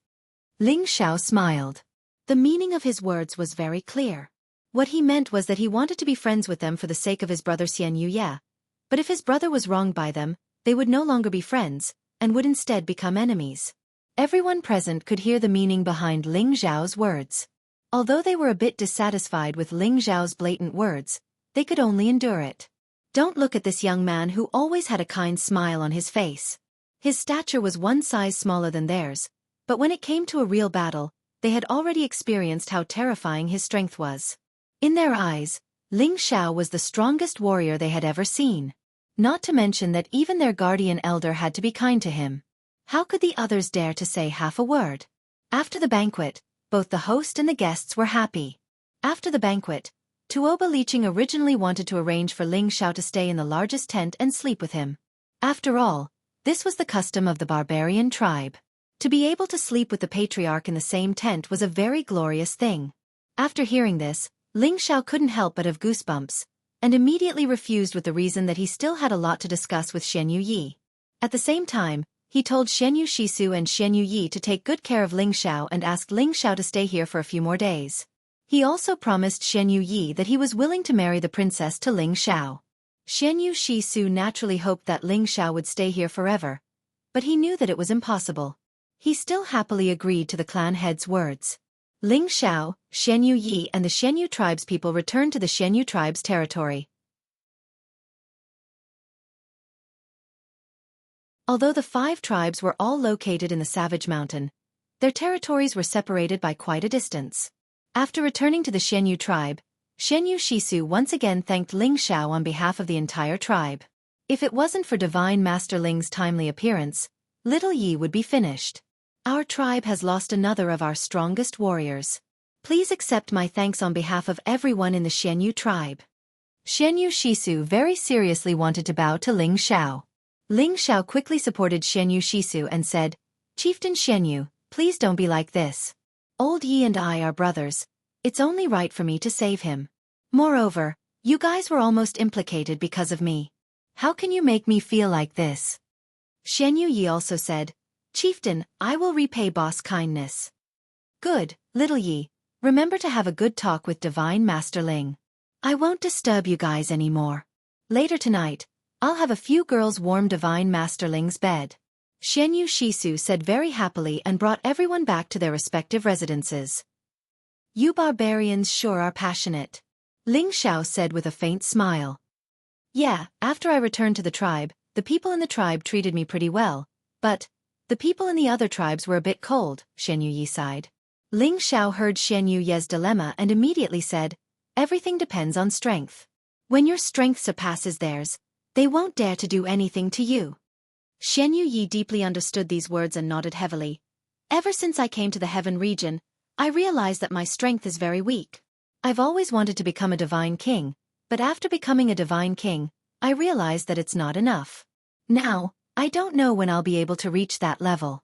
Ling Xiao smiled. The meaning of his words was very clear. What he meant was that he wanted to be friends with them for the sake of his brother Xianyu, but if his brother was wronged by them, they would no longer be friends, and would instead become enemies. Everyone present could hear the meaning behind Ling Xiao's words. Although they were a bit dissatisfied with Ling Xiao's blatant words, they could only endure it. Don't look at this young man who always had a kind smile on his face. His stature was 1 size smaller than theirs, but when it came to a real battle, they had already experienced how terrifying his strength was. In their eyes, Ling Xiao was the strongest warrior they had ever seen. Not to mention that even their guardian elder had to be kind to him. How could the others dare to say half a word? After the banquet, both the host and the guests were happy. After the banquet, Tuoba Liqing originally wanted to arrange for Ling Xiao to stay in the largest tent and sleep with him. After all, this was the custom of the barbarian tribe. To be able to sleep with the patriarch in the same tent was a very glorious thing. After hearing this, Ling Xiao couldn't help but have goosebumps, and immediately refused with the reason that he still had a lot to discuss with Xianyu Yi. At the same time, he told Xianyu Shisu and Xianyu Yi to take good care of Ling Xiao and asked Ling Xiao to stay here for a few more days. He also promised Xianyu Yi that he was willing to marry the princess to Ling Xiao. Xianyu Shisu naturally hoped that Ling Xiao would stay here forever, but he knew that it was impossible. He still happily agreed to the clan head's words. Ling Xiao, Xianyu Yi and the Xianyu tribe's people returned to the Xianyu tribe's territory. Although the 5 tribes were all located in the Savage Mountain, their territories were separated by quite a distance. After returning to the Xianyu tribe, Xianyu Shisu once again thanked Ling Xiao on behalf of the entire tribe. If it wasn't for Divine Master Ling's timely appearance, Little Yi would be finished. Our tribe has lost another of our strongest warriors. Please accept my thanks on behalf of everyone in the Xianyu tribe. Xianyu Shisu very seriously wanted to bow to Ling Xiao. Ling Xiao quickly supported Xianyu Shisu and said, "Chieftain Xianyu, please don't be like this. Old Yi and I are brothers. It's only right for me to save him. Moreover, you guys were almost implicated because of me. How can you make me feel like this?" Xianyu Yi also said, "Chieftain, I will repay boss kindness." "Good, Little Yi. Remember to have a good talk with Divine Master Ling. I won't disturb you guys anymore. Later tonight, I'll have a few girls warm Divine Master Ling's bed." Xianyu Shisu said very happily and brought everyone back to their respective residences. "You barbarians sure are passionate," Ling Xiao said with a faint smile. "Yeah, after I returned to the tribe, the people in the tribe treated me pretty well, but the people in the other tribes were a bit cold," Xianyu Yi sighed. Ling Xiao heard Xianyu Ye's dilemma and immediately said, "Everything depends on strength. When your strength surpasses theirs, they won't dare to do anything to you." Xianyu Yi deeply understood these words and nodded heavily. "Ever since I came to the Heaven region, I realized that my strength is very weak. I've always wanted to become a divine king, but after becoming a divine king, I realized that it's not enough. Now, I don't know when I'll be able to reach that level."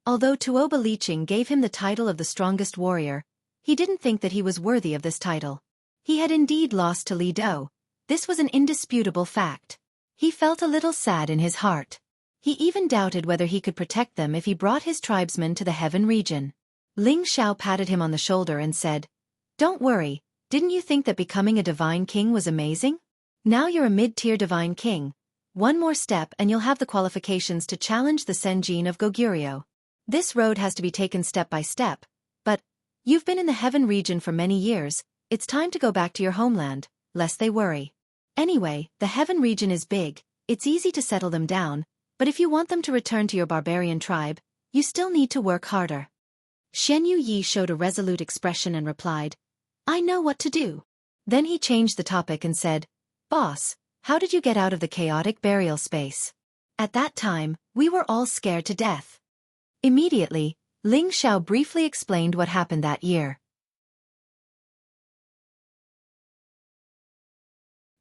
Although Tuoba Liqing gave him the title of the strongest warrior, he didn't think that he was worthy of this title. He had indeed lost to Li Dou. This was an indisputable fact. He felt a little sad in his heart. He even doubted whether he could protect them if he brought his tribesmen to the Heaven region. Ling Xiao patted him on the shoulder and said, "Don't worry, didn't you think that becoming a divine king was amazing? Now you're a mid-tier divine king. One more step and you'll have the qualifications to challenge the Senjin of Goguryeo. This road has to be taken step by step, but you've been in the Heaven region for many years, it's time to go back to your homeland, lest they worry. Anyway, the Heaven region is big, it's easy to settle them down, but if you want them to return to your barbarian tribe, you still need to work harder." Xianyu Yi showed a resolute expression and replied, "I know what to do." Then he changed the topic and said, "Boss, how did you get out of the chaotic burial space? At that time, we were all scared to death." Immediately, Ling Xiao briefly explained what happened that year.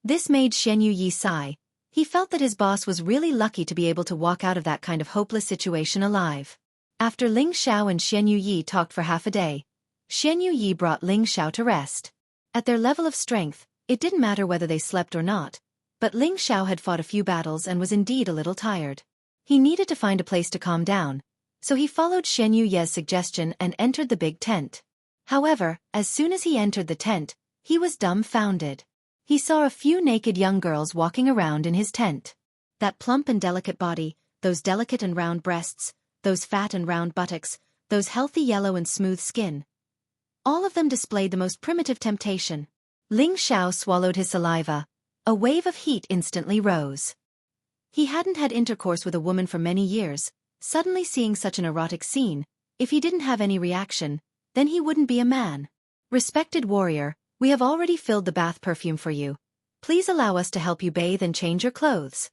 This made Xianyu Yi sigh. He felt that his boss was really lucky to be able to walk out of that kind of hopeless situation alive. After Ling Xiao and Xianyu Yi talked for half a day, Xianyu Yi brought Ling Xiao to rest. At their level of strength, it didn't matter whether they slept or not, but Ling Xiao had fought a few battles and was indeed a little tired. He needed to find a place to calm down, so he followed Xianyu Ye's suggestion and entered the big tent. However, as soon as he entered the tent, he was dumbfounded. He saw a few naked young girls walking around in his tent. That plump and delicate body, those delicate and round breasts, those fat and round buttocks, those healthy yellow and smooth skin. All of them displayed the most primitive temptation. Ling Xiao swallowed his saliva. A wave of heat instantly rose. He hadn't had intercourse with a woman for many years. Suddenly seeing such an erotic scene, if he didn't have any reaction, then he wouldn't be a man. "Respected warrior, we have already filled the bath perfume for you. Please allow us to help you bathe and change your clothes."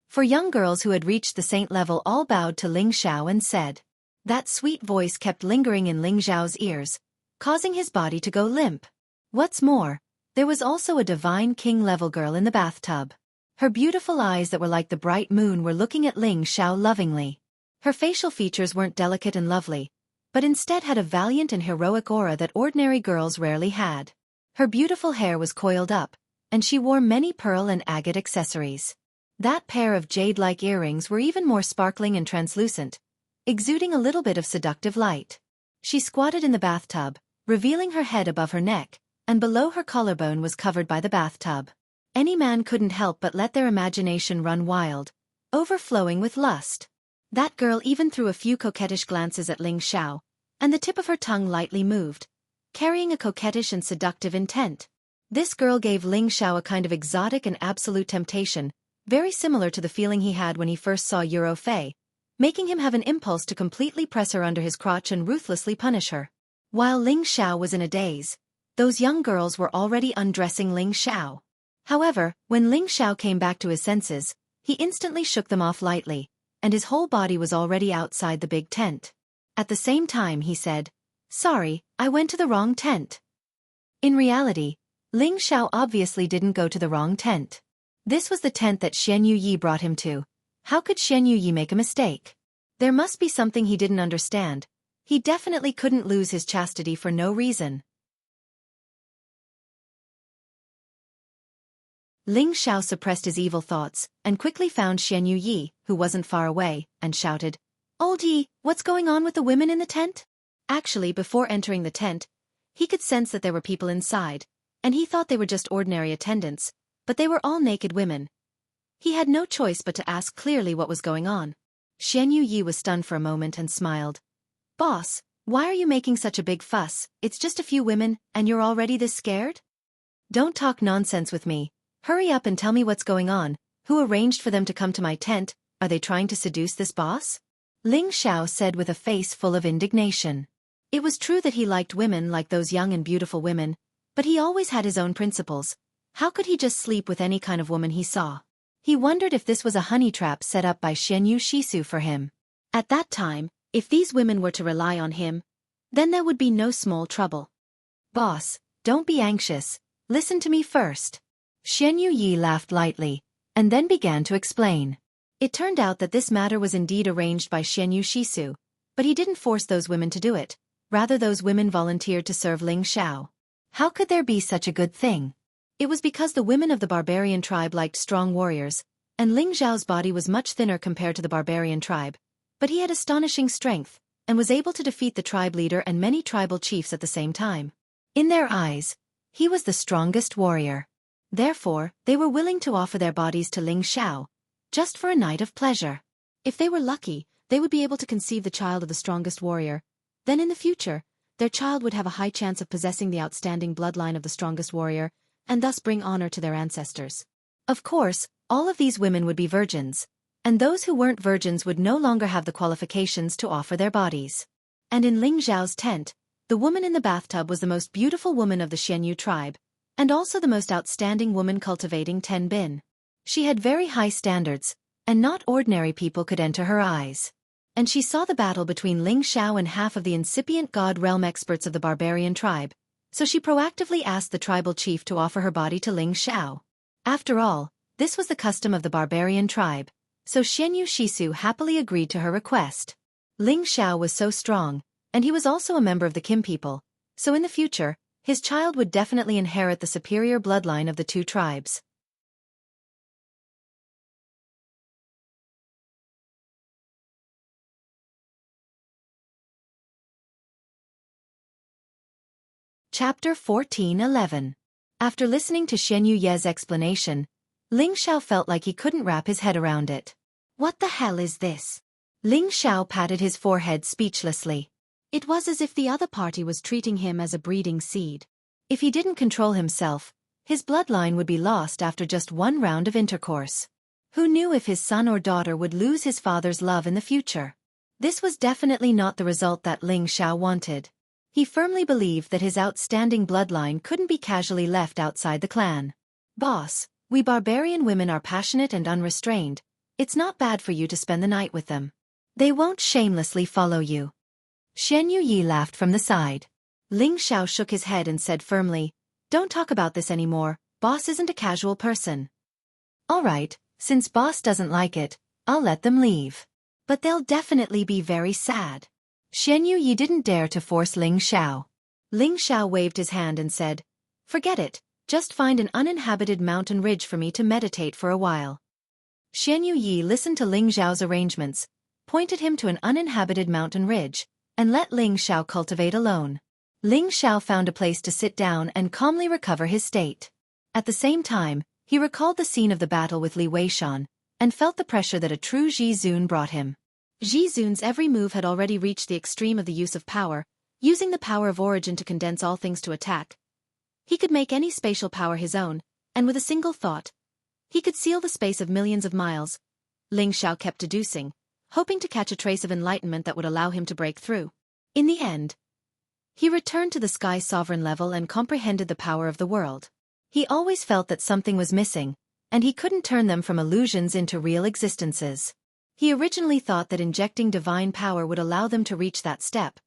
For young girls who had reached the saint level all bowed to Ling Xiao and said. That sweet voice kept lingering in Ling Xiao's ears, causing his body to go limp. What's more, there was also a divine king-level girl in the bathtub. Her beautiful eyes that were like the bright moon were looking at Ling Xiao lovingly. Her facial features weren't delicate and lovely, but instead had a valiant and heroic aura that ordinary girls rarely had. Her beautiful hair was coiled up, and she wore many pearl and agate accessories. That pair of jade-like earrings were even more sparkling and translucent, exuding a little bit of seductive light. She squatted in the bathtub, revealing her head above her neck, and below her collarbone was covered by the bathtub. Any man couldn't help but let their imagination run wild, overflowing with lust. That girl even threw a few coquettish glances at Ling Xiao, and the tip of her tongue lightly moved, carrying a coquettish and seductive intent. This girl gave Ling Xiao a kind of exotic and absolute temptation, very similar to the feeling he had when he first saw Euro Fei, making him have an impulse to completely press her under his crotch and ruthlessly punish her. While Ling Xiao was in a daze, those young girls were already undressing Ling Xiao. However, when Ling Xiao came back to his senses, he instantly shook them off lightly, and his whole body was already outside the big tent. At the same time he said, "Sorry, I went to the wrong tent." In reality, Ling Xiao obviously didn't go to the wrong tent. This was the tent that Xianyu Yi brought him to. How could Xianyu Yi make a mistake? There must be something he didn't understand. He definitely couldn't lose his chastity for no reason. Ling Xiao suppressed his evil thoughts, and quickly found Xianyu Yi, who wasn't far away, and shouted, "Old Yi, what's going on with the women in the tent?" Actually, before entering the tent, he could sense that there were people inside, and he thought they were just ordinary attendants, but they were all naked women. He had no choice but to ask clearly what was going on. Xianyu Yi was stunned for a moment and smiled. "Boss, why are you making such a big fuss? It's just a few women, and you're already this scared? Don't talk nonsense with me. Hurry up and tell me what's going on. Who arranged for them to come to my tent? Are they trying to seduce this boss?" Ling Xiao said with a face full of indignation. It was true that he liked women like those young and beautiful women, but he always had his own principles. How could he just sleep with any kind of woman he saw? He wondered if this was a honey trap set up by Xianyu Shisu for him. At that time, if these women were to rely on him, then there would be no small trouble. "Boss, don't be anxious. Listen to me first." Xianyu Yi laughed lightly, and then began to explain. It turned out that this matter was indeed arranged by Xianyu Shisu, but he didn't force those women to do it. Rather, those women volunteered to serve Ling Xiao. How could there be such a good thing? It was because the women of the barbarian tribe liked strong warriors, and Ling Xiao's body was much thinner compared to the barbarian tribe, but he had astonishing strength, and was able to defeat the tribe leader and many tribal chiefs at the same time. In their eyes, he was the strongest warrior. Therefore, they were willing to offer their bodies to Ling Xiao, just for a night of pleasure. If they were lucky, they would be able to conceive the child of the strongest warrior. Then in the future, their child would have a high chance of possessing the outstanding bloodline of the strongest warrior, and thus bring honor to their ancestors. Of course, all of these women would be virgins, and those who weren't virgins would no longer have the qualifications to offer their bodies. And in Ling Xiao's tent, the woman in the bathtub was the most beautiful woman of the Xianyu tribe, and also the most outstanding woman cultivating 10 bin. She had very high standards, and not ordinary people could enter her eyes. And she saw the battle between Ling Xiao and half of the incipient god realm experts of the barbarian tribe, so she proactively asked the tribal chief to offer her body to Ling Xiao. After all, this was the custom of the barbarian tribe, so Xianyu Shisu happily agreed to her request. Ling Xiao was so strong, and he was also a member of the Kim people, so in the future, his child would definitely inherit the superior bloodline of the two tribes. Chapter 14:11. After listening to Xianyu Ye's explanation, Ling Xiao felt like he couldn't wrap his head around it. What the hell is this? Ling Xiao patted his forehead speechlessly. It was as if the other party was treating him as a breeding seed. If he didn't control himself, his bloodline would be lost after just one round of intercourse. Who knew if his son or daughter would lose his father's love in the future? This was definitely not the result that Ling Xiao wanted. He firmly believed that his outstanding bloodline couldn't be casually left outside the clan. "Boss, we barbarian women are passionate and unrestrained. It's not bad for you to spend the night with them. They won't shamelessly follow you." Xianyu Yi laughed from the side. Ling Xiao shook his head and said firmly, "Don't talk about this anymore. Boss isn't a casual person." "All right, since boss doesn't like it, I'll let them leave. But they'll definitely be very sad." Xianyu Yi didn't dare to force Ling Xiao. Ling Xiao waved his hand and said, "Forget it, just find an uninhabited mountain ridge for me to meditate for a while." Xianyu Yi listened to Ling Xiao's arrangements, pointed him to an uninhabited mountain ridge, and let Ling Xiao cultivate alone. Ling Xiao found a place to sit down and calmly recover his state. At the same time, he recalled the scene of the battle with Li Weishan, and felt the pressure that a true Ji Zun brought him. Ji Zun's every move had already reached the extreme of the use of power, using the power of origin to condense all things to attack. He could make any spatial power his own, and with a single thought, He could seal the space of millions of miles, Ling Xiao kept deducing, hoping to catch a trace of enlightenment that would allow him to break through. In the end, he returned to the sky sovereign level and comprehended the power of the world. He always felt that something was missing, and he couldn't turn them from illusions into real existences. He originally thought that injecting divine power would allow them to reach that step,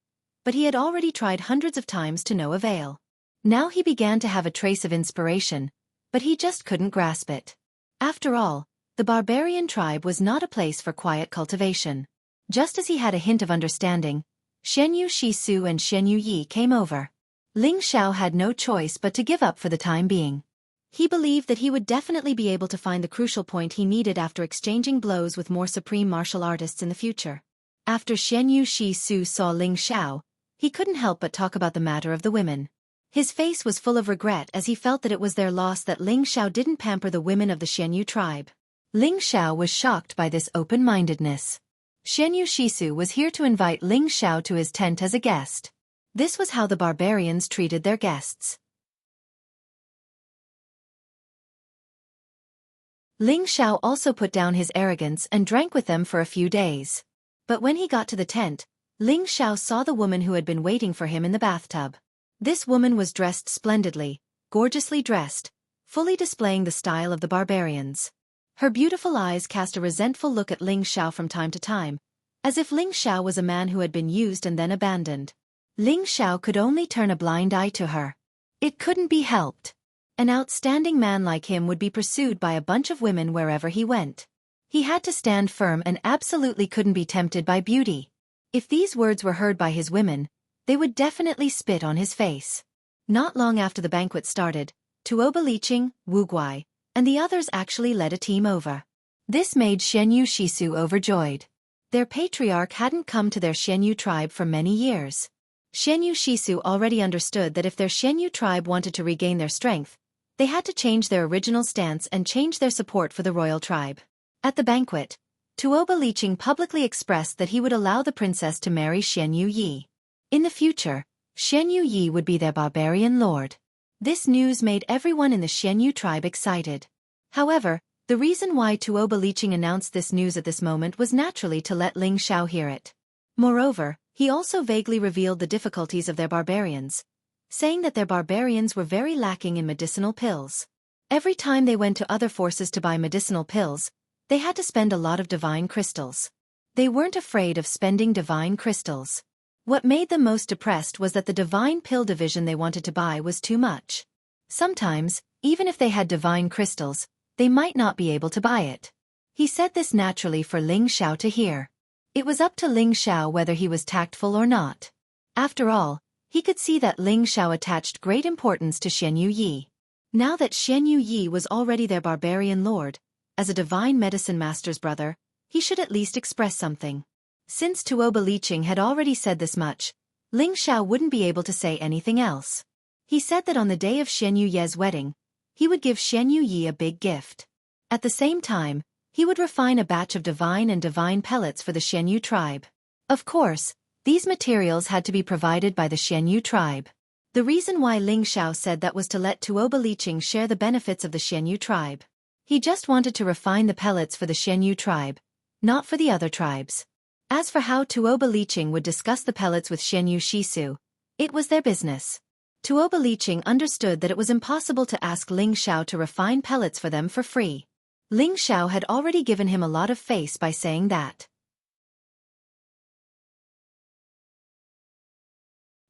but he had already tried hundreds of times to no avail. Now he began to have a trace of inspiration, but he just couldn't grasp it. After all, the barbarian tribe was not a place for quiet cultivation. Just as he had a hint of understanding, Xianyu Shisu and Xianyu Yi came over. Ling Xiao had no choice but to give up for the time being. He believed that he would definitely be able to find the crucial point he needed after exchanging blows with more supreme martial artists in the future. After Xianyu Shisu saw Ling Xiao, he couldn't help but talk about the matter of the women. His face was full of regret as he felt that it was their loss that Ling Xiao didn't pamper the women of the Xianyu tribe. Ling Xiao was shocked by this open-mindedness. Xianyu Shisu was here to invite Ling Xiao to his tent as a guest. This was how the barbarians treated their guests. Ling Xiao also put down his arrogance and drank with them for a few days. But when he got to the tent, Ling Xiao saw the woman who had been waiting for him in the bathtub. This woman was dressed splendidly, gorgeously dressed, fully displaying the style of the barbarians. Her beautiful eyes cast a resentful look at Ling Xiao from time to time, as if Ling Xiao was a man who had been used and then abandoned. Ling Xiao could only turn a blind eye to her. It couldn't be helped. An outstanding man like him would be pursued by a bunch of women wherever he went. He had to stand firm and absolutely couldn't be tempted by beauty. If these words were heard by his women, they would definitely spit on his face. Not long after the banquet started, Tuoba Liqing, Wu Guai, and the others actually led a team over. This made Xianyu Shisu overjoyed. Their patriarch hadn't come to their Xianyu tribe for many years. Xianyu Shisu already understood that if their Xianyu tribe wanted to regain their strength, they had to change their original stance and change their support for the royal tribe. At the banquet, Tuoba Liqing publicly expressed that he would allow the princess to marry Xianyu Yi. In the future, Xianyu Yi would be their barbarian lord. This news made everyone in the Xianyu tribe excited. However, the reason why Tuoba Liqing announced this news at this moment was naturally to let Ling Xiao hear it. Moreover, he also vaguely revealed the difficulties of their barbarians, saying that their barbarians were very lacking in medicinal pills. Every time they went to other forces to buy medicinal pills, they had to spend a lot of divine crystals. They weren't afraid of spending divine crystals. What made them most depressed was that the divine pill division they wanted to buy was too much. Sometimes, even if they had divine crystals, they might not be able to buy it. He said this naturally for Ling Xiao to hear. It was up to Ling Xiao whether he was tactful or not. After all, he could see that Ling Xiao attached great importance to Xianyu Yi. Now that Xianyu Yi was already their barbarian lord, as a divine medicine master's brother, he should at least express something. Since Tuoba Liqing had already said this much, Ling Xiao wouldn't be able to say anything else. He said that on the day of Xianyu Ye's wedding, he would give Xianyu Yi a big gift. At the same time, he would refine a batch of divine and divine pellets for the Xianyu tribe. Of course, these materials had to be provided by the Xianyu tribe. The reason why Ling Xiao said that was to let Tuoba Liqing share the benefits of the Xianyu tribe. He just wanted to refine the pellets for the Xianyu tribe, not for the other tribes. As for how Tuoba Liqing would discuss the pellets with Xianyu Shisu, it was their business. Tuoba Liqing understood that it was impossible to ask Ling Xiao to refine pellets for them for free. Ling Xiao had already given him a lot of face by saying that.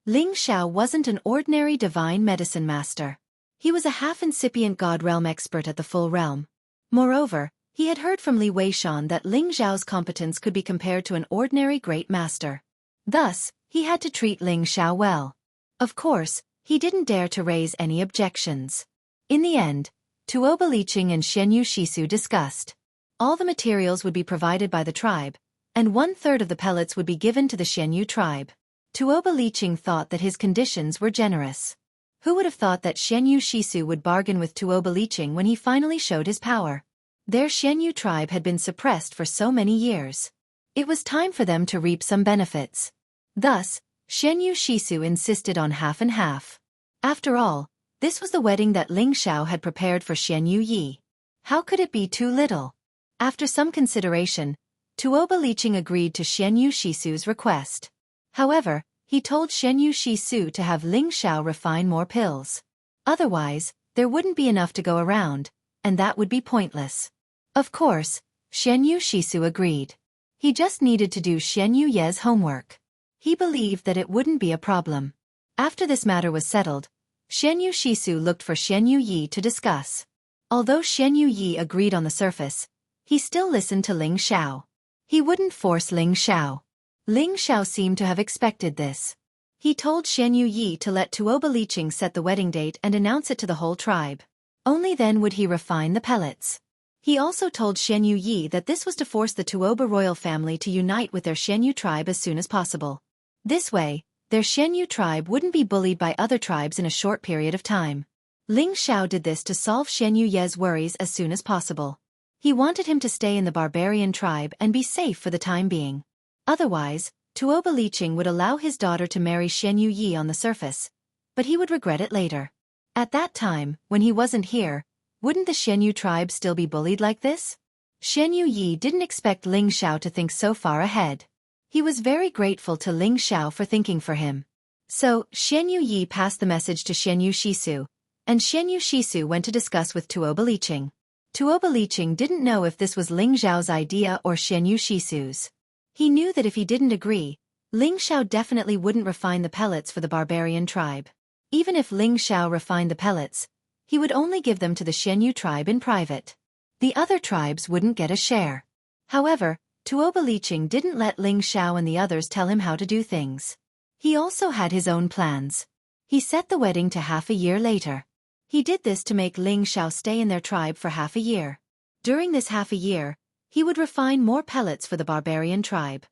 Ling Xiao wasn't an ordinary divine medicine master. He was a half-incipient god realm expert at the full realm. Moreover, he had heard from Li Weishan that Ling Xiao's competence could be compared to an ordinary great master. Thus, he had to treat Ling Xiao well. Of course, he didn't dare to raise any objections. In the end, Tuoba Liqing and Xianyu Shisu discussed. All the materials would be provided by the tribe, and 1/3 of the pellets would be given to the Xianyu tribe. Tuoba Liqing thought that his conditions were generous. Who would have thought that Xianyu Shisu would bargain with Tuoba Liqing when he finally showed his power? Their Xianyu tribe had been suppressed for so many years. It was time for them to reap some benefits. Thus, Xianyu Shisu insisted on half and half. After all, this was the wedding that Ling Xiao had prepared for Xianyu Yi. How could it be too little? After some consideration, Tuoba Liqing agreed to Xianyu Shisu's request. However, he told Xianyu Shisu to have Ling Xiao refine more pills. Otherwise, there wouldn't be enough to go around, and that would be pointless. Of course, Xianyu Shisu agreed. He just needed to do Xianyu Ye's homework. He believed that it wouldn't be a problem. After this matter was settled, Xianyu Shisu looked for Xianyu Yi to discuss. Although Xianyu Yi agreed on the surface, he still listened to Ling Xiao. He wouldn't force Ling Xiao. Ling Xiao seemed to have expected this. He told Xianyu Yi to let Tuoba Liqing set the wedding date and announce it to the whole tribe. Only then would he refine the pellets. He also told Xianyu Yi that this was to force the Tuoba royal family to unite with their Xianyu tribe as soon as possible. This way, their Xianyu tribe wouldn't be bullied by other tribes in a short period of time. Ling Xiao did this to solve Xianyu Ye's worries as soon as possible. He wanted him to stay in the barbarian tribe and be safe for the time being. Otherwise, Tuoba Liqing would allow his daughter to marry Xianyu Yi on the surface, but he would regret it later. At that time, when he wasn't here, wouldn't the Xianyu tribe still be bullied like this? Xianyu Yi didn't expect Ling Xiao to think so far ahead. He was very grateful to Ling Xiao for thinking for him. So, Xianyu Yi passed the message to Xianyu Shisu, and Xianyu Shisu went to discuss with Tuoba Liqing. Tuoba Liqing didn't know if this was Ling Xiao's idea or Xianyu Shisu's. He knew that if he didn't agree, Ling Xiao definitely wouldn't refine the pellets for the barbarian tribe. Even if Ling Xiao refined the pellets, he would only give them to the Xianyu tribe in private. The other tribes wouldn't get a share. However, Tuoba Liqing didn't let Ling Xiao and the others tell him how to do things. He also had his own plans. He set the wedding to half a year later. He did this to make Ling Xiao stay in their tribe for half a year. During this half a year, he would refine more pellets for the barbarian tribe.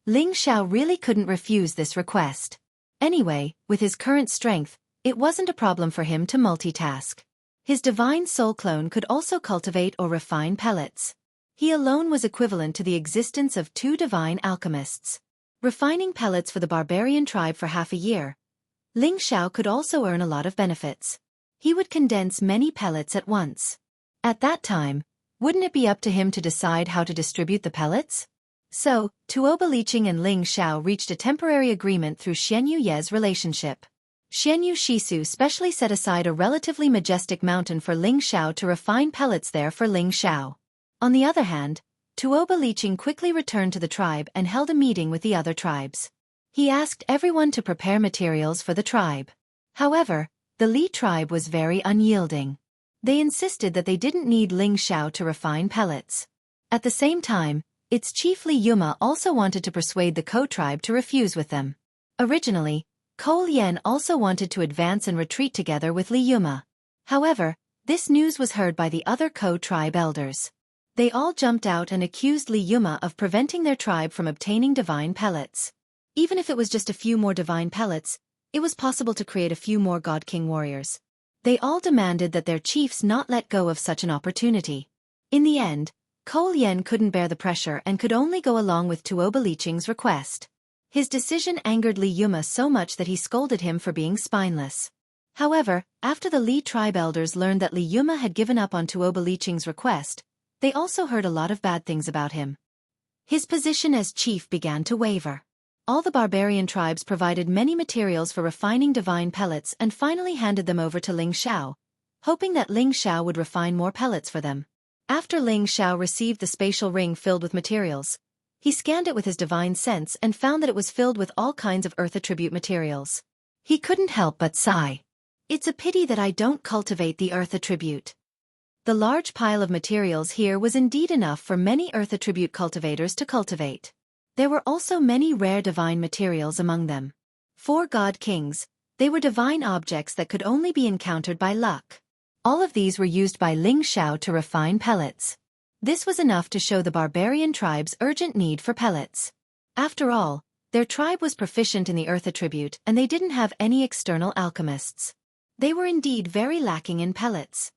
Ling Xiao really couldn't refuse this request. Anyway, with his current strength, it wasn't a problem for him to multitask. His divine soul clone could also cultivate or refine pellets. He alone was equivalent to the existence of two divine alchemists. Refining pellets for the barbarian tribe for half a year, Ling Xiao could also earn a lot of benefits. He would condense many pellets at once. At that time, wouldn't it be up to him to decide how to distribute the pellets? So, Tuoba Liqing and Ling Xiao reached a temporary agreement through Xianyu Ye's relationship. Xianyu Shisu specially set aside a relatively majestic mountain for Ling Xiao to refine pellets there for Ling Xiao. On the other hand, Tuoba Liqing quickly returned to the tribe and held a meeting with the other tribes. He asked everyone to prepare materials for the tribe. However, the Li tribe was very unyielding. They insisted that they didn't need Ling Xiao to refine pellets. At the same time, its chief Li Yuma also wanted to persuade the Ko tribe to refuse with them. Originally, Ko Lien also wanted to advance and retreat together with Li Yuma. However, this news was heard by the other Ko tribe elders. They all jumped out and accused Li Yuma of preventing their tribe from obtaining divine pellets. Even if it was just a few more divine pellets, it was possible to create a few more God King warriors. They all demanded that their chiefs not let go of such an opportunity. In the end, Ko Lien couldn't bear the pressure and could only go along with Tuoba Liqing's request. His decision angered Li Yuma so much that he scolded him for being spineless. However, after the Li tribe elders learned that Li Yuma had given up on Tuoba Liqing's request, they also heard a lot of bad things about him. His position as chief began to waver. All the barbarian tribes provided many materials for refining divine pellets and finally handed them over to Ling Xiao, hoping that Ling Xiao would refine more pellets for them. After Ling Xiao received the spatial ring filled with materials, he scanned it with his divine sense and found that it was filled with all kinds of earth attribute materials. He couldn't help but sigh. It's a pity that I don't cultivate the earth attribute. The large pile of materials here was indeed enough for many earth attribute cultivators to cultivate. There were also many rare divine materials among them. For God Kings, they were divine objects that could only be encountered by luck. All of these were used by Ling Xiao to refine pellets. This was enough to show the barbarian tribe's urgent need for pellets. After all, their tribe was proficient in the earth attribute and they didn't have any external alchemists. They were indeed very lacking in pellets.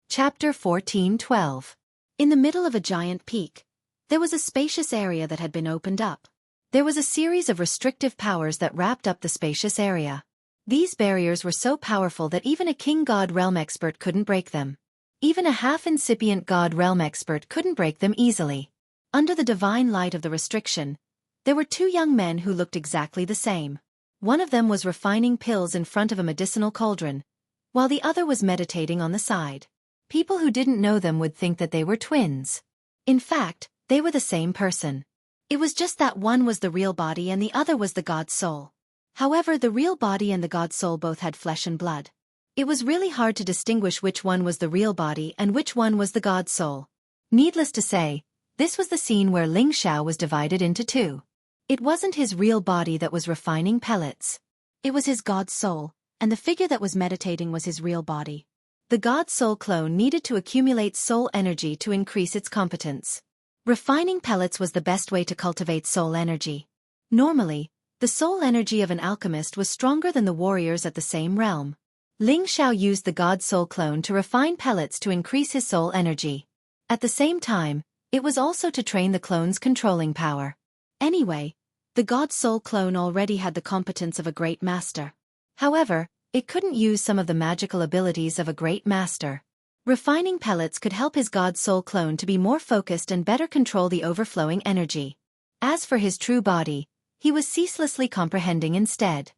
Chapter 14:12. In the middle of a giant peak, There was a spacious area that had been opened up. There was a series of restrictive powers that wrapped up the spacious area. These barriers were so powerful that even a king god realm expert couldn't break them. Even a half-incipient god realm expert couldn't break them easily. Under the divine light of the restriction, there were two young men who looked exactly the same. One of them was refining pills in front of a medicinal cauldron, while the other was meditating on the side. People who didn't know them would think that they were twins. In fact, they were the same person. It was just that one was the real body and the other was the god's soul. However, the real body and the god's soul both had flesh and blood. It was really hard to distinguish which one was the real body and which one was the god's soul. Needless to say, this was the scene where Ling Xiao was divided into two. It wasn't his real body that was refining pellets. It was his god's soul, and the figure that was meditating was his real body. The god's soul clone needed to accumulate soul energy to increase its competence. Refining pellets was the best way to cultivate soul energy. Normally, the soul energy of an alchemist was stronger than the warriors at the same realm. Ling Xiao used the god soul clone to refine pellets to increase his soul energy. At the same time, it was also to train the clone's controlling power. Anyway, the god soul clone already had the competence of a great master. However, it couldn't use some of the magical abilities of a great master. Refining pellets could help his god soul clone to be more focused and better control the overflowing energy. As for his true body, he was ceaselessly comprehending instead.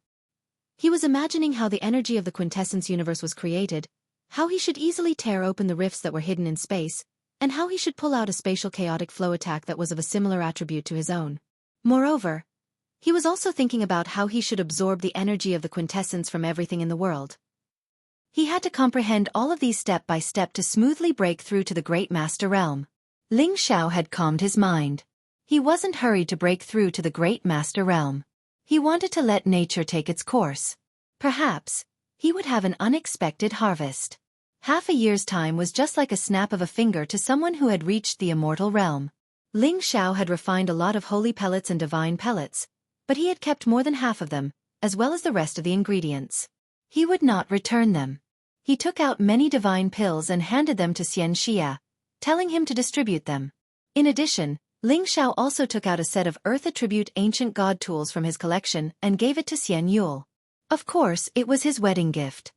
He was imagining how the energy of the quintessence universe was created, how he should easily tear open the rifts that were hidden in space, and how he should pull out a spatial chaotic flow attack that was of a similar attribute to his own. Moreover, he was also thinking about how he should absorb the energy of the quintessence from everything in the world. He had to comprehend all of these step by step to smoothly break through to the great master realm. Ling Xiao had calmed his mind. He wasn't hurried to break through to the great master realm. He wanted to let nature take its course. Perhaps, he would have an unexpected harvest. Half a year's time was just like a snap of a finger to someone who had reached the immortal realm. Ling Xiao had refined a lot of holy pellets and divine pellets, but he had kept more than half of them, as well as the rest of the ingredients. He would not return them. He took out many divine pills and handed them to Xianxia, telling him to distribute them. In addition, Ling Xiao also took out a set of Earth Attribute ancient god tools from his collection and gave it to Xian Yule. Of course, it was his wedding gift.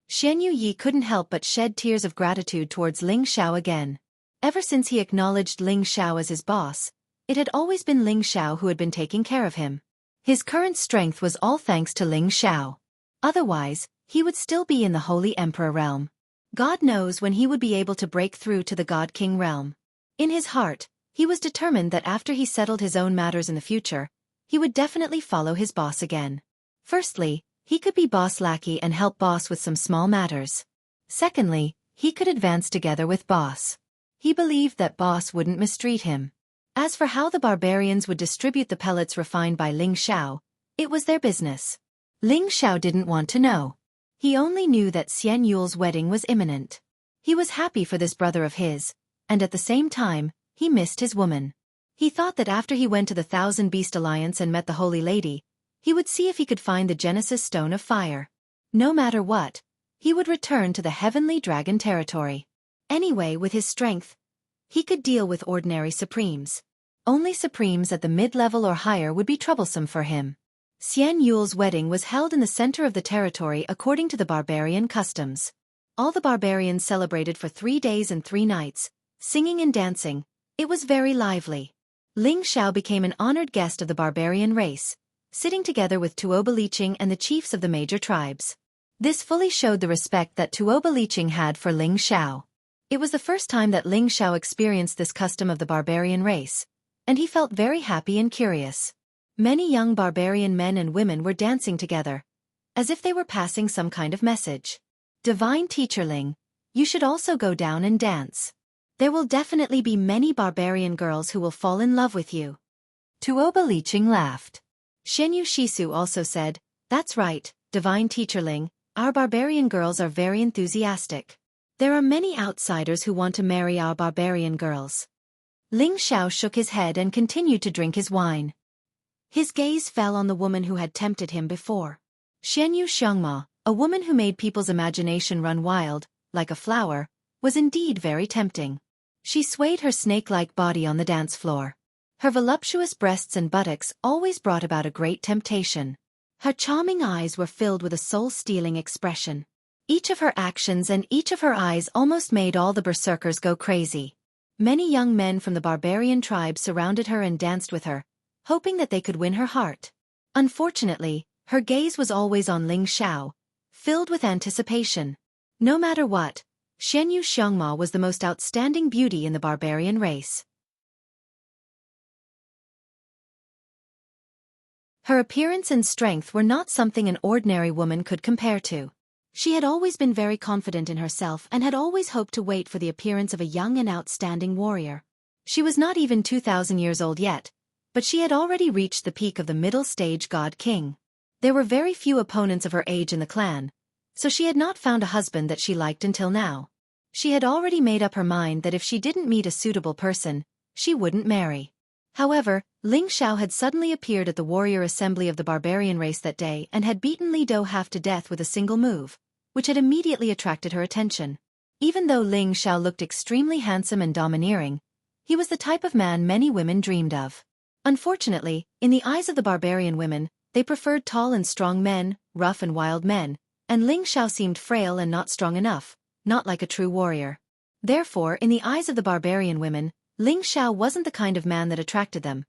Xian Yi couldn't help but shed tears of gratitude towards Ling Xiao again. Ever since he acknowledged Ling Xiao as his boss, it had always been Ling Xiao who had been taking care of him. His current strength was all thanks to Ling Xiao. Otherwise, he would still be in the Holy Emperor realm. God knows when he would be able to break through to the God King realm. In his heart, he was determined that after he settled his own matters in the future, he would definitely follow his boss again. Firstly, he could be boss lackey and help boss with some small matters. Secondly, he could advance together with boss. He believed that boss wouldn't mistreat him. As for how the barbarians would distribute the pellets refined by Ling Xiao, it was their business. Ling Xiao didn't want to know. He only knew that Xian Yule's wedding was imminent. He was happy for this brother of his, and at the same time, he missed his woman. He thought that after he went to the Thousand Beast Alliance and met the Holy Lady, he would see if he could find the Genesis Stone of Fire. No matter what, he would return to the Heavenly Dragon territory. Anyway, with his strength, he could deal with ordinary Supremes. Only Supremes at the mid-level or higher would be troublesome for him. Xian Yule's wedding was held in the center of the territory according to the barbarian customs. All the barbarians celebrated for 3 days and 3 nights, singing and dancing. It was very lively. Ling Xiao became an honored guest of the barbarian race, sitting together with Tuoba Liqing and the chiefs of the major tribes. This fully showed the respect that Tuoba Liqing had for Ling Xiao. It was the first time that Ling Xiao experienced this custom of the barbarian race, and he felt very happy and curious. Many young barbarian men and women were dancing together, as if they were passing some kind of message. Divine Teacher Ling, you should also go down and dance. There will definitely be many barbarian girls who will fall in love with you. Tuoba Liqing laughed. Shenyu Shisu also said, that's right, Divine Teacher Ling, our barbarian girls are very enthusiastic. There are many outsiders who want to marry our barbarian girls. Ling Xiao shook his head and continued to drink his wine. His gaze fell on the woman who had tempted him before. Shenyu Xiangma, a woman who made people's imagination run wild, like a flower, was indeed very tempting. She swayed her snake-like body on the dance floor. Her voluptuous breasts and buttocks always brought about a great temptation. Her charming eyes were filled with a soul-stealing expression. Each of her actions and each of her eyes almost made all the berserkers go crazy. Many young men from the barbarian tribe surrounded her and danced with her, hoping that they could win her heart. Unfortunately, her gaze was always on Ling Xiao, filled with anticipation. No matter what, Xianxia was the most outstanding beauty in the barbarian race. Her appearance and strength were not something an ordinary woman could compare to. She had always been very confident in herself and had always hoped to wait for the appearance of a young and outstanding warrior. She was not even 2,000 years old yet, but she had already reached the peak of the middle-stage god-king. There were very few opponents of her age in the clan, so she had not found a husband that she liked until now. She had already made up her mind that if she didn't meet a suitable person, she wouldn't marry. However, Ling Xiao had suddenly appeared at the warrior assembly of the barbarian race that day and had beaten Li Do half to death with a single move, which had immediately attracted her attention. Even though Ling Xiao looked extremely handsome and domineering, he was the type of man many women dreamed of. Unfortunately, in the eyes of the barbarian women, they preferred tall and strong men, rough and wild men, and Ling Xiao seemed frail and not strong enough, not like a true warrior. Therefore, in the eyes of the barbarian women, Ling Xiao wasn't the kind of man that attracted them,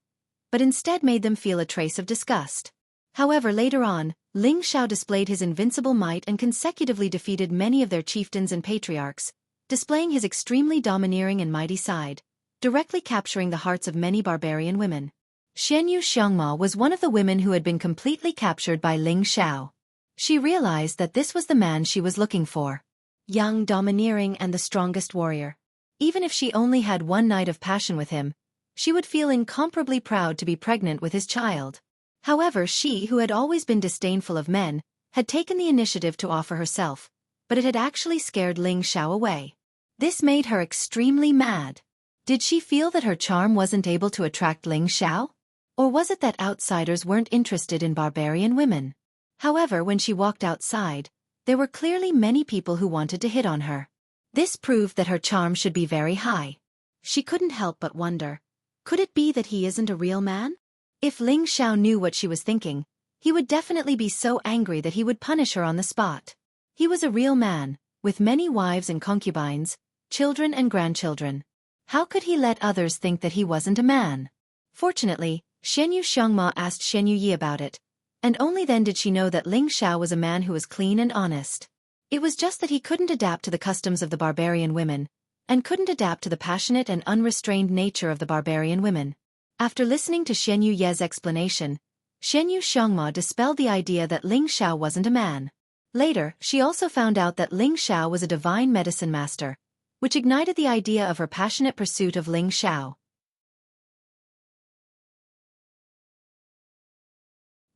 but instead made them feel a trace of disgust. However, later on, Ling Xiao displayed his invincible might and consecutively defeated many of their chieftains and patriarchs, displaying his extremely domineering and mighty side, directly capturing the hearts of many barbarian women. Xianxia was one of the women who had been completely captured by Ling Xiao. She realized that this was the man she was looking for. Young, domineering, and the strongest warrior. Even if she only had one night of passion with him, she would feel incomparably proud to be pregnant with his child. However, she, who had always been disdainful of men, had taken the initiative to offer herself, but it had actually scared Ling Xiao away. This made her extremely mad. Did she feel that her charm wasn't able to attract Ling Xiao? Or was it that outsiders weren't interested in barbarian women? However, when she walked outside, there were clearly many people who wanted to hit on her. This proved that her charm should be very high. She couldn't help but wonder, could it be that he isn't a real man? If Ling Xiao knew what she was thinking, he would definitely be so angry that he would punish her on the spot. He was a real man, with many wives and concubines, children and grandchildren. How could he let others think that he wasn't a man? Fortunately, Xianxia asked Xianxia about it, and only then did she know that Ling Xiao was a man who was clean and honest. It was just that he couldn't adapt to the customs of the barbarian women, and couldn't adapt to the passionate and unrestrained nature of the barbarian women. After listening to Xianxu's explanation, Xianxia dispelled the idea that Ling Xiao wasn't a man. Later, she also found out that Ling Xiao was a divine medicine master, which ignited the idea of her passionate pursuit of Ling Xiao.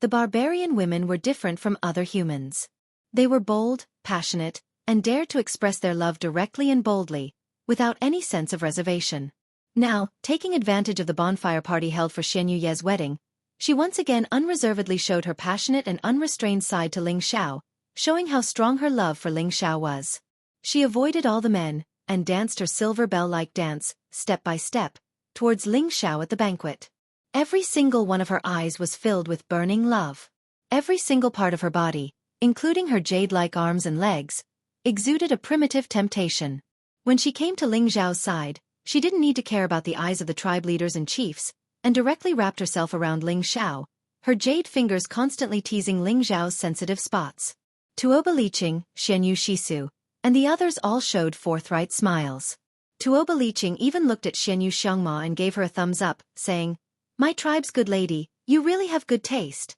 The barbarian women were different from other humans. They were bold, passionate, and dared to express their love directly and boldly, without any sense of reservation. Now, taking advantage of the bonfire party held for Xianxu's wedding, she once again unreservedly showed her passionate and unrestrained side to Ling Xiao, showing how strong her love for Ling Xiao was. She avoided all the men, and danced her silver bell-like dance, step by step, towards Ling Xiao at the banquet. Every single one of her eyes was filled with burning love. Every single part of her body, including her jade-like arms and legs, exuded a primitive temptation. When she came to Ling Xiao's side, she didn't need to care about the eyes of the tribe leaders and chiefs, and directly wrapped herself around Ling Xiao, her jade fingers constantly teasing Ling Xiao's sensitive spots. Tuoba Liqing, Xianyu Shisu, and the others all showed forthright smiles. Tuoba Liqing even looked at Xianxia and gave her a thumbs up, saying, "My tribe's good lady, you really have good taste."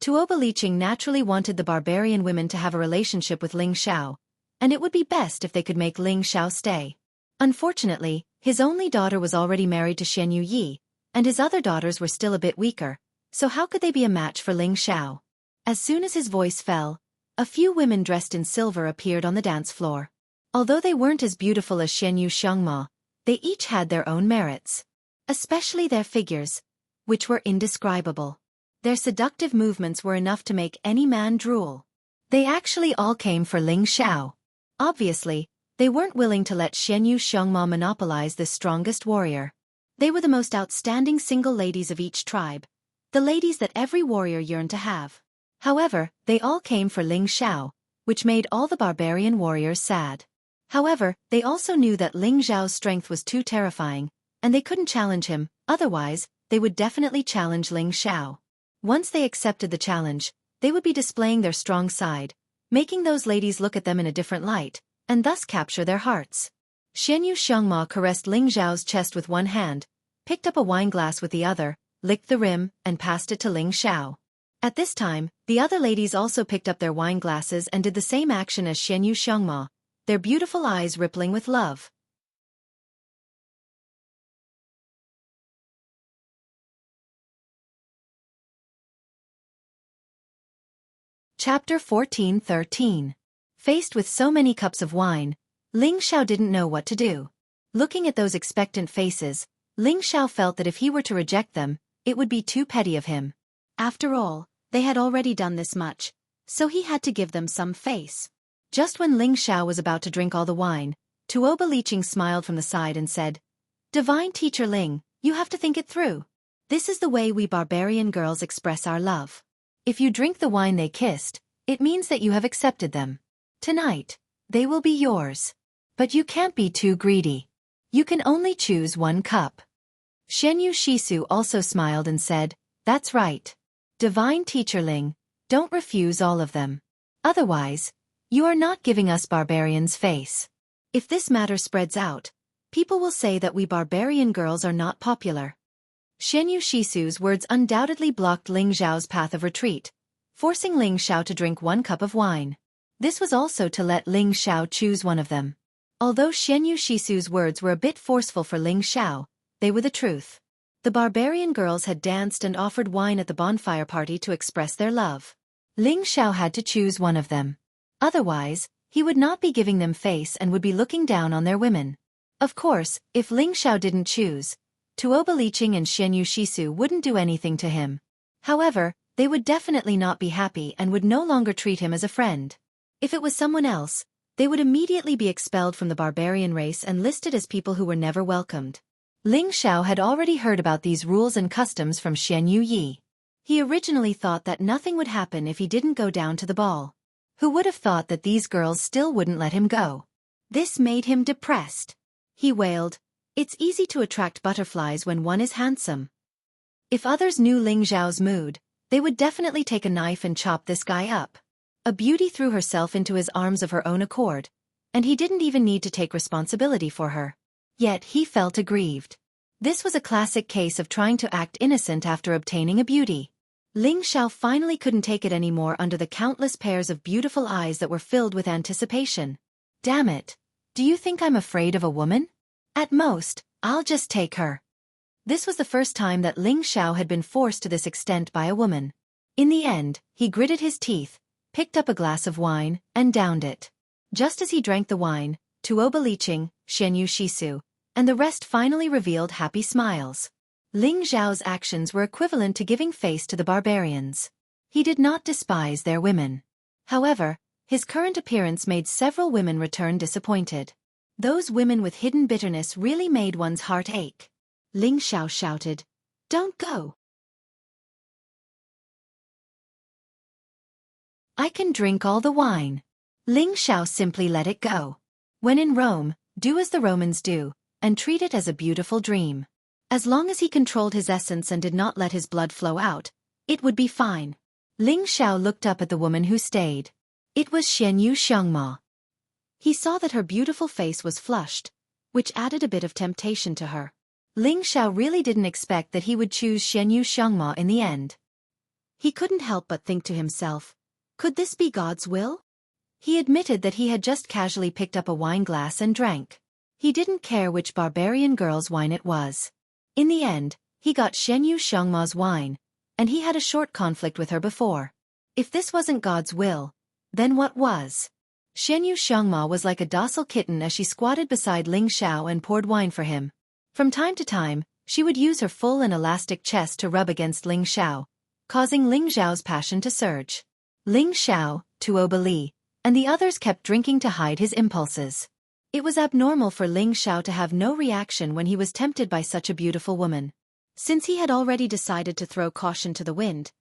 Tuoba Liqing naturally wanted the barbarian women to have a relationship with Ling Xiao, and it would be best if they could make Ling Xiao stay. Unfortunately, his only daughter was already married to Xianyu, and his other daughters were still a bit weaker, so how could they be a match for Ling Xiao? As soon as his voice fell, a few women dressed in silver appeared on the dance floor. Although they weren't as beautiful as Xianxia, they each had their own merits. Especially their figures, which were indescribable. Their seductive movements were enough to make any man drool. They actually all came for Ling Xiao. Obviously, They weren't willing to let Xianxia monopolize this strongest warrior. They were the most outstanding single ladies of each tribe, the ladies that every warrior yearned to have. However, they all came for Ling Xiao, which made all the barbarian warriors sad. However, they also knew that Ling Xiao's strength was too terrifying, and they couldn't challenge him, otherwise, they would definitely challenge Ling Xiao. Once they accepted the challenge, they would be displaying their strong side, making those ladies look at them in a different light, and thus capture their hearts. Xianxia caressed Ling Xiao's chest with one hand, picked up a wine glass with the other, licked the rim, and passed it to Ling Xiao. At this time, the other ladies also picked up their wine glasses and did the same action as Xianxia, their beautiful eyes rippling with love. Chapter 14:13. Faced with so many cups of wine, Ling Xiao didn't know what to do. Looking at those expectant faces, Ling Xiao felt that if he were to reject them, it would be too petty of him. After all, they had already done this much, so he had to give them some face. Just when Ling Xiao was about to drink all the wine, Tuoba Liqing smiled from the side and said, "Divine Teacher Ling, you have to think it through. This is the way we barbarian girls express our love. If you drink the wine they kissed, it means that you have accepted them. Tonight, they will be yours. But you can't be too greedy. You can only choose one cup." Shenyu Shisu also smiled and said, "That's right. Divine Teacher Ling, don't refuse all of them. Otherwise, you are not giving us barbarians face. If this matter spreads out, people will say that we barbarian girls are not popular." Shenyu Shisu's words undoubtedly blocked Ling Xiao's path of retreat, forcing Ling Xiao to drink one cup of wine. This was also to let Ling Xiao choose one of them. Although Shenyu Shisu's words were a bit forceful for Ling Xiao, they were the truth. The barbarian girls had danced and offered wine at the bonfire party to express their love. Ling Xiao had to choose one of them. Otherwise, he would not be giving them face and would be looking down on their women. Of course, if Ling Xiao didn't choose, Tuoba Liqing and Shenyu Shisu wouldn't do anything to him. However, they would definitely not be happy and would no longer treat him as a friend. If it was someone else, they would immediately be expelled from the barbarian race and listed as people who were never welcomed. Ling Xiao had already heard about these rules and customs from Shenyu Yi. He originally thought that nothing would happen if he didn't go down to the ball. Who would have thought that these girls still wouldn't let him go? This made him depressed. He wailed, "It's easy to attract butterflies when one is handsome." If others knew Ling Xiao's mood, they would definitely take a knife and chop this guy up. A beauty threw herself into his arms of her own accord, and he didn't even need to take responsibility for her. Yet he felt aggrieved. This was a classic case of trying to act innocent after obtaining a beauty. Ling Xiao finally couldn't take it anymore under the countless pairs of beautiful eyes that were filled with anticipation. "Damn it! Do you think I'm afraid of a woman? At most, I'll just take her." This was the first time that Ling Xiao had been forced to this extent by a woman. In the end, he gritted his teeth, picked up a glass of wine, and downed it. Just as he drank the wine, Tuoba Liqing, Shenyu Shisu, and the rest finally revealed happy smiles. Ling Xiao's actions were equivalent to giving face to the barbarians. He did not despise their women. However, his current appearance made several women return disappointed. Those women with hidden bitterness really made one's heart ache. Ling Xiao shouted, "Don't go. I can drink all the wine." Ling Xiao simply let it go. When in Rome, do as the Romans do, and treat it as a beautiful dream. As long as he controlled his essence and did not let his blood flow out, it would be fine. Ling Xiao looked up at the woman who stayed. It was Xianxia. He saw that her beautiful face was flushed, which added a bit of temptation to her. Ling Xiao really didn't expect that he would choose Xianxia in the end. He couldn't help but think to himself, could this be God's will? He admitted that he had just casually picked up a wine glass and drank. He didn't care which barbarian girl's wine it was. In the end, he got Xianxia's wine, and he had a short conflict with her before. If this wasn't God's will, then what was? Xianxia was like a docile kitten as she squatted beside Ling Xiao and poured wine for him. From time to time, she would use her full and elastic chest to rub against Ling Xiao, causing Ling Xiao's passion to surge. Ling Xiao, Tuoba Li, and the others kept drinking to hide his impulses. It was abnormal for Ling Xiao to have no reaction when he was tempted by such a beautiful woman. Since he had already decided to throw caution to the wind,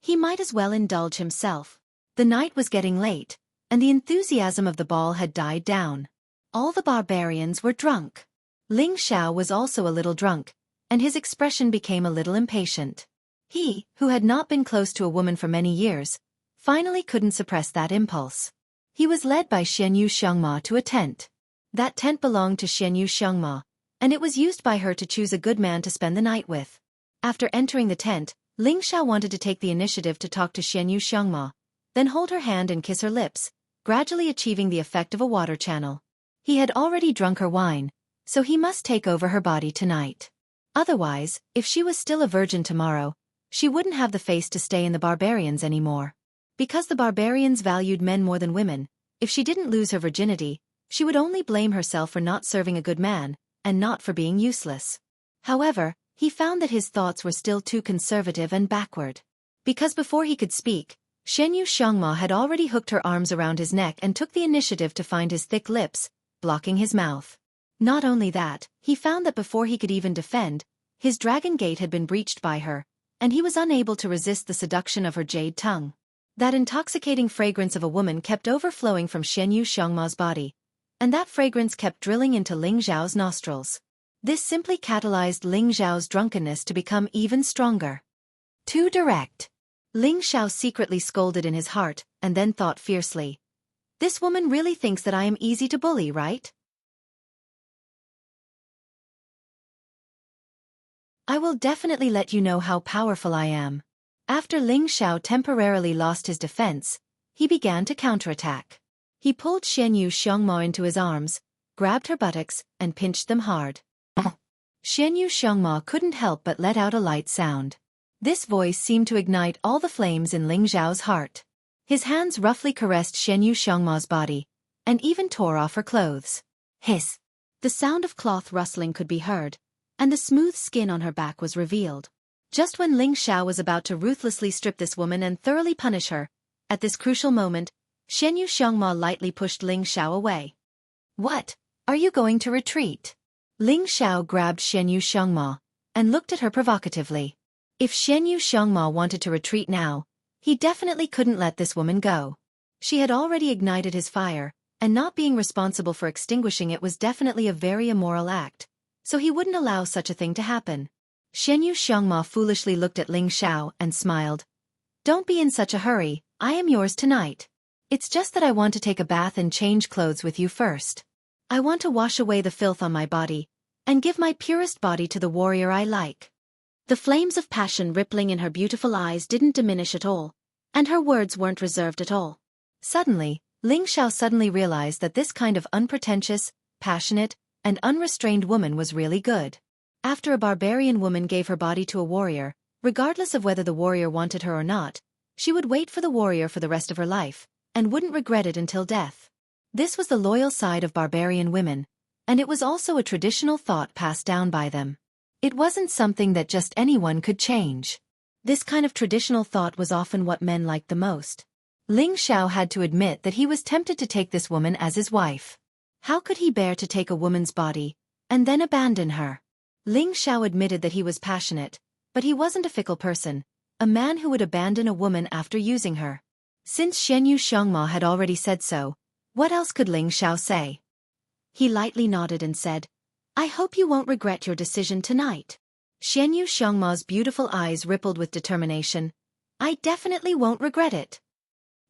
he might as well indulge himself. The night was getting late, and the enthusiasm of the ball had died down. All the barbarians were drunk. Ling Xiao was also a little drunk, and his expression became a little impatient. He, who had not been close to a woman for many years, finally couldn't suppress that impulse. He was led by Xianxia to a tent. That tent belonged to Xianxia, and it was used by her to choose a good man to spend the night with. After entering the tent, Ling Xiao wanted to take the initiative to talk to Xianxia, then hold her hand and kiss her lips, gradually achieving the effect of a water channel. He had already drunk her wine, so he must take over her body tonight. Otherwise, if she was still a virgin tomorrow, she wouldn't have the face to stay in the barbarians anymore. Because the barbarians valued men more than women, if she didn't lose her virginity, she would only blame herself for not serving a good man, and not for being useless. However, he found that his thoughts were still too conservative and backward. Because before he could speak, Xianxia had already hooked her arms around his neck and took the initiative to find his thick lips, blocking his mouth. Not only that, he found that before he could even defend, his dragon gate had been breached by her, and he was unable to resist the seduction of her jade tongue. That intoxicating fragrance of a woman kept overflowing from Xianxia's body, and that fragrance kept drilling into Ling Xiao's nostrils. This simply catalyzed Ling Xiao's drunkenness to become even stronger. Too direct. Ling Xiao secretly scolded in his heart, and then thought fiercely. This woman really thinks that I am easy to bully, right? I will definitely let you know how powerful I am. After Ling Xiao temporarily lost his defense, he began to counterattack. He pulled Xianxia into his arms, grabbed her buttocks, and pinched them hard. Xianxia couldn't help but let out a light sound. This voice seemed to ignite all the flames in Ling Xiao's heart. His hands roughly caressed Xianxia's body, and even tore off her clothes. Hiss! The sound of cloth rustling could be heard, and the smooth skin on her back was revealed. Just when Ling Xiao was about to ruthlessly strip this woman and thoroughly punish her, at this crucial moment, Xianxia lightly pushed Ling Xiao away. What? Are you going to retreat? Ling Xiao grabbed Xianxia and looked at her provocatively. If Xianxia wanted to retreat now, he definitely couldn't let this woman go. She had already ignited his fire, and not being responsible for extinguishing it was definitely a very immoral act, so he wouldn't allow such a thing to happen. Xianxia foolishly looked at Ling Xiao and smiled. Don't be in such a hurry, I am yours tonight. It's just that I want to take a bath and change clothes with you first. I want to wash away the filth on my body, and give my purest body to the warrior I like. The flames of passion rippling in her beautiful eyes didn't diminish at all, and her words weren't reserved at all. Suddenly, Ling Xiao suddenly realized that this kind of unpretentious, passionate, and unrestrained woman was really good. After a barbarian woman gave her body to a warrior, regardless of whether the warrior wanted her or not, she would wait for the warrior for the rest of her life, and wouldn't regret it until death. This was the loyal side of barbarian women, and it was also a traditional thought passed down by them. It wasn't something that just anyone could change. This kind of traditional thought was often what men liked the most. Ling Xiao had to admit that he was tempted to take this woman as his wife. How could he bear to take a woman's body, and then abandon her? Ling Xiao admitted that he was passionate, but he wasn't a fickle person, a man who would abandon a woman after using her. Since Xianxia had already said so, what else could Ling Xiao say? He lightly nodded and said, I hope you won't regret your decision tonight. Xianxia's beautiful eyes rippled with determination. I definitely won't regret it.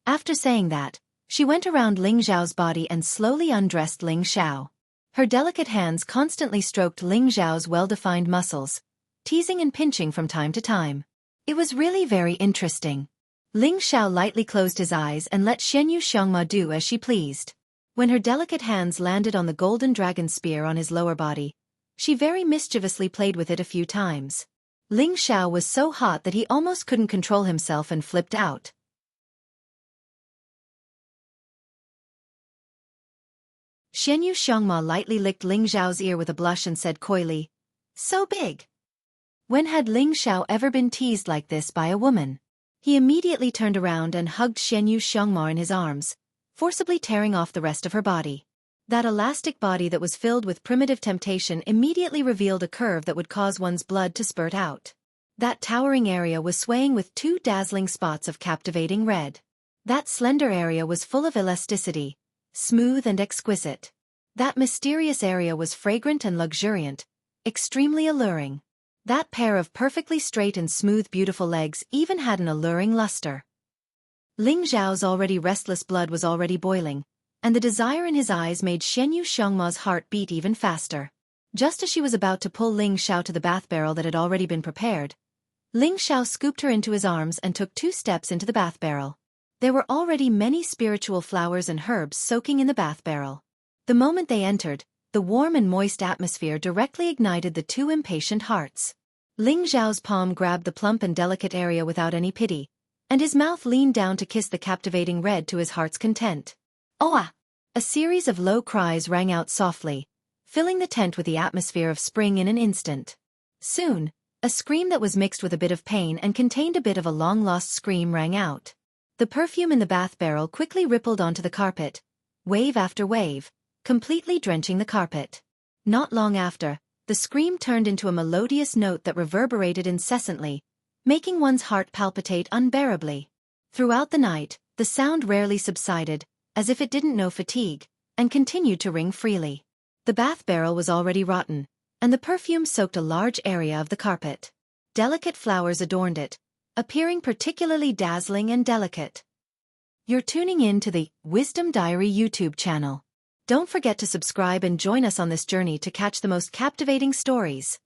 After saying that, she went around Ling Xiao's body and slowly undressed Ling Xiao. Her delicate hands constantly stroked Ling Xiao's well-defined muscles, teasing and pinching from time to time. It was really very interesting. Ling Xiao lightly closed his eyes and let Xianxia do as she pleased. When her delicate hands landed on the golden dragon spear on his lower body, she very mischievously played with it a few times. Ling Xiao was so hot that he almost couldn't control himself and flipped out. Xianxia lightly licked Ling Xiao's ear with a blush and said coyly, So big. When had Ling Xiao ever been teased like this by a woman? He immediately turned around and hugged Xianxia in his arms, forcibly tearing off the rest of her body. That elastic body that was filled with primitive temptation immediately revealed a curve that would cause one's blood to spurt out. That towering area was swaying with two dazzling spots of captivating red. That slender area was full of elasticity, smooth and exquisite. That mysterious area was fragrant and luxuriant, extremely alluring. That pair of perfectly straight and smooth beautiful legs even had an alluring luster. Ling Zhao's already restless blood was already boiling, and the desire in his eyes made Xianxua's heart beat even faster. Just as she was about to pull Ling Xiao to the bath barrel that had already been prepared, Ling Xiao scooped her into his arms and took 2 steps into the bath barrel. There were already many spiritual flowers and herbs soaking in the bath barrel. The moment they entered, the warm and moist atmosphere directly ignited the 2 impatient hearts. Ling Zhao's palm grabbed the plump and delicate area without any pity, and his mouth leaned down to kiss the captivating red to his heart's content. "Oh!" A series of low cries rang out softly, filling the tent with the atmosphere of spring in an instant. Soon, a scream that was mixed with a bit of pain and contained a bit of a long-lost scream rang out. The perfume in the bath barrel quickly rippled onto the carpet, wave after wave, completely drenching the carpet. Not long after, the scream turned into a melodious note that reverberated incessantly, making one's heart palpitate unbearably. Throughout the night, the sound rarely subsided, as if it didn't know fatigue, and continued to ring freely. The bath barrel was already rotten, and the perfume soaked a large area of the carpet. Delicate flowers adorned it, appearing particularly dazzling and delicate. You're tuning in to the Wisdom Diary YouTube channel. Don't forget to subscribe and join us on this journey to catch the most captivating stories.